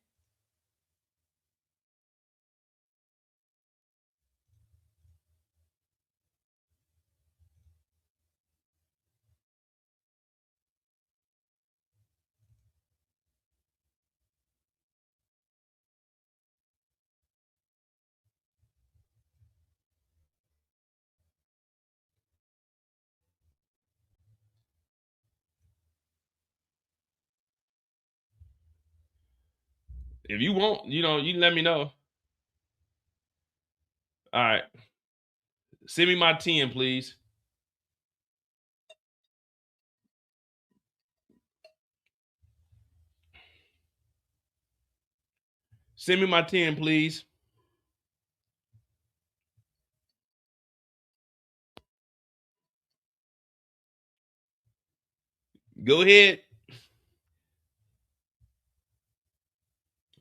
If you want, you can let me know. All right. Send me my 10, please. Send me my 10, please. Go ahead.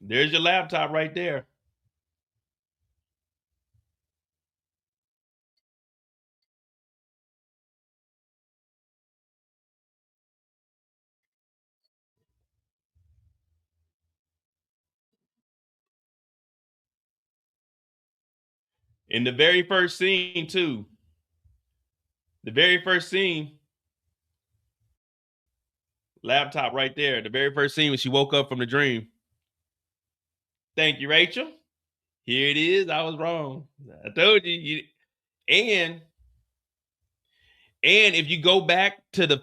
There's your laptop right there. In the very first scene, too. The very first scene, laptop right there. The very first scene when she woke up from the dream. Thank you, Rachel. Here it is. I was wrong. I told you. And if you go back to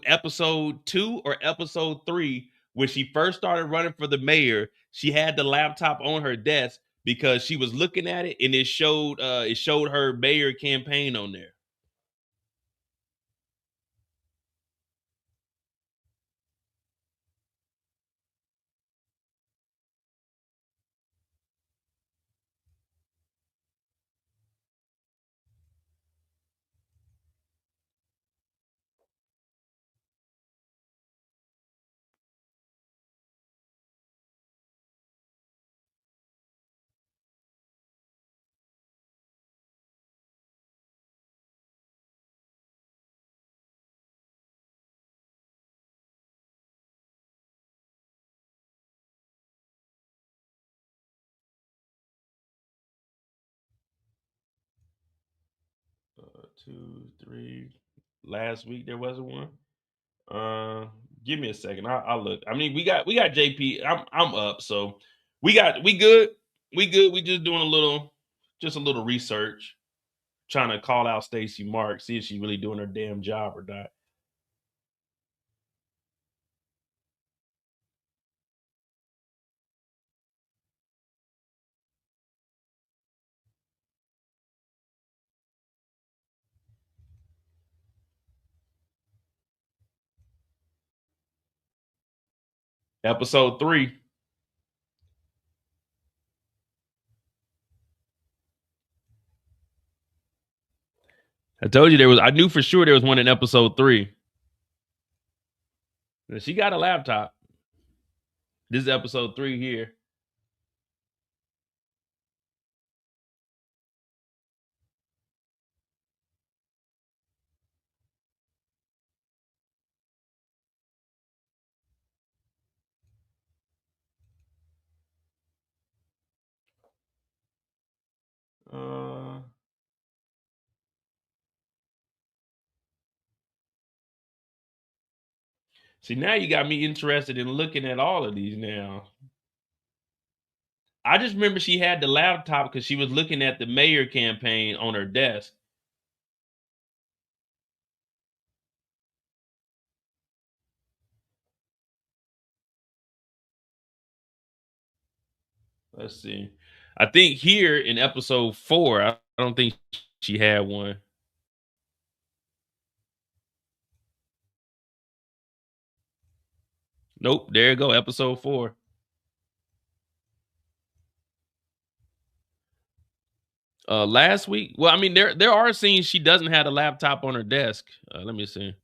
episode 2 or episode 3, when she first started running for the mayor, she had the laptop on her desk because she was looking at it and it showed her mayor campaign on there. Two, three. Last week there wasn't one. Give me a second. I'll look. I mean, we got JP. I'm up, so we good. We good. We just doing a little research, trying to call out Stacy Mark, see if she's really doing her damn job or not. Episode 3. I told you there was. I knew for sure there was one in episode 3. She got a laptop. This is episode 3 here. See, now you got me interested in looking at all of these now. I just remember she had the laptop because she was looking at the mayor campaign on her desk. Let's see. I think here in episode 4, I don't think she had one. Nope, there you go, episode 4. Last week, well, I mean, there are scenes she doesn't have a laptop on her desk. Let me see.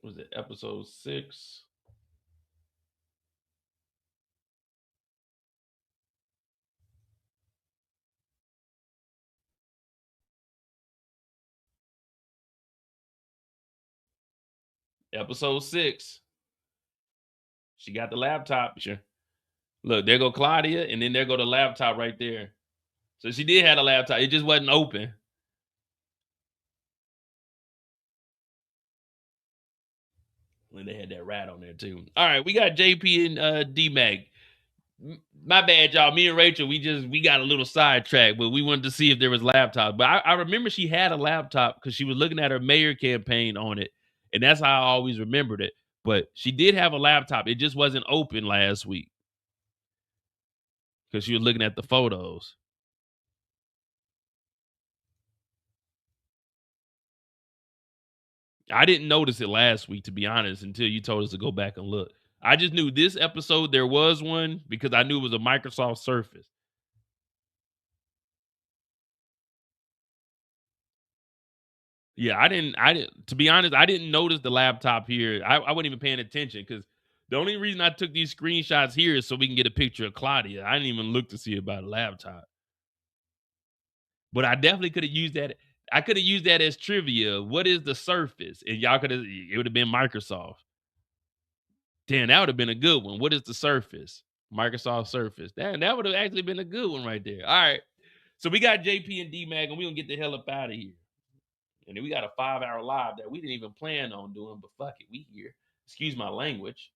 Was it episode 6? Episode 6. She got the laptop. Sure. Look, there go Claudia, and then there go the laptop right there. So she did have a laptop. It just wasn't open. When they had that rat on there too. All right, we got JP and D-Mac. My bad, y'all. Me and Rachel, we got a little sidetracked, but we wanted to see if there was laptops. But I remember she had a laptop because she was looking at her mayor campaign on it, and that's how I always remembered it. But she did have a laptop. It just wasn't open last week because she was looking at the photos. I didn't notice it last week, to be honest, until you told us to go back and look. I just knew this episode there was one because I knew it was a Microsoft Surface. Yeah, I didn't. To be honest, I didn't notice the laptop here. I wasn't even paying attention because the only reason I took these screenshots here is so we can get a picture of Claudia. I didn't even look to see about a laptop. But I definitely could have used that. I could have used that as trivia. What is the Surface? And y'all could have. It would have been Microsoft. Damn, that would have been a good one. What is the Surface? Microsoft Surface. Damn, that would have actually been a good one right there. All right. So we got JP and D-Mac, and we're going to get the hell up out of here. And then we got a 5-hour live that we didn't even plan on doing, but fuck it, we here. Excuse my language.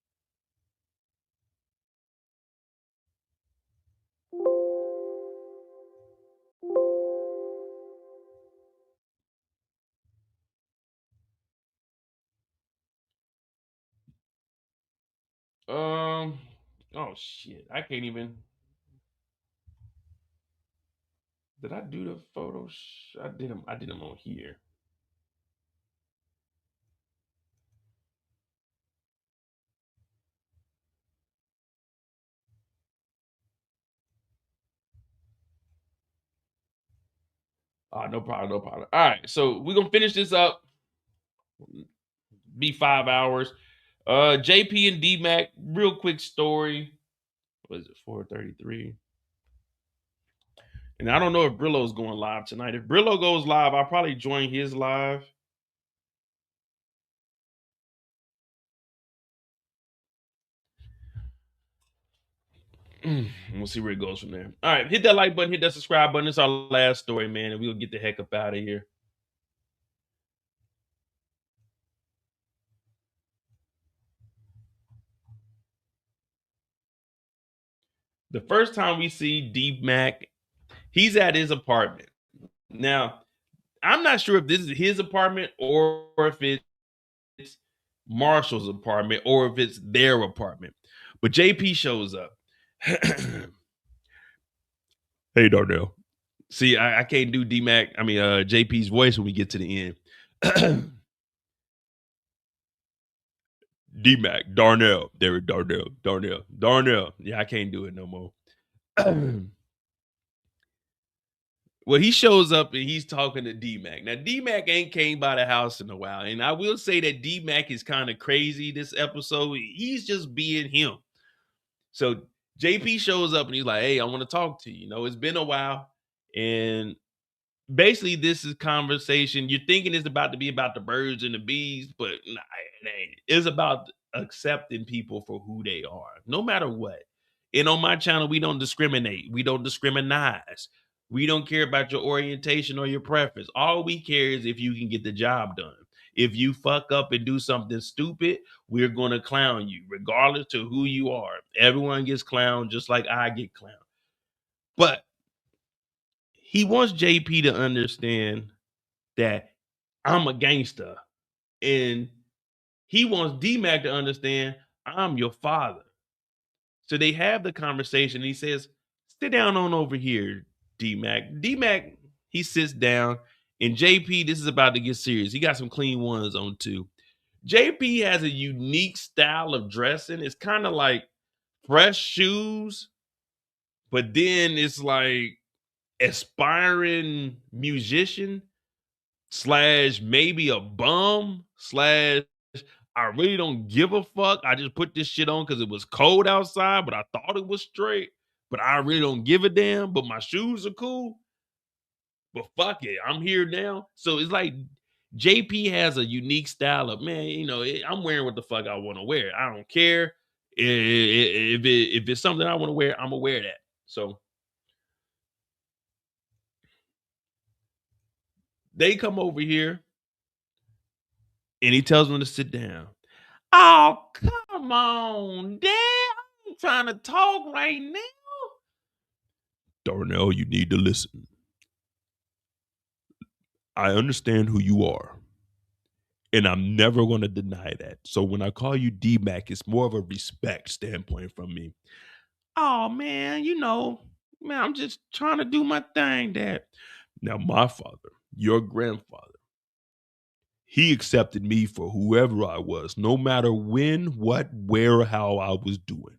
Oh shit, I can't even. Did I do the photos? I did them. I did them on here. No problem, no problem. All right, so we're gonna finish this up. Be 5 hours. JP and D-Mac, real quick story. What is it? 4:33. And I don't know if Brillo's going live tonight. If Brillo goes live, I'll probably join his live. We'll see where it goes from there. All right, hit that like button, hit that subscribe button. It's our last story, man, and we'll get the heck up out of here. The first time we see D-Mac, he's at his apartment. Now, I'm not sure if this is his apartment or if it's Marshall's apartment or if it's their apartment. But JP shows up. Hey, Darnell. See, I can't do JP's voice when we get to the end. D-Mac, Darnell. There it, Darnell. Yeah, I can't do it no more. Well, he shows up and he's talking to D-Mac. Now, D-Mac ain't came by the house in a while. And I will say that D-Mac is kind of crazy this episode. He's just being him. So JP shows up and he's like, hey, I want to talk to you. You know, it's been a while. And basically, this is conversation. You're thinking it's about to be about the birds and the bees, but nah, it ain't. It's about accepting people for who they are, no matter what. And on my channel, we don't discriminate. We don't discriminate. We don't care about your orientation or your preference. All we care is if you can get the job done. If you fuck up and do something stupid, we're going to clown you, regardless to who you are. Everyone gets clowned just like I get clowned. But he wants JP to understand that I'm a gangster. And he wants D-Mac to understand I'm your father. So they have the conversation. And he says, sit down on over here, D-Mac. D-Mac, he sits down. And JP, this is about to get serious. He got some clean ones on too. JP has a unique style of dressing. It's kind of like fresh shoes, but then it's like aspiring musician / maybe a bum / I really don't give a fuck. I just put this shit on because it was cold outside, but I thought it was straight. But I really don't give a damn. But my shoes are cool. But fuck it, I'm here now. So it's like JP has a unique style of, man, you know, I'm wearing what the fuck I want to wear. I don't care. If it's something I want to wear, I'm going to wear that. So they come over here and he tells them to sit down. Oh, come on, Dad. I'm trying to talk right now. Darnell, you need to listen. I understand who you are. And I'm never going to deny that. So when I call you D-Mac, it's more of a respect standpoint from me. Oh, man, you know, man, I'm just trying to do my thing, Dad. Now, my father, your grandfather, he accepted me for whoever I was, no matter when, what, where, or how I was doing.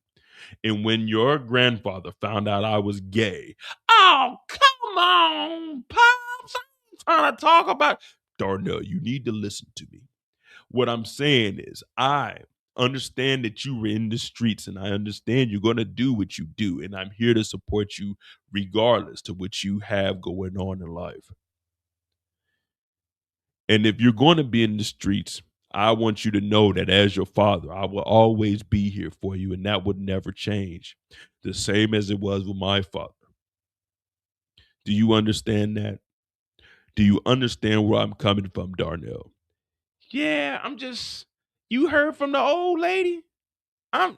And when your grandfather found out I was gay, oh, come on, Pops, I'm trying to talk about. Darnell, you need to listen to me. What I'm saying is, I understand that you were in the streets, and I understand you're going to do what you do, and I'm here to support you regardless to what you have going on in life. And if you're going to be in the streets, I want you to know that as your father, I will always be here for you, and that would never change. The same as it was with my father. Do you understand that? Do you understand where I'm coming from, Darnell? Yeah, you heard from the old lady? I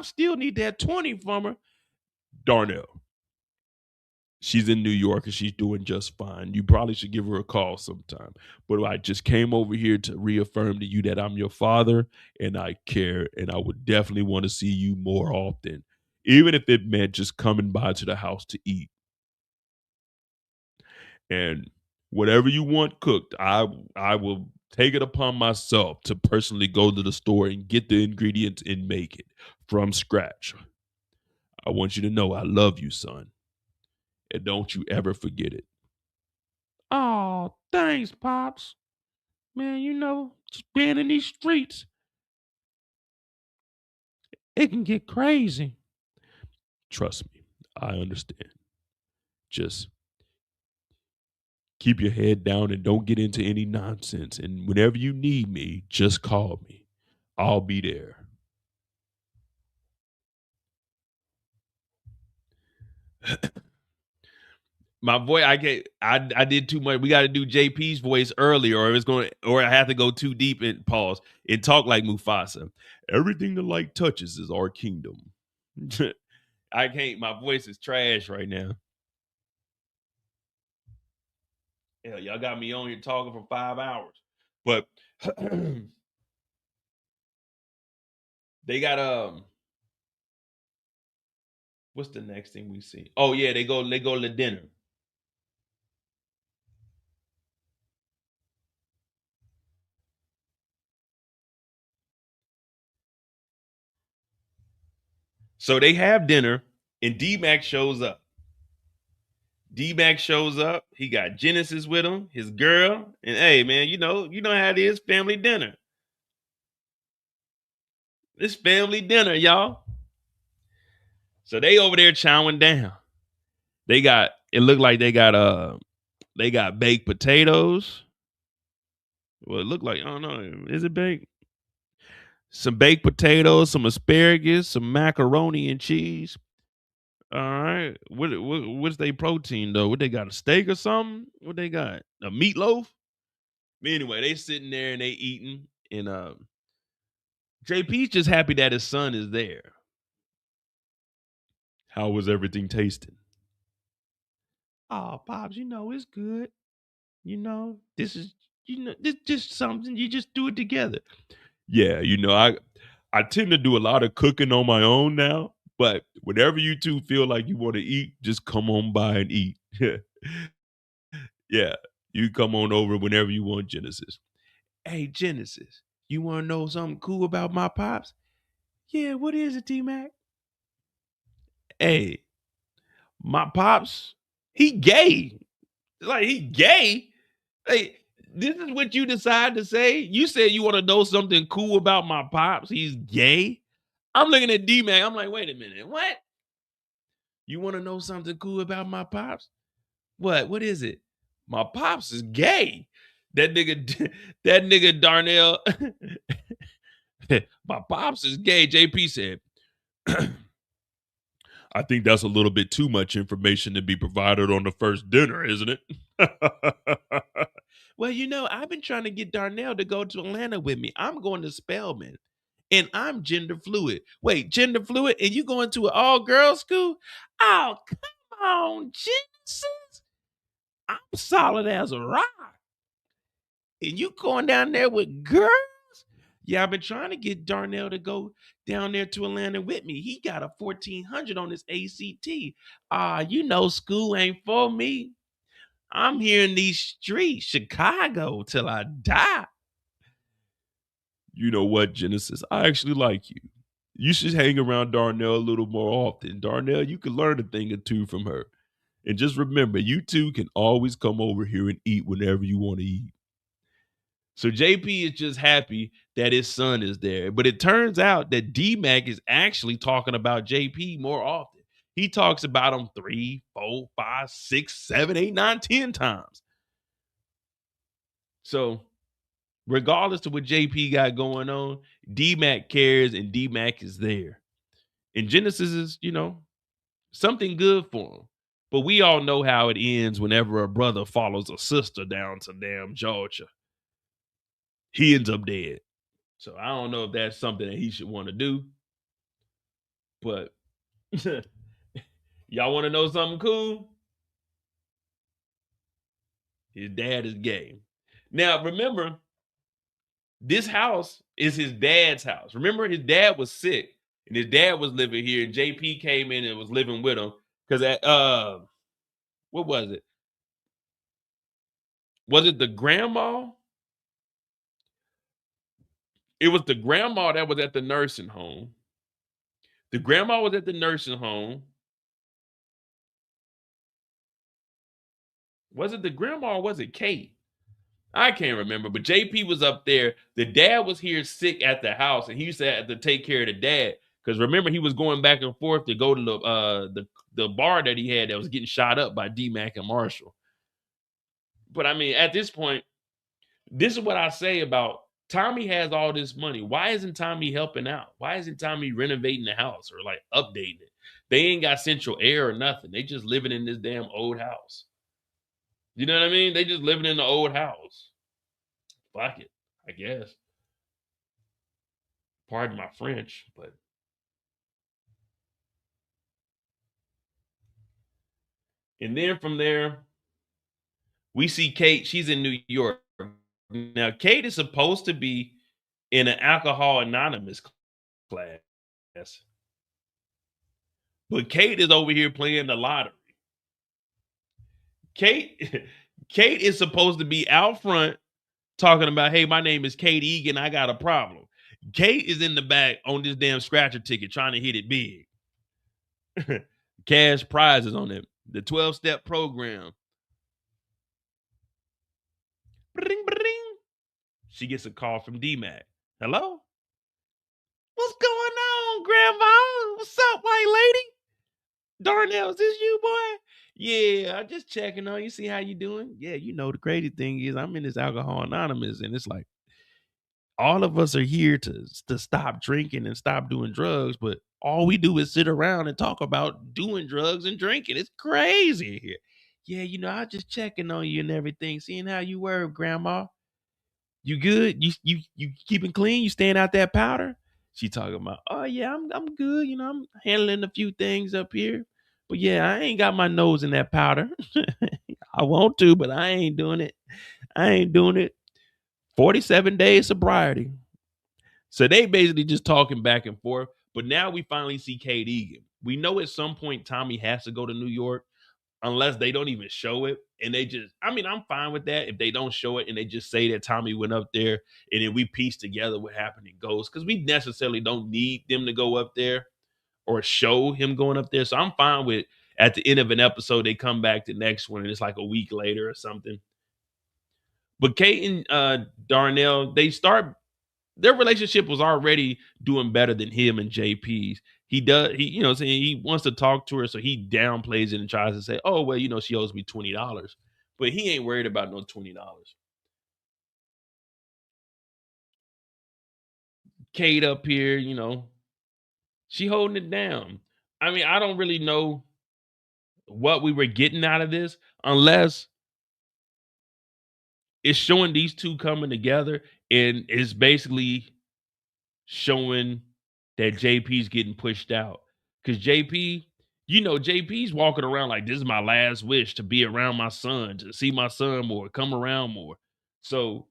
still need that 20 from her. Darnell. She's in New York and she's doing just fine. You probably should give her a call sometime. But I just came over here to reaffirm to you that I'm your father and I care, and I would definitely want to see you more often, even if it meant just coming by to the house to eat. And whatever you want cooked, I will take it upon myself to personally go to the store and get the ingredients and make it from scratch. I want you to know I love you, son. And don't you ever forget it. Oh, thanks, Pops. Man, just being in these streets, it can get crazy. Trust me, I understand. Just keep your head down and don't get into any nonsense. And whenever you need me, just call me. I'll be there. My voice, I did too much. We got to do JP's voice earlier, or I have to go too deep and pause and talk like Mufasa. Everything the light touches is our kingdom. I can't. My voice is trash right now. Hell, y'all got me on here talking for 5 hours, but they got What's the next thing we see? Oh yeah, they go to dinner. So they have dinner, and D-Mac shows up. D-Mac shows up. He got Genesis with him, his girl, and hey, man, you know how it is, family dinner. It's family dinner, y'all. So they over there chowing down. It looked like they got baked potatoes. Well, it looked like, I don't know, is it baked? Some baked potatoes, some asparagus, some macaroni and cheese. All right. What's their protein though? What they got? A steak or something? What they got? A meatloaf? But anyway, they sitting there and they eating, and JP's just happy that his son is there. How was everything tasting? Oh, Pops, it's good. This is this just something you just do it together. Yeah, I tend to do a lot of cooking on my own now, But whenever you two feel like you want to eat, just come on by and eat. Yeah, you come on over whenever you want, Genesis. Hey, Genesis, you want to know something cool about my pops? Yeah, what is it, T-Mac? Hey, my pops, he gay. Like, he gay? Hey, this is what you decide to say? You said you want to know something cool about my pops? He's gay? I'm looking at D-Mac. I'm like, wait a minute. What? You want to know something cool about my pops? What? What is it? My pops is gay. That nigga Darnell. My pops is gay. JP said, I think that's a little bit too much information to be provided on the first dinner, isn't it? Well, I've been trying to get Darnell to go to Atlanta with me. I'm going to Spelman. And I'm gender fluid. Wait, gender fluid? And you going to an all-girls school? Oh, come on, Genesis. I'm solid as a rock. And you going down there with girls? Yeah, I've been trying to get Darnell to go down there to Atlanta with me. He got a 1400 on his ACT. School ain't for me. I'm here in these streets, Chicago, till I die. You know what, Genesis? I actually like you. You should hang around Darnell a little more often. Darnell, you can learn a thing or two from her. And just remember, you two can always come over here and eat whenever you want to eat. So JP is just happy that his son is there. But it turns out that D-Mac is actually talking about JP more often. He talks about him 3, 4, 5, 6, 7, 8, 9, 10 times. So regardless of what JP got going on, D-Mac cares and D-Mac is there. And Genesis is, something good for him. But we all know how it ends whenever a brother follows a sister down to damn Georgia. He ends up dead. So I don't know if that's something that he should want to do. But y'all want to know something cool? His dad is gay. Now, remember, this house is his dad's house. Remember, his dad was sick and his dad was living here. And JP came in and was living with him. Because what was it? Was it the grandma? It was the grandma that was at the nursing home. The grandma was at the nursing home. Was it the grandma or was it Kate? I can't remember, but JP was up there. The dad was here sick at the house, and he used to have to take care of the dad. Because remember, he was going back and forth to go to the bar that he had that was getting shot up by D-Mac and Marshall. But I mean, at this point, this is what I say about Tommy has all this money. Why isn't Tommy helping out? Why isn't Tommy renovating the house or like updating it? They ain't got central air or nothing. They just living in this damn old house. You know what I mean? They just living in the old house. Fuck it, I guess. Pardon my French, but and then from there, we see Kate. She's in New York. Now, Kate is supposed to be in an Alcohol Anonymous class. But Kate is over here playing the lottery. Kate is supposed to be out front talking about, hey, my name is Kate Egan. I got a problem. Kate is in the back on this damn scratcher ticket trying to hit it big. Cash prizes on it. The 12-step program. Bring, bring. She gets a call from D-Mac. Hello? What's going on, Grandma? What's up, white lady? Darnell, is this you, boy? Yeah, I'm just checking on you, see how you doing. Yeah, the crazy thing is I'm in this Alcohol Anonymous, and it's like all of us are here to stop drinking and stop doing drugs, but all we do is sit around and talk about doing drugs and drinking. It's crazy here. Yeah, I was just checking on you and everything, seeing how you were, Grandma. You good? You keeping clean? You staying out that powder? She talking about, oh yeah, I'm good. I'm handling a few things up here. But yeah, I ain't got my nose in that powder. I want to, but I ain't doing it. 47 days sobriety. So they basically just talking back and forth. But now we finally see Kate Egan. We know at some point Tommy has to go to New York, unless they don't even show it. And they just, I mean, I'm fine with that if they don't show it and they just say that Tommy went up there and then we piece together what happened in Ghost, because we necessarily don't need them to go up there or show him going up there. So I'm fine with at the end of an episode, they come back the next one and it's like a week later or something. But Kate and Darnell, their relationship was already doing better than him and JP's. He wants to talk to her, so he downplays it and tries to say, oh, well, she owes me $20. But he ain't worried about no $20. Kate up here, she holding it down. I mean, I don't really know what we were getting out of this unless it's showing these two coming together and it's basically showing that JP's getting pushed out. Because JP's walking around like, this is my last wish, to be around my son, to see my son more, come around more. So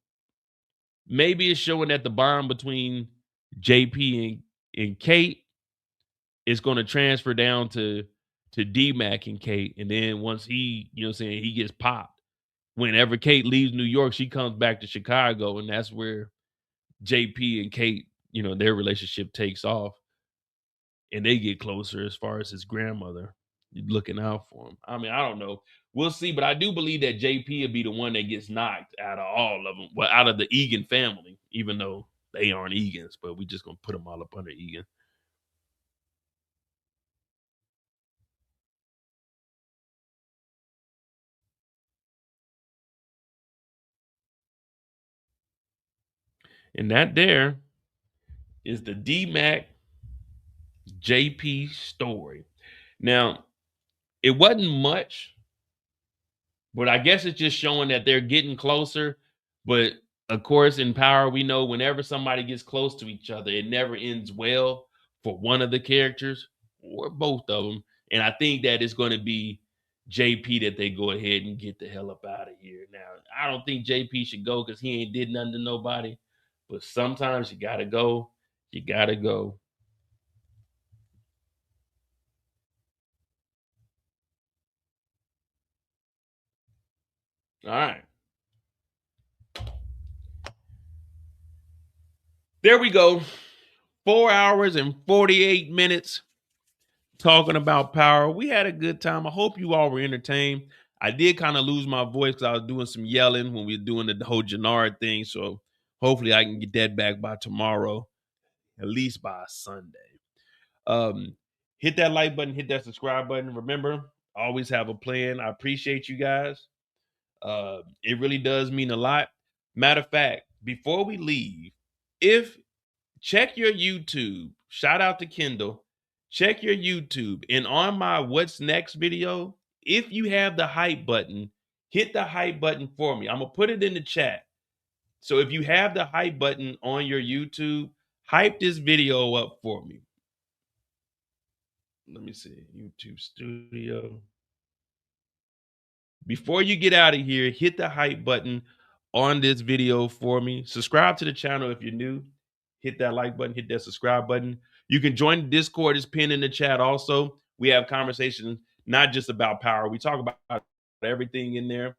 maybe it's showing that the bond between JP and Kate is going to transfer down to D-Mac and Kate. And then once he gets popped, whenever Kate leaves New York, she comes back to Chicago, and that's where JP and Kate, their relationship takes off. And they get closer as far as his grandmother looking out for him. I mean, I don't know. We'll see. But I do believe that JP will be the one that gets knocked out of all of them. Well, out of the Egan family, even though they aren't Egans, but we just going to put them all up under Egan. And that there is the D-Mac JP story. Now, it wasn't much, but I guess it's just showing that they're getting closer. But of course, in Power, we know whenever somebody gets close to each other, it never ends well for one of the characters or both of them. And I think that it's going to be JP that they go ahead and get the hell up out of here. Now, I don't think JP should go because he ain't did nothing to nobody. But sometimes you got to go. You got to go. All right. There we go. 4 hours and 48 minutes talking about Power. We had a good time. I hope you all were entertained. I did kind of lose my voice because I was doing some yelling when we were doing the whole Jenard thing. So hopefully I can get that back by tomorrow, at least by Sunday. Hit that like button, hit that subscribe button. Remember, always have a plan. I appreciate you guys. It really does mean a lot. Matter of fact, before we leave, check your YouTube, shout out to Kendall, check your YouTube, and on my What's Next video, if you have the hype button, hit the hype button for me. I'm going to put it in the chat. So if you have the hype button on your YouTube, hype this video up for me. Let me see, YouTube Studio. Before you get out of here, hit the hype button on this video for me. Subscribe to the channel if you're new. Hit that like button, hit that subscribe button. You can join the Discord, it's pinned in the chat also. We have conversations not just about Power. We talk about everything in there.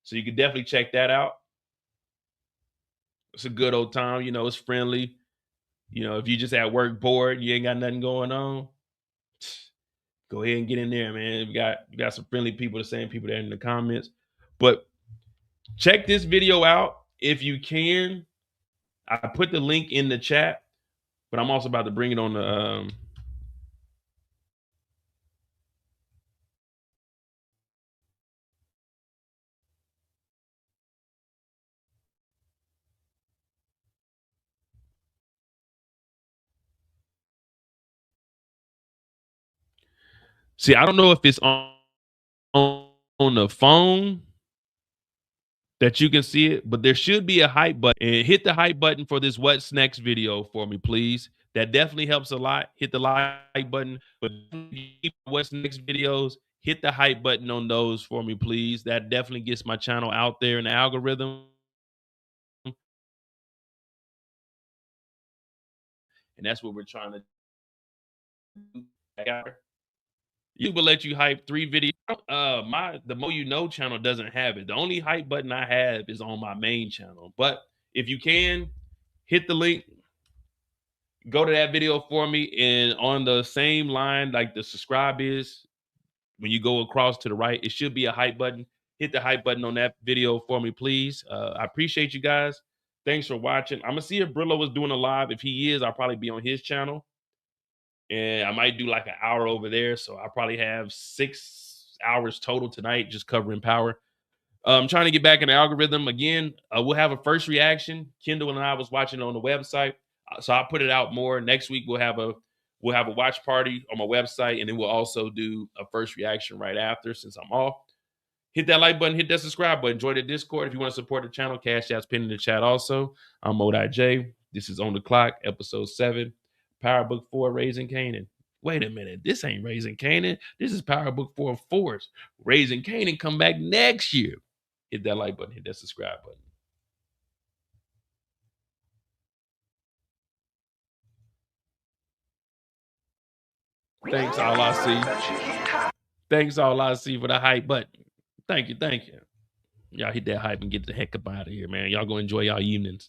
So you can definitely check that out. It's a good old time, it's friendly. If you just at work bored, you ain't got nothing going on, go ahead and get in there, man. We got some friendly people, the same people that are in the comments. But check this video out if you can. I put the link in the chat, but I'm also about to bring it on the see, I don't know if it's on the phone that you can see it, but there should be a hype button. And hit the hype button for this What's Next video for me, please. That definitely helps a lot. Hit the like button. But What's Next videos, hit the hype button on those for me, please. That definitely gets my channel out there in the algorithm. And that's what we're trying to do. You will let you hype 3 videos. The Mo You Know channel doesn't have it. The only hype button I have is on my main channel. But if you can, hit the link, go to that video for me, and on the same line like the subscribe is, when you go across to the right, it should be a hype button. Hit the hype button on that video for me, please. I appreciate you guys. Thanks for watching. I'm gonna see if Brillo is doing a live. If he is, I'll probably be on his channel. And I might do like an hour over there. So I probably have 6 hours total tonight just covering power. I'm trying to get back in the algorithm again. We'll have a first reaction. Kendall and I was watching it on the website, so I'll put it out more. Next week we'll have a watch party on my website, and then we'll also do a first reaction right after since I'm off. Hit that like button, hit that subscribe button, join the Discord if you want to support the channel. Cash App's pinned in the chat also. I'm Mo.J. This is On the Clock, episode 7. Power Book 4, Raising Canaan. Wait a minute, this ain't Raising Canaan. This is Power Book 4 Force. Raising Canaan come back next year. Hit that like button, hit that subscribe button. Thanks, all I see. Thanks, all I see for the hype button. Thank you, thank you. Y'all hit that hype and get the heck up out of here, man. Y'all go enjoy y'all evenings.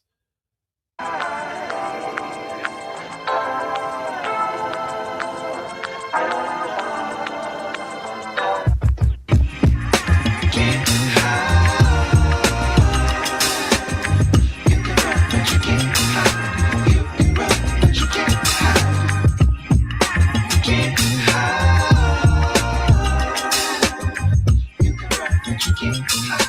You can